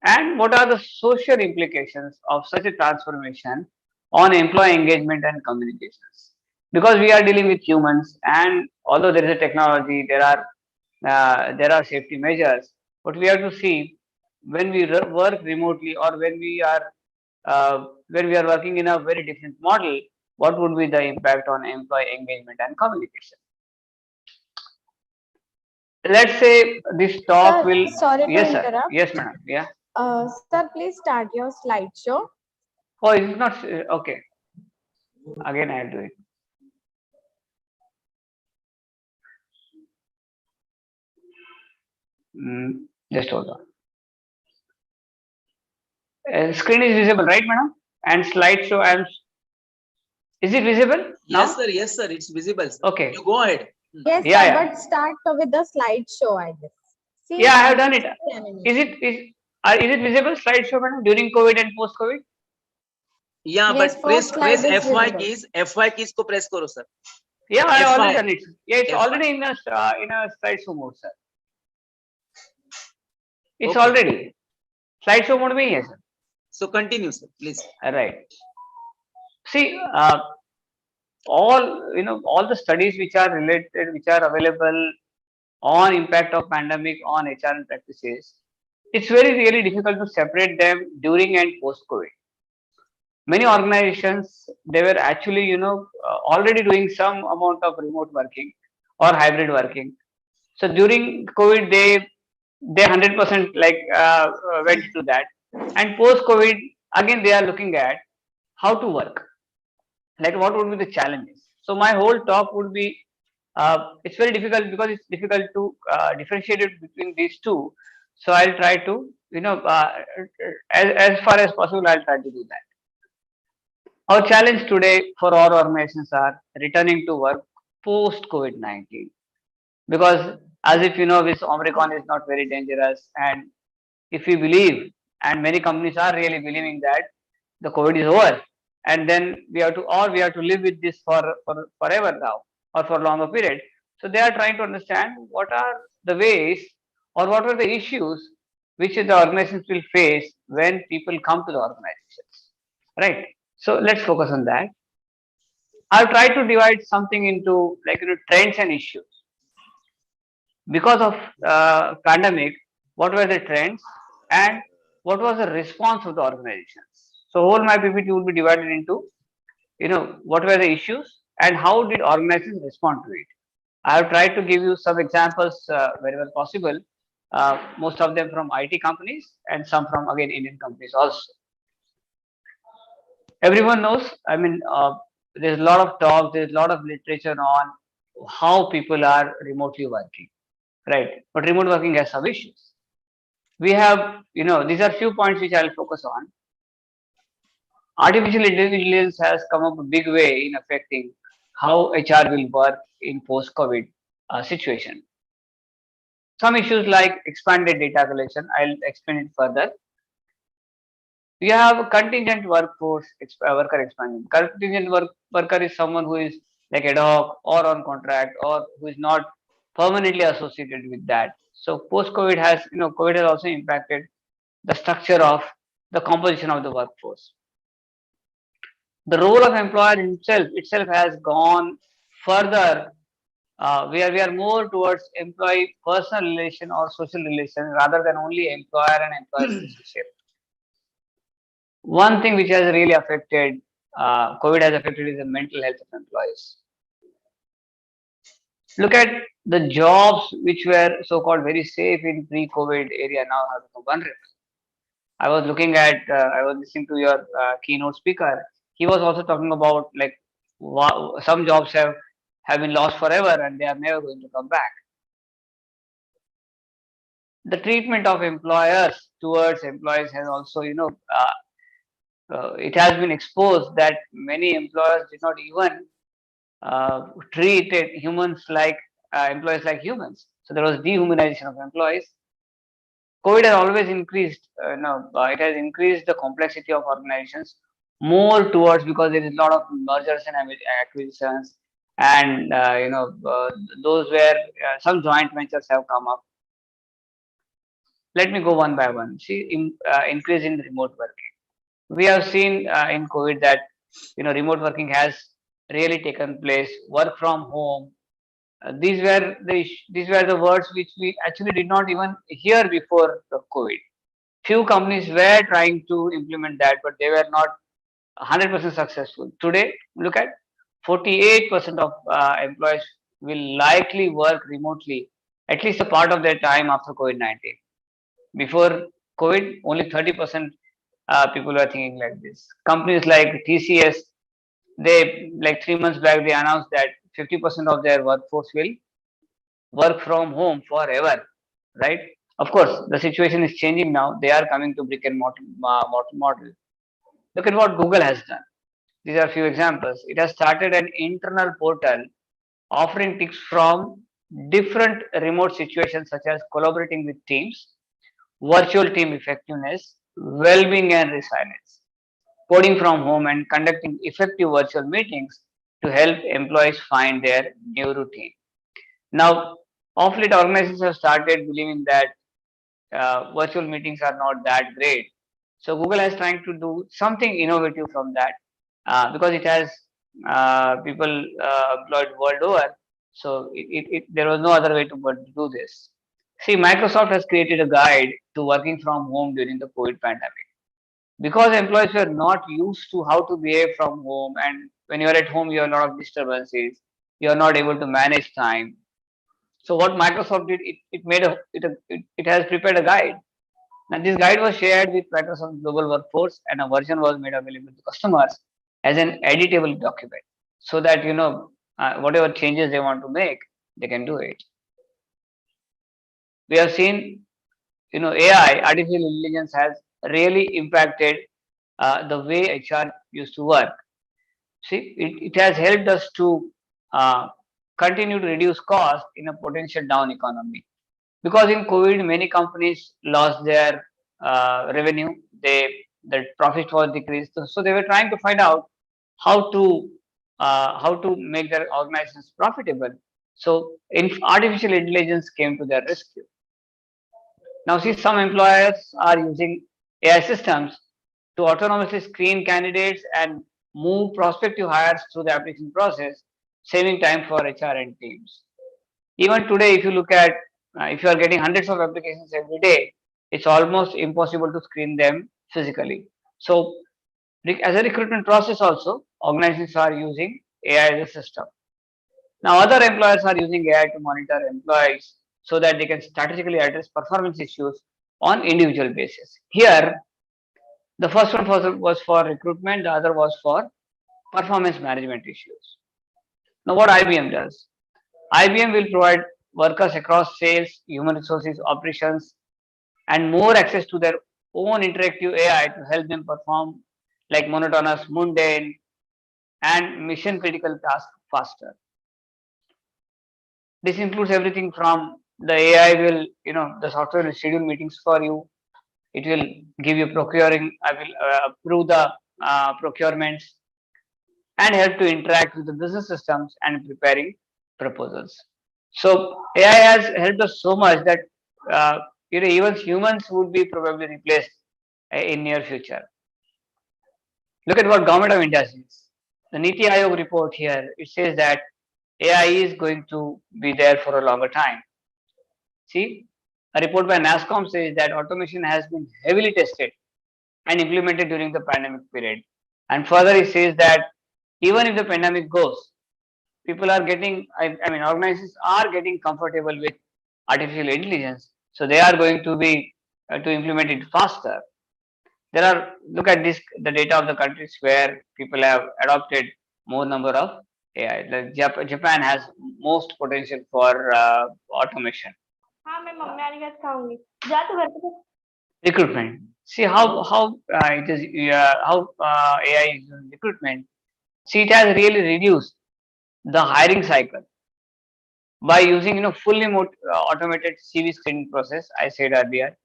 And what are the social implications of such a transformation on employee engagement and communications? Because we are dealing with humans, and although there is a technology, there are safety measures, but we have to see when we work remotely or when we are working in a very different model, what would be the impact on employee engagement and communication? Let's say this talk Sir, will. sorry to Yes, sir. interrupt. Yes, madam. Yeah. Sir, please start your slideshow. Oh, it's not okay. Again, I'll do it. Just hold on. Screen is visible, right, madam? And slideshow, is it visible now? Yes, sir. Yes, sir. It's visible. Sir. Okay. You go ahead. Yes, Yeah, sir, yeah. but start with the slideshow, I guess. See, Yeah, I have done it. animation. Is it visible slideshow, madam, during COVID and post COVID? Yeah, Yes, but first press slide is FY visible. keys. FY keys को press करो, sir. Yeah, I have already FY. done it. Yeah, it's FY. already in a slideshow mode, sir. It's Okay. already slideshow mode में ही है, sir. So continue, sir, please. Right. See, all the studies which are related, which are available on impact of pandemic on HR and practices, it's really difficult to separate them during and post COVID. Many organizations, they were actually already doing some amount of remote working or hybrid working. So during COVID, they 100% went to that, and post COVID again they are looking at how to work, like what would be the challenges. So my whole talk would be, it's very difficult because it's difficult to differentiate it between these two. So I'll try to as far as possible I'll try to do that. Our challenge today for all organizations are returning to work post COVID-19, because as if this Omicron is not very dangerous, and if we believe, and many companies are really believing that the COVID is over, and then we have to live with this for forever now or for a longer period. So they are trying to understand what are the ways or what are the issues which the organizations will face when people come to the organizations, right? So let's focus on that. I've tried to divide something into trends and issues. Because of pandemic, what were the trends and what was the response of the organizations? So whole my PPT will be divided into what were the issues and how did organizations respond to it. I have tried to give you some examples wherever possible, most of them from IT companies and some from again Indian companies also. Everyone knows, I mean, there's a lot of talk, there's a lot of literature on how people are remotely working, right? But remote working has some issues. We have, these are few points which I'll focus on. Artificial intelligence has come up a big way in affecting how HR will work in post-COVID situation. Some issues like expanded data collection, I'll explain it further. We have contingent workforce worker expansion. Contingent worker is someone who is like ad hoc or on contract or who is not permanently associated with that. So post-COVID has, COVID has also impacted the structure of the composition of the workforce. The role of employer itself has gone further, where we are more towards employee personal relation or social relation rather than only employer and employee relationship. One thing which has really affected, COVID has affected, is the mental health of employees. Look at the jobs which were so-called very safe in pre-COVID area now have become vulnerable. I was looking at, I was listening to your keynote speaker. He was also talking about like some jobs have been lost forever and they are never going to come back. The treatment of employers towards employees has also, it has been exposed that many employers did not even treated humans like employees like humans. So there was dehumanization of employees. COVID has always increased, it has increased the complexity of organizations more towards, because there is a lot of mergers and acquisitions, and those where some joint ventures have come up. Let me go one by one. See, increase in remote working. We have seen in COVID that remote working has really taken place. Work from home. These were the words which we actually did not even hear before the COVID. Few companies were trying to implement that, but they were not 100% successful. Today, look at 48% of employees will likely work remotely at least a part of their time after COVID-19. Before COVID, only 30% people were thinking like this. Companies like TCS, they, like 3 months back, they announced that 50% of their workforce will work from home forever, right? Of course, the situation is changing now. They are coming to brick and mortar model. Look at what Google has done. These are a few examples. It has started an internal portal offering tips from different remote situations, such as collaborating with teams, virtual team effectiveness, well-being and resilience, coding from home, and conducting effective virtual meetings to help employees find their new routine. Now, of late, organizations have started believing that virtual meetings are not that great. So Google is trying to do something innovative from that, because it has people employed world over. So there was no other way to but do this. See, Microsoft has created a guide to working from home during the COVID pandemic, because employees were not used to how to behave from home, and when you are at home, you have a lot of disturbances. You are not able to manage time. So what Microsoft did, it has prepared a guide, and this guide was shared with Microsoft Global Workforce, and a version was made available to customers as an editable document, so that whatever changes they want to make, they can do it. We have seen, AI, artificial intelligence, has really impacted the way HR used to work. See, it has helped us to continue to reduce cost in a potential down economy. Because in COVID, many companies lost their revenue. The profit was decreased. So they were trying to find out how to make their organizations profitable. So artificial intelligence came to their rescue. Now, see, some employers are using AI systems to autonomously screen candidates and move prospective hires through the application process, saving time for HR and teams. Even today, if you look at, if you are getting hundreds of applications every day, it's almost impossible to screen them physically. So, as a recruitment process also, organizations are using AI as a system. Now, other employers are using AI to monitor employees so that they can strategically address performance issues on individual basis. Here, the first one was for recruitment, the other was for performance management issues. Now, what IBM does? IBM will provide workers across sales, human resources, operations, and more access to their own interactive AI to help them perform like monotonous, mundane, and mission critical tasks faster. This includes everything from the AI will, the software will schedule meetings for you. It will give you procuring, I will approve the procurements, and help to interact with the business systems and preparing proposals. So AI has helped us so much that even humans would be probably replaced in near future. Look at what Government of India says. The Niti Aayog report here, it says that AI is going to be there for a longer time. See, a report by NASSCOM says that automation has been heavily tested and implemented during the pandemic period. And further, it says that even if the pandemic goes, people are getting, organizations are getting comfortable with artificial intelligence. So they are going to be, to implement it faster. Look at this, the data of the countries where people have adopted more number of AI. Japan has most potential for automation. Recruitment. See how it is how AI is in recruitment. See, it has really reduced the hiring cycle by using fully automated CV screening process. I said earlier,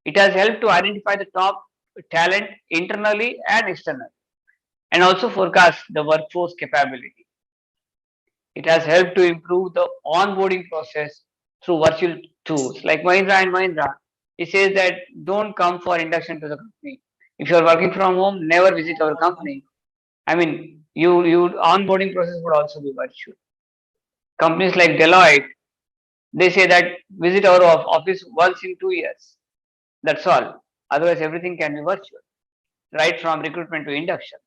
it has helped to identify the top talent internally and externally, and also forecast the workforce capability. It has helped to improve the onboarding process through virtual tools like Mahindra and Mahindra. It says that don't come for induction to the company. If you are working from home, never visit our company. I mean, you onboarding process would also be virtual. Companies like Deloitte, they say that visit our office once in 2 years. That's all. Otherwise, everything can be virtual, right from recruitment to induction.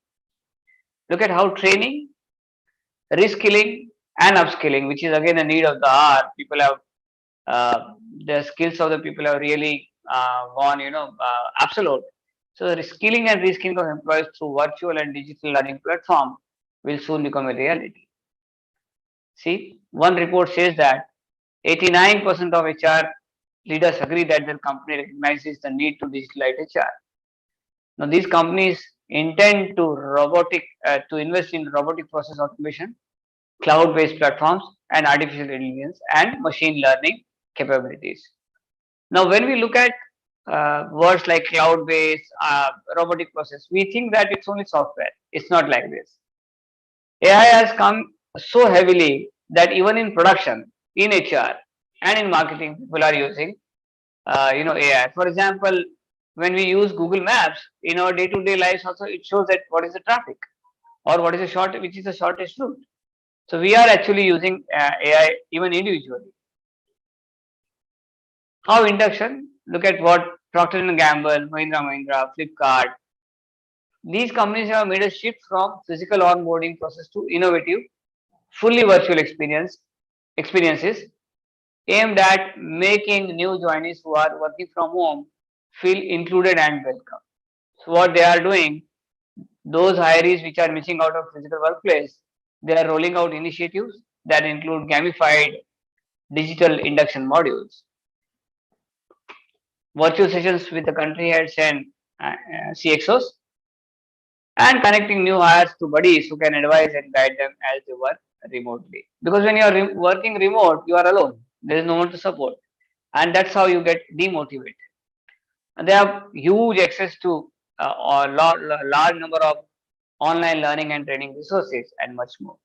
Look at how training, reskilling, and upskilling, which is again a need of the hour. People have the skills of the people have really gone, absolute. So the skilling and reskilling of employees through virtual and digital learning platform will soon become a reality. See, one report says that 89% of HR leaders agree that their company recognizes the need to digitalize HR. Now, these companies intend to invest in robotic process automation, cloud-based platforms, and artificial intelligence and machine learning capabilities. Now, when we look at words like cloud-based, robotic process, we think that it's only software. It's not like this. AI has come so heavily that even in production, in HR, and in marketing, people are using, AI. For example, when we use Google Maps in our day-to-day lives, also it shows that what is the traffic or which is the shortest route. So we are actually using AI even individually. How induction? Look at what Procter & Gamble, Mahindra, Flipkart. These companies have made a shift from physical onboarding process to innovative, fully virtual experiences aimed at making new joinees who are working from home feel included and welcome. So what they are doing, those hirees which are missing out of physical workplace, they are rolling out initiatives that include gamified digital induction modules, virtual sessions with the country heads and CXOs, and connecting new hires to buddies who can advise and guide them as they work remotely. Because when you are working remote, you are alone. There is no one to support, and that's how you get demotivated. And they have huge access to a large number of online learning and training resources and much more.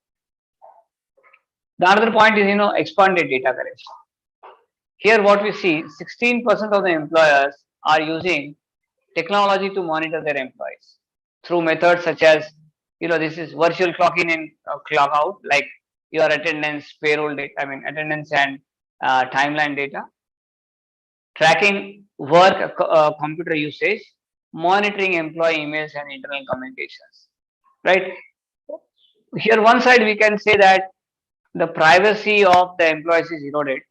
The other point is, expanded data collection. Here what we see, 16% of the employers are using technology to monitor their employees through methods such as, this is virtual clock in and clock out, like your attendance, payroll data, attendance and timeline data, tracking work computer usage, monitoring employee emails and internal communications, right? Here one side we can say that the privacy of the employees is eroded,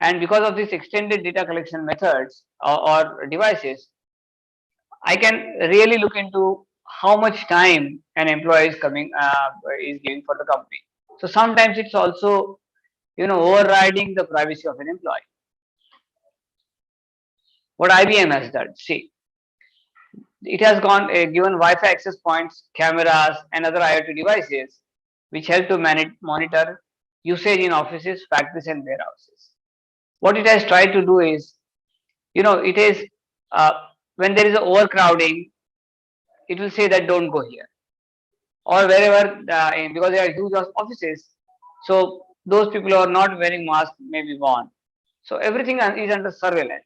and because of these extended data collection methods or devices, I can really look into how much time an employee is giving for the company. So sometimes it's also, overriding the privacy of an employee. What IBM has done, see, it has given Wi-Fi access points, cameras, and other IoT devices, which help to monitor usage in offices, factories, and warehouses. What it has tried to do is, it is when there is a overcrowding, it will say that don't go here, or wherever because there are huge offices, so those people who are not wearing masks may be warned. So everything is under surveillance.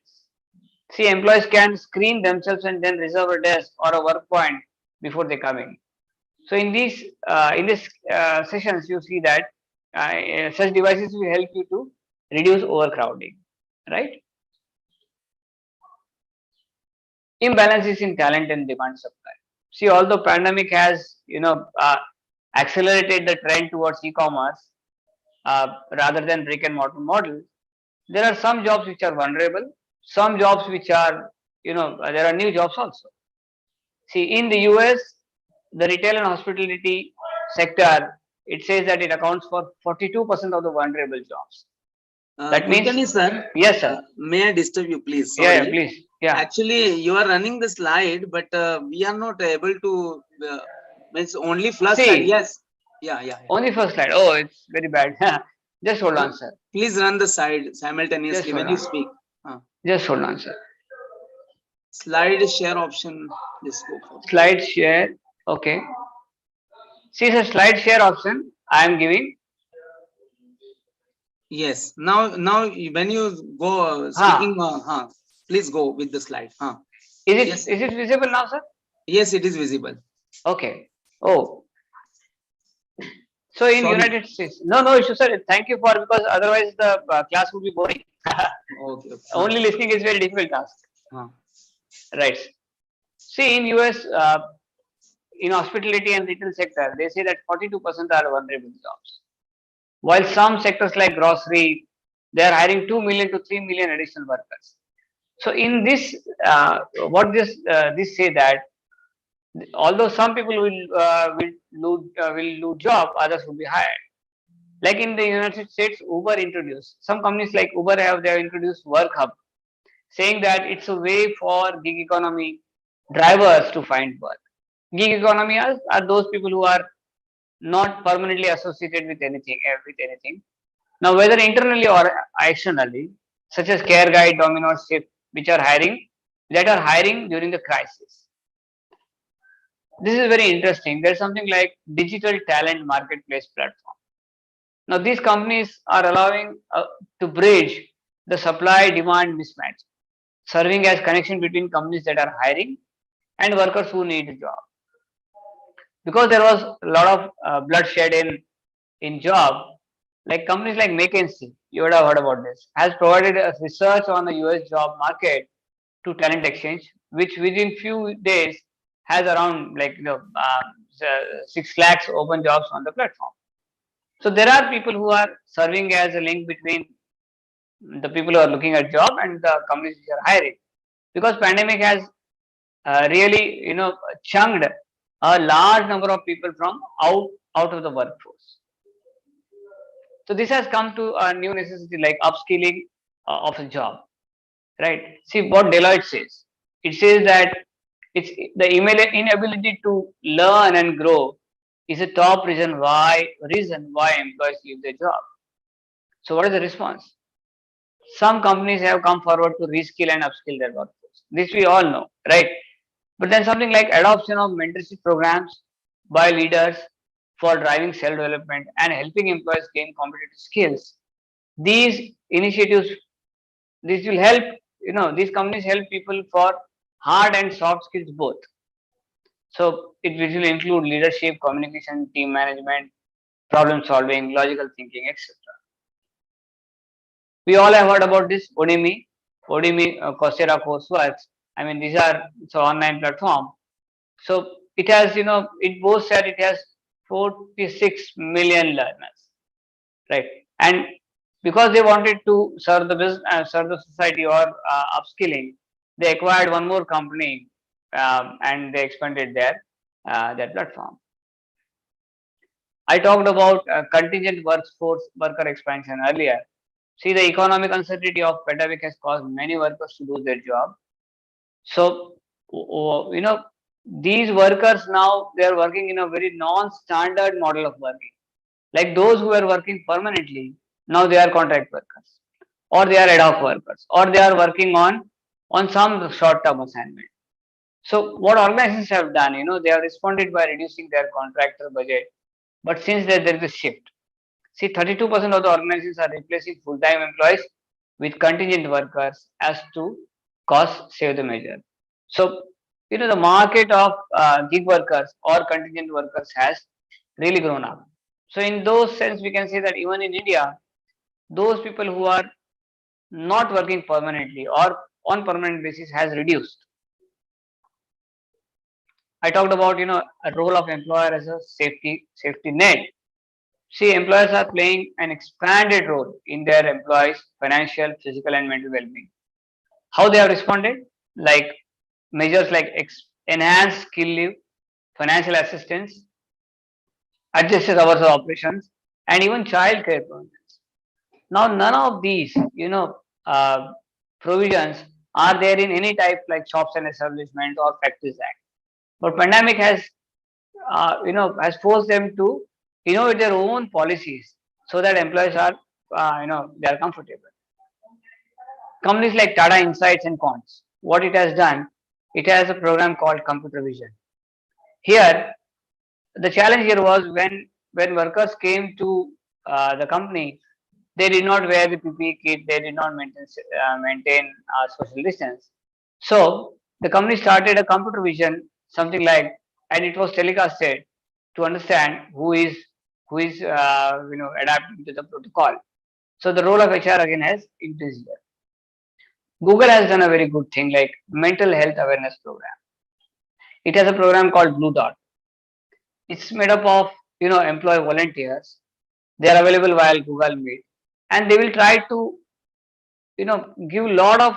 See, employees can screen themselves and then reserve a desk or a work point before they come in. So in these sessions, you see that such devices will help you to reduce overcrowding, right? Imbalances in talent and demand supply. See, although pandemic has accelerated the trend towards e-commerce rather than brick and mortar model, there are some jobs which are vulnerable, some jobs which are, there are new jobs also. See, in the US, the retail and hospitality sector, it says that it accounts for 42% of the vulnerable jobs. That means, Kulkarni sir, yes, sir. May I disturb you, please? Sorry. Yeah, please. Yeah. Actually, you are running the slide, but we are not able to. Means only flash slide. Yes. Yeah. Only first slide. Oh, it's very bad. Just hold on, sir. Please run the side simultaneously Just when hold you on. speak. Just hold on, sir. Slide share option. Just go for it. Slide share. Okay. See the slide share option I am giving. Yes. Now when you go speaking, please go with the slide. Is it visible now, sir? Yes, it is visible. Okay. Oh. So in Sorry. United States, no issue, sir. Thank you for, because otherwise the class would be boring. Okay. Only listening is very difficult task. Right. See, in US, in hospitality and retail sector, they say that 42% are vulnerable jobs. While some sectors like grocery, they are hiring 2 million to 3 million additional workers. So in this, what this say that although some people will lose job, others will be hired. Like in the United States, Uber introduced, some companies like Uber they have introduced Work Hub, saying that it's a way for gig economy drivers to find work. Gig economy are those people who are not permanently associated with anything. Now, whether internally or externally, such as Care Guide, Domino's, Shift, which are hiring, that are hiring during the crisis. This is very interesting. There's something like digital talent marketplace platform. Now, these companies are allowing to bridge the supply-demand mismatch, serving as connection between companies that are hiring and workers who need a job. Because there was a lot of bloodshed in job, like companies like McKinsey, you would have heard about this, has provided a research on the US job market to Talent Exchange, which within few days has around 6 lakhs open jobs on the platform. So there are people who are serving as a link between the people who are looking at job and the companies which are hiring, because pandemic has really chunked a large number of people from out of the workforce. So this has come to a new necessity like upskilling of a job, right? See what Deloitte says. It says that it's the inability to learn and grow is a top reason why employees leave their job. So what is the response? Some companies have come forward to reskill and upskill their workforce. This we all know, right? But then something like adoption of mentorship programs by leaders for driving self-development and helping employees gain competitive skills. These initiatives, this will help, these companies help people for hard and soft skills both. So it will include leadership, communication, team management, problem solving, logical thinking, etc. We all have heard about this Udemy, Coursera courseworks. I mean, these are it's an online platform. So it has, it boasts that it has 46 million learners, right? And because they wanted to serve the business, serve the society or upskilling, they acquired one more company and they expanded their platform. I talked about contingent worker expansion earlier. See, the economic uncertainty of pandemic has caused many workers to lose their job. So, these workers now they are working in a very non-standard model of working. Like those who are working permanently, now they are contract workers, or they are ad hoc workers, or they are working on some short-term assignment. So, what organizations have done, they have responded by reducing their contractor budget. But since there is a shift, see, 32% of the organizations are replacing full-time employees with contingent workers as to cost save the measure. So, the market of gig workers or contingent workers has really grown up. So, in those sense, we can say that even in India, those people who are not working permanently or on permanent basis has reduced. I talked about, a role of employer as a safety net. See, employers are playing an expanded role in their employees' financial, physical, and mental well-being. How they have responded? Like measures like enhanced skill leave, financial assistance, adjusted hours of operations, and even child care provisions. Now, none of these, provisions are there in any type like shops and establishment or factories act. But pandemic has, has forced them to innovate their own policies so that employees are, they are comfortable. Companies like Tata Insights and Cons, what it has done, it has a program called computer vision. Here, the challenge here was when workers came to the company, they did not wear the PPE kit, they did not maintain social distance. So the company started a computer vision, something like, and it was telecasted to understand who is adapting to the protocol. So the role of HR again has increased here. Google has done a very good thing like mental health awareness program. It has a program called Blue Dot. It's made up of employee volunteers. They are available via Google Meet, and they will try to give a lot of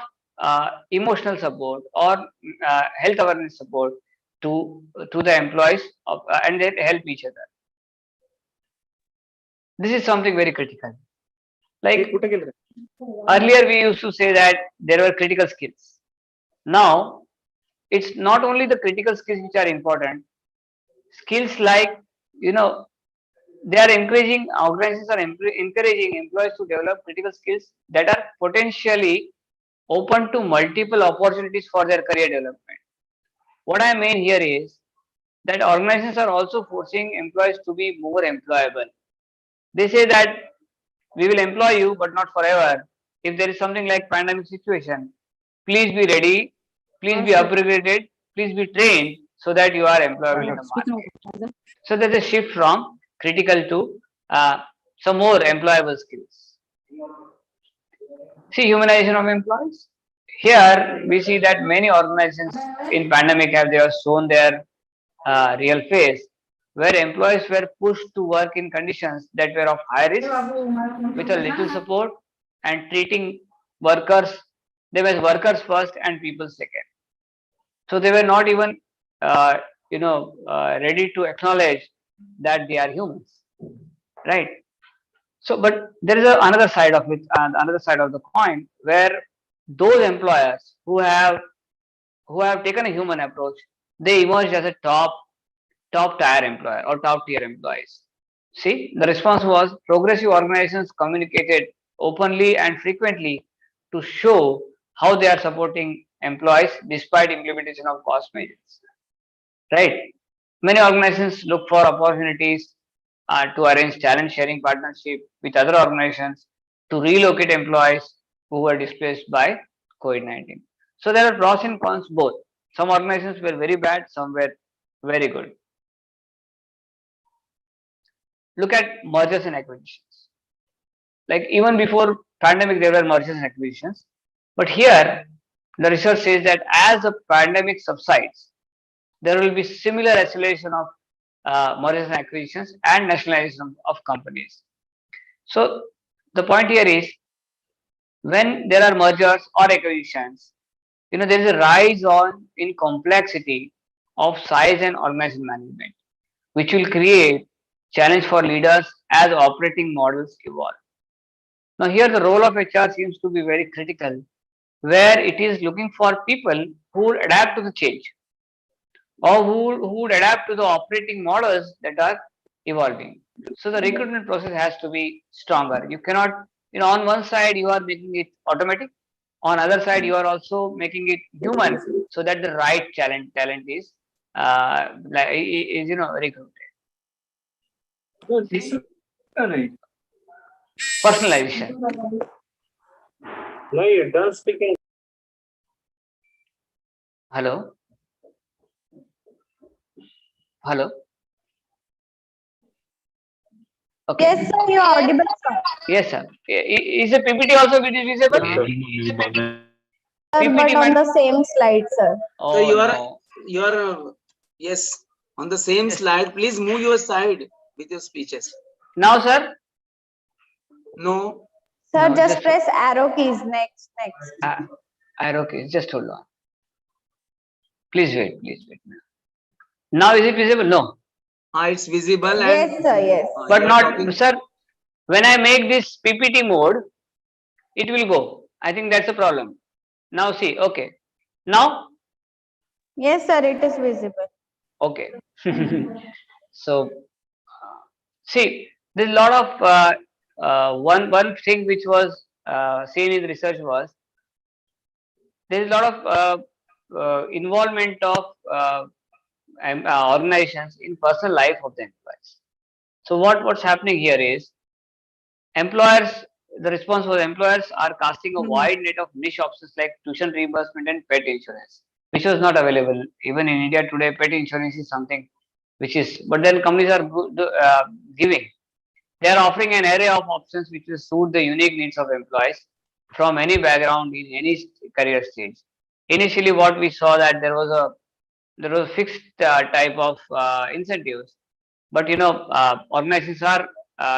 emotional support or health awareness support to the employees and they help each other. This is something very critical. Like earlier, we used to say that there were critical skills. Now, it's not only the critical skills which are important. Skills like they are encouraging organizations are encouraging employees to develop critical skills that are potentially open to multiple opportunities for their career development. What I mean here is that organizations are also forcing employees to be more employable. They say that we will employ you, but not forever. If there is something like pandemic situation, please be ready, please be upgraded, please be trained so that you are employable in the market. So there's a shift from critical to some more employable skills. See, humanization of employees. Here we see that many organizations in pandemic have shown their real face, where employees were pushed to work in conditions that were of high risk, with a little support, and treating workers them as workers first and people second. So they were not even ready to acknowledge that they are humans, right? So, but there is another side of it, another side of the coin, where those employers who have taken a human approach, they emerged as a top tier employer or top tier employees. See, the response was progressive organizations communicated openly and frequently to show how they are supporting employees despite implementation of cost measures. Right? Many organizations look for opportunities to arrange talent sharing partnership with other organizations to relocate employees who were displaced by COVID-19. So there are pros and cons both. Some organizations were very bad, some were very good. Look at mergers and acquisitions. Like even before pandemic, there were mergers and acquisitions. But here, the research says that as the pandemic subsides, there will be similar acceleration of mergers and acquisitions and nationalization of companies. So the point here is when there are mergers or acquisitions, there is a rise in complexity of size and organization management, which will create challenge for leaders as operating models evolve. Now here the role of HR seems to be very critical, where it is looking for people who would adapt to the change or who would adapt to the operating models that are evolving. So the recruitment process has to be stronger. You cannot, on one side you are making it automatic, on other side you are also making it human, so that the right talent is recruited. Personalization. No, you don't speak in. Hello. Hello. Okay. Yes, sir, you're audible, sir. Yes, sir. Is the PPT also visible? Sir, but on the same slide, sir. Oh, So no. you are yes on the same slide. Please move your side with your speeches. Now, sir. No. Sir, No, just press arrow keys. Next. Arrow keys. Just hold on. Please wait. Now is it visible? No. It's visible. Yes, sir. Yes. But not, sir. When I make this PPT mode, it will go. I think that's the problem. Now see. Okay. Now. Yes, sir. It is visible. Okay. So See, there's a lot of one thing which was seen in the research was there is a lot of involvement of organizations in personal life of the employees. So what's happening here is employers, the response was employers are casting a wide net of niche options like tuition reimbursement and pet insurance, which was not available. Even in India today, pet insurance is something which is, but then companies are giving. They are offering an array of options which will suit the unique needs of employees from any background in any career stage. Initially, what we saw that there was a fixed type of incentives, but organizations are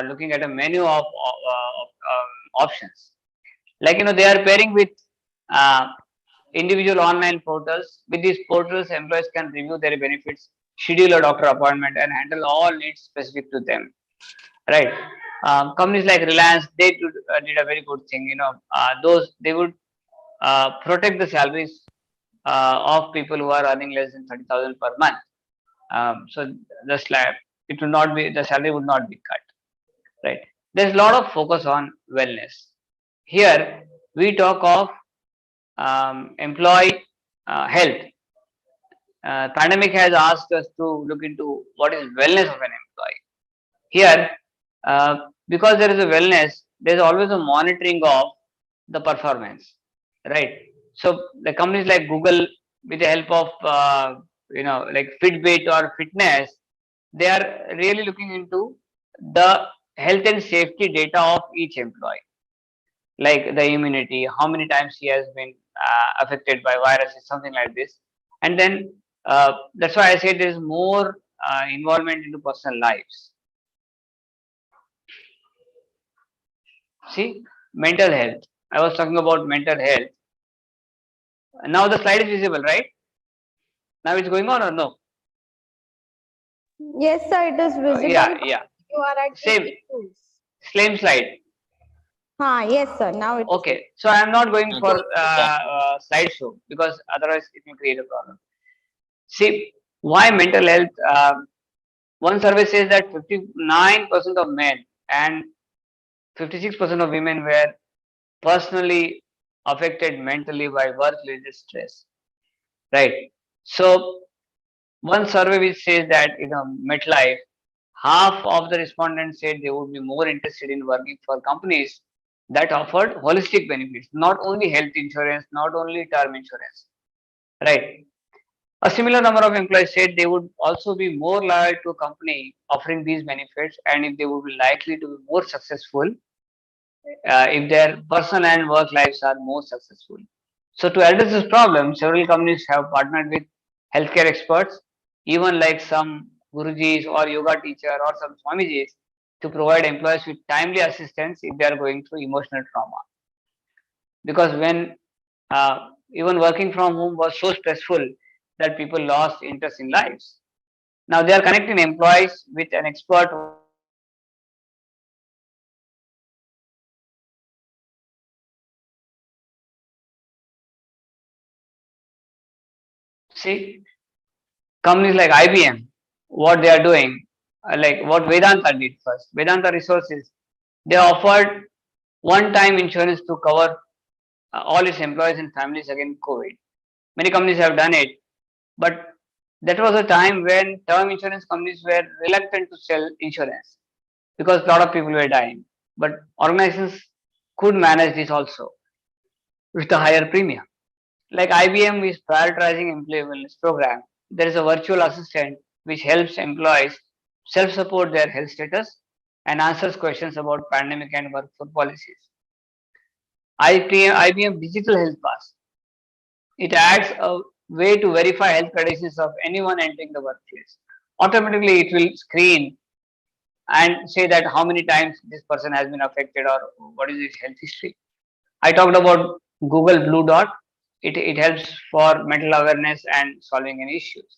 looking at a menu of options. Like they are pairing with uh, individual online portals. With these portals, employees can review their benefits, schedule a doctor appointment, and handle all needs specific to them. Right? Companies like Reliance, they did a very good thing. Those they would protect the salaries of people who are earning less than 30,000 per month. So the slab, it will not be, the salary would not be cut. Right? There's a lot of focus on wellness. Here we talk of employee health. Pandemic has asked us to look into what is wellness of an employee. Here, because there is a wellness, there is always a monitoring of the performance, right? So the companies like Google, with the help of like Fitbit or Fitness, they are really looking into the health and safety data of each employee, like the immunity, how many times he has been affected by viruses, something like this. And then that's why I said there is more involvement into personal lives. See, mental health. I was talking about mental health. Now the slide is visible, right? Now it's going on or no? Yes, sir, it is visible. Yeah. You are at Same slide. Yes, sir. Now it's okay. So I am not going for slideshow because otherwise it will create a problem. See, why mental health? One survey says that 59% of men and 56% of women were personally affected mentally by work-related stress. Right. So one survey which says that MetLife, half of the respondents said they would be more interested in working for companies that offered holistic benefits, not only health insurance, not only term insurance. Right. A similar number of employees said they would also be more loyal to a company offering these benefits, and if they would be likely to be more successful if their personal and work lives are more successful. So to address this problem, several companies have partnered with healthcare experts, even like some gurujis or yoga teacher or some swamijis, to provide employees with timely assistance if they are going through emotional trauma. Because when even working from home was so stressful that people lost interest in lives. Now they are connecting employees with an expert. See, companies like IBM, what they are doing, like what Vedanta did first. Vedanta Resources, they offered one-time insurance to cover all its employees and families against COVID. Many companies have done it, but that was a time when term insurance companies were reluctant to sell insurance because a lot of people were dying. But organizations could manage this also with a higher premium. Like IBM is prioritizing employee wellness program. There is a virtual assistant which helps employees self-support their health status and answers questions about pandemic and workforce policies. IBM Digital Health Pass. It adds a way to verify health conditions of anyone entering the workplace. Automatically, it will screen and say that how many times this person has been affected or what is his health history. I talked about Google Blue Dot. It helps for mental awareness and solving any issues.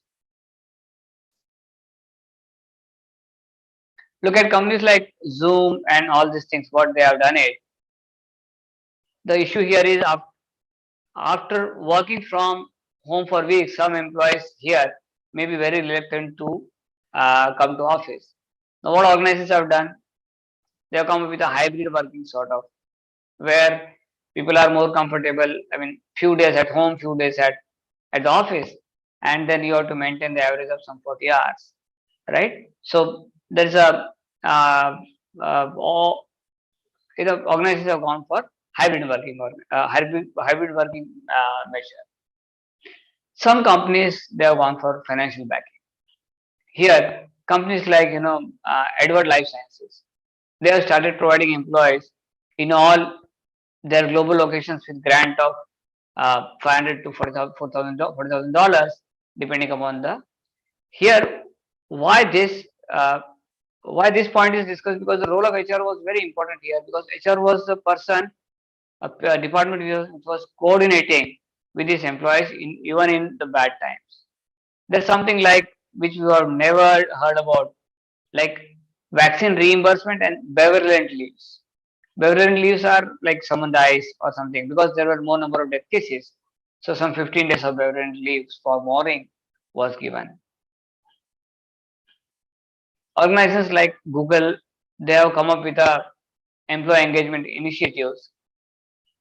Look at companies like Zoom and all these things, what they have done it. The issue here is after working from home for weeks, some employees here may be very reluctant to come to office. Now, what organizations have done? They have come up with a hybrid working sort of, where people are more comfortable. I mean, few days at home, few days at the office, and then you have to maintain the average of some 40 hours, right? So there is a organizations have gone for hybrid working or hybrid working measure. Some companies they have gone for financial backing. Here, companies like Edward Life Sciences, they have started providing employees in all their global locations with grant of $500 to $40,000 depending upon the here. Why this point is discussed? Because the role of HR was very important here, because HR was the person, a department which was coordinating with these employees even in the bad times. There's something like which you have never heard about, like vaccine reimbursement and benevolent leaves. Benevolent leaves are like someone dies or something, because there were more number of death cases. So some 15 days of benevolent leaves for mourning was given. Organizations like Google, they have come up with a employee engagement initiatives.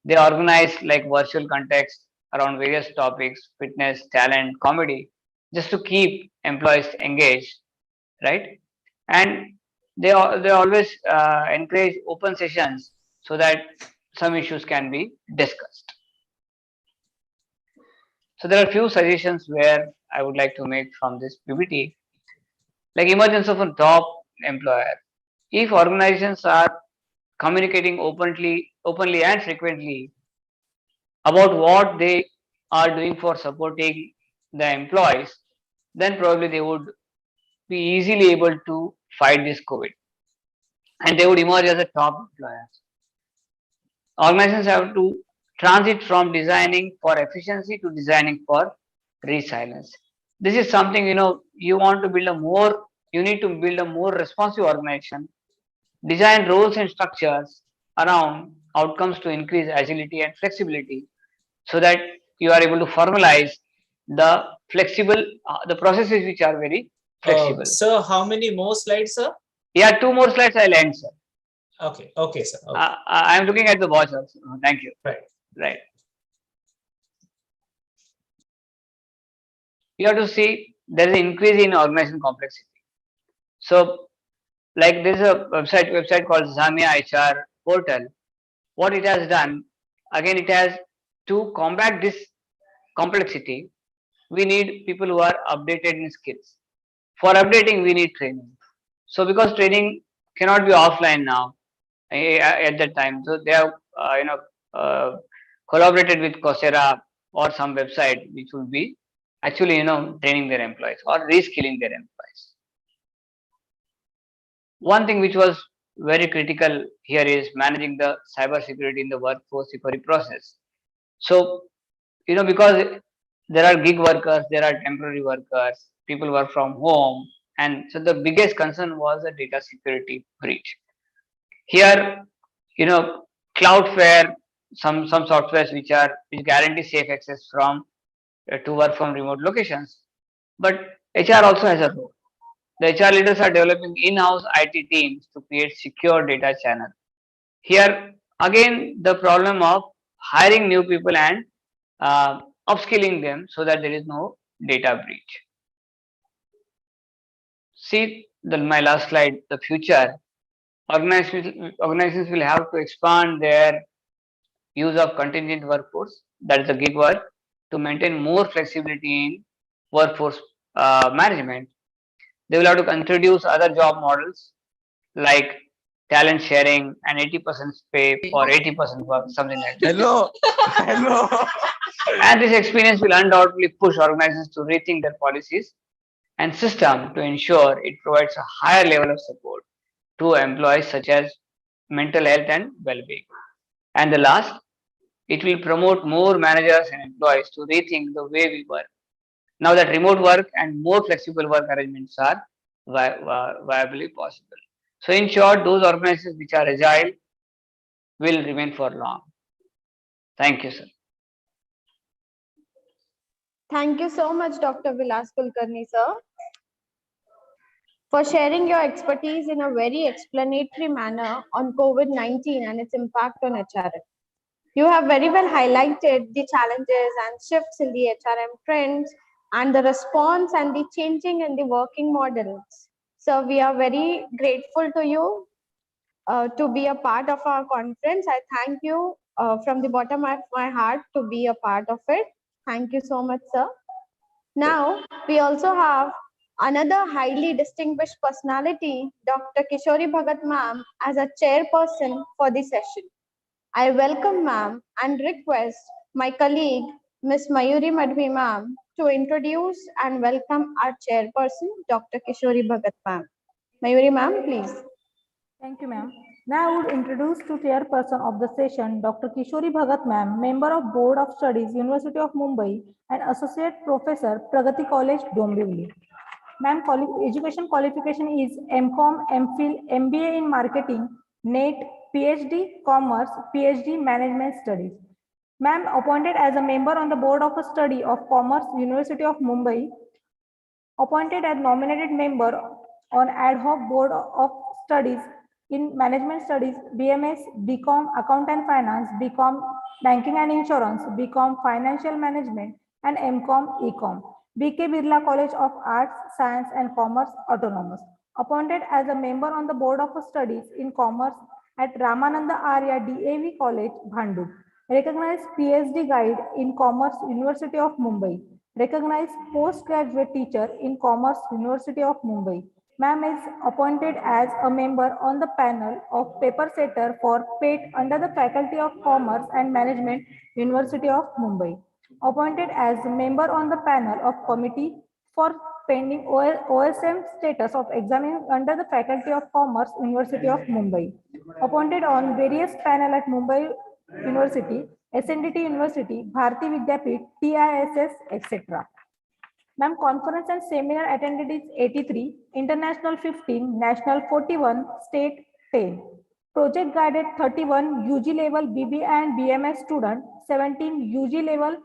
They organize like virtual context around various topics, fitness, talent, comedy, just to keep employees engaged, right? And they always encourage open sessions so that some issues can be discussed. So there are few suggestions where I would like to make from this PPT, like emergence of a top employer. If organizations are communicating openly and frequently about what they are doing for supporting the employees, then probably they would be easily able to fight this COVID, and they would emerge as a top employers. Organizations have to transit from designing for efficiency to designing for resilience. This is something you want to build a more. You need to build a more responsive organization. Design roles and structures around outcomes to increase agility and flexibility, so that you are able to formalize the flexible the processes which are very flexible. Sir, how many more slides, sir? Yeah, 2 more slides I'll end, sir. Okay, okay, sir. Okay. I'm looking at the watch also. Thank you. Right. You have to see there is an increase in organization complexity. So, like there is a website called Zamia HR portal. What it has done, again, it has to combat this complexity. We need people who are updated in skills. For updating, we need training. So, because training cannot be offline now at that time, so they have collaborated with Coursera or some website which will be actually training their employees or reskilling their employees. One thing which was very critical here is managing the cyber security in the workforce recovery process. So, because there are gig workers, there are temporary workers, people work from home, and so the biggest concern was the data security breach. Here, Cloudflare, some softwares which guarantee safe access from to work from remote locations, but HR also has a role. The HR leaders are developing in-house IT teams to create secure data channel. Here again, the problem of hiring new people and upskilling them so that there is no data breach. See my last slide, the future. Organizations will have to expand their use of contingent workforce, that is the gig work, to maintain more flexibility in workforce management. They will have to introduce other job models like talent sharing and 80% pay or 80% work, something like that. Hello. And this experience will undoubtedly push organizations to rethink their policies and system to ensure it provides a higher level of support to employees, such as mental health and well-being. And the last, it will promote more managers and employees to rethink the way we work. Now that remote work and more flexible work arrangements are viably possible. So in short, those organizations which are agile will remain for long. Thank you, sir. Thank you so much, Dr. Vilas Kulkarni, sir, for sharing your expertise in a very explanatory manner on COVID-19 and its impact on HRM. You have very well highlighted the challenges and shifts in the HRM trends and the response and the changing in the working models. So we are very grateful to you to be a part of our conference. I thank you from the bottom of my heart to be a part of it. Thank you so much, sir. Now, we also have another highly distinguished personality, Dr. Kishori Bhagat ma'am, as a chairperson for the session. I welcome ma'am and request my colleague, Ms. Mayuri Madhvi ma'am, to introduce and welcome our chairperson, Dr. Kishori Bhagat ma'am. Mayuri ma'am, please. Thank you, ma'am. Now I would introduce to chairperson of the session, Dr. Kishori Bhagat ma'am, member of Board of Studies, University of Mumbai, and Associate Professor, Pragati College, Dombivli. Ma'am, education qualification is MCom, MPhil, MBA in Marketing, NET, PhD, Commerce, PhD, Management Studies. Ma'am, appointed as a member on the Board of Study of Commerce, University of Mumbai, appointed as nominated member on ad hoc Board of Studies in Management Studies, BMS, BCom, Account and Finance, BCom, Banking and Insurance, BCom, Financial Management, and MCom, Ecom. BK Birla College of Arts, Science and Commerce, Autonomous. Appointed as a member on the Board of Studies in Commerce at Ramananda Arya DAV College, Bhandup. Recognized PhD Guide in Commerce, University of Mumbai. Recognized postgraduate teacher in Commerce, University of Mumbai. Ma'am is appointed as a member on the panel of paper setter for PATE under the Faculty of Commerce and Management, University of Mumbai. Appointed as a member on the panel of committee for pending OSM status of examining under the Faculty of Commerce, University of Mumbai. Appointed on various panel at Mumbai University, SNDT University, Bharati Vidyapeeth, TISS, etc. Ma'am, conference and seminar attended is 83, international 15, national 41, state 10. Project guided 31, UG level BBA and BMS student, 17 UG level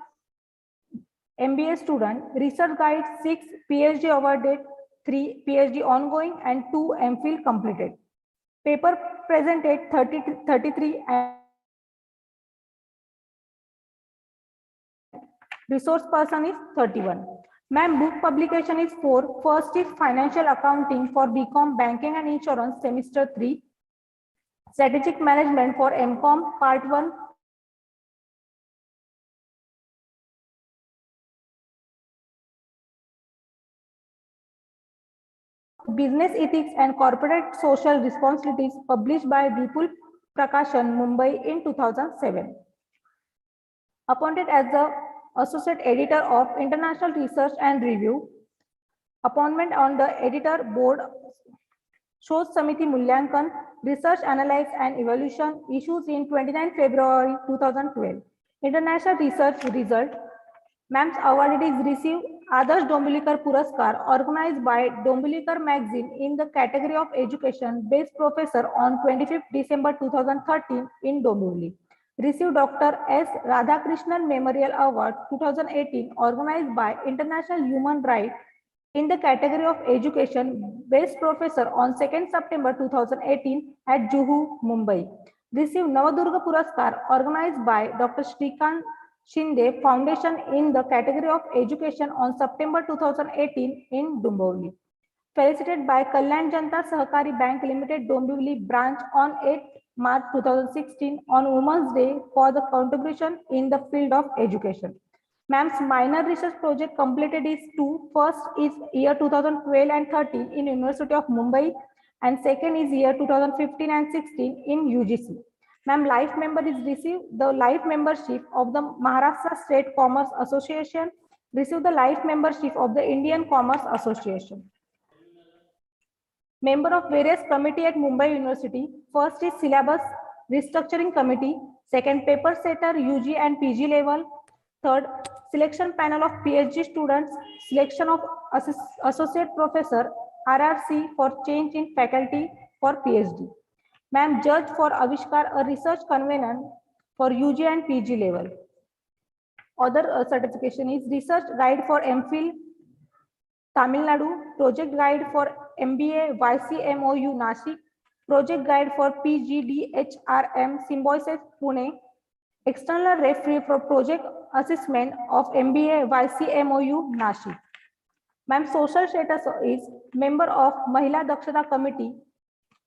MBA student, research guide 6, PhD awarded 3, PhD ongoing and 2 MPhil completed. Paper presented 33 and resource person is 31. Ma'am, book publication is 4. First is Financial Accounting for BCom, Banking and Insurance, Semester 3. Strategic Management for MCom, Part 1. Business Ethics and Corporate Social Responsibilities, published by Vipul Prakashan, Mumbai in 2007. Appointed as the Associate Editor of International Research and Review. Appointment on the Editor Board, Shosh Samiti Mulyankan, Research, Analysis and Evaluation, issues in 29 February 2012. International Research Result. Ma'am's award is received Adarsh Dombilikar Puraskar, organized by Dombilikar Magazine in the category of Education, Best Professor on 25th December 2013 in Dombivli. Received Dr. S. Radhakrishnan Memorial Award 2018, organized by International Human Rights in the category of Education, Best Professor on 2nd September 2018 at Juhu, Mumbai. Received Navadurga Puraskar, organized by Dr. Shrikant Shinde Foundation in the category of Education on September 2018 in Dombivli. Felicitated by Kalyan Janta Sahakari Bank Limited, Dombivli branch on 8th March 2016 on Women's Day for the contribution in the field of education. Ma'am's minor research project completed is 2. First is year 2012 and 13 in University of Mumbai, and second is year 2015 and 16 in UGC. Ma'am, life member is received the life membership of the Maharashtra State Commerce Association, received the life membership of the Indian Commerce Association. Member of various committee at Mumbai University. First is syllabus restructuring committee. Second, paper setter UG and PG level. Third, selection panel of PhD students. Selection of associate professor RRC for change in faculty for PhD. Ma'am, judge for Avishkar, a research convener for UG and PG level. Other certification is research guide for MPhil Tamil Nadu, project guide for MBA YCMOU Nashik, Project Guide for PGDHRM Symbiosis Pune, external referee for project assessment of MBA YCMOU Nashik. Ma'am, social status is member of Mahila Dakshata Committee,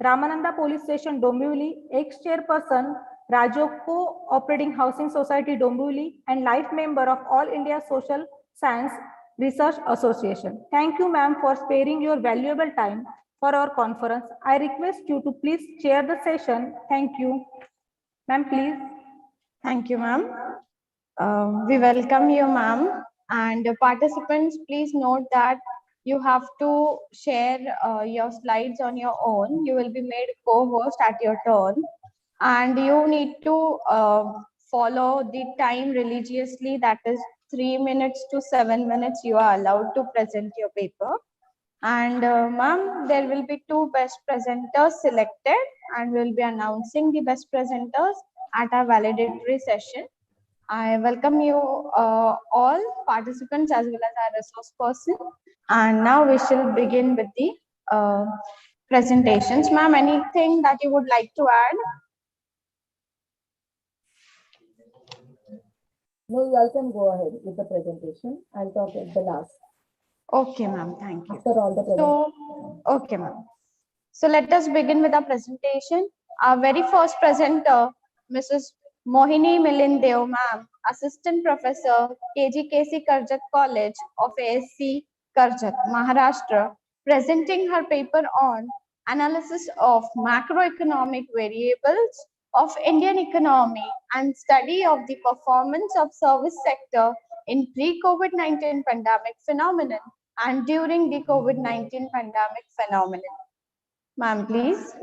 Ramananda Police Station, Dombivli, ex-chairperson, Rajoko Operating Housing Society, Dombivli, and life member of All India Social Science Research Association. Thank you, ma'am, for sparing your valuable time for our conference. I request you to please chair the session. Thank you. Ma'am, please. Thank you, ma'am. We welcome you, ma'am. And participants, please note that you have to share your slides on your own. You will be made co-host at your turn. And you need to follow the time religiously, that is 3 minutes to 7 minutes you are allowed to present your paper. And ma'am, there will be 2 best presenters selected and we'll be announcing the best presenters at our validatory session. I welcome you all participants as well as our resource person. And now we shall begin with the presentations. Ma'am, anything that you would like to add? No, you all can go ahead with the presentation. I'll talk at the last. Okay, ma'am. Thank you. After all the presentation. Okay, ma'am. So let us begin with our presentation. Our very first presenter, Mrs. Mohini Milindev, ma'am, Assistant Professor, KGKC Karjat College of ASC, Karjat, Maharashtra, presenting her paper on analysis of macroeconomic variables of Indian economy and study of the performance of service sector in pre-COVID-19 pandemic phenomenon and during the COVID-19 pandemic phenomenon. Ma'am, please.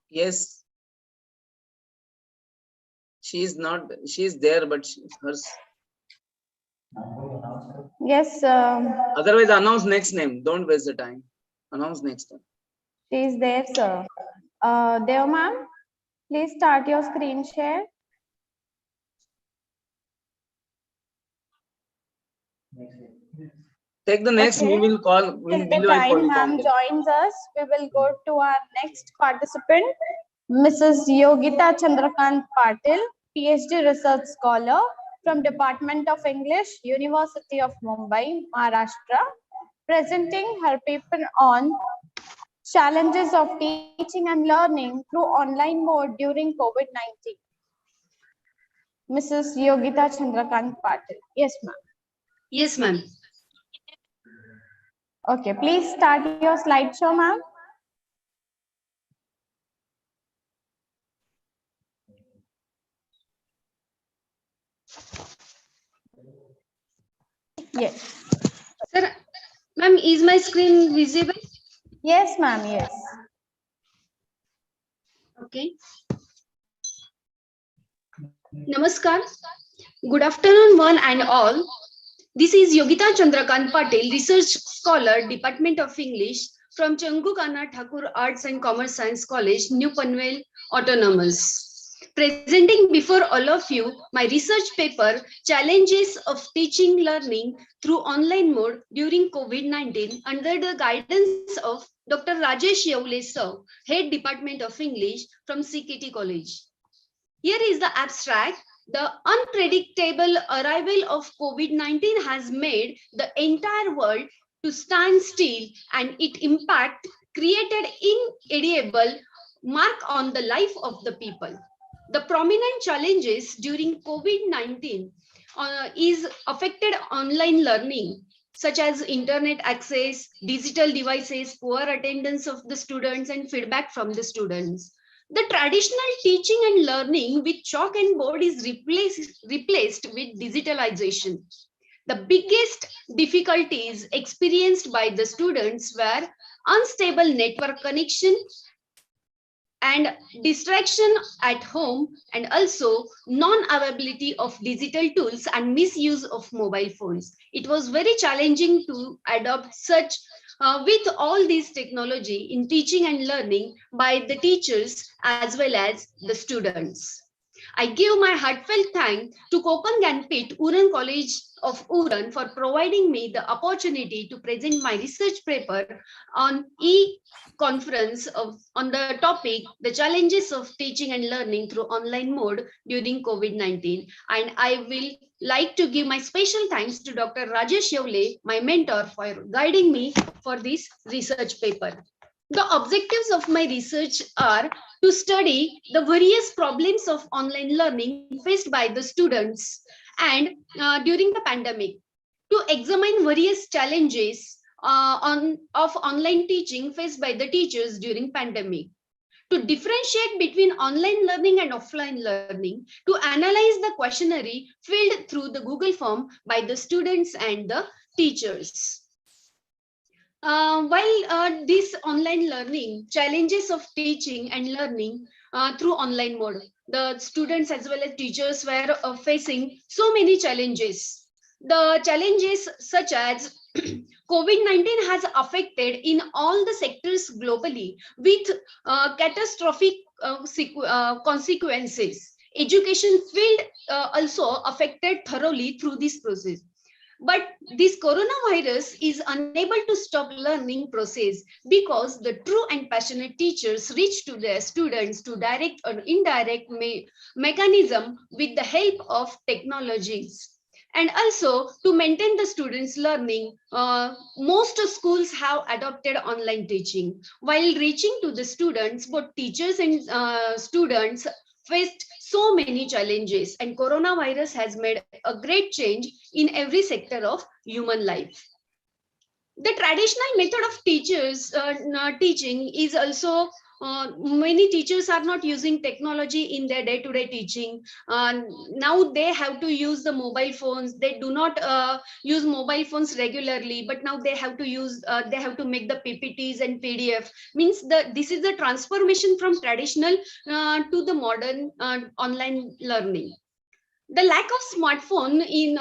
Yes. She is not, she is there, but hers. Yes. Otherwise, announce next name. Don't waste the time. Announce next time. She is there, sir. Dev ma'am, please start your screen share. Take the next. Okay. We will call. Till the time ma'am joins us, we will go to our next participant, Mrs. Yogita Chandrakant Patil, PhD Research Scholar from Department of English, University of Mumbai, Maharashtra, presenting her paper on challenges of teaching and learning through online mode during COVID-19. Mrs. Yogita Chandrakant Patil. Yes, ma'am. Yes, ma'am. Okay, please start your slideshow, ma'am. Yes. Sir, ma'am, is my screen visible? Yes, ma'am, yes. Okay. Namaskar. Good afternoon, one and all. This is Yogita Chandrakant Patil, Research Scholar, Department of English from Changukana Thakur Arts and Commerce Science College, New Panvel, Autonomous. Presenting before all of you my research paper, Challenges of Teaching Learning through Online Mode during COVID-19 under the guidance of Dr. Rajesh Yaule Sir, Head Department of English from CKT College. Here is the abstract. The unpredictable arrival of COVID-19 has made the entire world to stand still, and its impact created inedible mark on the life of the people. The prominent challenges during COVID-19 is affected online learning, such as internet access, digital devices, poor attendance of the students, and feedback from the students. The traditional teaching and learning with chalk and board is replaced with digitalization. The biggest difficulties experienced by the students were unstable network connection and distraction at home, and also non-availability of digital tools and misuse of mobile phones. It was very challenging to adopt such with all these technology in teaching and learning by the teachers as well as the students. I give my heartfelt thanks to KONKAN GYANPEEth URAN College of Uran for providing me the opportunity to present my research paper on e-conference on the topic, the challenges of teaching and learning through online mode during COVID-19. And I will like to give my special thanks to Dr. Rajesh Yavle, my mentor, for guiding me for this research paper. The objectives of my research are to study the various problems of online learning faced by the students and during the pandemic, to examine various challenges of online teaching faced by the teachers during pandemic, to differentiate between online learning and offline learning, to analyze the questionnaire filled through the Google form by the students and the teachers. While this online learning, challenges of teaching and learning through online mode, the students as well as teachers were facing so many challenges. The challenges such as COVID-19 has affected in all the sectors globally with catastrophic consequences. Education field also affected thoroughly through this process. But this coronavirus is unable to stop learning process because the true and passionate teachers reach to their students to direct or indirect mechanism with the help of technologies. And also to maintain the students' learning, most schools have adopted online teaching. While reaching to the students, both teachers and students faced so many challenges, and coronavirus has made a great change in every sector of human life. The traditional method of teaching is also many teachers are not using technology in their day-to-day teaching. Now they have to use the mobile phones. They do not use mobile phones regularly, but now they have to use they have to make the PPTs and PDF. Means this is the transformation from traditional to the modern online learning. The lack of smartphone in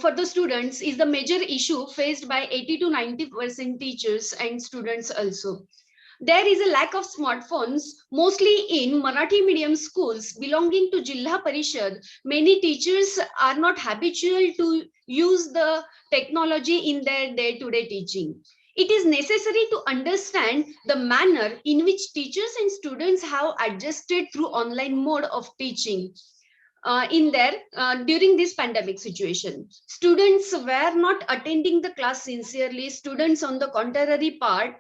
for the students is the major issue faced by 80 to 90% teachers and students also. There is a lack of smartphones, mostly in Marathi medium schools belonging to Jilla Parishad. Many teachers are not habitual to use the technology in their day-to-day teaching. It is necessary to understand the manner in which teachers and students have adjusted through online mode of teaching. During this pandemic situation, students were not attending the class sincerely. Students, on the contrary part,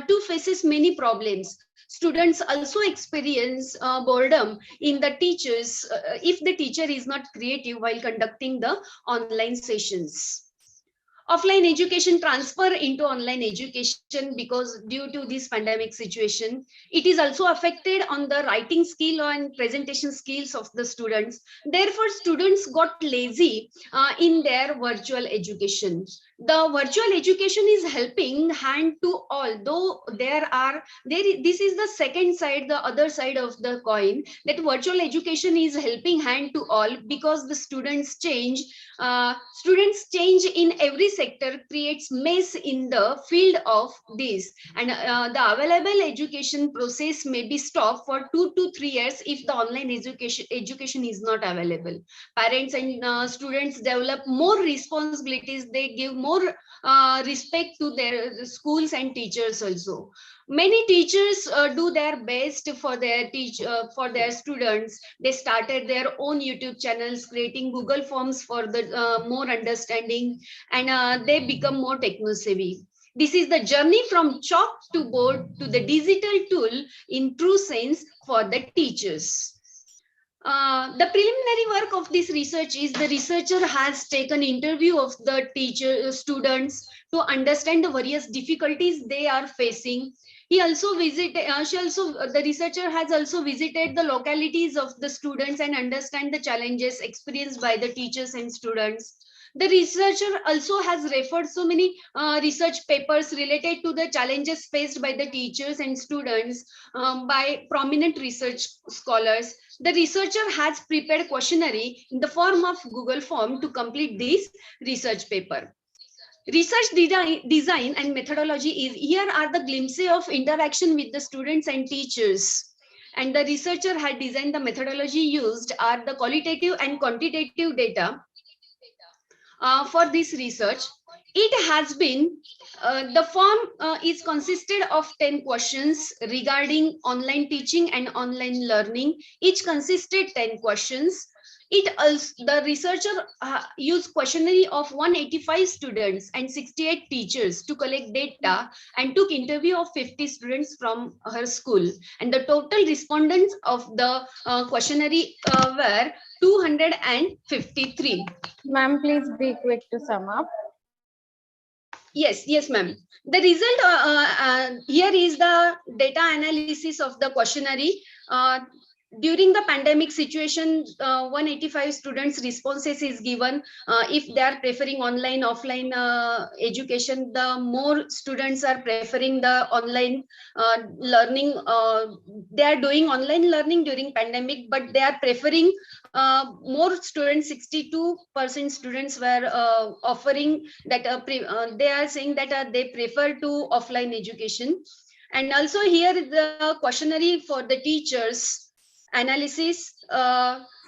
too faces many problems. Students also experience boredom in the teachers if the teacher is not creative while conducting the online sessions. Offline education transfer into online education because due to this pandemic situation, it is also affected on the writing skill and presentation skills of the students. Therefore, students got lazy in their virtual education. The virtual education is helping hand to all, though this is the second side, the other side of the coin, that virtual education is helping hand to all because the students change in every sector creates mess in the field of this, and the available education process may be stopped for 2 to 3 years if the online education is not available. Parents and students develop more responsibilities. They give more respect to their schools and teachers also. Many teachers do their best for their students. They started their own YouTube channels, creating Google Forms for the more understanding, and they become more techno savvy. This is the journey from chalk to board to the digital tool in true sense for the teachers. The preliminary work of this research is the researcher has taken interview of the students to understand the various difficulties they are facing. The researcher has also visited the localities of the students and understand the challenges experienced by the teachers and students. The researcher also has referred so many research papers related to the challenges faced by the teachers and students by prominent research scholars. The researcher has prepared questionnaire in the form of Google form to complete this research paper. Research design and methodology is, here are the glimpses of interaction with the students and teachers. And the researcher had designed the methodology used are the qualitative and quantitative data for this research. It has been, the form is consisted of 10 questions regarding online teaching and online learning. Each consisted 10 questions. It also, the researcher used questionnaire of 185 students and 68 teachers to collect data and took interview of 50 students from her school. And the total respondents of the questionnaire were 253. Ma'am, please be quick to sum up. Yes, ma'am. The result here is the data analysis of the questionnaire. During the pandemic situation, 185 students responses is given. If they are preferring online, offline education, the more students are preferring the online learning. They are doing online learning during pandemic, but they are preferring more students, 62% students were offering that they are saying that they prefer to offline education. And also here the questionnaire for the teachers analysis,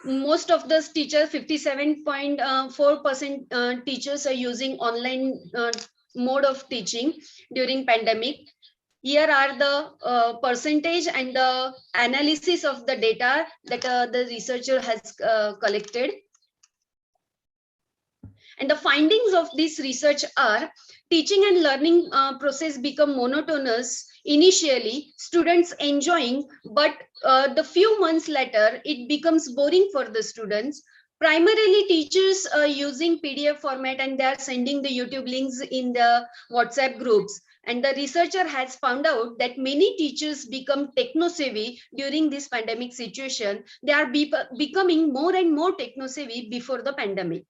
most of the teachers, 57.4% teachers are using online mode of teaching during pandemic. Here are the percentage and the analysis of the data that the researcher has collected. And the findings of this research are, teaching and learning process become monotonous initially, students enjoying, but the few months later, it becomes boring for the students. Primarily, teachers are using PDF format and they are sending the YouTube links in the WhatsApp groups. And the researcher has found out that many teachers become techno-savvy during this pandemic situation. They are becoming more and more techno-savvy before the pandemic.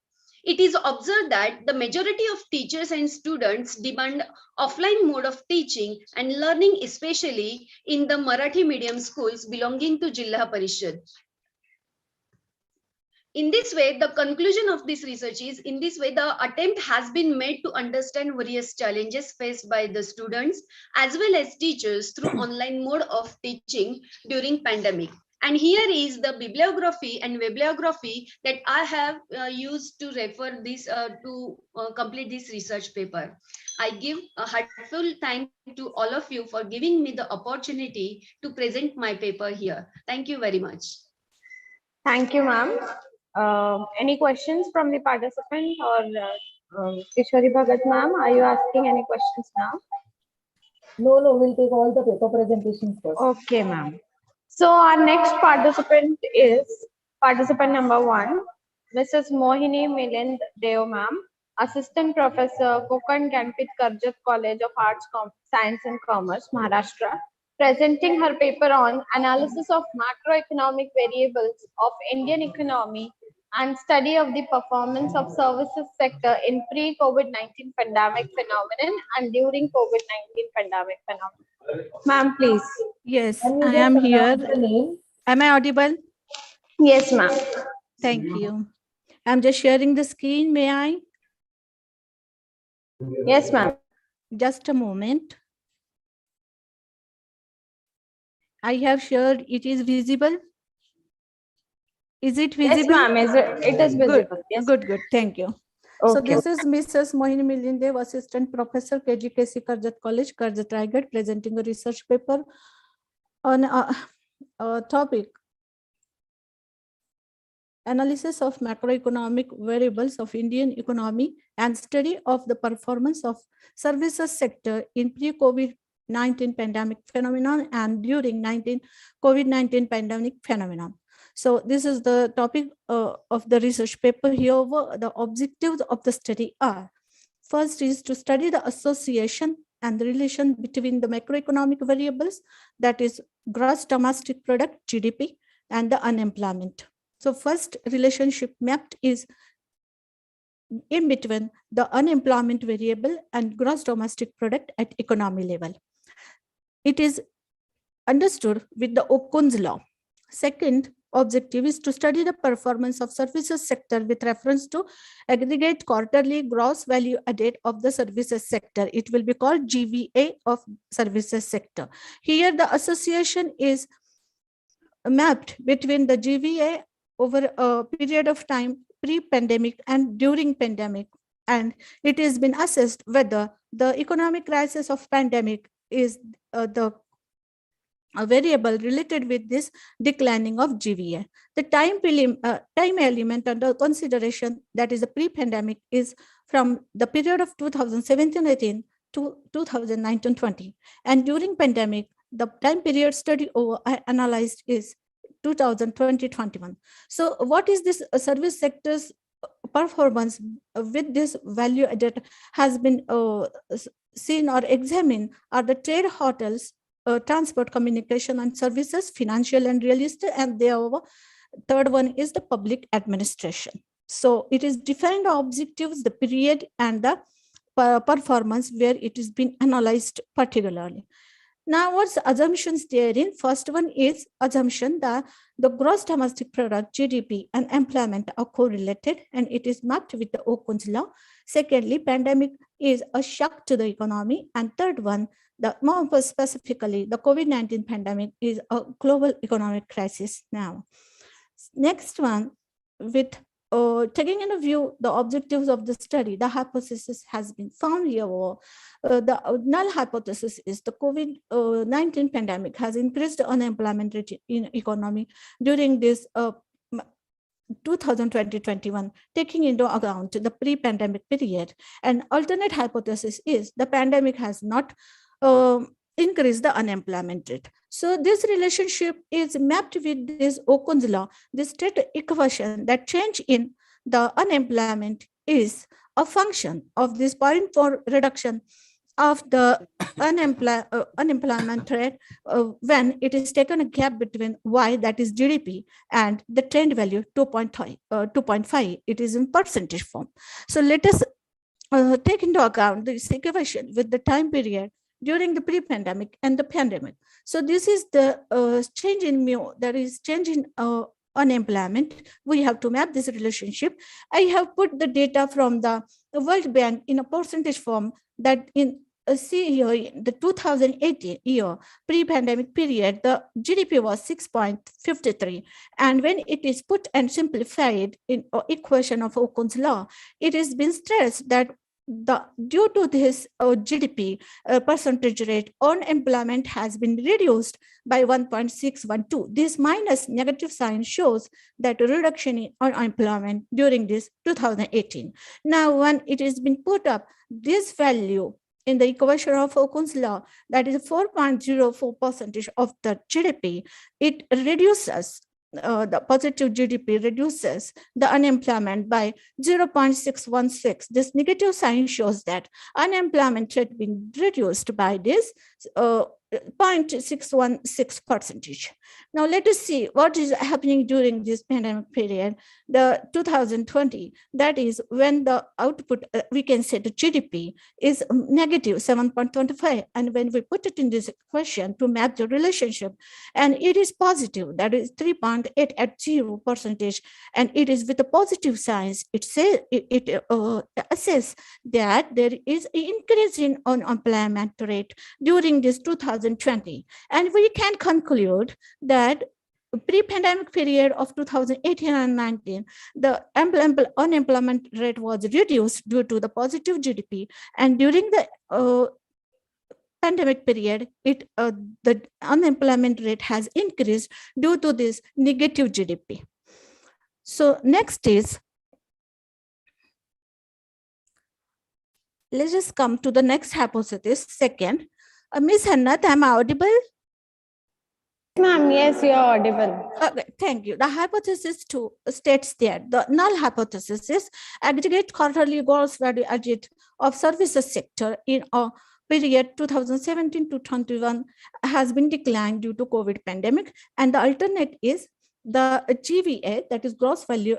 It is observed that the majority of teachers and students demand offline mode of teaching and learning, especially in the Marathi medium schools belonging to Jilla Parishad. In this way, the conclusion of this research is, in this way, the attempt has been made to understand various challenges faced by the students as well as teachers through online mode of teaching during pandemic. And here is the bibliography and bibliography that I have used to refer this to complete this research paper. I give a heartfelt thank to all of you for giving me the opportunity to present my paper here. Thank you very much. Thank you, ma'am. Any questions from the participant or Kishori Bhagat ma'am? Are you asking any questions now? No, we'll take all the paper presentations first. Okay, ma'am. So our next participant is participant number 1, Mrs. Mohini Milind Deo ma'am, Assistant Professor, KONKAN GYANPEETH URAN College of Arts, Science and Commerce, Maharashtra, presenting her paper on analysis of macroeconomic variables of Indian economy and study of the performance of services sector in pre-COVID-19 pandemic phenomenon and during COVID-19 pandemic phenomenon. Ma'am, please. Yes, I am here. Am I audible? Yes, ma'am. Thank you. I'm just sharing the screen. May I? Yes, ma'am. Just a moment. I have shared. It is visible. Is it visible? Yes, ma'am. It is visible. Good. Yes. Good. Thank you. Okay. So this is Mrs. Mohini Milindev, Assistant Professor, KGKC Karjat College, Karjat Raigad, presenting a research paper on a topic, analysis of macroeconomic variables of Indian economy and study of the performance of services sector in pre-COVID-19 pandemic phenomenon and during COVID-19 pandemic phenomenon. So this is the topic of the research paper. Here, the objectives of the study are: first is to study the association and the relation between the macroeconomic variables, that is gross domestic product, GDP, and the unemployment. So first relationship mapped is in between the unemployment variable and gross domestic product at economy level. It is understood with the Okun's law. Second, objective is to study the performance of services sector with reference to aggregate quarterly gross value added of the services sector. It will be called GVA of services sector. Here the association is mapped between the GVA over a period of time pre-pandemic and during pandemic, and it has been assessed whether the economic crisis of pandemic is the variable related with this declining of GVA. The time element under consideration, that is the pre-pandemic, is from the period of 2017-18 to 2019-20, and during pandemic the time period study over analyzed is 2020-21. So what is this service sector's performance with this value added has been seen or examined are the trade, hotels, transport, communication and services, financial and real estate, and the third one is the public administration. So it is defined the objectives, the period and the performance where it is been analyzed particularly. Now, what's the assumptions therein? First one is assumption that the gross domestic product, GDP, and employment are correlated, and it is mapped with the Okun's law. Secondly, pandemic is a shock to the economy. And third one, the more specifically, the COVID-19 pandemic is a global economic crisis now. Next one, with taking into view the objectives of the study, the hypothesis has been found here. The null hypothesis is the COVID-19 pandemic has increased the unemployment rate in economy during this 2020-21, taking into account the pre-pandemic period. And alternate hypothesis is the pandemic has not increase the unemployment rate. So this relationship is mapped with this Okun's law, this state equation that change in the unemployment is a function of this 0.4 reduction of the unemployment rate when it is taken a gap between Y, that is GDP, and the trend value 2.5, it is in percentage form. So let us take into account this equation with the time period during the pre-pandemic and the pandemic. So this is the change in mu, that is change in unemployment. We have to map this relationship. I have put the data from the World Bank in a percentage form that in see here in the 2018 year pre-pandemic period, the GDP was 6.53. And when it is put and simplified in equation of Okun's law, it has been stressed that due to this GDP percentage rate, unemployment has been reduced by 1.612. This minus negative sign shows that a reduction in unemployment during this 2018. Now, when it has been put up, this value in the equation of Okun's law, that is 4.04% of the GDP, it reduces the positive GDP reduces the unemployment by 0.616. This negative sign shows that unemployment rate been reduced by this 0.616%. Now let us see what is happening during this pandemic period, the 2020, that is when the output, we can say the GDP is negative 7.25. And when we put it in this equation to map the relationship, and it is positive, that is 3.8 at 0%, and it is with a positive signs, it says it assess that there is an increase in unemployment rate during this 2020. And we can conclude that pre-pandemic period of 2018 and 19, the unemployment rate was reduced due to the positive GDP, and during the pandemic period, the unemployment rate has increased due to this negative GDP. So next is, let's just come to the next hypothesis. Second, Miss Hannat, am I audible? Ma'am, yes, you are audible. Okay, thank you. The hypothesis 2 states that the null hypothesis is aggregate quarterly gross value added of services sector in a period 2017 to 21 has been declined due to COVID pandemic, and the alternate is the GVA, that is gross value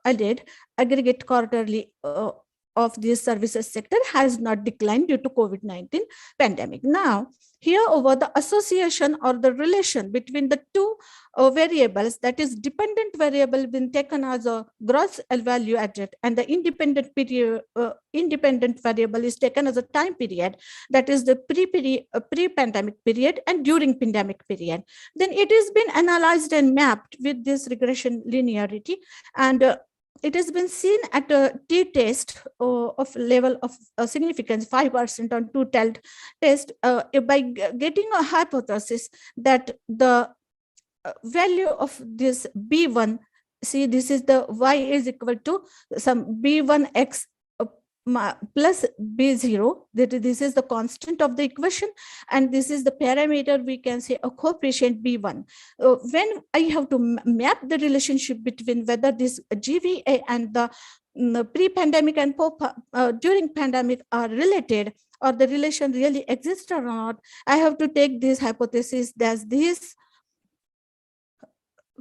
added aggregate quarterly of this services sector, has not declined due to COVID-19 pandemic. Now, Hereover, the association or the relation between the two variables, that is dependent variable been taken as a gross value added, and the independent variable is taken as a time period, that is the pre-pandemic period and during pandemic period. Then it has been analyzed and mapped with this regression linearity, and it has been seen at a t-test of level of significance 5% on two-tailed test by getting a hypothesis that the value of this B1, see this is the y is equal to some B1x plus B0, that this is the constant of the equation, and this is the parameter, we can say a coefficient B1. When I have to map the relationship between whether this GVA and the pre-pandemic and during pandemic are related, or the relation really exists or not, I have to take this hypothesis that this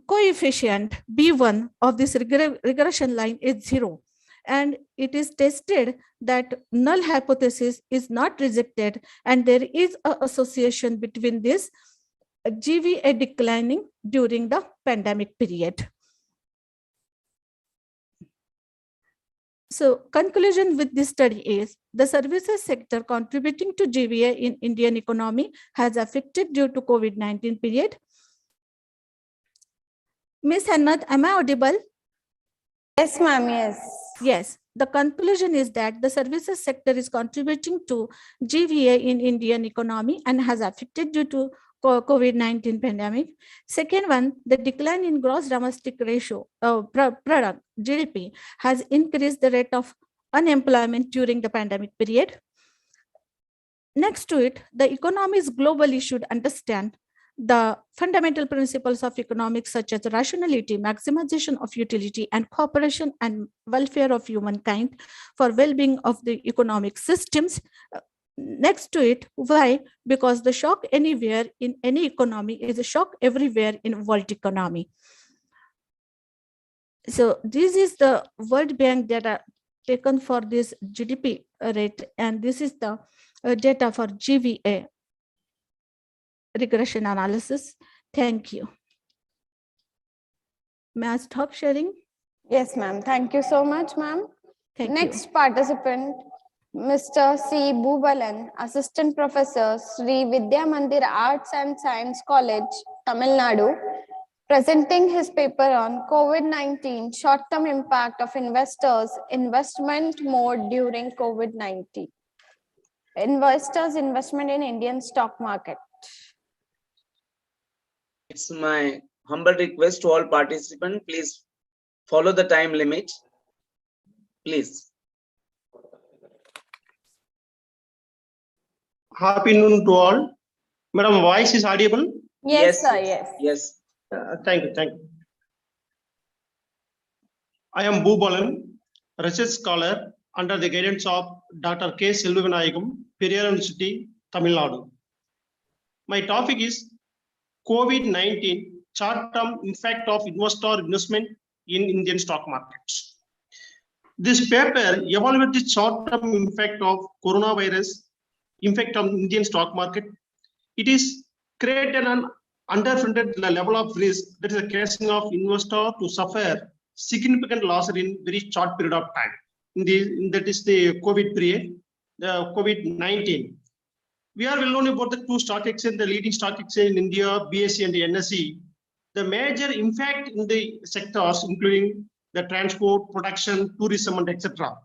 coefficient B1 of this regression line is 0. And it is tested that null hypothesis is not rejected, and there is an association between this GVA declining during the pandemic period. So conclusion with this study is the services sector contributing to GVA in Indian economy has affected due to COVID-19 period. Ms. Hannat, am I audible? Yes, ma'am, yes. Yes, the conclusion is that the services sector is contributing to GVA in Indian economy and has affected due to COVID-19 pandemic. Second one, the decline in gross domestic ratio product GDP has increased the rate of unemployment during the pandemic period. Next to it, the economies globally should understand the fundamental principles of economics such as rationality, maximization of utility, and cooperation and welfare of humankind for well-being of the economic systems. Next to it, why? Because the shock anywhere in any economy is a shock everywhere in world economy. So this is the World Bank data taken for this GDP rate, and this is the data for GVA regression analysis. Thank you. May I stop sharing? Yes, ma'am. Thank you so much, ma'am. Next you. participant, Mr. C. Boobalan, Assistant Professor, Sri Vidya Mandir Arts and Science College, Tamil Nadu, presenting his paper on COVID-19 short-term impact of investors' investment mode during COVID-19. Investors' investment in Indian stock market. It's my humble request to all participants, please follow the time limit, please. Happy noon to all. Madam, voice is audible? Yes, sir, yes. Yes. Thank you. I am Boobalan, research scholar under the guidance of Dr. K. Selvavinayagam, Periyar University, Tamil Nadu. My topic is COVID-19 short-term impact of investor investment in Indian stock markets. This paper evaluates the short-term impact of coronavirus impact on Indian stock market. It is created an underfunded level of risk that is causing of investor to suffer significant loss in very short period of time. That is the COVID period, the COVID-19. We are well known about the two stock exchange, the leading stock exchange in India, BSE and the NSE. The major impact in the sectors, including the transport, production, tourism, and etc.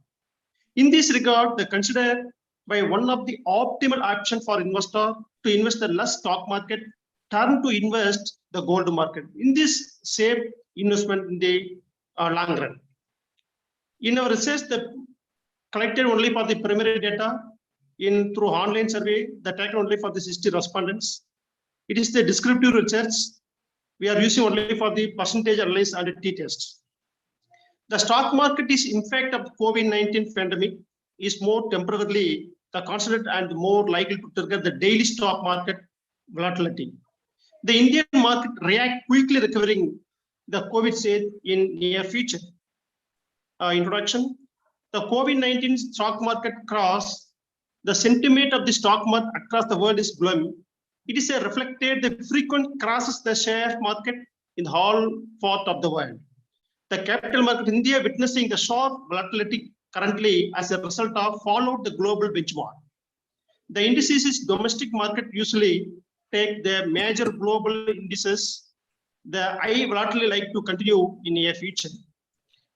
In this regard, they consider by one of the optimal option for investor to invest the less stock market, turn to invest the gold market. In this same investment in the long run. In our research, the collected only for the primary data through online survey, the taken only for the 60 respondents. It is the descriptive research we are using only for the percentage analysis and t-test. The stock market is in fact of the COVID-19 pandemic is more temporarily the constant and more likely to trigger the daily stock market volatility. The Indian market react quickly recovering the COVID stage in near future. Introduction, the COVID-19 stock market cross, the sentiment of the stock market across the world is gloomy It is reflected the frequent crashes the share market in the whole part of the world. The capital market in India witnessing the sharp volatility currently as a result of followed the global benchmark. The indices domestic market usually take the major global indices. The high volatility like to continue in the future.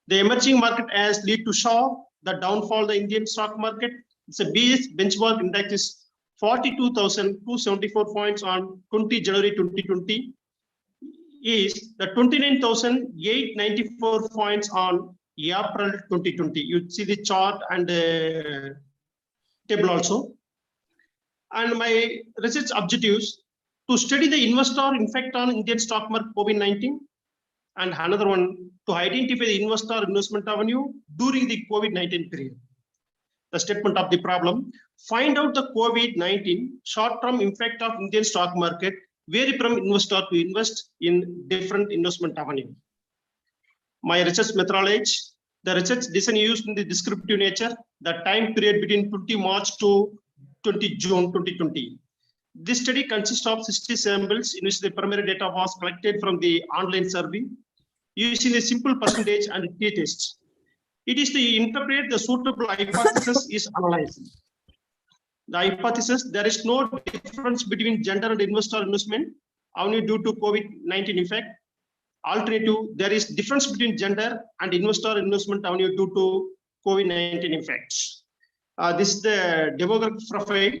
The emerging market has lead to sharp the downfall of the Indian stock market. It's a base benchmark index is 42,274 points on 20 January 2020 is the 29,894 points on April 2020. You see the chart and table also. And my research objectives to study the investor impact on Indian stock market COVID-19, and another one to identify the investor investment avenue during the COVID-19 period. The statement of the problem, find out the COVID-19 short-term impact of Indian stock market, vary from investor to invest in different investment avenue. My research methodology, the research design used in the descriptive nature, the time period between 20 March to 20 June 2020. This study consists of 60 samples in which the primary data was collected from the online survey using a simple percentage and t-test. It is to interpret the suitable hypothesis is analyzed. The hypothesis, there is no difference between gender and investor investment only due to COVID-19 effect. Alternative, there is difference between gender and investor investment only due to COVID-19 effects. This is the demographic profile.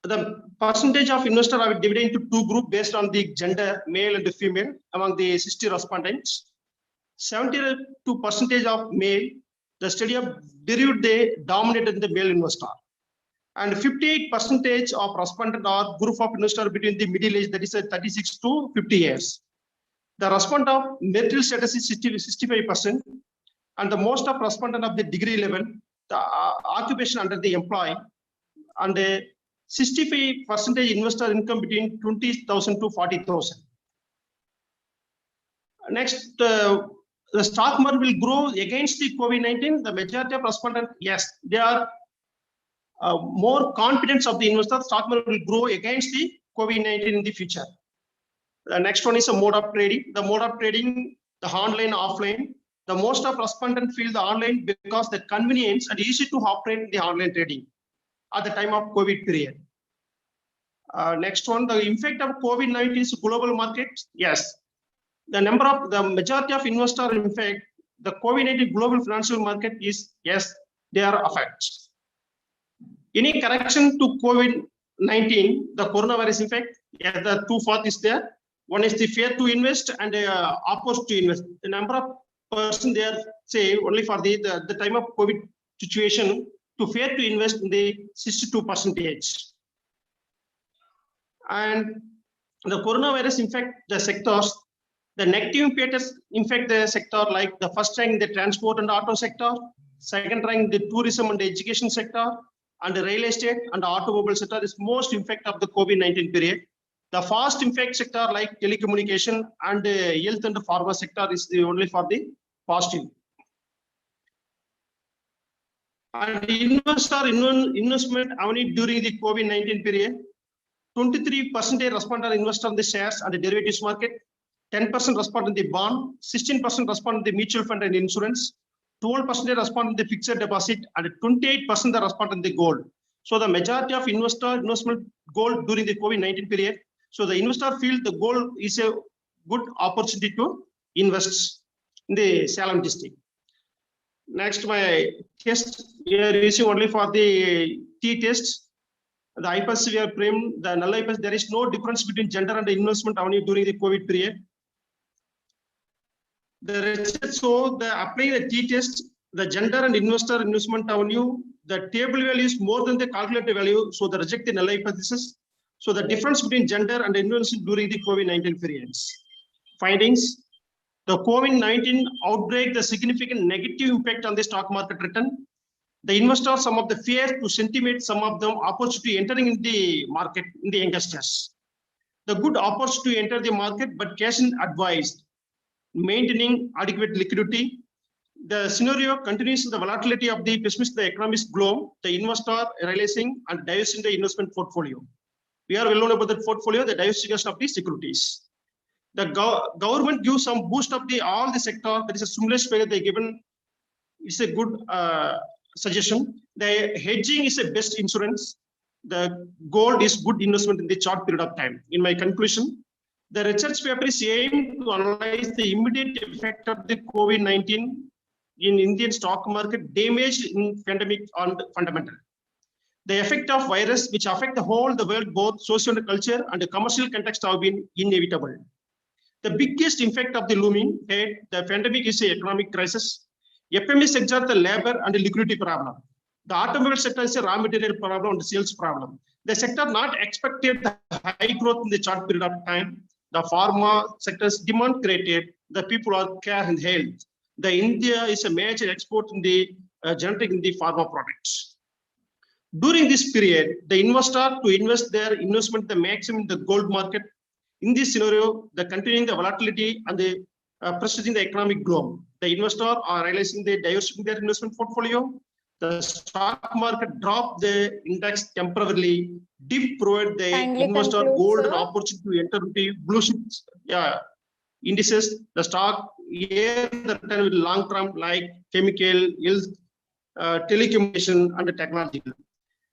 The percentage of investor are divided into two groups based on the gender, male and female, among the 60 respondents. 72% of male, the study of derived they dominated the male investor. And 58% of respondents are group of investor between the middle age, that is 36 to 50 years. The respondent of marital status is 65%, and the most of respondent of the degree level, the occupation under the employee, and the 65% investor income between 20,000 to 40,000. Next, the stock market will grow against the COVID-19. The majority of respondents, yes, they are more confident of the investor. Stock market will grow against the COVID-19 in the future. The next one is a mode of trading. The mode of trading, the online, offline. The most of respondents feel the online because the convenience and easy to operate the online trading at the time of COVID period. Next one, the impact of COVID-19 is global market. Yes, the majority of investor, in fact, the COVID-19 global financial market is, yes, they are affected. Any correction to COVID-19, the coronavirus effect, yeah, the two paths is there. One is the fear to invest and opposed to invest. The number of person there say only for the time of COVID situation to fear to invest in the 62%. And the coronavirus infect the sectors. The negative impacts infect the sector like the first rank the transport and auto sector, second rank the tourism and the education sector, and the real estate and the automobile sector is most impact of the COVID-19 period. The fast impact sector like telecommunication and health and the pharma sector is the only for the positive. And investor investment only during the COVID-19 period, 23% respond on investor in the shares and the derivatives market, 10% respond in the bond, 16% respond in the mutual fund and insurance, 12% respond in the fixed deposit, and 28% respond in the gold. So the majority of investment gold during the COVID-19 period. So the investor feel the gold is a good opportunity to invest in the Salem district. Next, my test we are using only for the t-test. The hypothesis we are framed, the null hypothesis, there is no difference between gender and investment only during the COVID period. The research show the applying the t-test, the gender and investor investment avenue, the table value is more than the calculated value, so the reject the null hypothesis. So the difference between gender and investment during the COVID-19 periods. Findings, the COVID-19 outbreak, the significant negative impact on the stock market return. The investors, some of the fear to sentiment, some of them opportunity entering in the market in the investors. The good opportunity to enter the market, but cash in advised, maintaining adequate liquidity. The scenario continues the volatility of the pessimistic the economic globe, the investor realizing and diversifying the investment portfolio. We are well known about the portfolio, the diversification of the securities. The government gives some boost of all the sector. There is a stimulus package they given. It's a good suggestion. The hedging is a best insurance. The gold is good investment in the short period of time. In my conclusion, the research paper is aimed to analyze the immediate effect of the COVID-19 in Indian stock market damage in pandemic on the fundamental. The effect of virus which affect the world, both social and culture and the commercial context have been inevitable. The biggest effect of the looming head, the pandemic is an economic crisis. FME sector, the labor and the liquidity problem. The automobile sector is a raw material problem and the sales problem. The sector not expected the high growth in the short period of time. The pharma sector's demand created, the people are care and health. The India is a major export in the generic in the pharma products. During this period, the investor to invest their investment the maximum in the gold market. In this scenario, the continuing the volatility and the pressuring the economic growth. The investor are realizing the diversifying their investment portfolio. The stock market dropped the index temporarily, dip provide the investor gold opportunity to enter the blue chips indices. The stock here the return with long term like chemical, health, telecommunication and the technology.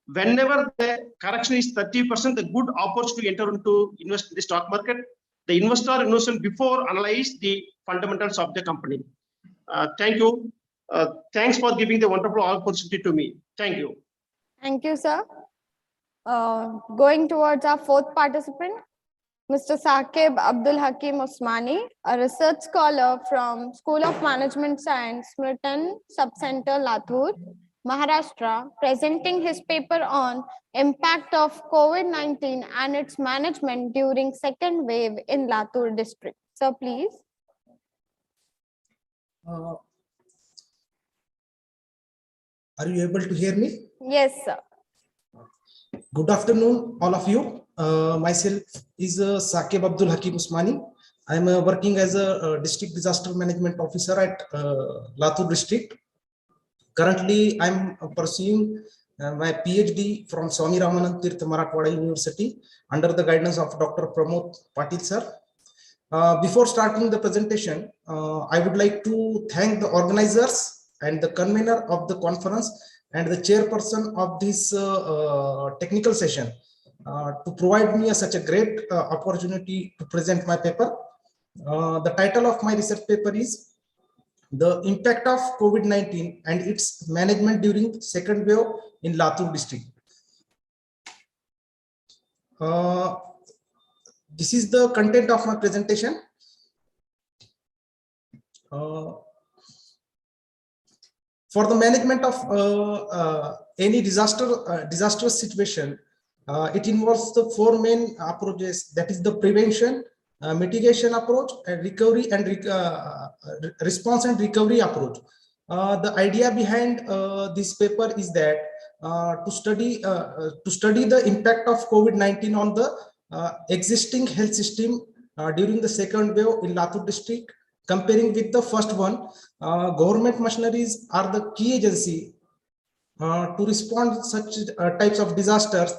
Whenever the correction is 30%, the good opportunity to enter into invest in the stock market. The investor investment before analyze the fundamentals of the company. Thank you. Thanks for giving the wonderful opportunity to me. Thank you. Thank you, sir. Going towards our fourth participant, Mr. Saqib Abdul Hakim Usmani, a research scholar from School of Management Science, Smritan Subcenter, Latur, Maharashtra, presenting his paper on impact of COVID-19 and its management during second wave in Latur district. Sir, please. Are you able to hear me? Yes, sir. Good afternoon, all of you. Myself is Saqib Abdul Hakim Usmani. I am working as a district disaster management officer at Latur district. Currently, I am pursuing my PhD from Swami Ramanand Tirth Marathwada University under the guidance of Dr. Pramod Patil sir. Before starting the presentation, I would like to thank the organizers and the convener of the conference and the chairperson of this technical session to provide me such a great opportunity to present my paper. The title of my research paper is The Impact of COVID-19 and its Management During Second Wave in Latur district. This is the content of my presentation. For the management of any disastrous situation, it involves the four main approaches, that is the prevention, mitigation approach, and recovery and response and recovery approach. The idea behind this paper is that to study the impact of COVID-19 on the existing health system during the second wave in Latur district, comparing with the first one. Government machineries are the key agency to respond such types of disasters.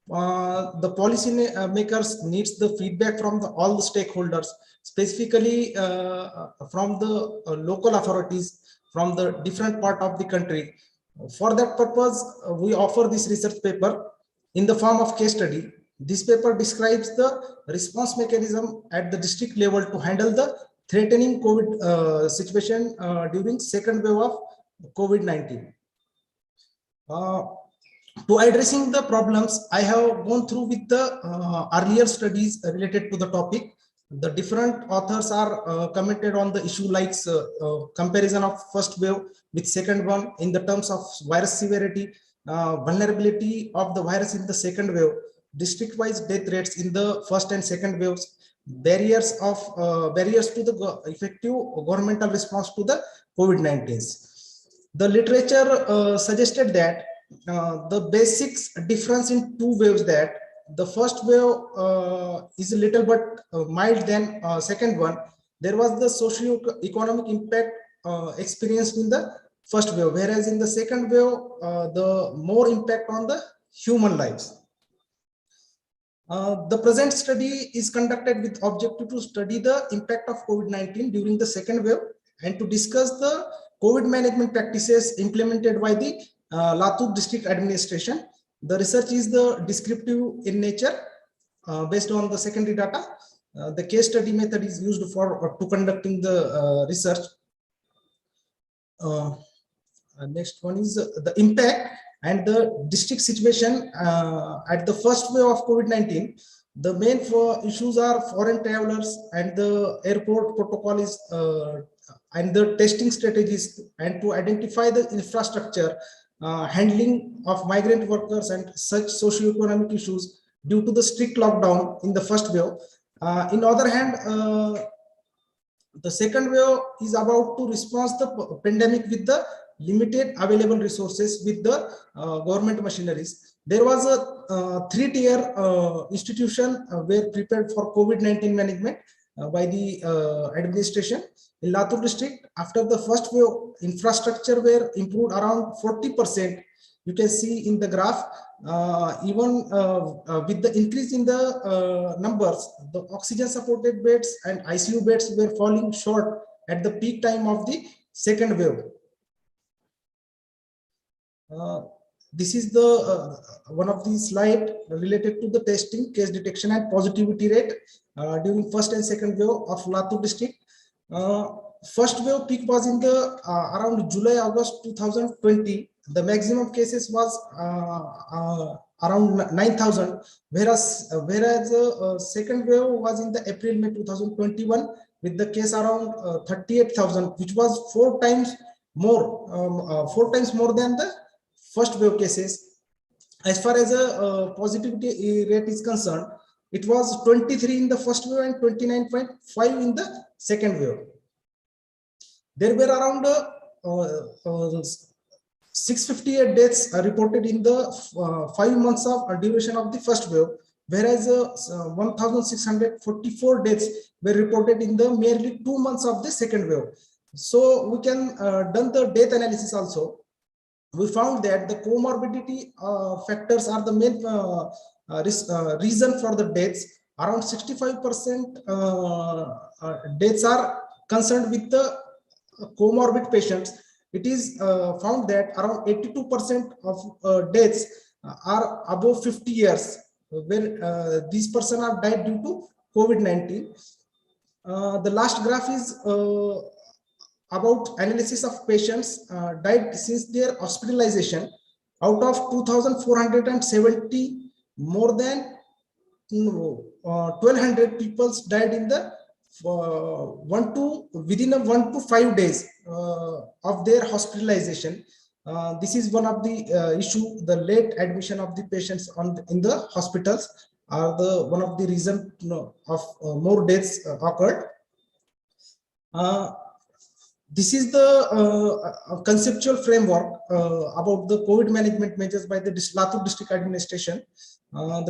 The policy makers needs the feedback from all the stakeholders, specifically from the local authorities from the different part of the country. For that purpose, we offer this research paper in the form of case study. This paper describes the response mechanism at the district level to handle the threatening COVID situation during second wave of COVID-19. To addressing the problems, I have gone through with the earlier studies related to the topic. The different authors are commented on the issue like comparison of first wave with second one in the terms of virus severity, vulnerability of the virus in the second wave, district-wise death rates in the first and second waves, barriers to the effective governmental response to the COVID-19. The literature suggested that the basics difference in two waves, that the first wave is a little but mild than second one. There was the socio-economic impact experienced in the first wave, whereas in the second wave, the more impact on the human lives. The present study is conducted with objective to study the impact of COVID-19 during the second wave and to discuss the COVID management practices implemented by the Latur district administration. The research is the descriptive in nature based on the secondary data. The case study method is used for to conducting the research. Next one is the impact and the district situation at the first wave of COVID-19. The main issues are foreign travelers and the airport protocol is and the testing strategies and to identify the infrastructure handling of migrant workers and such socio-economic issues due to the strict lockdown in the first wave. In other hand, the second wave is about to respond to the pandemic with the limited available resources with the government machineries. There was a three-tier institution were prepared for COVID-19 management by the administration. In Latur district, after the first wave, infrastructure were improved around 40%. You can see in the graph, even with the increase in the numbers, the oxygen supported beds and ICU beds were falling short at the peak time of the second wave. This is the one of the slide related to the testing, case detection and positivity rate during first and second wave of Latur district. First wave peak was in the around July-August 2020. The maximum cases was around 9,000, whereas second wave was in the April-May 2021 with the case around 38,000, which was four times more than the first wave cases. As far as a positivity rate is concerned, it was 23 in the first wave and 29.5 in the second wave. There were around 658 deaths reported in the 5 months of duration of the first wave, whereas 1,644 deaths were reported in the merely 2 months of the second wave. So we can done the death analysis also. We found that the comorbidity factors are the main reason for the deaths. Around 65% deaths are concerned with the comorbid patients. It is found that around 82% of deaths are above 50 years, where these persons have died due to COVID-19. The last graph is about analysis of patients died since their hospitalization. Out of 2,470, more than 1,200 people died in the within 1 to 5 days of their hospitalization. This is one of the issue. The late admission of the patients in the hospitals are the one of the reason of more deaths occurred. This is the conceptual framework about the COVID management measures by the Latur district administration.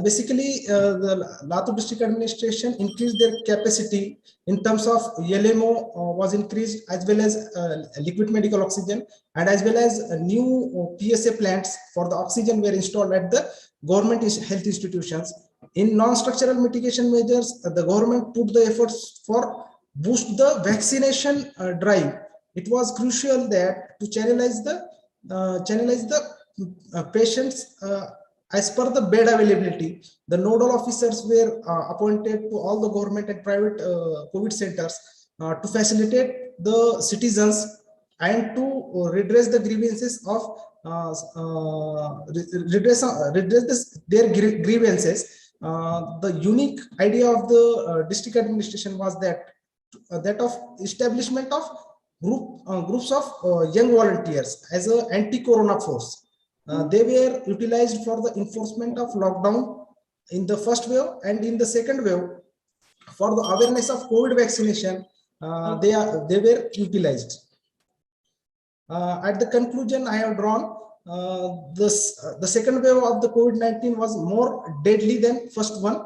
Basically, the Latur district administration increased their capacity in terms of LMO was increased, as well as liquid medical oxygen, and as well as new PSA plants for the oxygen were installed at the government health institutions. In non-structural mitigation measures, the government put the efforts for boost the vaccination drive. It was crucial that to channelize the patients as per the bed availability. The nodal officers were appointed to all the government and private COVID centers to facilitate the citizens and to redress the grievances of their grievances. The unique idea of the district administration was that of establishment of groups of young volunteers as an anti-corona force. They were utilized for the enforcement of lockdown in the first wave, and in the second wave for the awareness of COVID vaccination. They were utilized. At the conclusion I have drawn, the second wave of the COVID-19 was more deadly than first one.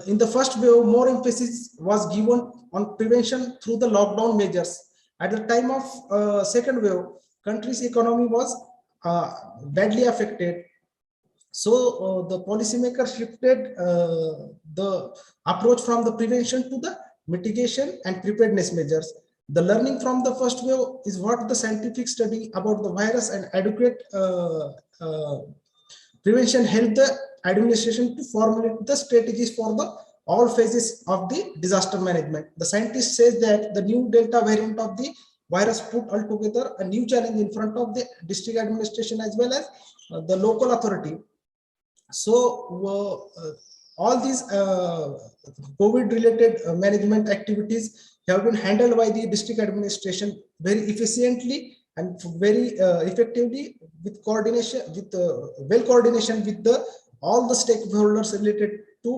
In the first wave, more emphasis was given on prevention through the lockdown measures. At the time of second wave, country's economy was badly affected. So the policymakers shifted the approach from the prevention to the mitigation and preparedness measures. The learning from the first wave is what the scientific study about the virus and adequate prevention helped the administration to formulate the strategies for the all phases of the disaster management. The scientist says that the new Delta variant of the virus put altogether a new challenge in front of the district administration as well as the local authority. So all these COVID-related management activities have been handled by the district administration very efficiently and very effectively with coordination, with well coordination with the all the stakeholders related to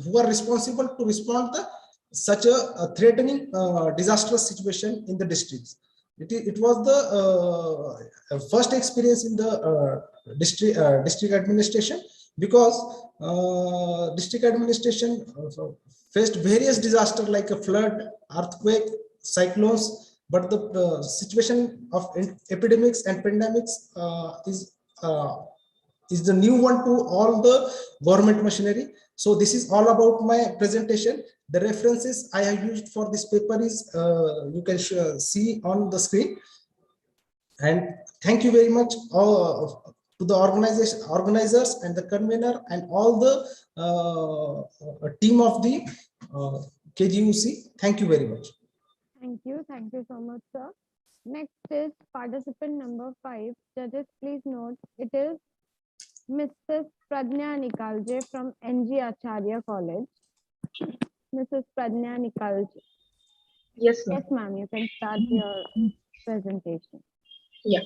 who are responsible to respond to such a threatening disastrous situation in the districts. It was the first experience in the district administration, because district administration faced various disasters like a flood, earthquake, cyclones, but the situation of epidemics and pandemics is the new one to all the government machinery. So this is all about my presentation. The references I have used for this paper is you can see on the screen. And thank you very much to the organizers and the convener and all the team of the KGUC. Thank you very much. Thank you so much, sir. Next is participant number 5. Judges, please note it is Mrs. Pradnya Nikalje from NG Acharya College. Mrs. Pradnya Nikalje. Yes, ma'am. Yes, ma'am. You can start your presentation. Yeah.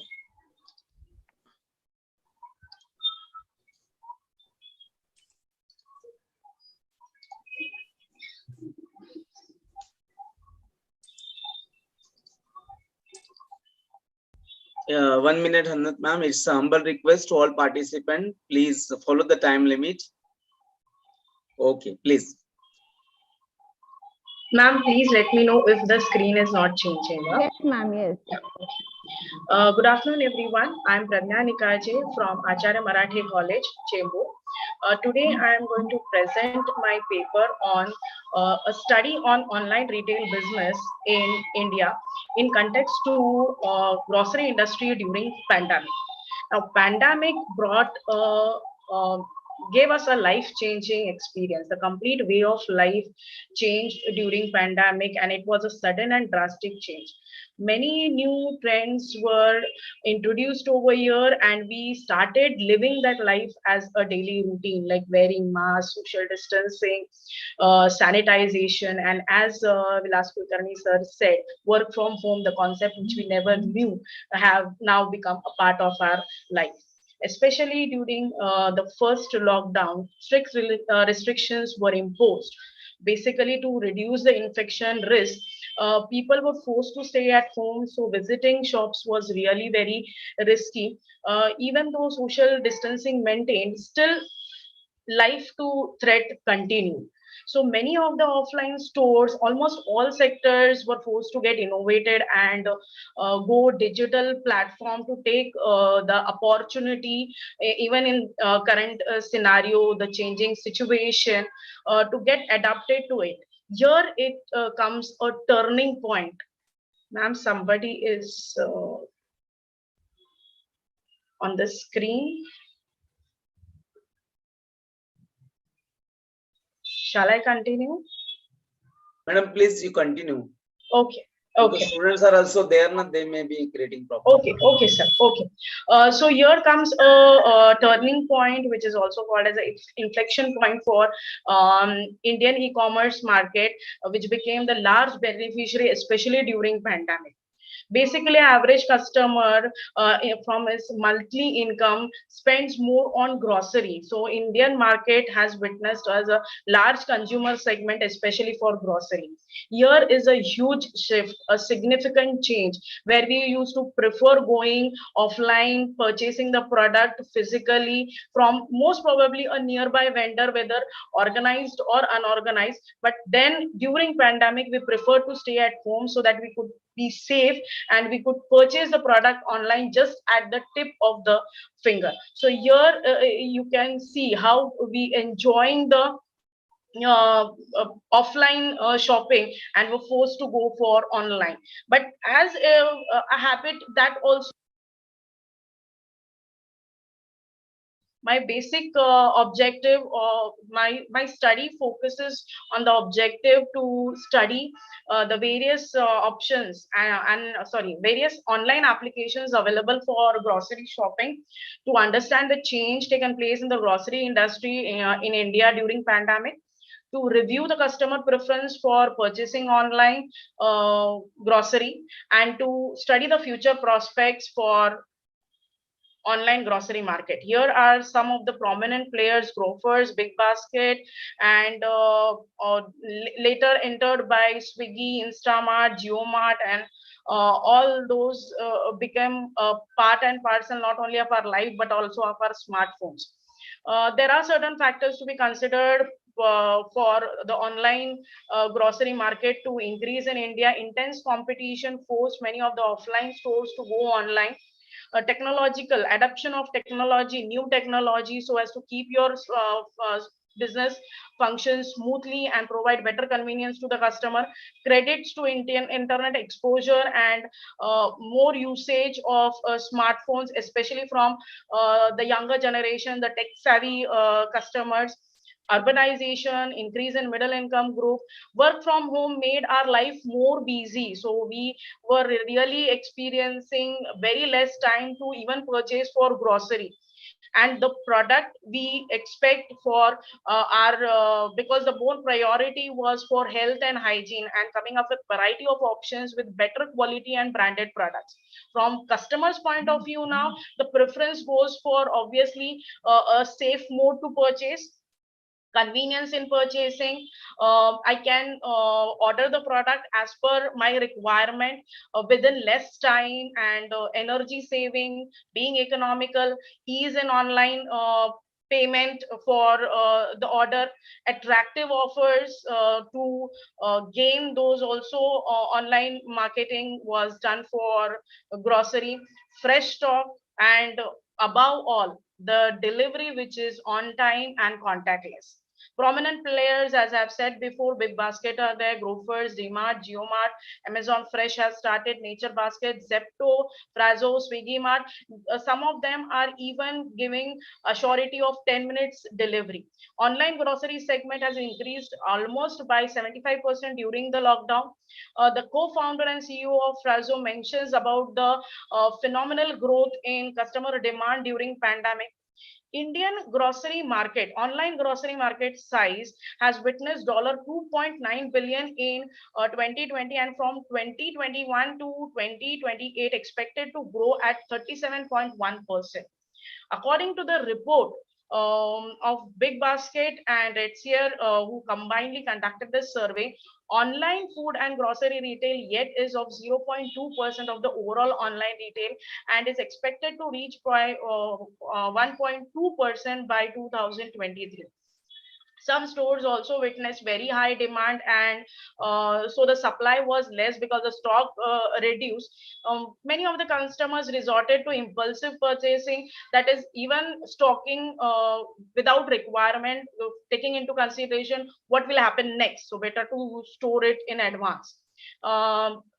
Yeah, 1 minute, Hannat ma'am. It's a humble request to all participants. Please follow the time limit. Okay, please. Ma'am, please let me know if the screen is not changing. Huh? Yes, ma'am. Yes. Yeah. Good afternoon, everyone. I'm Pradnya Nikalje from Acharya Marathi College, Chembur. Today, I am going to present my paper on a study on online retail business in India in context to grocery industry during pandemic. Now, pandemic brought gave us a life-changing experience. The complete way of life changed during pandemic, and it was a sudden and drastic change. Many new trends were introduced over here, and we started living that life as a daily routine, like wearing masks, social distancing, sanitization, and as Vilas Kulkarni sir said, work from home, the concept which we never knew have now become a part of our life. Especially during the first lockdown, strict restrictions were imposed. Basically, to reduce the infection risk, people were forced to stay at home, so visiting shops was really very risky. Even though social distancing maintained, still life to threat continued. So many of the offline stores, almost all sectors were forced to get innovated and go digital platform to take the opportunity, even in current scenario, the changing situation, to get adapted to it. Here it comes a turning point. Ma'am, somebody is on the screen. Shall I continue? Madam, please you continue. Okay. Because Okay. students are also there, na, they may be creating problems. Okay, okay, sir. Okay. So here comes a turning point, which is also called as an inflection point for Indian e-commerce market, which became the large beneficiary, especially during pandemic. Basically, average customer from his monthly income spends more on grocery. So Indian market has witnessed as a large consumer segment, especially for grocery. Here is a huge shift, a significant change, where we used to prefer going offline, purchasing the product physically from most probably a nearby vendor, whether organized or unorganized. But then during pandemic, we prefer to stay at home so that we could be safe, and we could purchase the product online just at the tip of the finger. So here you can see how we enjoying the offline shopping and were forced to go for online. But as a habit, that also my basic objective, or my study focuses on the objective to study the various options and sorry, various online applications available for grocery shopping, to understand the change taken place in the grocery industry in India during pandemic, to review the customer preference for purchasing online grocery, and to study the future prospects for online grocery market. Here are some of the prominent players: Grofers, Big Basket, and later entered by Swiggy, Instamart, JioMart, and all those became part and parcel not only of our life but also of our smartphones. There are certain factors to be considered for the online grocery market to increase in India. Intense competition forced many of the offline stores to go online. Technological adoption of technology, new technology, so as to keep your business function smoothly and provide better convenience to the customer. Credits to Indian internet exposure and more usage of smartphones, especially from the younger generation, the tech savvy customers. Urbanization, increase in middle income group, work from home made our life more busy. So we were really experiencing very less time to even purchase for grocery. And the product we expect for our because the more priority was for health and hygiene, and coming up with variety of options with better quality and branded products. From customers point of view, now the preference goes for obviously a safe mode to purchase, convenience in purchasing. I can order the product as per my requirement within less time, and energy saving, being economical, ease in online payment for the order, attractive offers to gain those also. Online marketing was done for grocery, fresh stock, and above all, the delivery which is on time and contactless. Prominent players, as I've said before, Big Basket are there, Grofers, DMart, JioMart, Amazon Fresh has started, Nature Basket, Zepto, Frazo, Swiggy Mart. Some of them are even giving a surety of 10 minutes delivery. Online grocery segment has increased almost by 75% during the lockdown. The co-founder and CEO of Frazo mentions about the phenomenal growth in customer demand during pandemic. Indian grocery market, online grocery market size has witnessed $2.9 billion in 2020, and from 2021 to 2028 expected to grow at 37.1%. According to the report of Big Basket and Redseer, who combinedly conducted this survey, online food and grocery retail yet is of 0.2% of the overall online retail, and is expected to reach by 1.2% by 2023. Some stores also witnessed very high demand, and so the supply was less because the stock reduced. Many of the customers resorted to impulsive purchasing, that is even stocking without requirement, taking into consideration what will happen next, so better to store it in advance.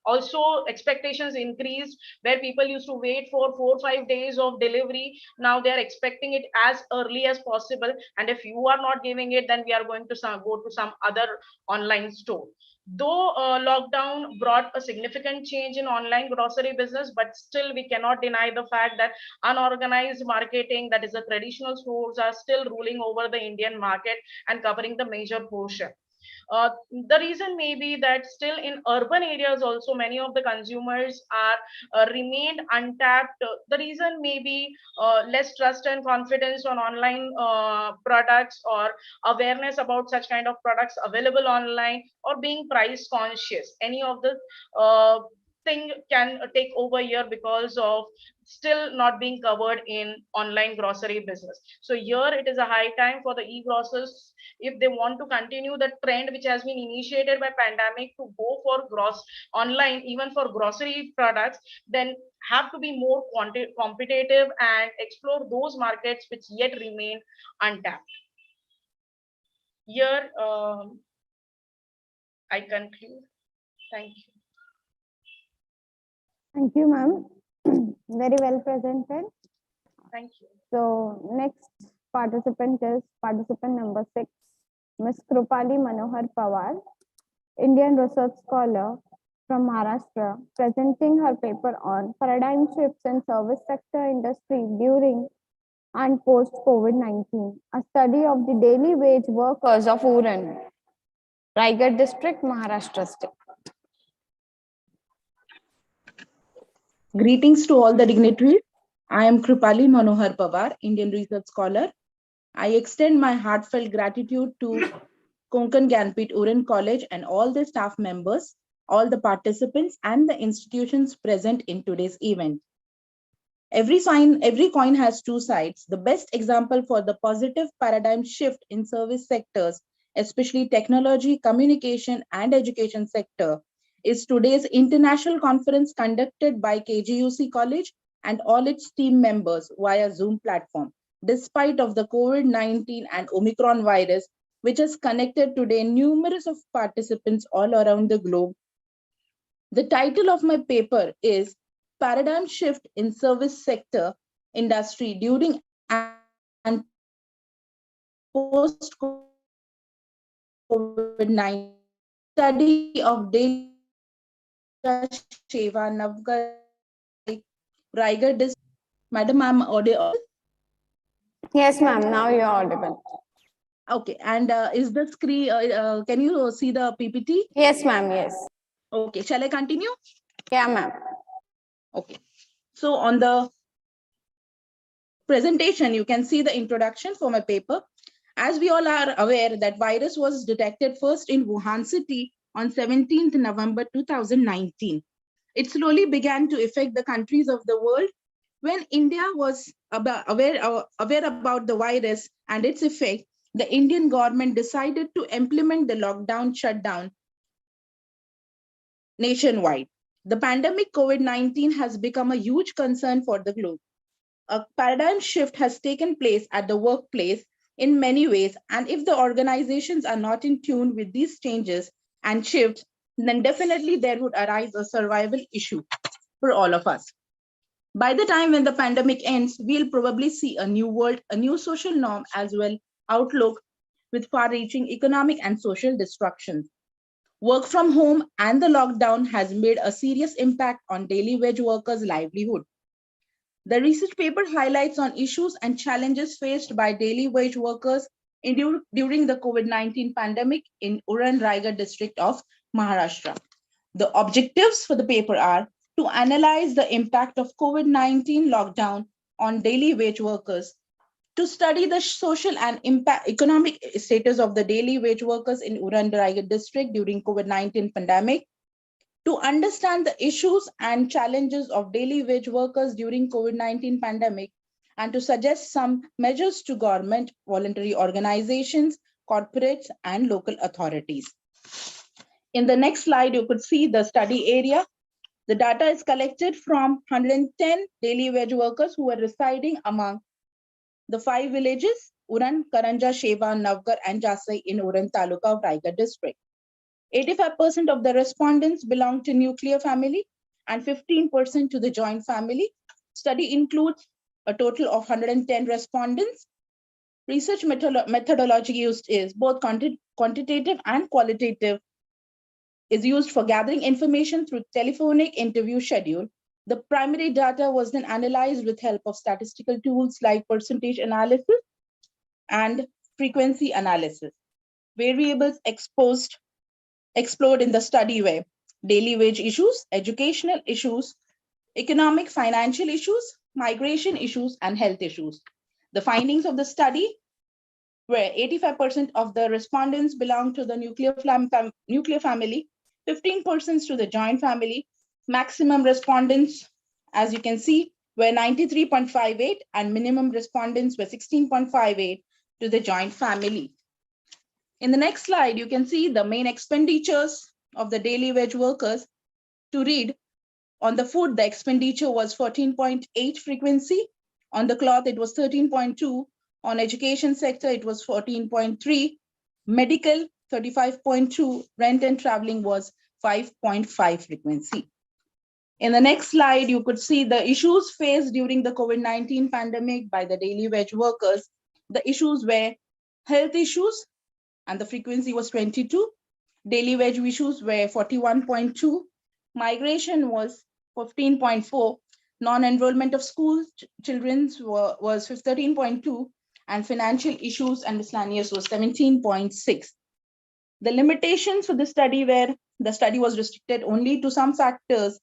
Also expectations increased, where people used to wait for 4 or 5 days of delivery. Now they are expecting it as early as possible, and if you are not giving it, then we are going to go to some other online store. Though lockdown brought a significant change in online grocery business, but still we cannot deny the fact that unorganized marketing, that is the traditional stores, are still ruling over the Indian market and covering the major portion. The reason may be that still in urban areas also many of the consumers are remained untapped. The reason may be less trust and confidence on online products, or awareness about such kind of products available online, or being price conscious. Any of the thing can take over here because of still not being covered in online grocery business. So here it is a high time for the e-grocers, if they want to continue the trend which has been initiated by pandemic to go for online, even for grocery products, then have to be more competitive and explore those markets which yet remain untapped. Here I conclude. Thank you. Thank you, ma'am. Very well presented. Thank you. So next participant is participant number 6, Ms. Krupali Manohar Pawar, Indian research scholar from Maharashtra, presenting her paper on paradigm shifts in service sector industry during and post COVID-19, a study of the daily wage workers of Uran, Raigad district, Maharashtra state. Greetings to all the dignitaries. I am Krupali Manohar Pawar, Indian research scholar. I extend my heartfelt gratitude to KONKAN GYANPEETH URAN College and all the staff members, all the participants and the institutions present in today's event. Every coin has two sides. The best example for the positive paradigm shift in service sectors, especially technology, communication and education sector, is today's international conference conducted by KGUC College and all its team members via Zoom platform, despite of the COVID-19 and Omicron virus, which has connected today numerous of participants all around the globe. The title of my paper is Paradigm Shift in Service Sector Industry During and Post COVID-19, study of daily Sheva Navgar Raigad district. Madam, I'm audible. Yes, ma'am. Now you're audible. Okay, and is the screen? Can you see the PPT? Yes, ma'am. Yes. Okay, shall I continue? Yeah, ma'am. Okay, so on the presentation, you can see the introduction for my paper. As we all are aware that virus was detected first in Wuhan city on 17th November 2019. It slowly began to affect the countries of the world. When India was aware about the virus and its effect, the Indian government decided to implement the lockdown shutdown nationwide. The pandemic COVID-19 has become a huge concern for the globe. A paradigm shift has taken place at the workplace in many ways, and if the organizations are not in tune with these changes and shifts, then definitely there would arise a survival issue for all of us. By the time when the pandemic ends, we'll probably see a new world, a new social norm as well outlook with far-reaching economic and social destructions. Work from home and the lockdown has made a serious impact on daily wage workers' livelihood. The research paper highlights on issues and challenges faced by daily wage workers during the COVID-19 pandemic in Uran Raigad district of Maharashtra. The objectives for the paper are to analyze the impact of COVID-19 lockdown on daily wage workers, to study the social and economic status of the daily wage workers in Uran Raigad district during COVID-19 pandemic, to understand the issues and challenges of daily wage workers during COVID-19 pandemic, and to suggest some measures to government, voluntary organizations, corporates, and local authorities. In the next slide, you could see the study area. The data is collected from 110 daily wage workers who are residing among the 5 villages, Uran, Karanja, Sheva, Navgar, and Jasai in Uran Taluka of Raigad district. 85% of the respondents belong to nuclear family and 15% to the joint family. Study includes a total of 110 respondents. Research methodology used is both quantitative and qualitative, is used for gathering information through telephonic interview schedule. The primary data was then analyzed with help of statistical tools like percentage analysis and frequency analysis. Variables explored in the study were daily wage issues, educational issues, economic financial issues, migration issues, and health issues. The findings of the study were 85% of the respondents belong to the nuclear family, 15% to the joint family, Maximum respondents, as you can see, were 93.58 and minimum respondents were 16.58 to the joint family. In the next slide, you can see the main expenditures of the daily wage workers. To read, on the food, the expenditure was 14.8 frequency. On the cloth, it was 13.2. On education sector, it was 14.3. Medical, 35.2. Rent and traveling was 5.5 frequency. In the next slide, you could see the issues faced during the COVID-19 pandemic by the daily wage workers. The issues were health issues, and the frequency was 22. Daily wage issues were 41.2. Migration was 15.4. Non-enrollment of school children was 13.2. And financial issues and miscellaneous was 17.6. The limitations for the study were the study was restricted only to some factors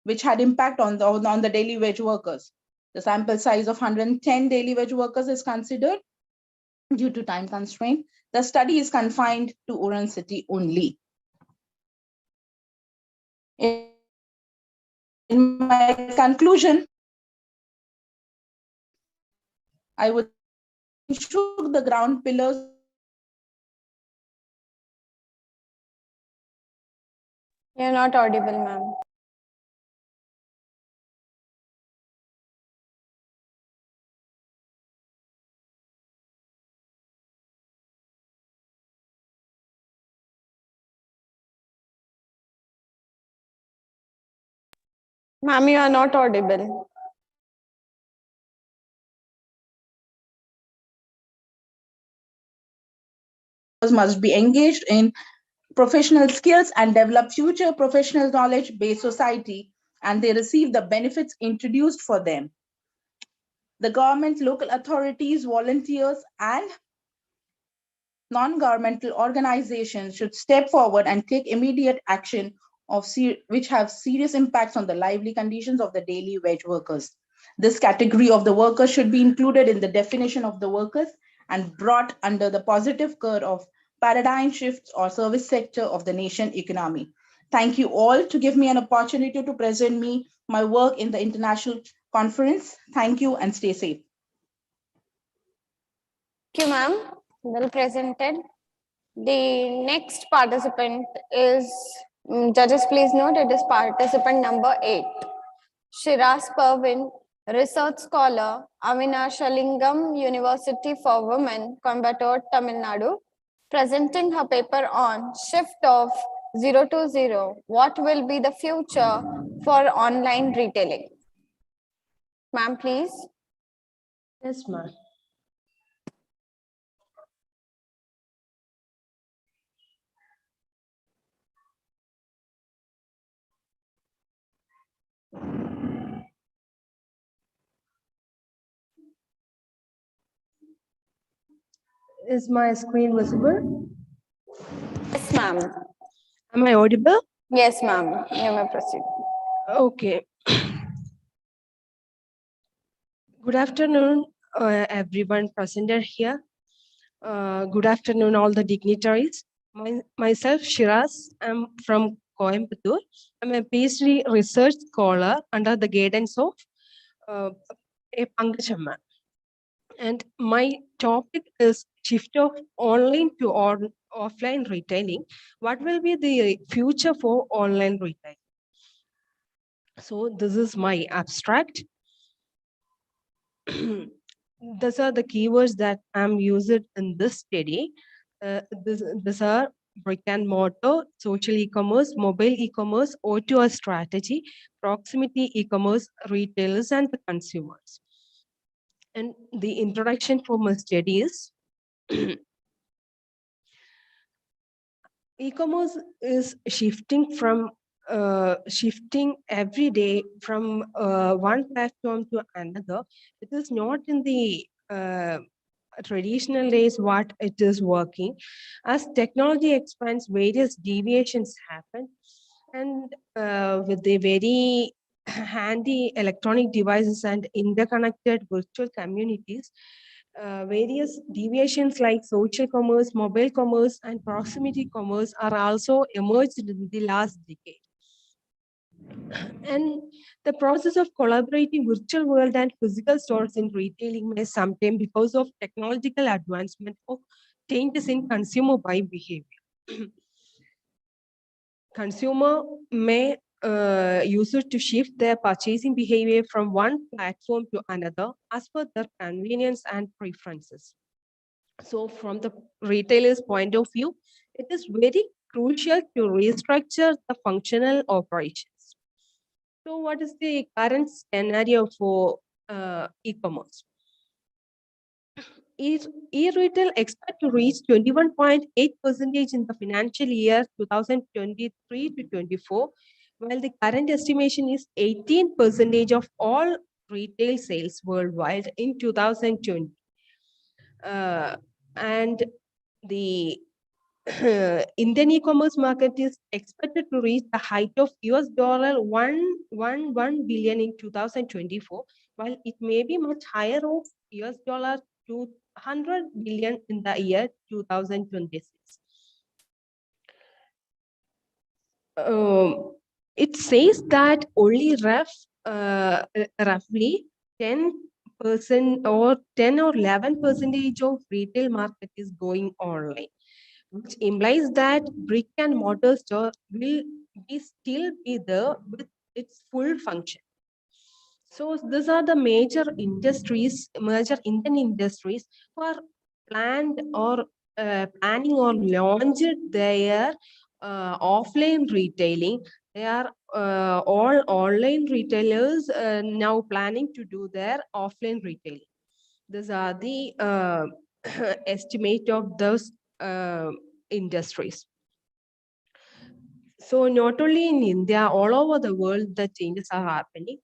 which had impact on the daily wage workers. The sample size of 110 daily wage workers is considered due to time constraint. The study is confined to Uran city only. In my conclusion, I would show the ground pillars. You're not audible, ma'am. Ma'am, you are not audible. Must be engaged in professional skills and develop future professional knowledge-based society, and they receive the benefits introduced for them. The government, local authorities, volunteers, and non-governmental organizations should step forward and take immediate action which have serious impacts on the lively conditions of the daily wage workers. This category of the workers should be included in the definition of the workers and brought under the positive curve of paradigm shifts or service sector of the nation economy. Thank you all to give me an opportunity to present my work in the international conference. Thank you and stay safe. Thank you, ma'am. Well presented. The next participant is, judges please note, it is participant number 8. Shiraz Pervin, research scholar, Avinashalingam University for Women, Coimbatore, Tamil Nadu, presenting her paper on shift of 0 to 0. What will be the future for online retailing? Ma'am, please. Yes, ma'am. Is my screen visible? Yes, ma'am. Am I audible? Yes, ma'am. You may proceed. Okay. Good afternoon, everyone presented here. Good afternoon, all the dignitaries. Myself, Shiraz, I'm from Coimbatore. I'm a PhD research scholar under the guidance of Pankajamma. And my topic is shift of online to offline retailing. What will be the future for online retailing? So this is my abstract. These are the keywords that I'm using in this study. These are brick and mortar, social e-commerce, mobile e-commerce, O2O strategy, proximity e-commerce, retailers, and the consumers. And the introduction for my study is e-commerce is shifting every day from one platform to another. It is not in the traditional days what it is working. As technology expands, various deviations happen, and with the very handy electronic devices and interconnected virtual communities, various deviations like social commerce, mobile commerce, and proximity commerce are also emerged in the last decade. And the process of collaborating virtual world and physical stores in retailing may sometimes because of technological advancement or changes in consumer buying behavior. Consumer may use it to shift their purchasing behavior from one platform to another as per their convenience and preferences. So from the retailer's point of view, it is very crucial to restructure the functional operations. So what is the current scenario for e-commerce? E-retail expect to reach 21.8% in the financial year 2023 to 24, while the current estimation is 18% of all retail sales worldwide in 2020. And the Indian e-commerce market is expected to reach the height of $111 billion in 2024, while it may be much higher of $200 billion in the year 2026. It says that only roughly 10% or 10 or 11% of retail market is going online, which implies that brick and mortar store will still be there with its full function. So these are the major industries, major Indian industries who are planned or planning or launched their offline retailing. They are all online retailers now planning to do their offline retailing. These are the estimate of those industries. So not only in India, all over the world, the changes are happening.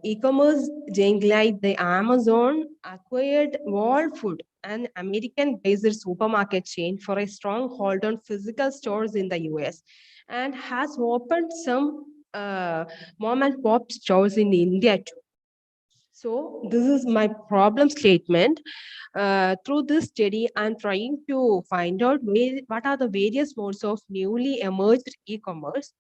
E-commerce giant like the Amazon acquired Whole Food, an American-based supermarket chain, for a strong hold on physical stores in the US, and has opened some mom and pop stores in India too. So this is my problem statement. Through this study, I'm trying to find out what are the various modes of newly emerged e-commerce,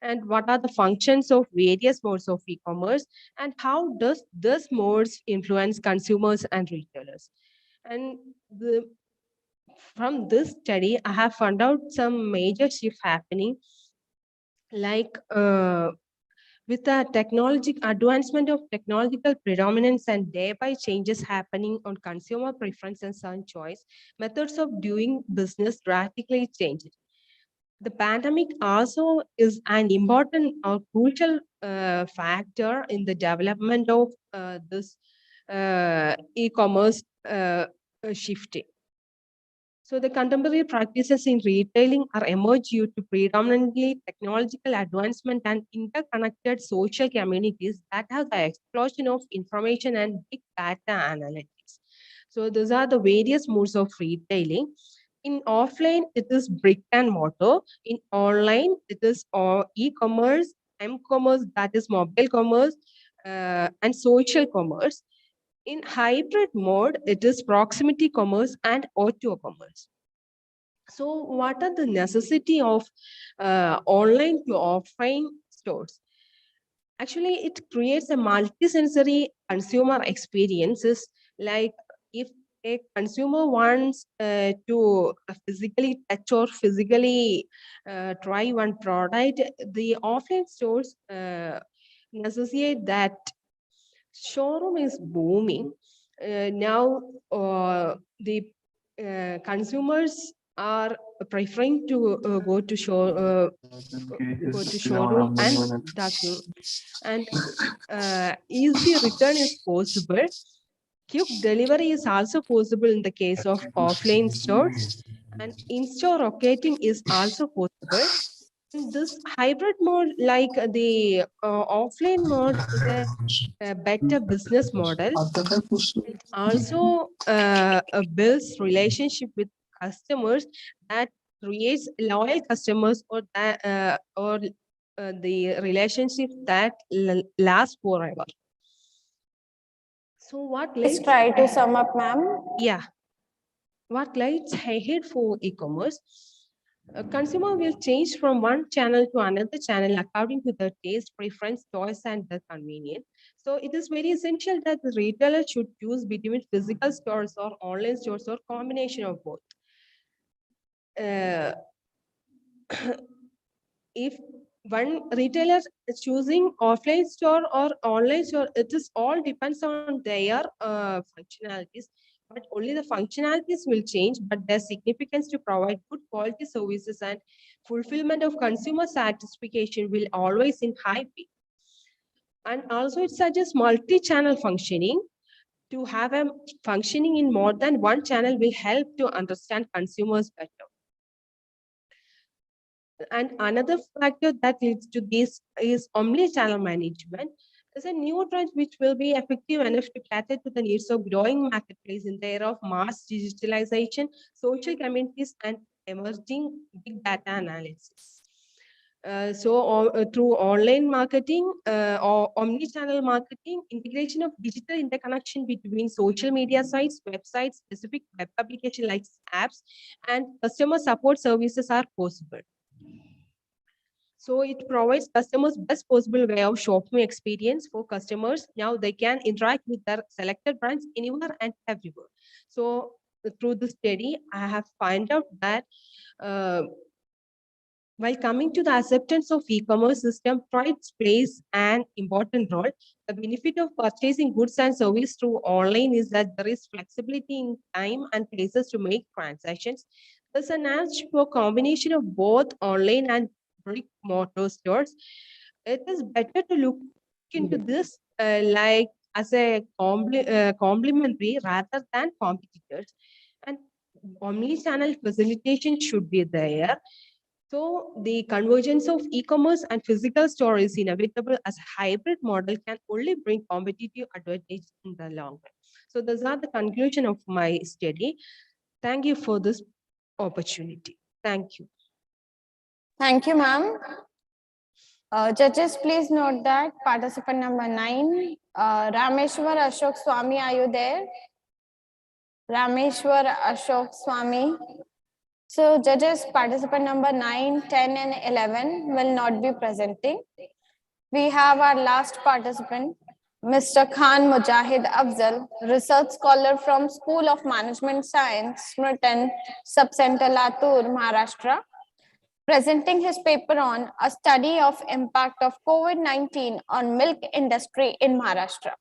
and what are the functions of various modes of e-commerce, and how does this modes influence consumers and retailers. And from this study, I have found out some major shifts happening, like with the advancement of technological predominance and thereby changes happening on consumer preferences and choice, methods of doing business drastically changed. The pandemic also is an important or crucial factor in the development of this e-commerce shifting. So the contemporary practices in retailing are emerged due to predominantly technological advancement and interconnected social communities that have the explosion of information and big data analytics. So these are the various modes of retailing. In offline, it is brick and mortar. In online, it is e-commerce, m-commerce, that is mobile commerce, and social commerce. In hybrid mode, it is proximity commerce and auto commerce. So what are the necessity of online to offline stores? Actually, it creates a multi-sensory consumer experiences. Like if a consumer wants to physically touch or physically try one product, the offline stores necessitate that. Showroom is booming. Now the consumers are preferring to go to showroom and touching, and easy return is possible. Quick delivery is also possible in the case of offline stores, and in-store rocketing is also possible. And this hybrid mode, like the offline mode, is a better business model. It also builds relationship with customers that creates loyal customers, or the relationship that lasts forever. So what Let's try to sum up, ma'am. Yeah. What lies ahead for e-commerce? A consumer will change from one channel to another channel according to their taste, preference, choice, and their convenience. So it is very essential that the retailer should choose between physical stores or online stores or combination of both. Uh, if one retailer is choosing offline store or online store, it is all depends on their functionalities. But only the functionalities will change, but their significance to provide good quality services and fulfillment of consumer satisfaction will always in high peak. And also it suggests multi-channel functioning. To have a functioning in more than one channel will help to understand consumers better. And another factor that leads to this is omni-channel management. Is a new trend which will be effective enough to cater to the needs of growing marketplace in the era of mass digitalization, social communities, and emerging big data analysis. Through online marketing or omni-channel marketing, integration of digital interconnection between social media sites, websites, specific web application like apps, and customer support services are possible. So it provides customers best possible way of shopping experience for customers. Now they can interact with their selected brands anywhere and everywhere. So through the study, I have found out that while coming to the acceptance of e-commerce system, price plays an important role. The benefit of purchasing goods and service through online is that there is flexibility in time and places to make transactions. There's an edge for combination of both online and brick mortar stores. It is better to look into this like as a complementary rather than competitors. And omni-channel facilitation should be there. So the convergence of e-commerce and physical store is inevitable as a hybrid model can only bring competitive advantage in the long run. So those are the conclusion of my study. Thank you for this opportunity. Thank you. Thank you, ma'am. Judges, please note that participant number 9, Rameshwar Ashok Swami, are you there? Rameshwar Ashok Swami. So judges, participant number 9, 10, and 11 will not be presenting. We have our last participant, Mr. Khan Mujahid Afzal, research scholar from School of Management Science, Smritan, Subcenter Latur, Maharashtra, presenting his paper on a study of impact of COVID-19 on milk industry in Maharashtra.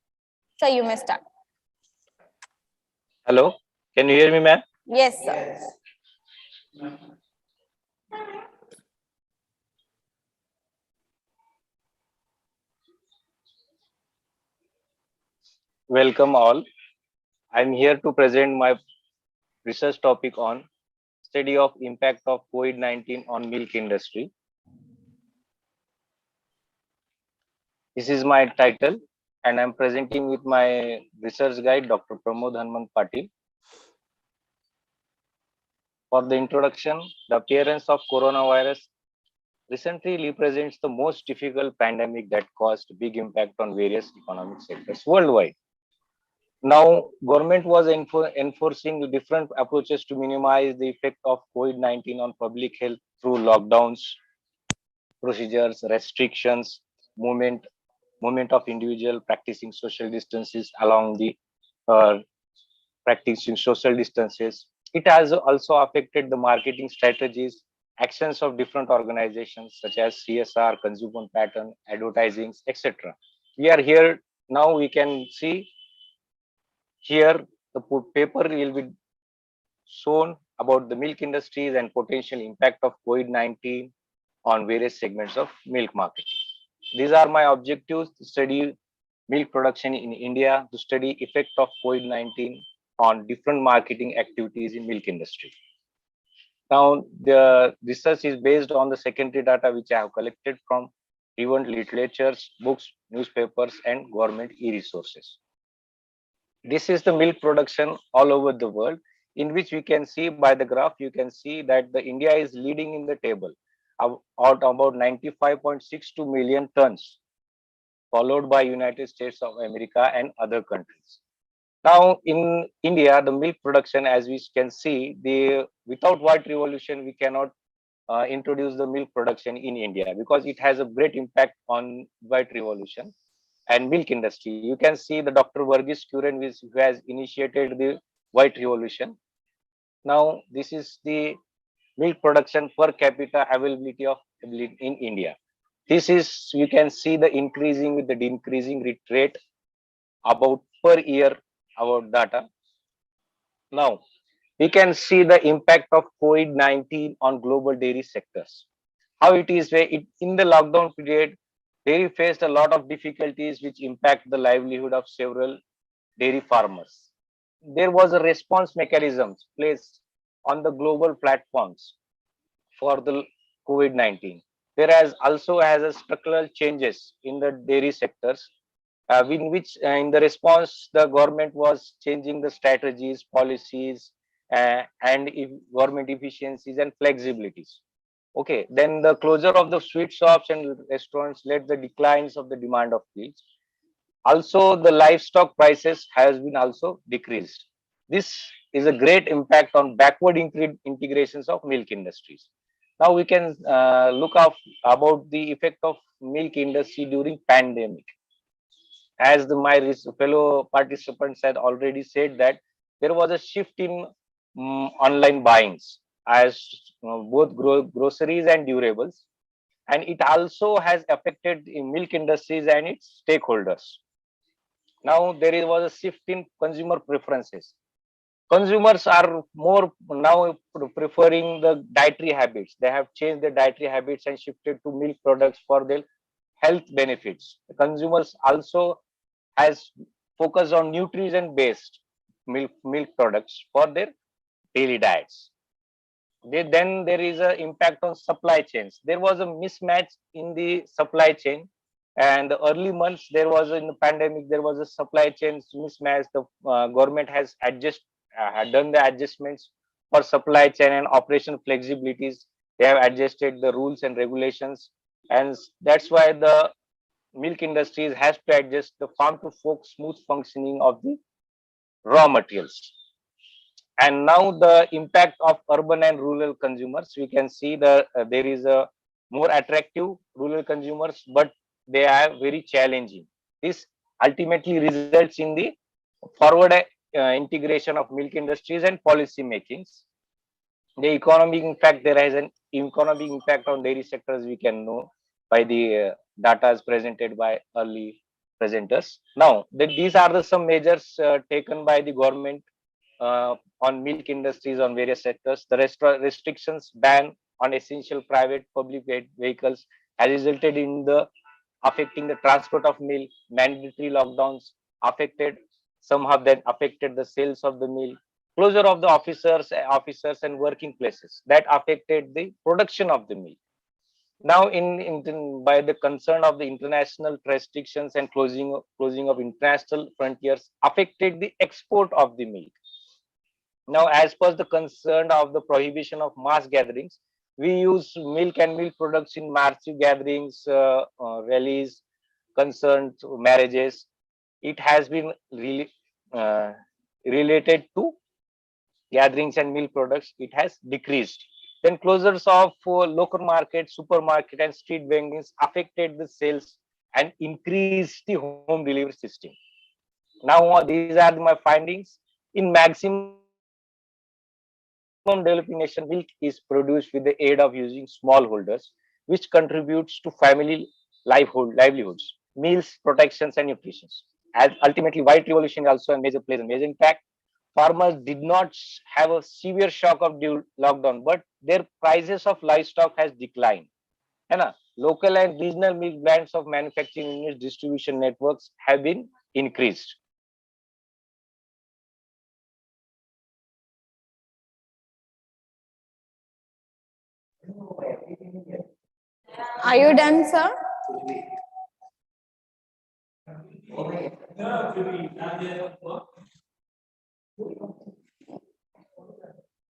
So you may start. Hello, can you hear me, ma'am? Yes, sir. Welcome all. I'm here to present my research topic on study of impact of COVID-19 on milk industry. This is my title and I'm presenting with my research guide, Dr. Pramod Hanman Patil. For the introduction, the appearance of coronavirus recently represents the most difficult pandemic that caused big impact on various economic sectors worldwide. Now, government was enforcing different approaches to minimize the effect of COVID-19 on public health through lockdowns, procedures, restrictions, movement of individual practicing social distances along the practicing social distances. It has also affected the marketing strategies, actions of different organizations such as CSR, consumer pattern, advertising, etc. We are here now. We can see here the paper will be shown about the milk industries and potential impact of COVID-19 on various segments of milk market. These are my objectives: to study milk production in India, to study effect of COVID-19 on different marketing activities in milk industry. Now, the research is based on the secondary data which I have collected from relevant literatures, books, newspapers, and government e-resources. This is the milk production all over the world, in which we can see by the graph, you can see that the India is leading in the table out about 95.62 million tons, followed by United States of America and other countries. Now in India, the milk production, as we can see, without white revolution, we cannot introduce the milk production in India, because it has a great impact on white revolution and milk industry. You can see the Dr. Verghese Kuren, who has initiated the white revolution. Now, this is the milk production per capita availability in India. This is, you can see the increasing with the decreasing rate about per year, our data. Now, we can see the impact of COVID-19 on global dairy sectors. How it is where in the lockdown period, dairy faced a lot of difficulties which impact the livelihood of several dairy farmers. There was a response mechanisms placed on the global platforms for the COVID-19. Whereas also has a structural changes in the dairy sectors, in which in the response the government was changing the strategies, policies, and government efficiencies and flexibilities. Okay, then the closure of the sweet shops and restaurants led the declines of the demand of meat. Also, the livestock prices has been also decreased. This is a great impact on backward integrations of milk industries. Now we can look up about the effect of milk industry during pandemic. As my fellow participants had already said, that there was a shift in online buyings, as both groceries and durables, and it also has affected the milk industries and its stakeholders. Now there was a shift in consumer preferences. Consumers are more now preferring the dietary habits. They have changed their dietary habits and shifted to milk products for their health benefits. The consumers also has focused on nutrition based milk products for their daily diets. Then there is an impact on supply chains. There was a mismatch in the supply chain, and the early months there was, in the pandemic, there was a supply chain mismatch. The government has had done the adjustments for supply chain and operation flexibilities. They have adjusted the rules and regulations, and that's why the milk industries has to adjust the farm to fork smooth functioning of the raw materials. And now the impact of urban and rural consumers, we can see that there is a more attractive rural consumers, but they are very challenging. This ultimately results in the forward integration of milk industries and policy makings. The economic impact, there is an economic impact on dairy sectors, we can know by the data as presented by early presenters. Now, these are the some measures taken by the government on milk industries on various sectors. The restrictions ban on essential private public vehicles has resulted in the affecting the transport of milk. Mandatory lockdowns somehow then affected the sales of the milk. Closure of the officers and working places, that affected the production of the milk. Now, by the concern of the international restrictions and closing of international frontiers affected the export of the milk. Now, as per the concern of the prohibition of mass gatherings, we use milk and milk products in massive gatherings, rallies, concerned marriages. It has been really related to gatherings and milk products. It has decreased. Then closures of local market, supermarket, and street vendors affected the sales and increased the home delivery system. Now, these are my findings. In maximum developing nation, milk is produced with the aid of using smallholders, which contributes to family livelihoods, meals, protections, and nutrition. As ultimately, white revolution also plays a major impact. Farmers did not have a severe shock of lockdown, but their prices of livestock has declined. Local and regional milk brands of manufacturing units, distribution networks have been increased. Are you done, sir?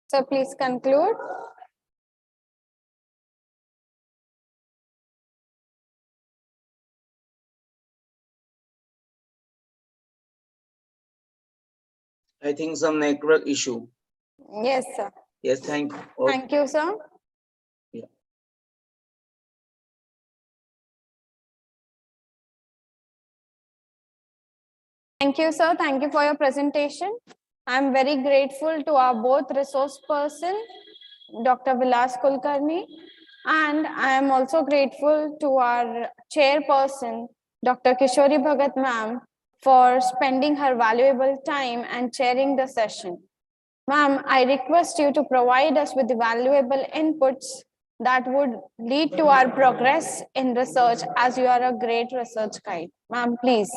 So please conclude. I think some network issue. Yes, sir. Yes, thank you. Thank you, sir. Yeah. Thank you, sir. Thank you for your presentation. I'm very grateful to our both resource person, Dr. Vilas Kulkarni, and I am also grateful to our chairperson, Dr. Kishori Bhagat ma'am, for spending her valuable time and chairing the session. Ma'am, I request you to provide us with the valuable inputs that would lead to our progress in research, as you are a great research guide. Ma'am, please.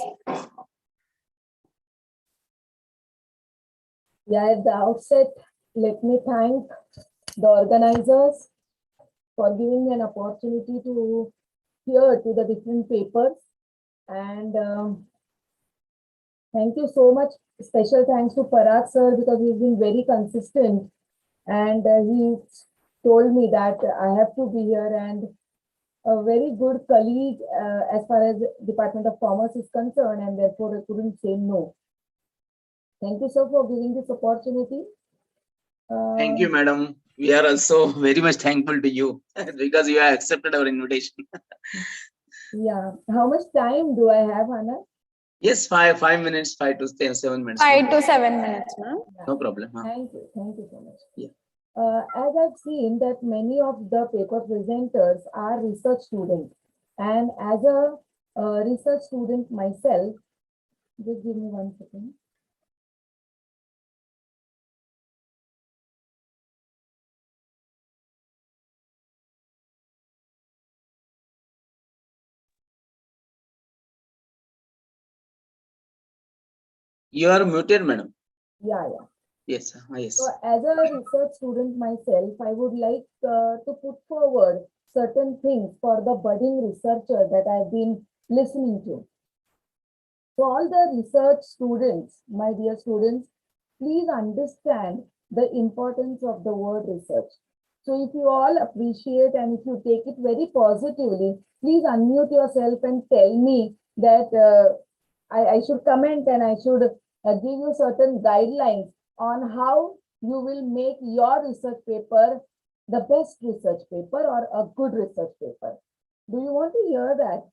Yeah, at the outset, let me thank the organizers for giving me an opportunity to hear to the different papers. And thank you so much. Special thanks to Parag sir, because he's been very consistent. And he told me that I have to be here, and a very good colleague as far as Department of Commerce is concerned, and therefore I couldn't say no. Thank you, sir, for giving this opportunity. Thank you, madam. We are also very much thankful to you because you have accepted our invitation. Yeah. How much time do I have, Hannah? Yes, 5 minutes, 5 to 7 minutes. 5 to 7 minutes, ma'am. No problem. Thank you. Thank you so much. Yeah. As I've seen that many of the paper presenters are research students, and as a research student myself, just give me 1 second. You are muted, madam. Yeah. Yes. Yes. So as a research student myself, I would like to put forward certain things for the budding researcher that I've been listening to. So all the research students, my dear students, please understand the importance of the word research. So if you all appreciate and if you take it very positively, please unmute yourself and tell me that I should comment and I should give you certain guidelines on how you will make your research paper the best research paper or a good research paper. Do you want to hear that?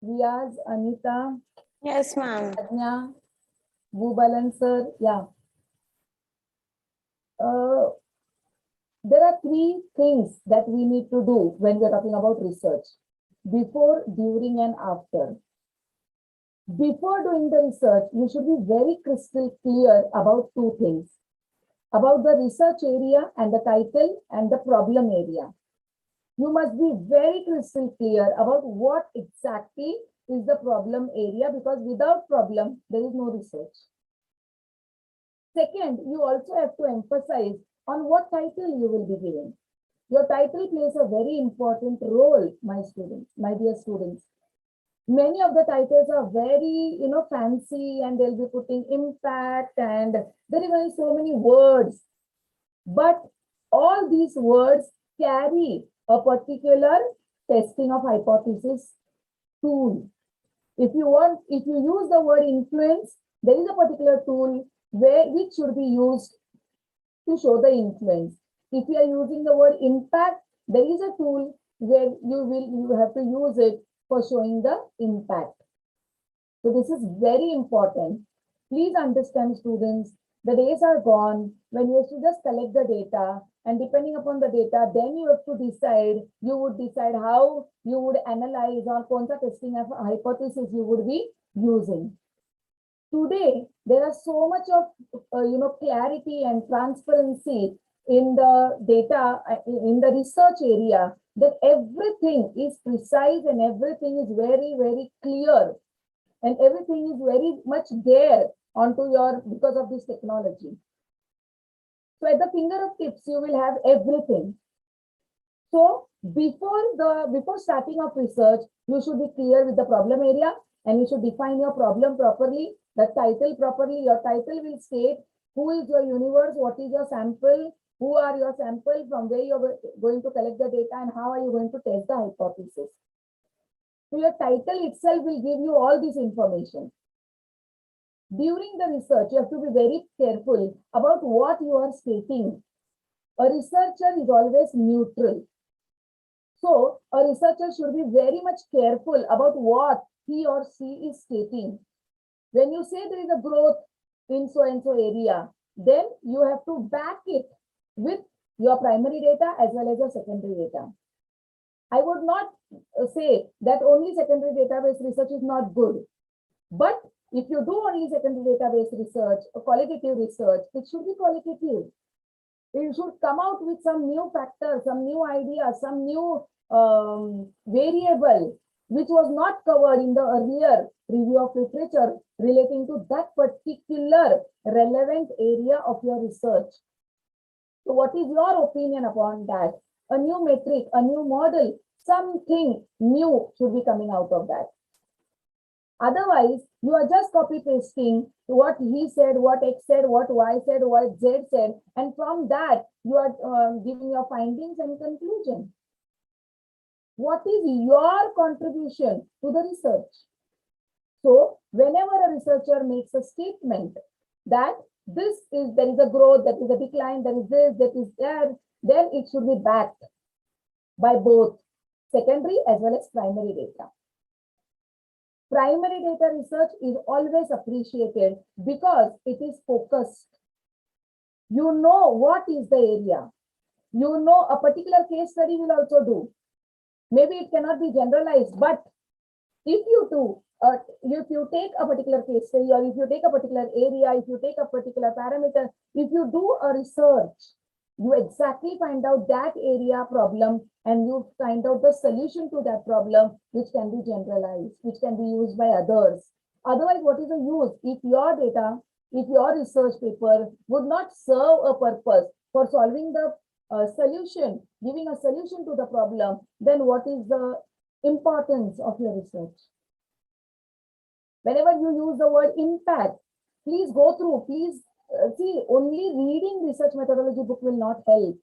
Riaz, Anita? Yes, ma'am. Ajna, Bhubalan sir, yeah. There are 3 things that we need to do when we're talking about research: before, during, and after. Before doing the research, you should be very crystal clear about 2 things: about the research area and the title and the problem area. You must be very crystal clear about what exactly is the problem area, because without problem, there is no research. Second, you also have to emphasize on what title you will be giving. Your title plays a very important role, my students, my dear students. Many of the titles are very, fancy, and they'll be putting impact, and there are so many words. But all these words carry a particular testing of hypothesis tool. If you use the word influence, there is a particular tool which should be used to show the influence. If you are using the word impact, there is a tool where you have to use it for showing the impact. So this is very important. Please understand, students, the days are gone when you used to just collect the data, and depending upon the data, then you have to decide, how you would analyze or konsa testing of hypothesis you would be using. Today, there are so much of clarity and transparency in the data, in the research area, that everything is precise and everything is very, very clear, and everything is very much there because of this technology. So at the finger of tips, you will have everything. So before starting off research, you should be clear with the problem area, and you should define your problem properly, the title properly. Your title will state who is your universe, what is your sample, who are your sample, from where you're going to collect the data, and how are you going to test the hypothesis. So your title itself will give you all this information. During the research, you have to be very careful about what you are stating. A researcher is always neutral. So a researcher should be very much careful about what he or she is stating. When you say there is a growth in so and so area, then you have to back it with your primary data as well as your secondary data. I would not say that only secondary database research is not good, but if you do only secondary database research, qualitative research, it should be qualitative. It should come out with some new factors, some new ideas, some new variable which was not covered in the earlier review of literature relating to that particular relevant area of your research. So what is your opinion upon that? A new metric, a new model, something new should be coming out of that. Otherwise, you are just copy pasting what he said, what X said, what Y said, what Z said, and from that you are giving your findings and conclusion. What is your contribution to the research? So, whenever a researcher makes a statement that there is a growth, there is a decline, there is this, that is there, then it should be backed by both secondary as well as primary data. Primary data research is always appreciated because it is focused. You know what is the area. You know a particular case study will also do. Maybe it cannot be generalized, but if you take a particular case study, or if you take a particular area, if you take a particular parameter, if you do a research, you exactly find out that area problem and you find out the solution to that problem, which can be generalized, which can be used by others. Otherwise, what is the use? If your data, if your research paper would not serve a purpose for solving the solution, giving a solution to the problem, then what is the importance of your research? Whenever you use the word impact, please go through, please see, only reading research methodology book will not help.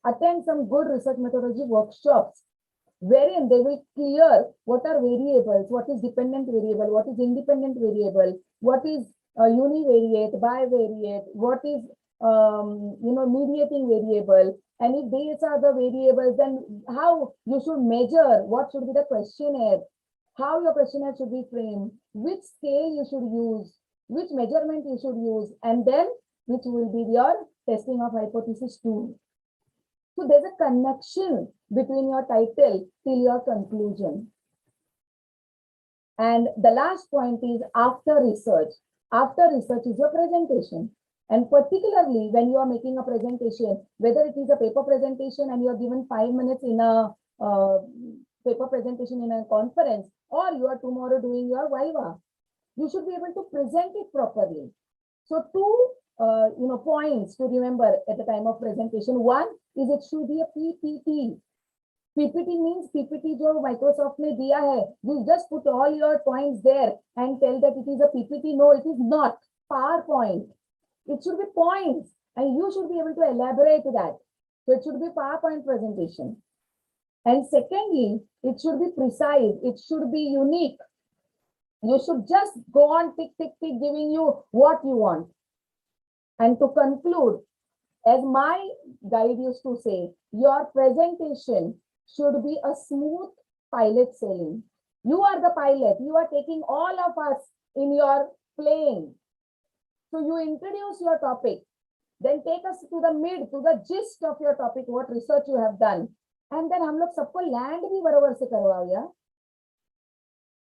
Attend some good research methodology workshops, wherein they will clear what are variables, what is dependent variable, what is independent variable, what is univariate, bivariate, what is mediating variable, and if these are the variables, then how you should measure, what should be the questionnaire, how your questionnaire should be framed, which scale you should use, which measurement you should use, and then which will be your testing of hypothesis tool. So there's a connection between your title till your conclusion. And the last point is after research. After research is your presentation. And particularly when you are making a presentation, whether it is a paper presentation and you are given 5 minutes in a paper presentation in a conference, or you are tomorrow doing your viva, you should be able to present it properly. So two points to remember at the time of presentation. One is it should be a PPT. PPT means PPT jo Microsoft ne diya hai. You just put all your points there and tell that it is a PPT. No, it is not. PowerPoint. It should be points and you should be able to elaborate that. So it should be PowerPoint presentation. And secondly, it should be precise. It should be unique. You should just go on tick, tick, tick, giving you what you want. And to conclude, as my guide used to say, your presentation should be a smooth pilot sailing. You are the pilot. You are taking all of us in your plane. So you introduce your topic, then take us to the mid, to the gist of your topic, what research you have done. And then हम लोग सबको land भी बराबर से करवाओ यार.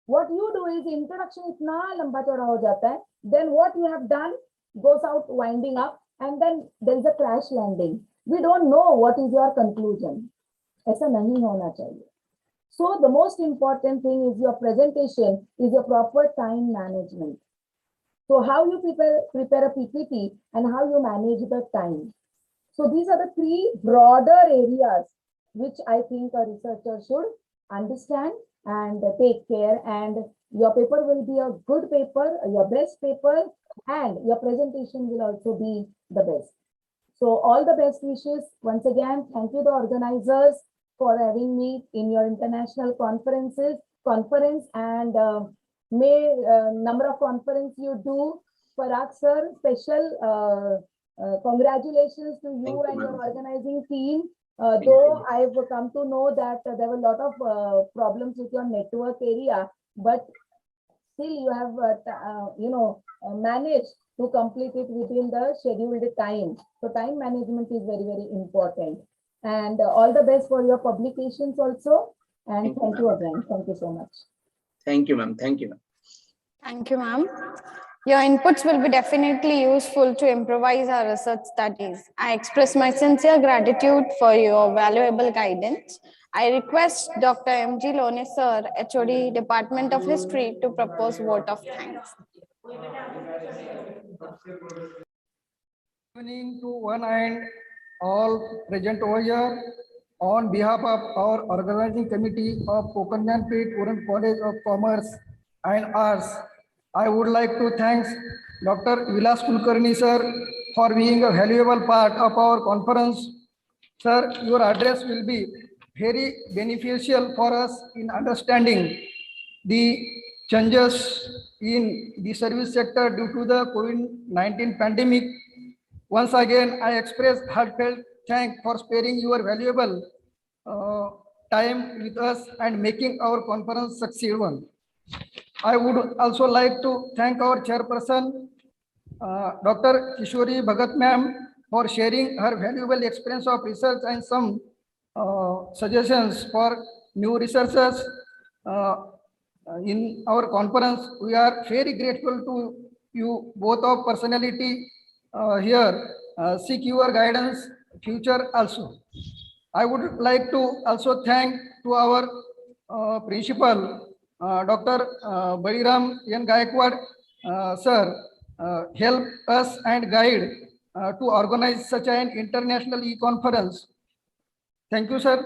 What you do is introduction इतना लंबा चौड़ा हो जाता है. Then what you have done goes out winding up, and then there is a crash landing. We don't know what is your conclusion. ऐसा नहीं होना चाहिए. So the most important thing is your presentation is your proper time management. So how you prepare a PPT and how you manage the time. So these are the three broader areas which I think a researcher should understand and take care, and your paper will be a good paper, your best paper, and your presentation will also be the best. So all the best wishes. Once again, thank you the organizers for having me in your international conference, and may number of conference you do. Parag sir, special congratulations to you and your organizing team. Though I've come to know that there were a lot of problems with your network area, but still you have, managed to complete it within the scheduled time. So time management is very, very important. And all the best for your publications also. And thank you again. Thank you so much. Thank you, ma'am. Thank you, ma'am. Thank you, ma'am. Your inputs will be definitely useful to improvise our research studies. I express my sincere gratitude for your valuable guidance. I request Dr. M.G. Lone, sir, HOD, Department of History, to propose vote of thanks. Good evening to one and all present over here. On behalf of our organizing committee of Konkan Gyanpeeth Uran College of Commerce and Arts, I would like to thank Dr. Vilas Kulkarni sir for being a valuable part of our conference. Sir, your address will be very beneficial for us in understanding the changes in the service sector due to the COVID-19 pandemic. Once again, I express heartfelt thanks for sparing your valuable time with us and making our conference succeed one. I would also like to thank our chairperson, Dr. Kishori Bhagat ma'am, for sharing her valuable experience of research and some suggestions for new researchers in our conference. We are very grateful to you both of personality here. Seek your guidance future also. I would like to also thank to our principal, Dr. Baliram N. Gaikwad, sir, help us and guide to organize such an international e-conference. Thank you, sir.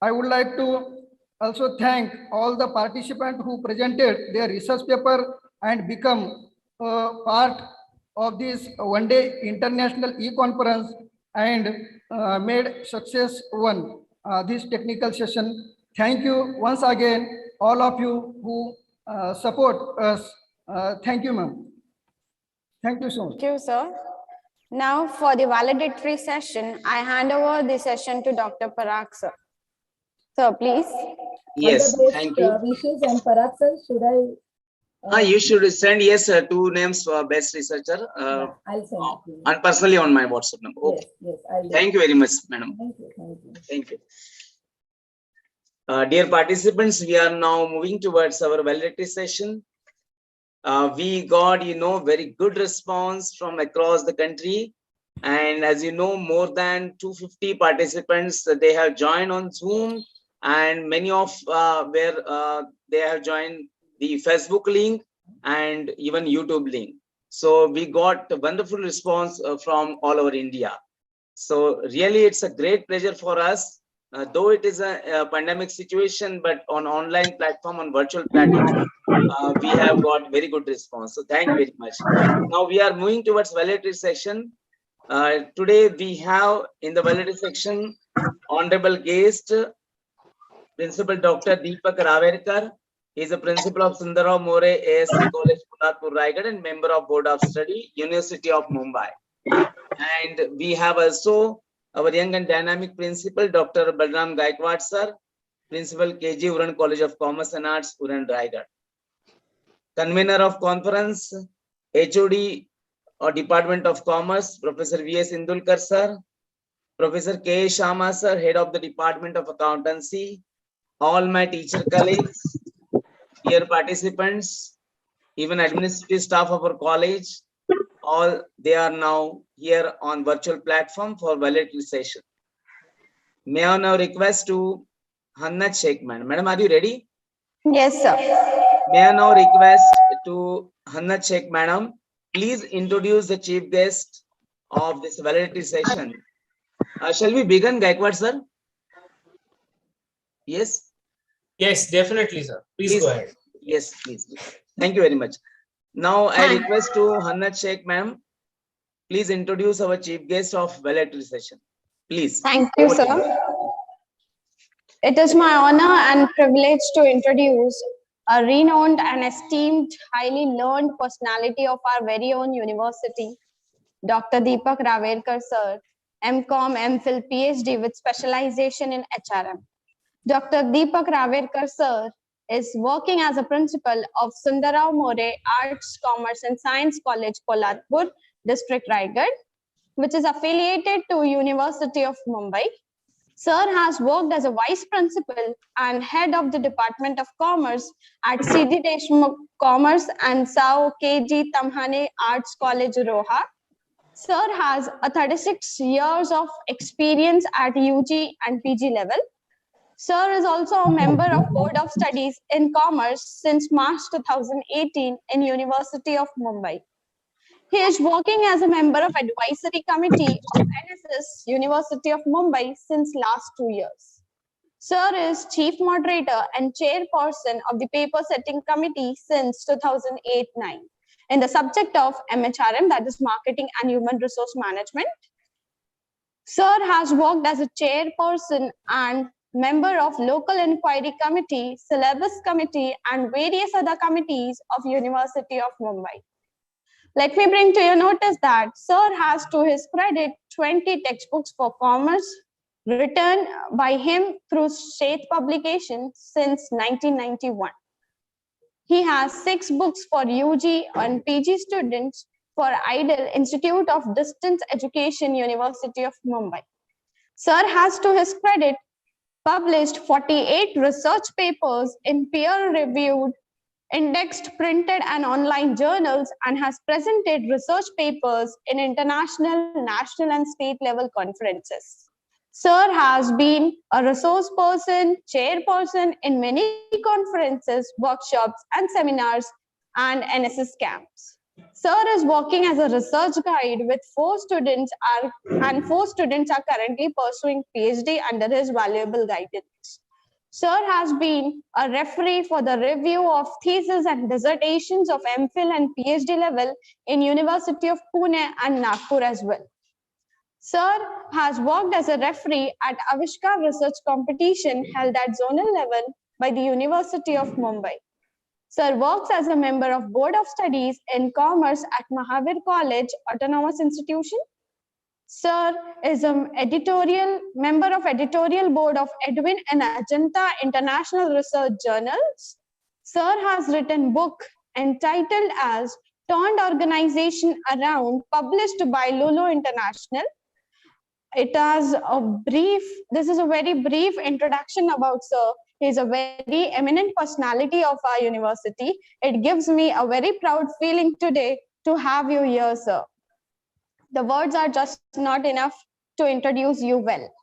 I would like to also thank all the participants who presented their research paper and become part of this one-day international e-conference and made success one this technical session. Thank you once again, all of you who support us. Thank you, ma'am. Thank you so much. Thank you, sir. Now for the valedictory session, I hand over the session to Dr. Parag, sir. Sir, please. Yes, all the best, thank you. wishes, and Parag sir, should I? You should send, yes, two names for best researcher. I'll send it to you. And personally on my WhatsApp number. Okay. Yes, I'll do Thank you very much, madam. Thank you. Thank you. Thank you. Dear participants, we are now moving towards our valedictory session. We got, very good response from across the country. And as you know, more than 250 participants, they have joined on Zoom, and many of where they have joined the Facebook link and even YouTube link. So we got a wonderful response from all over India. So really, it's a great pleasure for us. Though it is a pandemic situation, but on online platform, on virtual platform, we have got very good response. So thank you very much. Now we are moving towards valedictory section. Today we have in the valedictory section, honorable guest, Principal Dr. Deepak Raverkar. He is a principal of Sundarrao More ASC College, Polatpur, Raigad, and member of Board of Study, University of Mumbai. And we have also our young and dynamic principal, Dr. Balram Gaikwad, sir, principal KG Uran College of Commerce and Arts, Uran, Raigad. Convener of conference, HOD or Department of Commerce, Professor V.S. Indulkar, sir, Professor K. Sharma, sir, head of the Department of Accountancy, all my teacher colleagues, dear participants, even administrative staff of our college, all they are now here on virtual platform for valedictory session. May I now request to Hannah Sheikh, madam. Madam, are you ready? Yes, sir. May I now request to Hannah Sheikh, madam, please introduce the chief guest of this valedictory session. Shall we begin, Gaikwad, sir? Yes? Yes, definitely, sir. Please go ahead. Yes, please. Thank you very much. Now I request to Hannah Sheikh, ma'am, please introduce our chief guest of valedictory session. Please. Thank you, sir. It is my honor and privilege to introduce a renowned and esteemed, highly learned personality of our very own university, Dr. Deepak Raverkar, sir, MCom, MPhil, PhD with specialization in HRM. Dr. Deepak Raverkar, sir, is working as a principal of Sundarrao More Arts, Commerce and Science College, Polatpur, District Raigad, which is affiliated to University of Mumbai. Sir has worked as a vice principal and head of the Department of Commerce at C.D. Deshmukh Commerce and Sao K.G. Tamhane Arts College, Roha. Sir has a 36 years of experience at UG and PG level. Sir is also a member of Board of Studies in Commerce since March 2018 in University of Mumbai. He is working as a member of Advisory Committee of NSS, University of Mumbai since last 2 years. Sir is Chief Moderator and Chairperson of the Paper Setting Committee since 2008-9 in the subject of MHRM, that is Marketing and Human Resource Management. Sir has worked as a chairperson and member of Local Inquiry Committee, Syllabus Committee, and various other committees of University of Mumbai. Let me bring to your notice that Sir has to his credit 20 textbooks for commerce written by him through state publication since 1991. He has 6 books for UG and PG students for IDIL, Institute of Distance Education, University of Mumbai. Sir has to his credit published 48 research papers in peer-reviewed, indexed, printed and online journals, and has presented research papers in international, national and state level conferences. Sir has been a resource person, chairperson in many conferences, workshops and seminars and NSS camps. Sir is working as a research guide with 4 students and 4 students are currently pursuing PhD under his valuable guidance. Sir has been a referee for the review of theses and dissertations of MPhil and PhD level in University of Pune and Nagpur as well. Sir has worked as a referee at Avishkar Research Competition held at zonal level by the University of Mumbai. Sir works as a member of Board of Studies in Commerce at Mahavir College, Autonomous Institution. Sir is an member of editorial board of Edwin and Ajanta International Research Journals. Sir has written book entitled as Turned Organization Around, published by Lulu International. It has this is a very brief introduction about Sir. He is a very eminent personality of our university. It gives me a very proud feeling today to have you here, sir. The words are just not enough to introduce you well.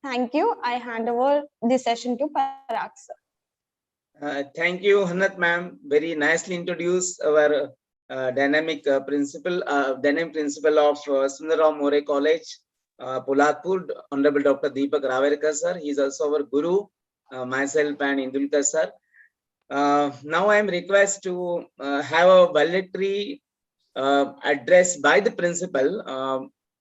Thank you. I hand over the session to Parag, sir. Thank you, Hannat ma'am. Very nicely introduced our dynamic principal of Sundarrao More College, Polatpur, Honorable Dr. Deepak Raverkar, sir. He is also our guru, myself and Indulkar, sir. Now I am requested to have a valedictory address by the principal,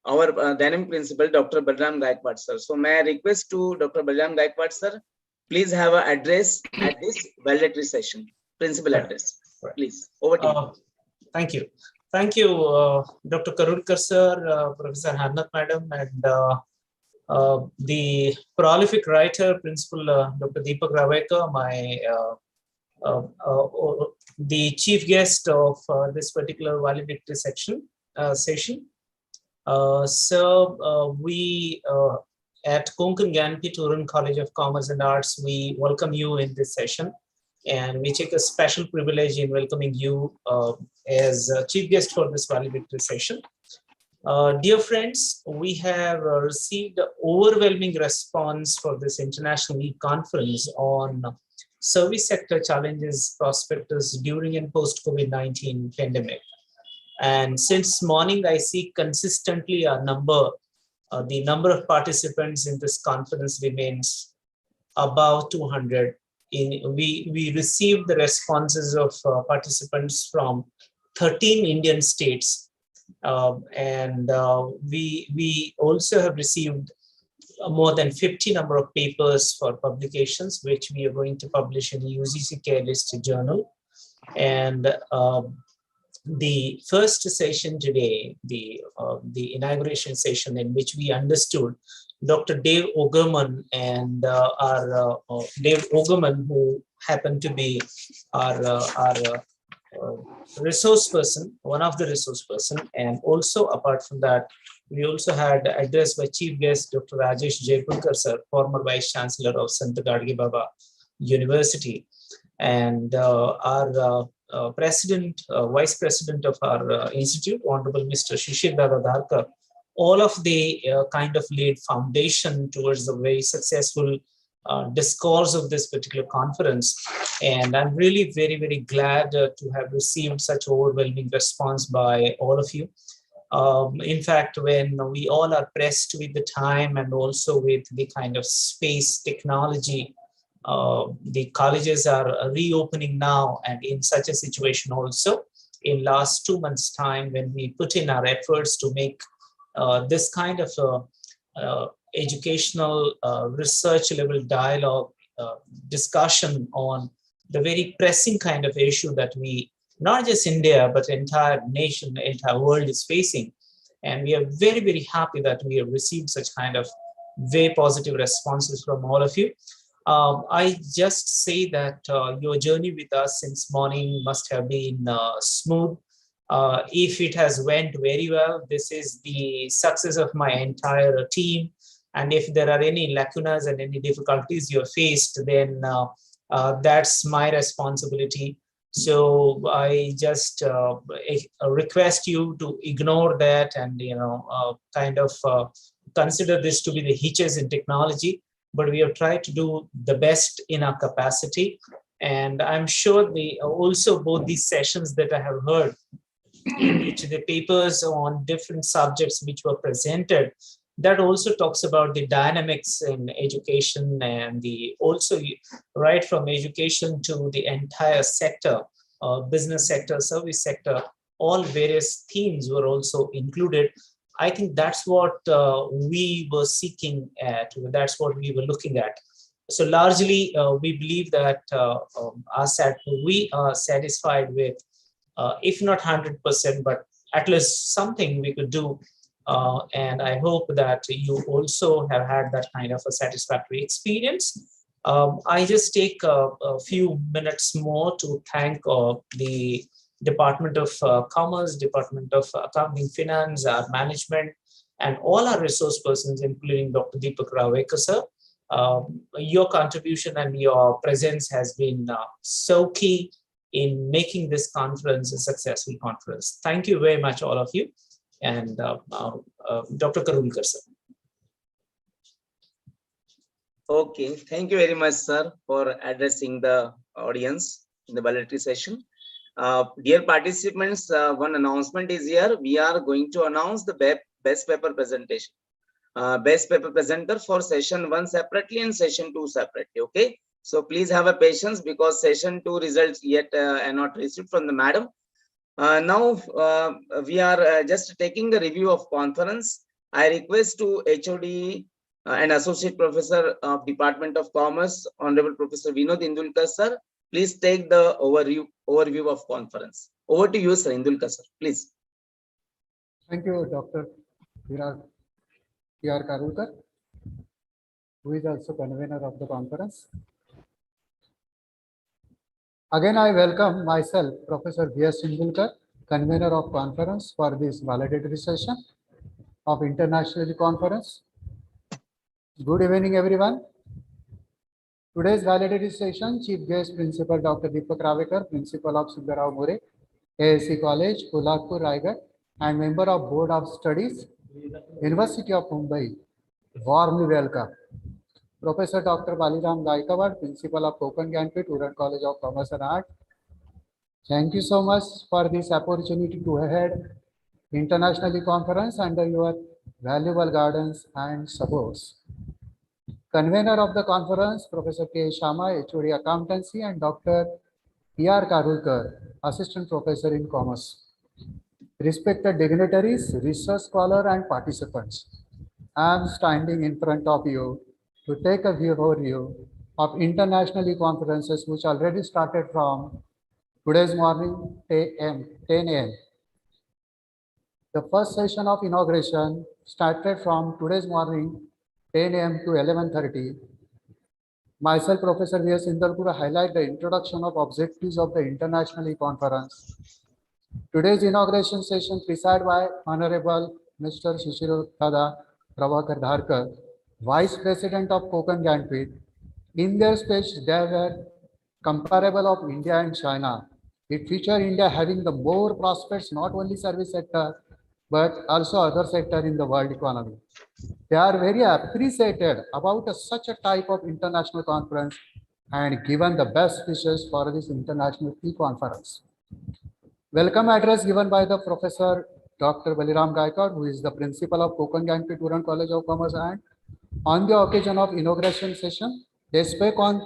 our dynamic principal, Dr. Balram Gaikwad, sir. So may I request to Dr. Balram Gaikwad, sir, please have an address at this valedictory session, principal address. Please, over to you. Thank you. Thank you, Dr. Karulkar, sir, Professor Hannat, madam, and the prolific writer, Principal Dr. Deepak Ravekar, the chief guest of this particular valedictory session. We at KONKAN GYANPEETH URAN College of Commerce and Arts, we welcome you in this session, and we take a special privilege in welcoming you as chief guest for this valedictory session. Dear friends, we have received overwhelming response for this international conference on service sector challenges, prospectus during and post COVID-19 pandemic. And since morning, I see consistently the number of participants in this conference remains above 200. We received the responses of participants from 13 Indian states. We also have received more than 50 number of papers for publications, which we are going to publish in the UGC Care List journal. And the first session today, the inauguration session, in which we understood Dr. Dave Ogerman and Dave Ogerman, who happened to be our resource person, one of the resource person, and also apart from that, we also had address by chief guest Dr. Rajesh Jaipurkar sir, former vice chancellor of Sant Gadge Baba University, and our president, vice president of our institute, Honorable Mr. Shishir Dada Dharkar. All of the kind of laid foundation towards the very successful discourse of this particular conference. And I'm really very, very glad to have received such overwhelming response by all of you. In fact, when we all are pressed with the time and also with the kind of space technology, the colleges are reopening now, and in such a situation also, in last 2 months' time, when we put in our efforts to make this kind of educational research level dialogue discussion on the very pressing kind of issue that we, not just India, but entire nation, the entire world is facing. And we are very, very happy that we have received such kind of very positive responses from all of you. I just say that your journey with us since morning must have been smooth. If it has went very well, this is the success of my entire team. And if there are any lacunas and any difficulties you have faced, then that's my responsibility. So I just request you to ignore that and kind of consider this to be the hitches in technology. But we have tried to do the best in our capacity. And I'm sure also both these sessions that I have heard, in which the papers on different subjects which were presented, that also talks about the dynamics in education and also right from education to the entire sector, business sector, service sector, all various themes were also included. I think that's what we were seeking at, that's what we were looking at. So largely, we believe that we are satisfied with, if not 100%, but at least something we could do. And I hope that you also have had that kind of a satisfactory experience. I just take a few minutes more to thank the Department of Commerce, Department of Accounting Finance, our management, and all our resource persons, including Dr. Deepak Ravekar sir. Your contribution and your presence has been so key in making this conference a successful conference. Thank you very much, all of you. And Dr. Karulkar sir. Okay, thank you very much, sir, for addressing the audience in the valedictory session. Dear participants, one announcement is here. We are going to announce the best paper presentation. Best paper presenter for session 1 separately and session 2 separately. Okay, so please have a patience because session 2 results yet are not received from the madam. Now we are just taking a review of conference. I request to HOD and Associate Professor of Department of Commerce, Honorable Professor Vinod Indulkar sir, please take the overview of conference. Over to you, sir. Indulkar sir, please. Thank you, Dr. P.R. Karulkar, who is also convener of the conference. Again, I welcome myself, Professor V.S. Indulkar, convener of conference for this valedictory session of International Conference. Good evening, everyone. Today's valedictory session, Chief Guest Principal Dr. Deepak Ravekar, Principal of Sundarrao More, ASC College, Kolhapur, Raigad, and Member of Board of Studies, University of Mumbai, warmly welcome. Professor Dr. Baliram Gaikawad, Principal of KONKAN GYANPEETH URAN College of Commerce and Art. Thank you so much for this opportunity to head international conference under your valuable guidance and supports. Convener of the conference, Professor K. Sharma, HOD Accountancy, and Dr. P.R. Karulkar, Assistant Professor in Commerce. Respected dignitaries, research scholar, and participants, I am standing in front of you to take a view of international conferences which already started from Today's morning, 10 a.m. The first session of inauguration started from today's morning, 10 a.m. to 11:30. Myself, Professor V.S. Indalpur, highlight the introduction of objectives of the International E-Conference. Today's inauguration session presided by Honorable Mr. Shishir Dada Prabhakar Dharkar, Vice President of KONKAN GYANPEETH. In their speech, they were comparable of India and China. It featured India having the more prospects, not only service sector, but also other sector in the world economy. They are very appreciated about such a type of international conference and given the best wishes for this international e-conference. Welcome address given by the Professor Dr. Baliram Gaikwad, who is the principal of KONKAN GYANPEETH URAN College of Commerce, and on the occasion of inauguration session, they spoke on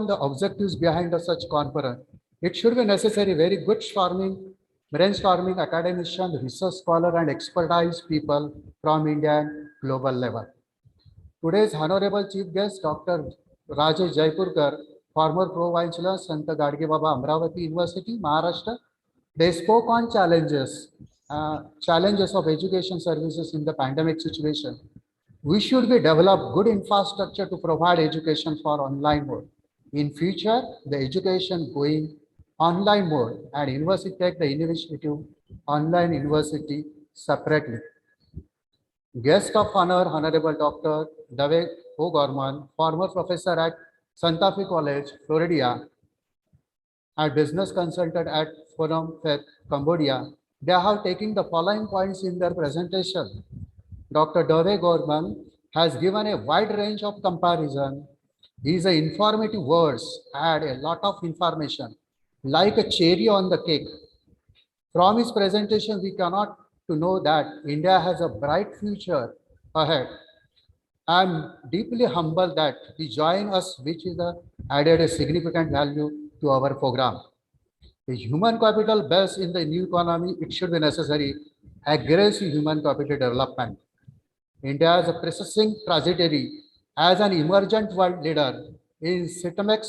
the objectives behind such conference. It should be necessary very good brainstorming academician, research scholar, and expertise people from India and global level. Today's honorable chief guest, Dr. Rajesh Jaipurkar, former Pro-Chancellor, Sant Gadge Baba Amravati University, Maharashtra. They spoke on challenges of education services in the pandemic situation. We should be develop good infrastructure to provide education for online mode. In future, the education going online mode and university take the initiative online university separately. Guest of honor, Honorable Dr. Dave O'Gorman, former professor at Santa Fe College, Florida, and business consultant at Phnom Penh, Cambodia. They have taken the following points in their presentation. Dr. Dave Gorman has given a wide range of comparison. These informative words add a lot of information, like a cherry on the cake. From his presentation, we cannot to know that India has a bright future ahead. I am deeply humbled that he joined us, which is added a significant value to our program. The human capital based in the new economy, it should be necessary aggressive human capital development. India has a persisting trajectory as an emergent world leader in systemic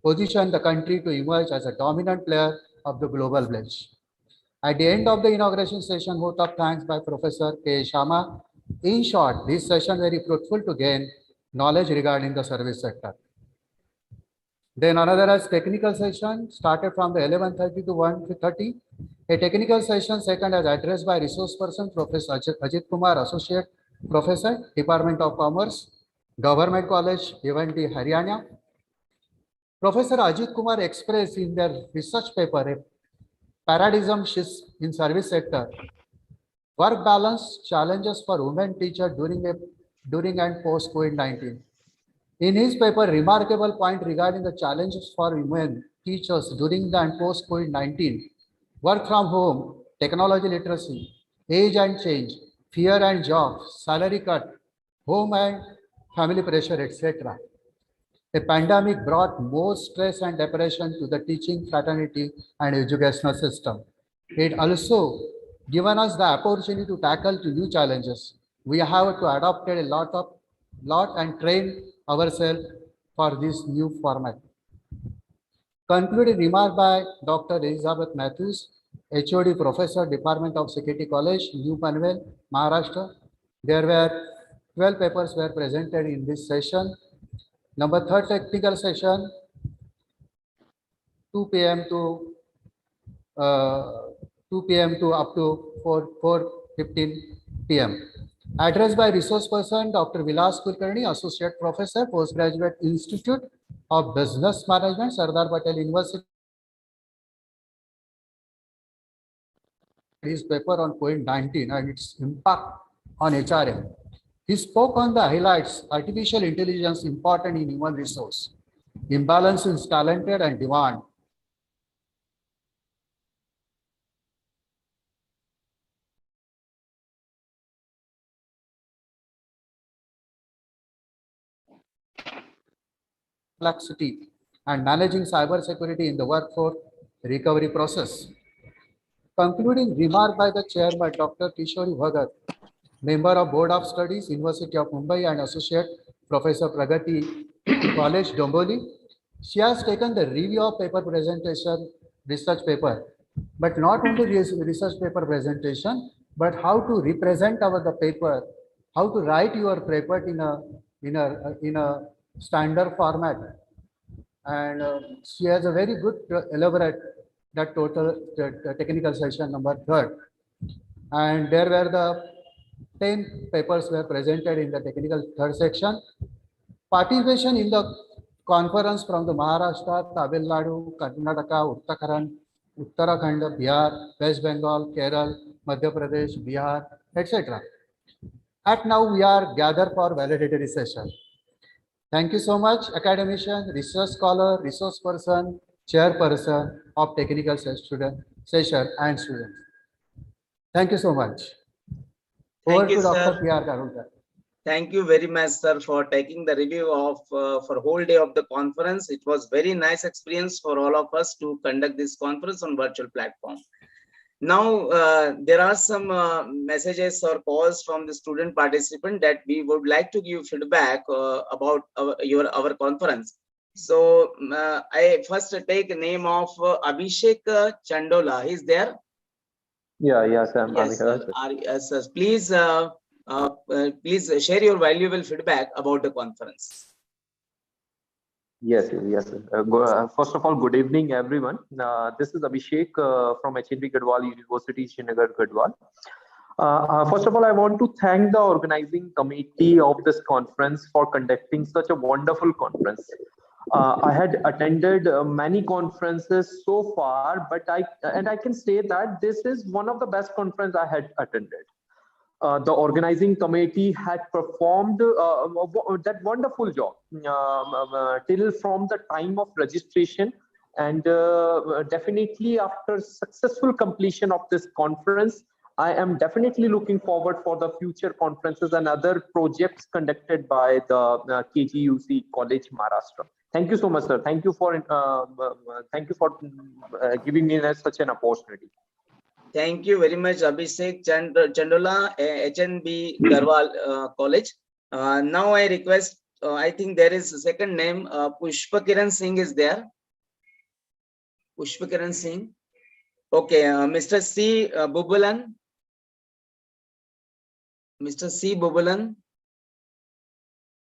position the country to emerge as a dominant player of the global village. At the end of the inauguration session, vote of thanks by Professor K. Sharma. In short, this session very fruitful to gain knowledge regarding the service sector. Then another as technical session started from the 11:30 to 1:30. A technical session second as addressed by resource person Professor Ajit Kumar, Associate Professor, Department of Commerce, Government College, Bhiwandi, Haryana. Professor Ajit Kumar expressed in their research paper a paradigm shift in service sector, work balance challenges for women teachers during and post COVID-19. In his paper, remarkable point regarding the challenges for women teachers during and post COVID-19, work from home, technology literacy, age and change, fear and job, salary cut, home and family pressure, etc. A pandemic brought more stress and depression to the teaching fraternity and educational system. It also given us the opportunity to tackle new challenges. We have to adopt a lot and train ourselves for this new format. Concluding remark by Dr. Elizabeth Matthews, HOD Professor, Department of Security College, New Panvel, Maharashtra. There were 12 papers were presented in this session. Number third technical session, 2 p.m. to up to 4:15 p.m. Addressed by resource person Dr. Vilas Kulkarni, Associate Professor, Postgraduate Institute of Business Management, Sardar Patel University. His paper on COVID-19 and its impact on HRM. He spoke on the highlights, artificial intelligence important in human resource, imbalance in talented and demand. Complexity and managing cyber security in the workforce recovery process. Concluding remark by the chairman, Dr. Kishori Bhagat, member of Board of Studies, University of Mumbai and Associate Professor Pragati College, Domboli. She has taken the review of paper presentation, research paper, but not only research paper presentation, but how to represent the paper, how to write your paper in a standard format. And she has a very good elaborate that total the technical session number 3rd. And there were the 10 papers were presented in the technical 3rd section. Participation in the conference from the Maharashtra, Tamil Nadu, Karnataka, Uttarakhand, Bihar, West Bengal, Kerala, Madhya Pradesh, Bihar, etc. At now we are gathered for validatory session. Thank you so much, academician, research scholar, resource person, chairperson of technical session and students. Thank you so much. Over Thank you, to Dr. sir. P.R. Karulkar. Thank you very much, sir, for taking the review of for whole day of the conference. It was very nice experience for all of us to conduct this conference on virtual platform. Now, there are some messages or calls from the student participant that we would like to give feedback about our conference. So I first take the name of Abhishek Chandola. He's there? Yes, I'm Yes, here. sir. Yes, sir. Please, please share your valuable feedback about the conference. Yes. First of all, good evening, everyone. This is Abhishek from HND Gadwal University, Srinagar, Gadwal. First of all, I want to thank the organizing committee of this conference for conducting such a wonderful conference. I had attended many conferences so far, but I can say that this is one of the best conferences I had attended. The organizing committee had performed that wonderful job till from the time of registration, and definitely after successful completion of this conference, I am definitely looking forward for the future conferences and other projects conducted by the KGUC College Maharashtra. Thank you so much, sir. Thank you for giving me such an opportunity. Thank you very much, Abhishek Chandola, HNB Garwal College. Now I request, I think there is a second name, Pushpakiran Singh is there. Pushpakiran Singh. Okay, Mr. C. Bubulan. Mr. C. Bubulan.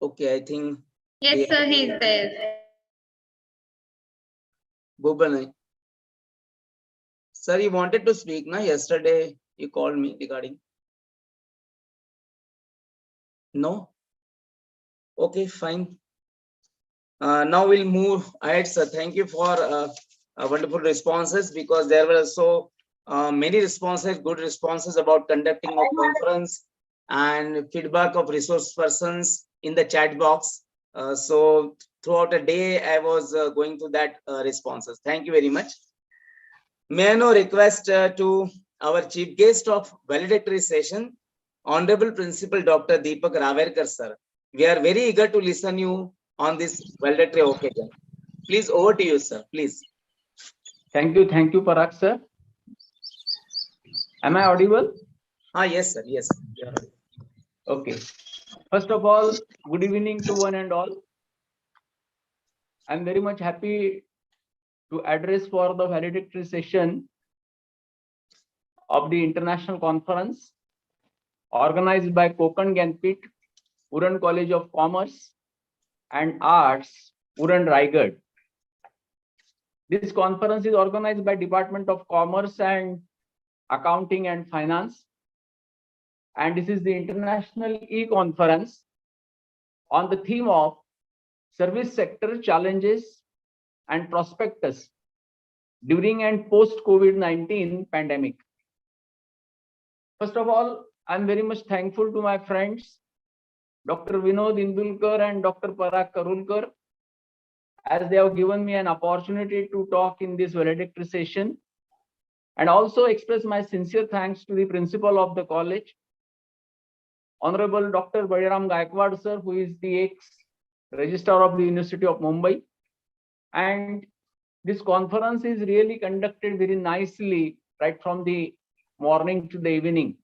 Okay, I think. Yes, sir, he's there. Bubulan. Sir, you wanted to speak, na? Yesterday you called me regarding. No? Okay, fine. Now we'll move ahead, sir. Thank you for wonderful responses, because there were so many responses, good responses about conducting of conference and feedback of resource persons in the chat box. So throughout the day, I was going through that responses. Thank you very much. May I now request to our chief guest of valedictory session, Honorable Principal Dr. Deepak Raverkar, sir. We are very eager to listen you on this valedictory occasion. Please, over to you, sir. Please. Thank you, Parag, sir. Am I audible? Yes, sir. Yes. Okay. First of all, good evening to one and all. I'm very much happy to address for the valedictory session of the international conference organized by KONKAN GYANPEETH URAN College of Commerce and Arts, Uran, Raigad. This conference is organized by Department of Commerce and Accounting and Finance. And this is the international e-conference on the theme of service sector challenges and prospectus during and post COVID-19 pandemic. First of all, I'm very much thankful to my friends, Dr. Vinod Indulkar and Dr. Parag Karulkar, as they have given me an opportunity to talk in this valedictory session, and also express my sincere thanks to the principal of the college, Honorable Dr. Baliram Gaikwad, sir, who is the ex-registrar of the University of Mumbai. And this conference is really conducted very nicely, right from the morning to the evening.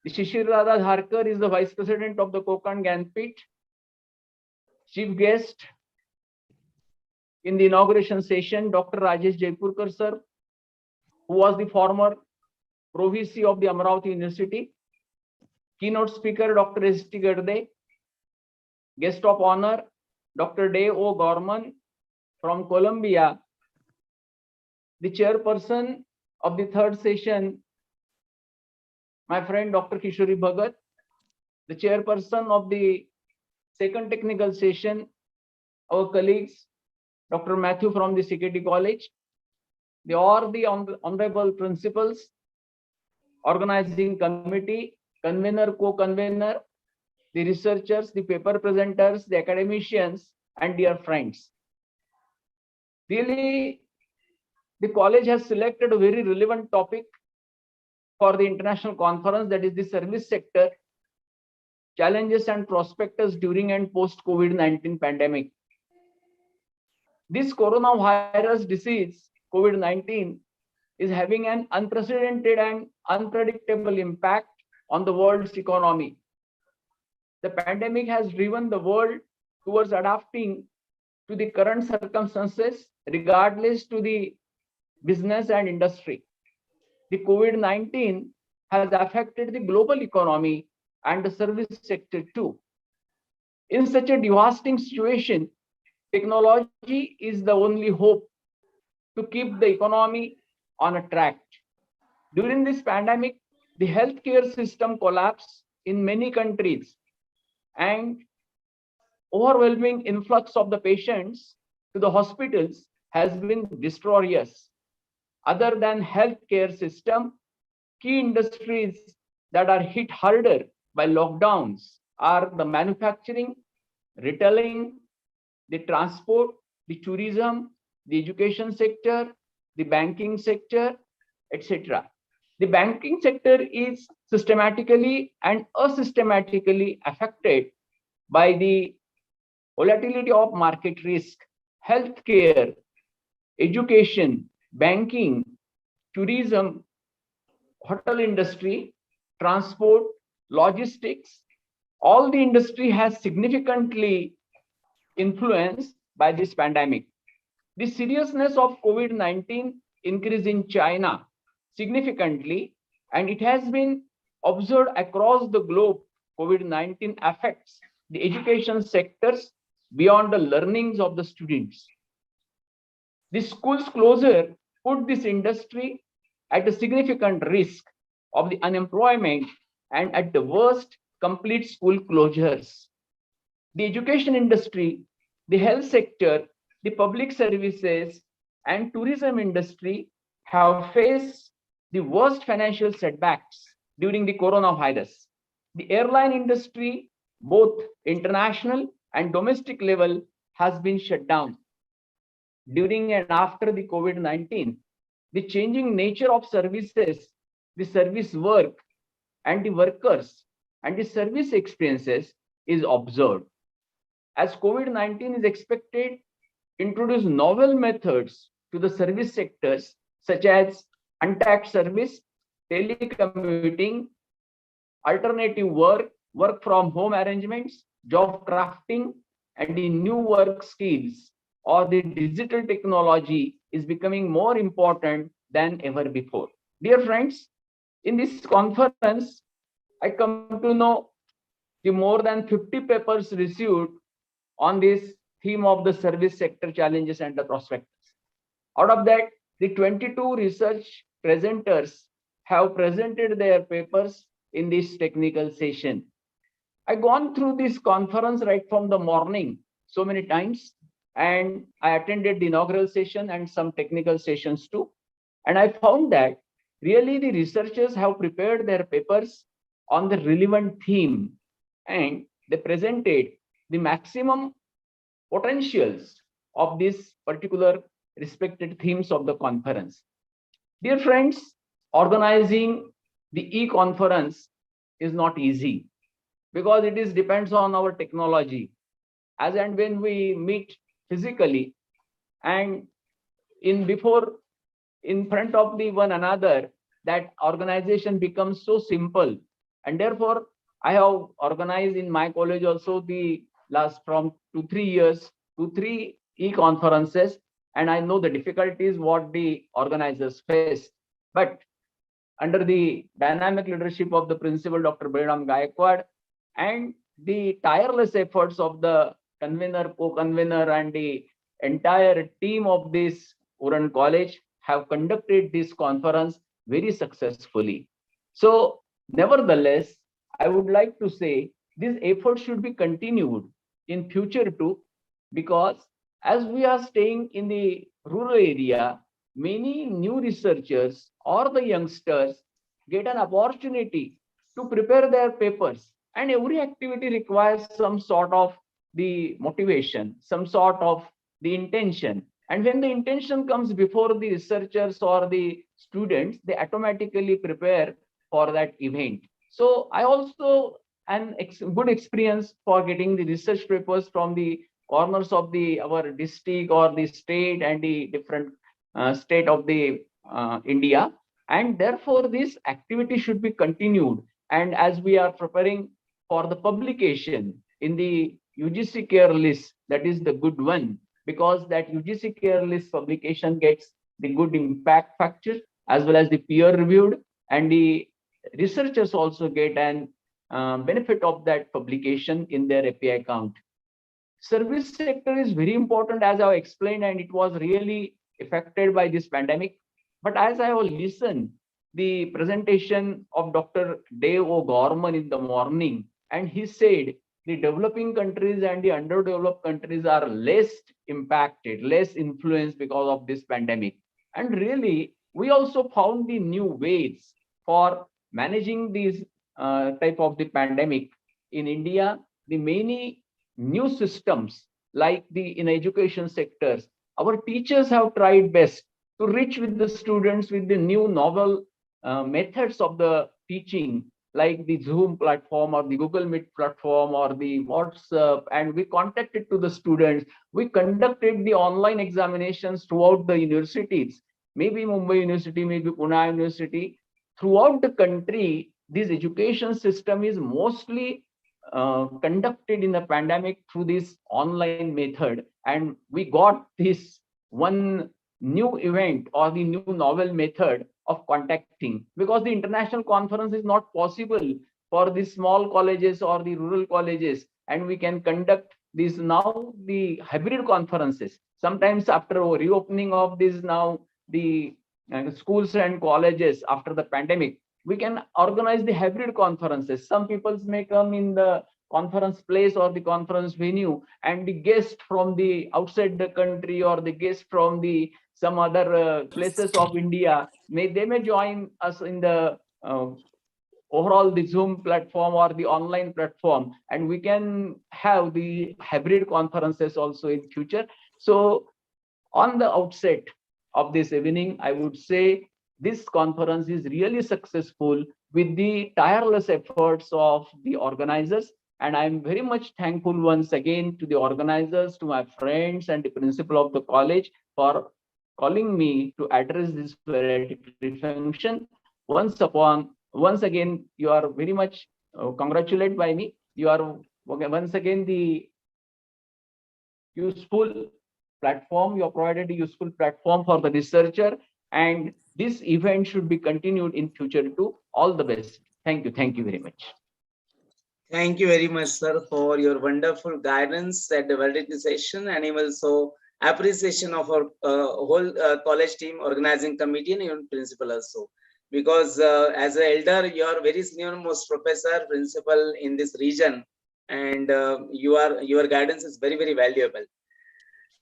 Shishir Dada Dharkar is the Vice President of the KONKAN GYANPEETH. Chief guest, in the inauguration session, Dr. Rajesh Jaipurkar sir, who was the former Pro-VC of the Amravati University. Keynote speaker, Dr. S.T. Garde. Guest of honor, Dr. Dave O. Gorman from Colombia. The chairperson of the third session, my friend Dr. Kishori Bhagat. The chairperson of the second technical session, our colleagues, Dr. Matthew from the CKT College. The honorable principals, organizing committee, convener, co-convener, the researchers, the paper presenters, the academicians, and dear friends. Really, the college has selected a very relevant topic for the international conference, that is the service sector, challenges and prospects during and post COVID-19 pandemic. This coronavirus disease, COVID-19, is having an unprecedented and unpredictable impact on the world's economy. The pandemic has driven the world towards adapting to the current circumstances, regardless to the business and industry. The COVID-19 has affected the global economy and the service sector too. In such a devastating situation, technology is the only hope to keep the economy on a track. During this pandemic, the healthcare system collapsed in many countries, and overwhelming influx of the patients to the hospitals has been destroyous. Other than healthcare system, key industries that are hit harder by lockdowns are the manufacturing, retailing, the transport, the tourism, the education sector, the banking sector, etc. The banking sector is systematically and asystematically affected by the volatility of market risk. Healthcare, education, banking, tourism, hotel industry, transport, logistics, all the industry has significantly influenced by this pandemic. The seriousness of COVID-19 increased in China significantly, and it has been observed across the globe. COVID-19 affects the education sectors beyond the learnings of the students. The school's closure put this industry at a significant risk of the unemployment and at the worst, complete school closures. The education industry, the health sector, the public services, and tourism industry have faced the worst financial setbacks during the coronavirus. The airline industry, both international and domestic level, has been shut down. During and after the COVID-19, the changing nature of services, the service work, and the workers, and the service experiences is observed. As COVID-19 is expected to introduce novel methods to the service sectors, such as untaxed service, telecommuting, alternative work, work from home arrangements, job crafting, and the new work skills or the digital technology is becoming more important than ever before. Dear friends, in this conference, I come to know the more than 50 papers received on this theme of the service sector challenges and the prospects. Out of that, the 22 research presenters have presented their papers in this technical session. I gone through this conference right from the morning so many times, and I attended the inaugural session and some technical sessions too. And I found that really the researchers have prepared their papers on the relevant theme, and they presented the maximum potentials of these particular respected themes of the conference. Dear friends, organizing the e-conference is not easy because it is depends on our technology. As and when we meet physically and in front of the one another, that organization becomes so simple. And therefore, I have organized in my college also the last from 2-3 years, 2-3 e-conferences, and I know the difficulties what the organizers face. But under the dynamic leadership of the principal, Dr. Bairam Gaikwad, and the tireless efforts of the convener, co-convener, and the entire team of this Uran College have conducted this conference very successfully. So, nevertheless, I would like to say this effort should be continued in future too, because as we are staying in the rural area, many new researchers or the youngsters get an opportunity to prepare their papers, and every activity requires some sort of the motivation, some sort of the intention. And when the intention comes before the researchers or the students, they automatically prepare for that event. So I also an good experience for getting the research papers from the corners of the our district or the state and the different state of the India, and therefore this activity should be continued. And as we are preparing for the publication in the UGC care list, that is the good one, because that UGC care list publication gets the good impact factor as well as the peer reviewed, and the researchers also get an benefit of that publication in their API count. Service sector is very important, as I explained, and it was really affected by this pandemic. But as I have listened the presentation of Dr. Dave O. Gorman in the morning, and he said the developing countries and the underdeveloped countries are less impacted, less influenced because of this pandemic. And really, we also found the new ways for managing these type of the pandemic. In India, the many new systems like the in education sectors, our teachers have tried best to reach with the students with the new novel methods of the teaching, like the Zoom platform or the Google Meet platform or the WhatsApp, and we contacted to the students. We conducted the online examinations throughout the universities, maybe Mumbai University, maybe Pune University. Throughout the country, this education system is mostly conducted in the pandemic through this online method, and we got this one new event or the new novel method of contacting, because the international conference is not possible for the small colleges or the rural colleges, and we can conduct these now the hybrid conferences. Sometimes after reopening of this now the schools and colleges after the pandemic, we can organize the hybrid conferences. Some people may come in the conference place or the conference venue, and the guest from the outside the country or the guest from the some other places of India may join us in the overall the Zoom platform or the online platform, and we can have the hybrid conferences also in future. So on the outset of this evening, I would say this conference is really successful with the tireless efforts of the organizers. And I'm very much thankful once again to the organizers, to my friends and the principal of the college for calling me to address this valedictory function. Once again, you are very much congratulated by me. You are once again the useful platform. You have provided a useful platform for the researcher, and this event should be continued in future too. All the best. Thank you. Thank you very much. Thank you very much, sir, for your wonderful guidance at the validity session, and also appreciation of our whole college team, organizing committee, and even principal also. Because as an elder, you are very senior most professor, principal in this region, and your guidance is very, very valuable.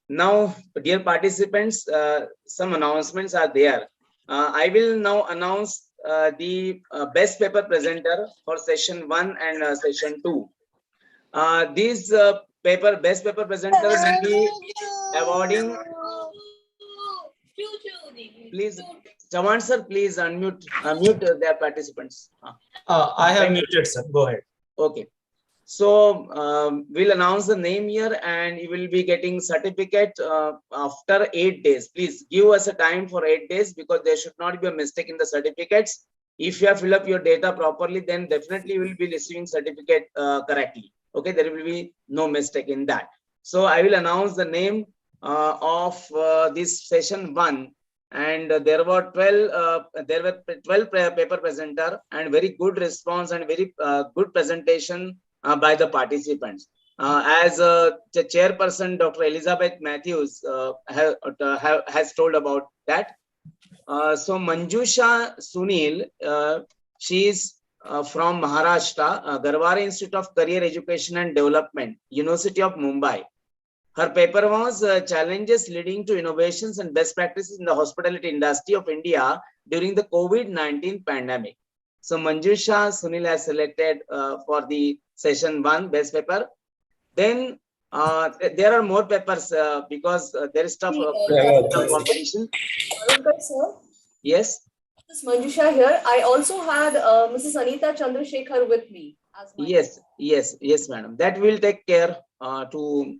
Now, dear participants, some announcements are there. I will now announce the best paper presenter for session 1 and session 2. These best paper presenters will be awarding. Please, Chavan sir, please unmute their participants. I have muted, sir. Go ahead. Okay. So we'll announce the name here, and you will be getting certificate after 8 days. Please give us a time for 8 days, because there should not be a mistake in the certificates. If you have filled up your data properly, then definitely you will be receiving certificate correctly. Okay, there will be no mistake in that. So I will announce the name of this session 1, and there were 12 paper presenter and very good response and very good presentation by the participants. As the chairperson, Dr. Elizabeth Matthews, has told about that. So Manjusha Sunil, she is from Maharashtra, Garware Institute of Career Education and Development, University of Mumbai. Her paper was Challenges Leading to Innovations and Best Practices in the Hospitality Industry of India during the COVID-19 pandemic. So Manjusha Sunil has selected for the session 1 best paper. Then there are more papers because there is tough competition. Sir, Yes. this is Manjusha here. I also had Mrs. Anita Chandrasekhar with me. Yes, madam. That will take care to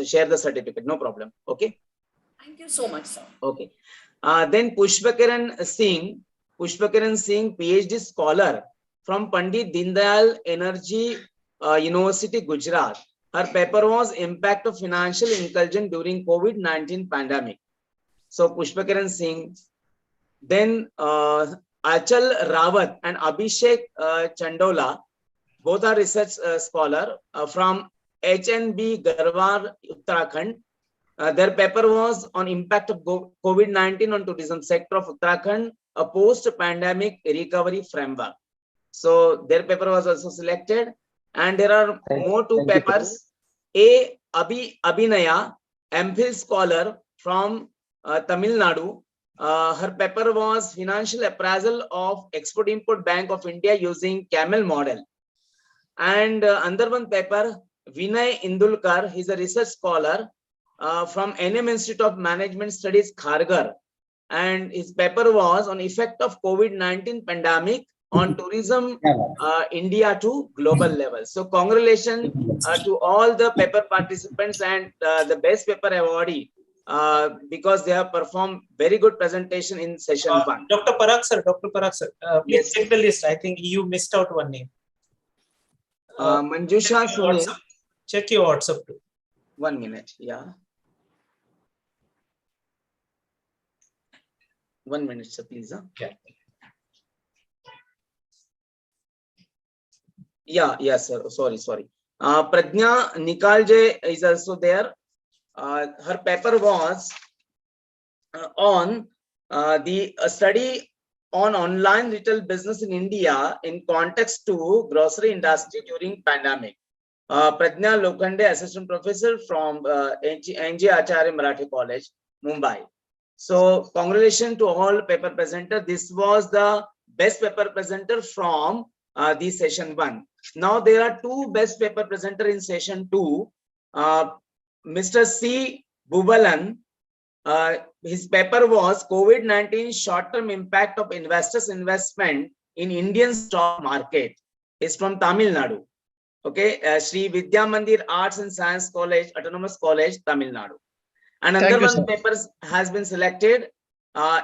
share the certificate. No problem. Okay. Thank you so much, sir. Okay. Then Pushpakaran Singh, PhD scholar from Pandit Dindayal Energy University, Gujarat. Her paper was Impact of Financial Inclusion during COVID-19 pandemic. So Pushpakaran Singh. Then Achal Rawat and Abhishek Chandola, both are research scholar from HNB Garwar, Uttarakhand. Their paper was on impact of COVID-19 on tourism sector of Uttarakhand, a post-pandemic recovery framework. So their paper was also selected. And there are more two papers. A. Abhinaya, MPhil scholar from Tamil Nadu. Her paper was Financial Appraisal of Export-Import Bank of India using Camel model. And under one paper, Vinay Indulkar, he's a research scholar from NM Institute of Management Studies, Kharghar. And his paper was on effect of COVID-19 pandemic on tourism India to global level. So congratulations to all the paper participants and the best paper awardee because they have performed very good presentation in session 1. Dr. Parag sir, please check the list. I think you missed out one name. Manjusha Sunil. Check your WhatsApp too. 1 minute, yeah. 1 minute, sir, please. Yeah. Yes, sir. Sorry. Pradnya Nikalje is also there. Her paper was on the study on online retail business in India in context to grocery industry during pandemic. Pradnya Lokhande, assistant professor from NG Acharya Marathi College, Mumbai. So congratulations to all paper presenter. This was the best paper presenter from the session 1. Now there are two best paper presenter in session 2. Mr. C. Bubalan, his paper was COVID-19 short-term impact of investors' investment in Indian stock market. It's from Tamil Nadu. Okay, Sri Vidya Mandir Arts and Science College, Autonomous College, Tamil Nadu. And another one paper has been selected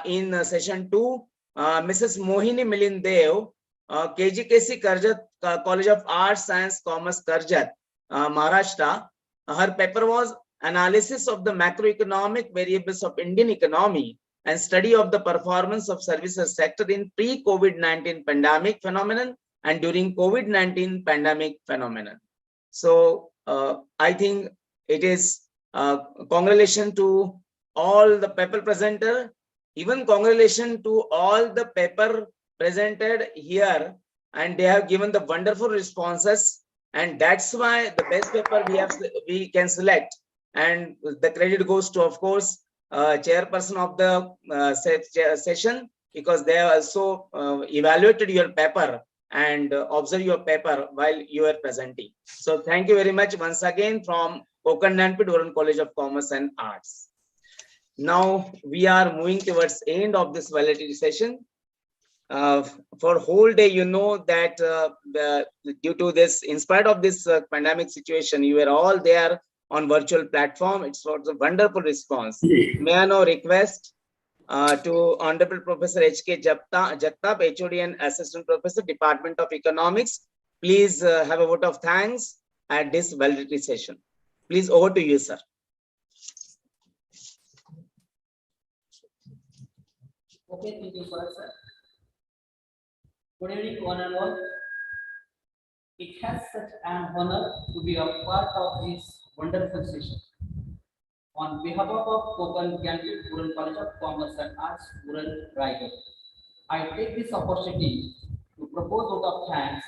in session 2. Mrs. Mohini Milindev, KGKC Karjat College of Arts, Science, Commerce, Karjat, Maharashtra. Her paper was Analysis of the Macroeconomic Variables of Indian Economy and Study of the Performance of Services Sector in Pre-COVID-19 Pandemic Phenomenon and During COVID-19 Pandemic Phenomenon. So I think it is congratulations to all the paper presenter, even congratulations to all the paper presented here, and they have given the wonderful responses, and that's why the best paper we can select, and the credit goes to, of course, chairperson of the session, because they have also evaluated your paper and observe your paper while you are presenting. So thank you very much once again from KONKAN GYANPEETH URAN College of Commerce and Arts. Now we are moving towards end of this validity session. For whole day, you know that due to this, in spite of this pandemic situation, you were all there on virtual platform. It's a wonderful response. May I now request to Honorable Professor H.K. Jagtap, HOD and Assistant Professor, Department of Economics. Please have a vote of thanks at this validity session. Please, over to you, sir. Okay, thank you for that, sir. Good evening, one and all. It has such an honor to be a part of this wonderful session. On behalf of KONKAN GYANPEETH URAN College of Commerce and Arts, Uran, Raigad, I take this opportunity to propose vote of thanks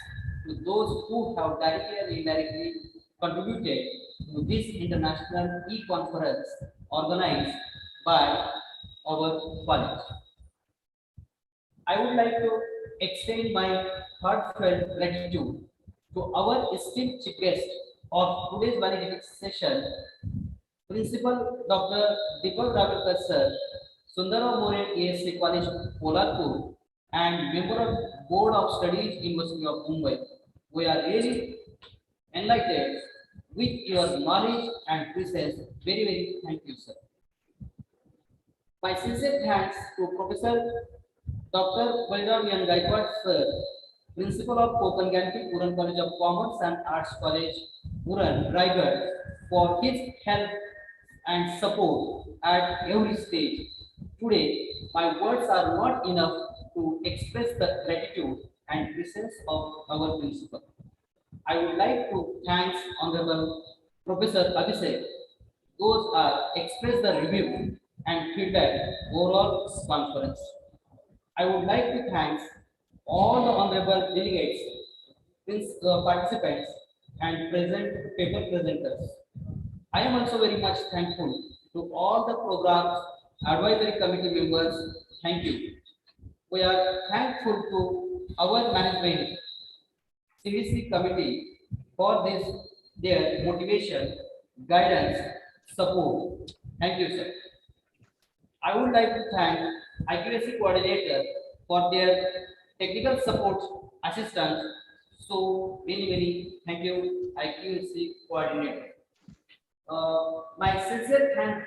to those who have directly and indirectly contributed to this international e-conference organized by our college. I would like to extend my heartfelt gratitude to our esteemed chief guest of today's valedictory session, Principal Dr. Deepak Ravilkar Sir, Sundaram More ASC College, Polarpur, and member of Board of Studies, University of Mumbai. We are really enlightened with your knowledge and presence. Very, very thank you, sir. My sincere thanks to Professor Dr. Balram Gaikwad Sir, Principal of KONKAN GYANPEETH URAN College of Commerce and Arts College, Uran, Raigad, for his help and support at every stage. Today, my words are not enough to express the gratitude and presence of our principal. I would like to thank Honorable Professor Abhishek. Those are express the review and feedback overall conference. I would like to thank all the honorable delegates, participants, and present paper presenters. I am also very much thankful to all the programs advisory committee members. Thank you. We are thankful to our management CVC committee for their motivation, guidance, support. Thank you, sir. I would like to thank accuracy coordinator for their technical support assistance. So very thank you, accuracy coordinator. My sincere thanks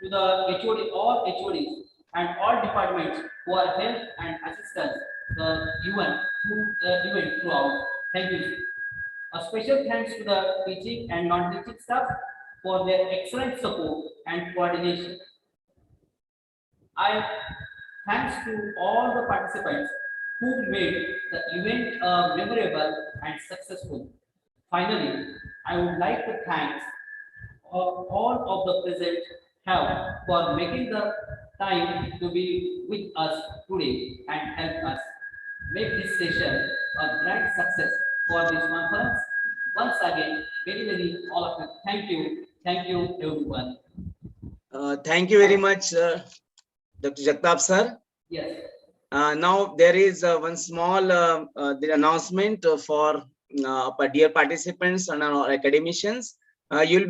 to the HOD, all HODs and all departments who are help and assistance the event throughout. Thank you, sir. A special thanks to the teaching and non-teaching staff for their excellent support and coordination. I thanks to all the participants who made the event memorable and successful. Finally, I would like to thank all of the present have for making the time to be with us today and help us make this session a grand success for this conference. Once again, very all of you. Thank you everyone. Thank you very much, Dr. Jagtap sir. Yes. Now there is one small the announcement for dear participants and our academicians. You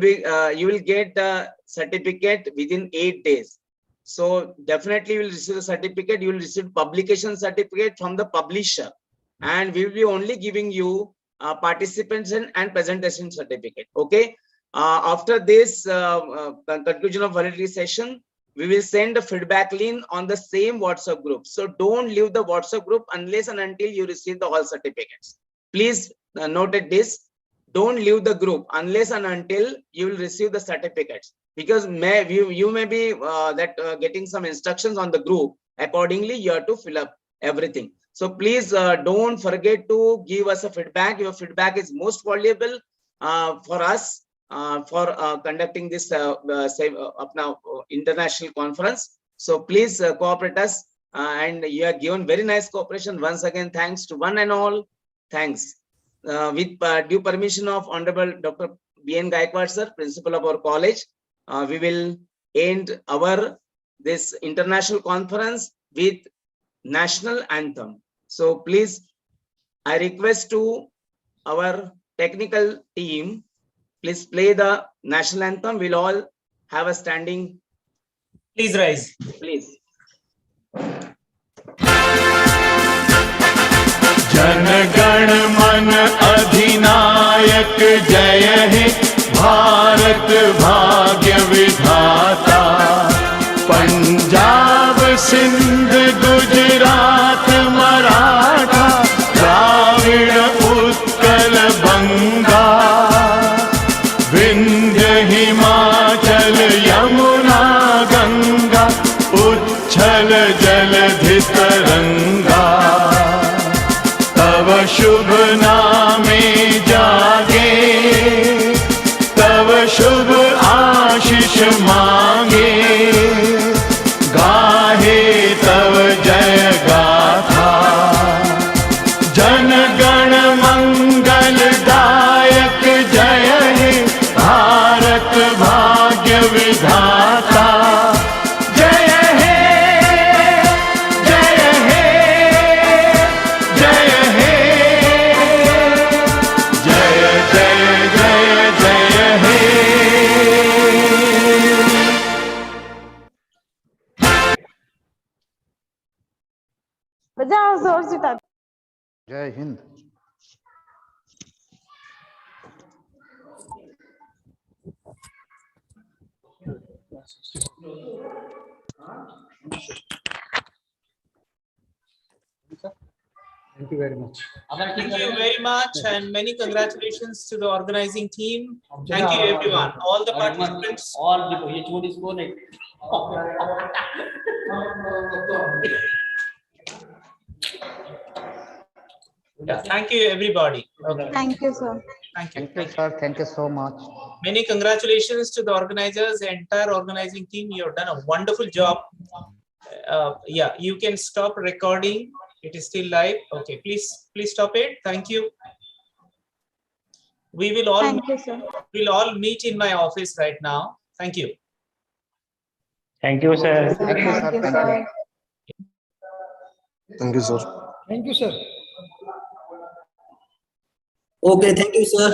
will get the certificate within 8 days. So definitely you will receive the certificate. You will receive publication certificate from the publisher, and we will be only giving you participation and presentation certificate. Okay. After this conclusion of validity session, we will send a feedback link on the same WhatsApp group. So don't leave the WhatsApp group unless and until you receive the all certificates. Please note this. Don't leave the group unless and until you will receive the certificates, because you may be getting some instructions on the group. Accordingly, you have to fill up everything. So please don't forget to give us a feedback. Your feedback is most valuable for us for conducting this international conference. So please cooperate us, and you have given very nice cooperation. Once again, thanks to one and all. Thanks. With due permission of Honorable Dr. B.N. Gaikwad sir, Principal of our college, we will end this international conference with national anthem. So please, I request to our technical team, please play the national anthem. We'll all have a standing. Please rise. Please. Jana Gana मन अधिनायक जय हे भारत भाग्य विधाता। पंजाब सिंध गुजरात मराठा द्राविड़ उत्कल बंगा, विंध्य हिमाचल यमुना गंगा उच्छल जलधि आशीष मांगे, गाहे तव जय गाथा। जन गण मंगलदायक जय हे भारत भाग्य विधाता। जय हे, जय हे, जय हे, जय जय जय जय हे। बजाओ जोर से ताली। जय Hind. Thank you very much. Thank you very much, and many congratulations to the organizing team. Thank you, everyone, all the participants. All the HOD score like. Yeah, thank you, everybody. Okay. Thank you, sir. Thank you. Thank you, sir. Thank you so much. Many congratulations to the organizers, the entire organizing team. You have done a wonderful job. Yeah, you can stop recording. It is still live. Okay, please stop it. Thank you. We will all Thank you, sir. we'll all meet in my office right now. Thank you. Thank you, sir. Thank you, sir. Thank you. Thank you, sir. Thank you, sir. Okay, thank you, sir.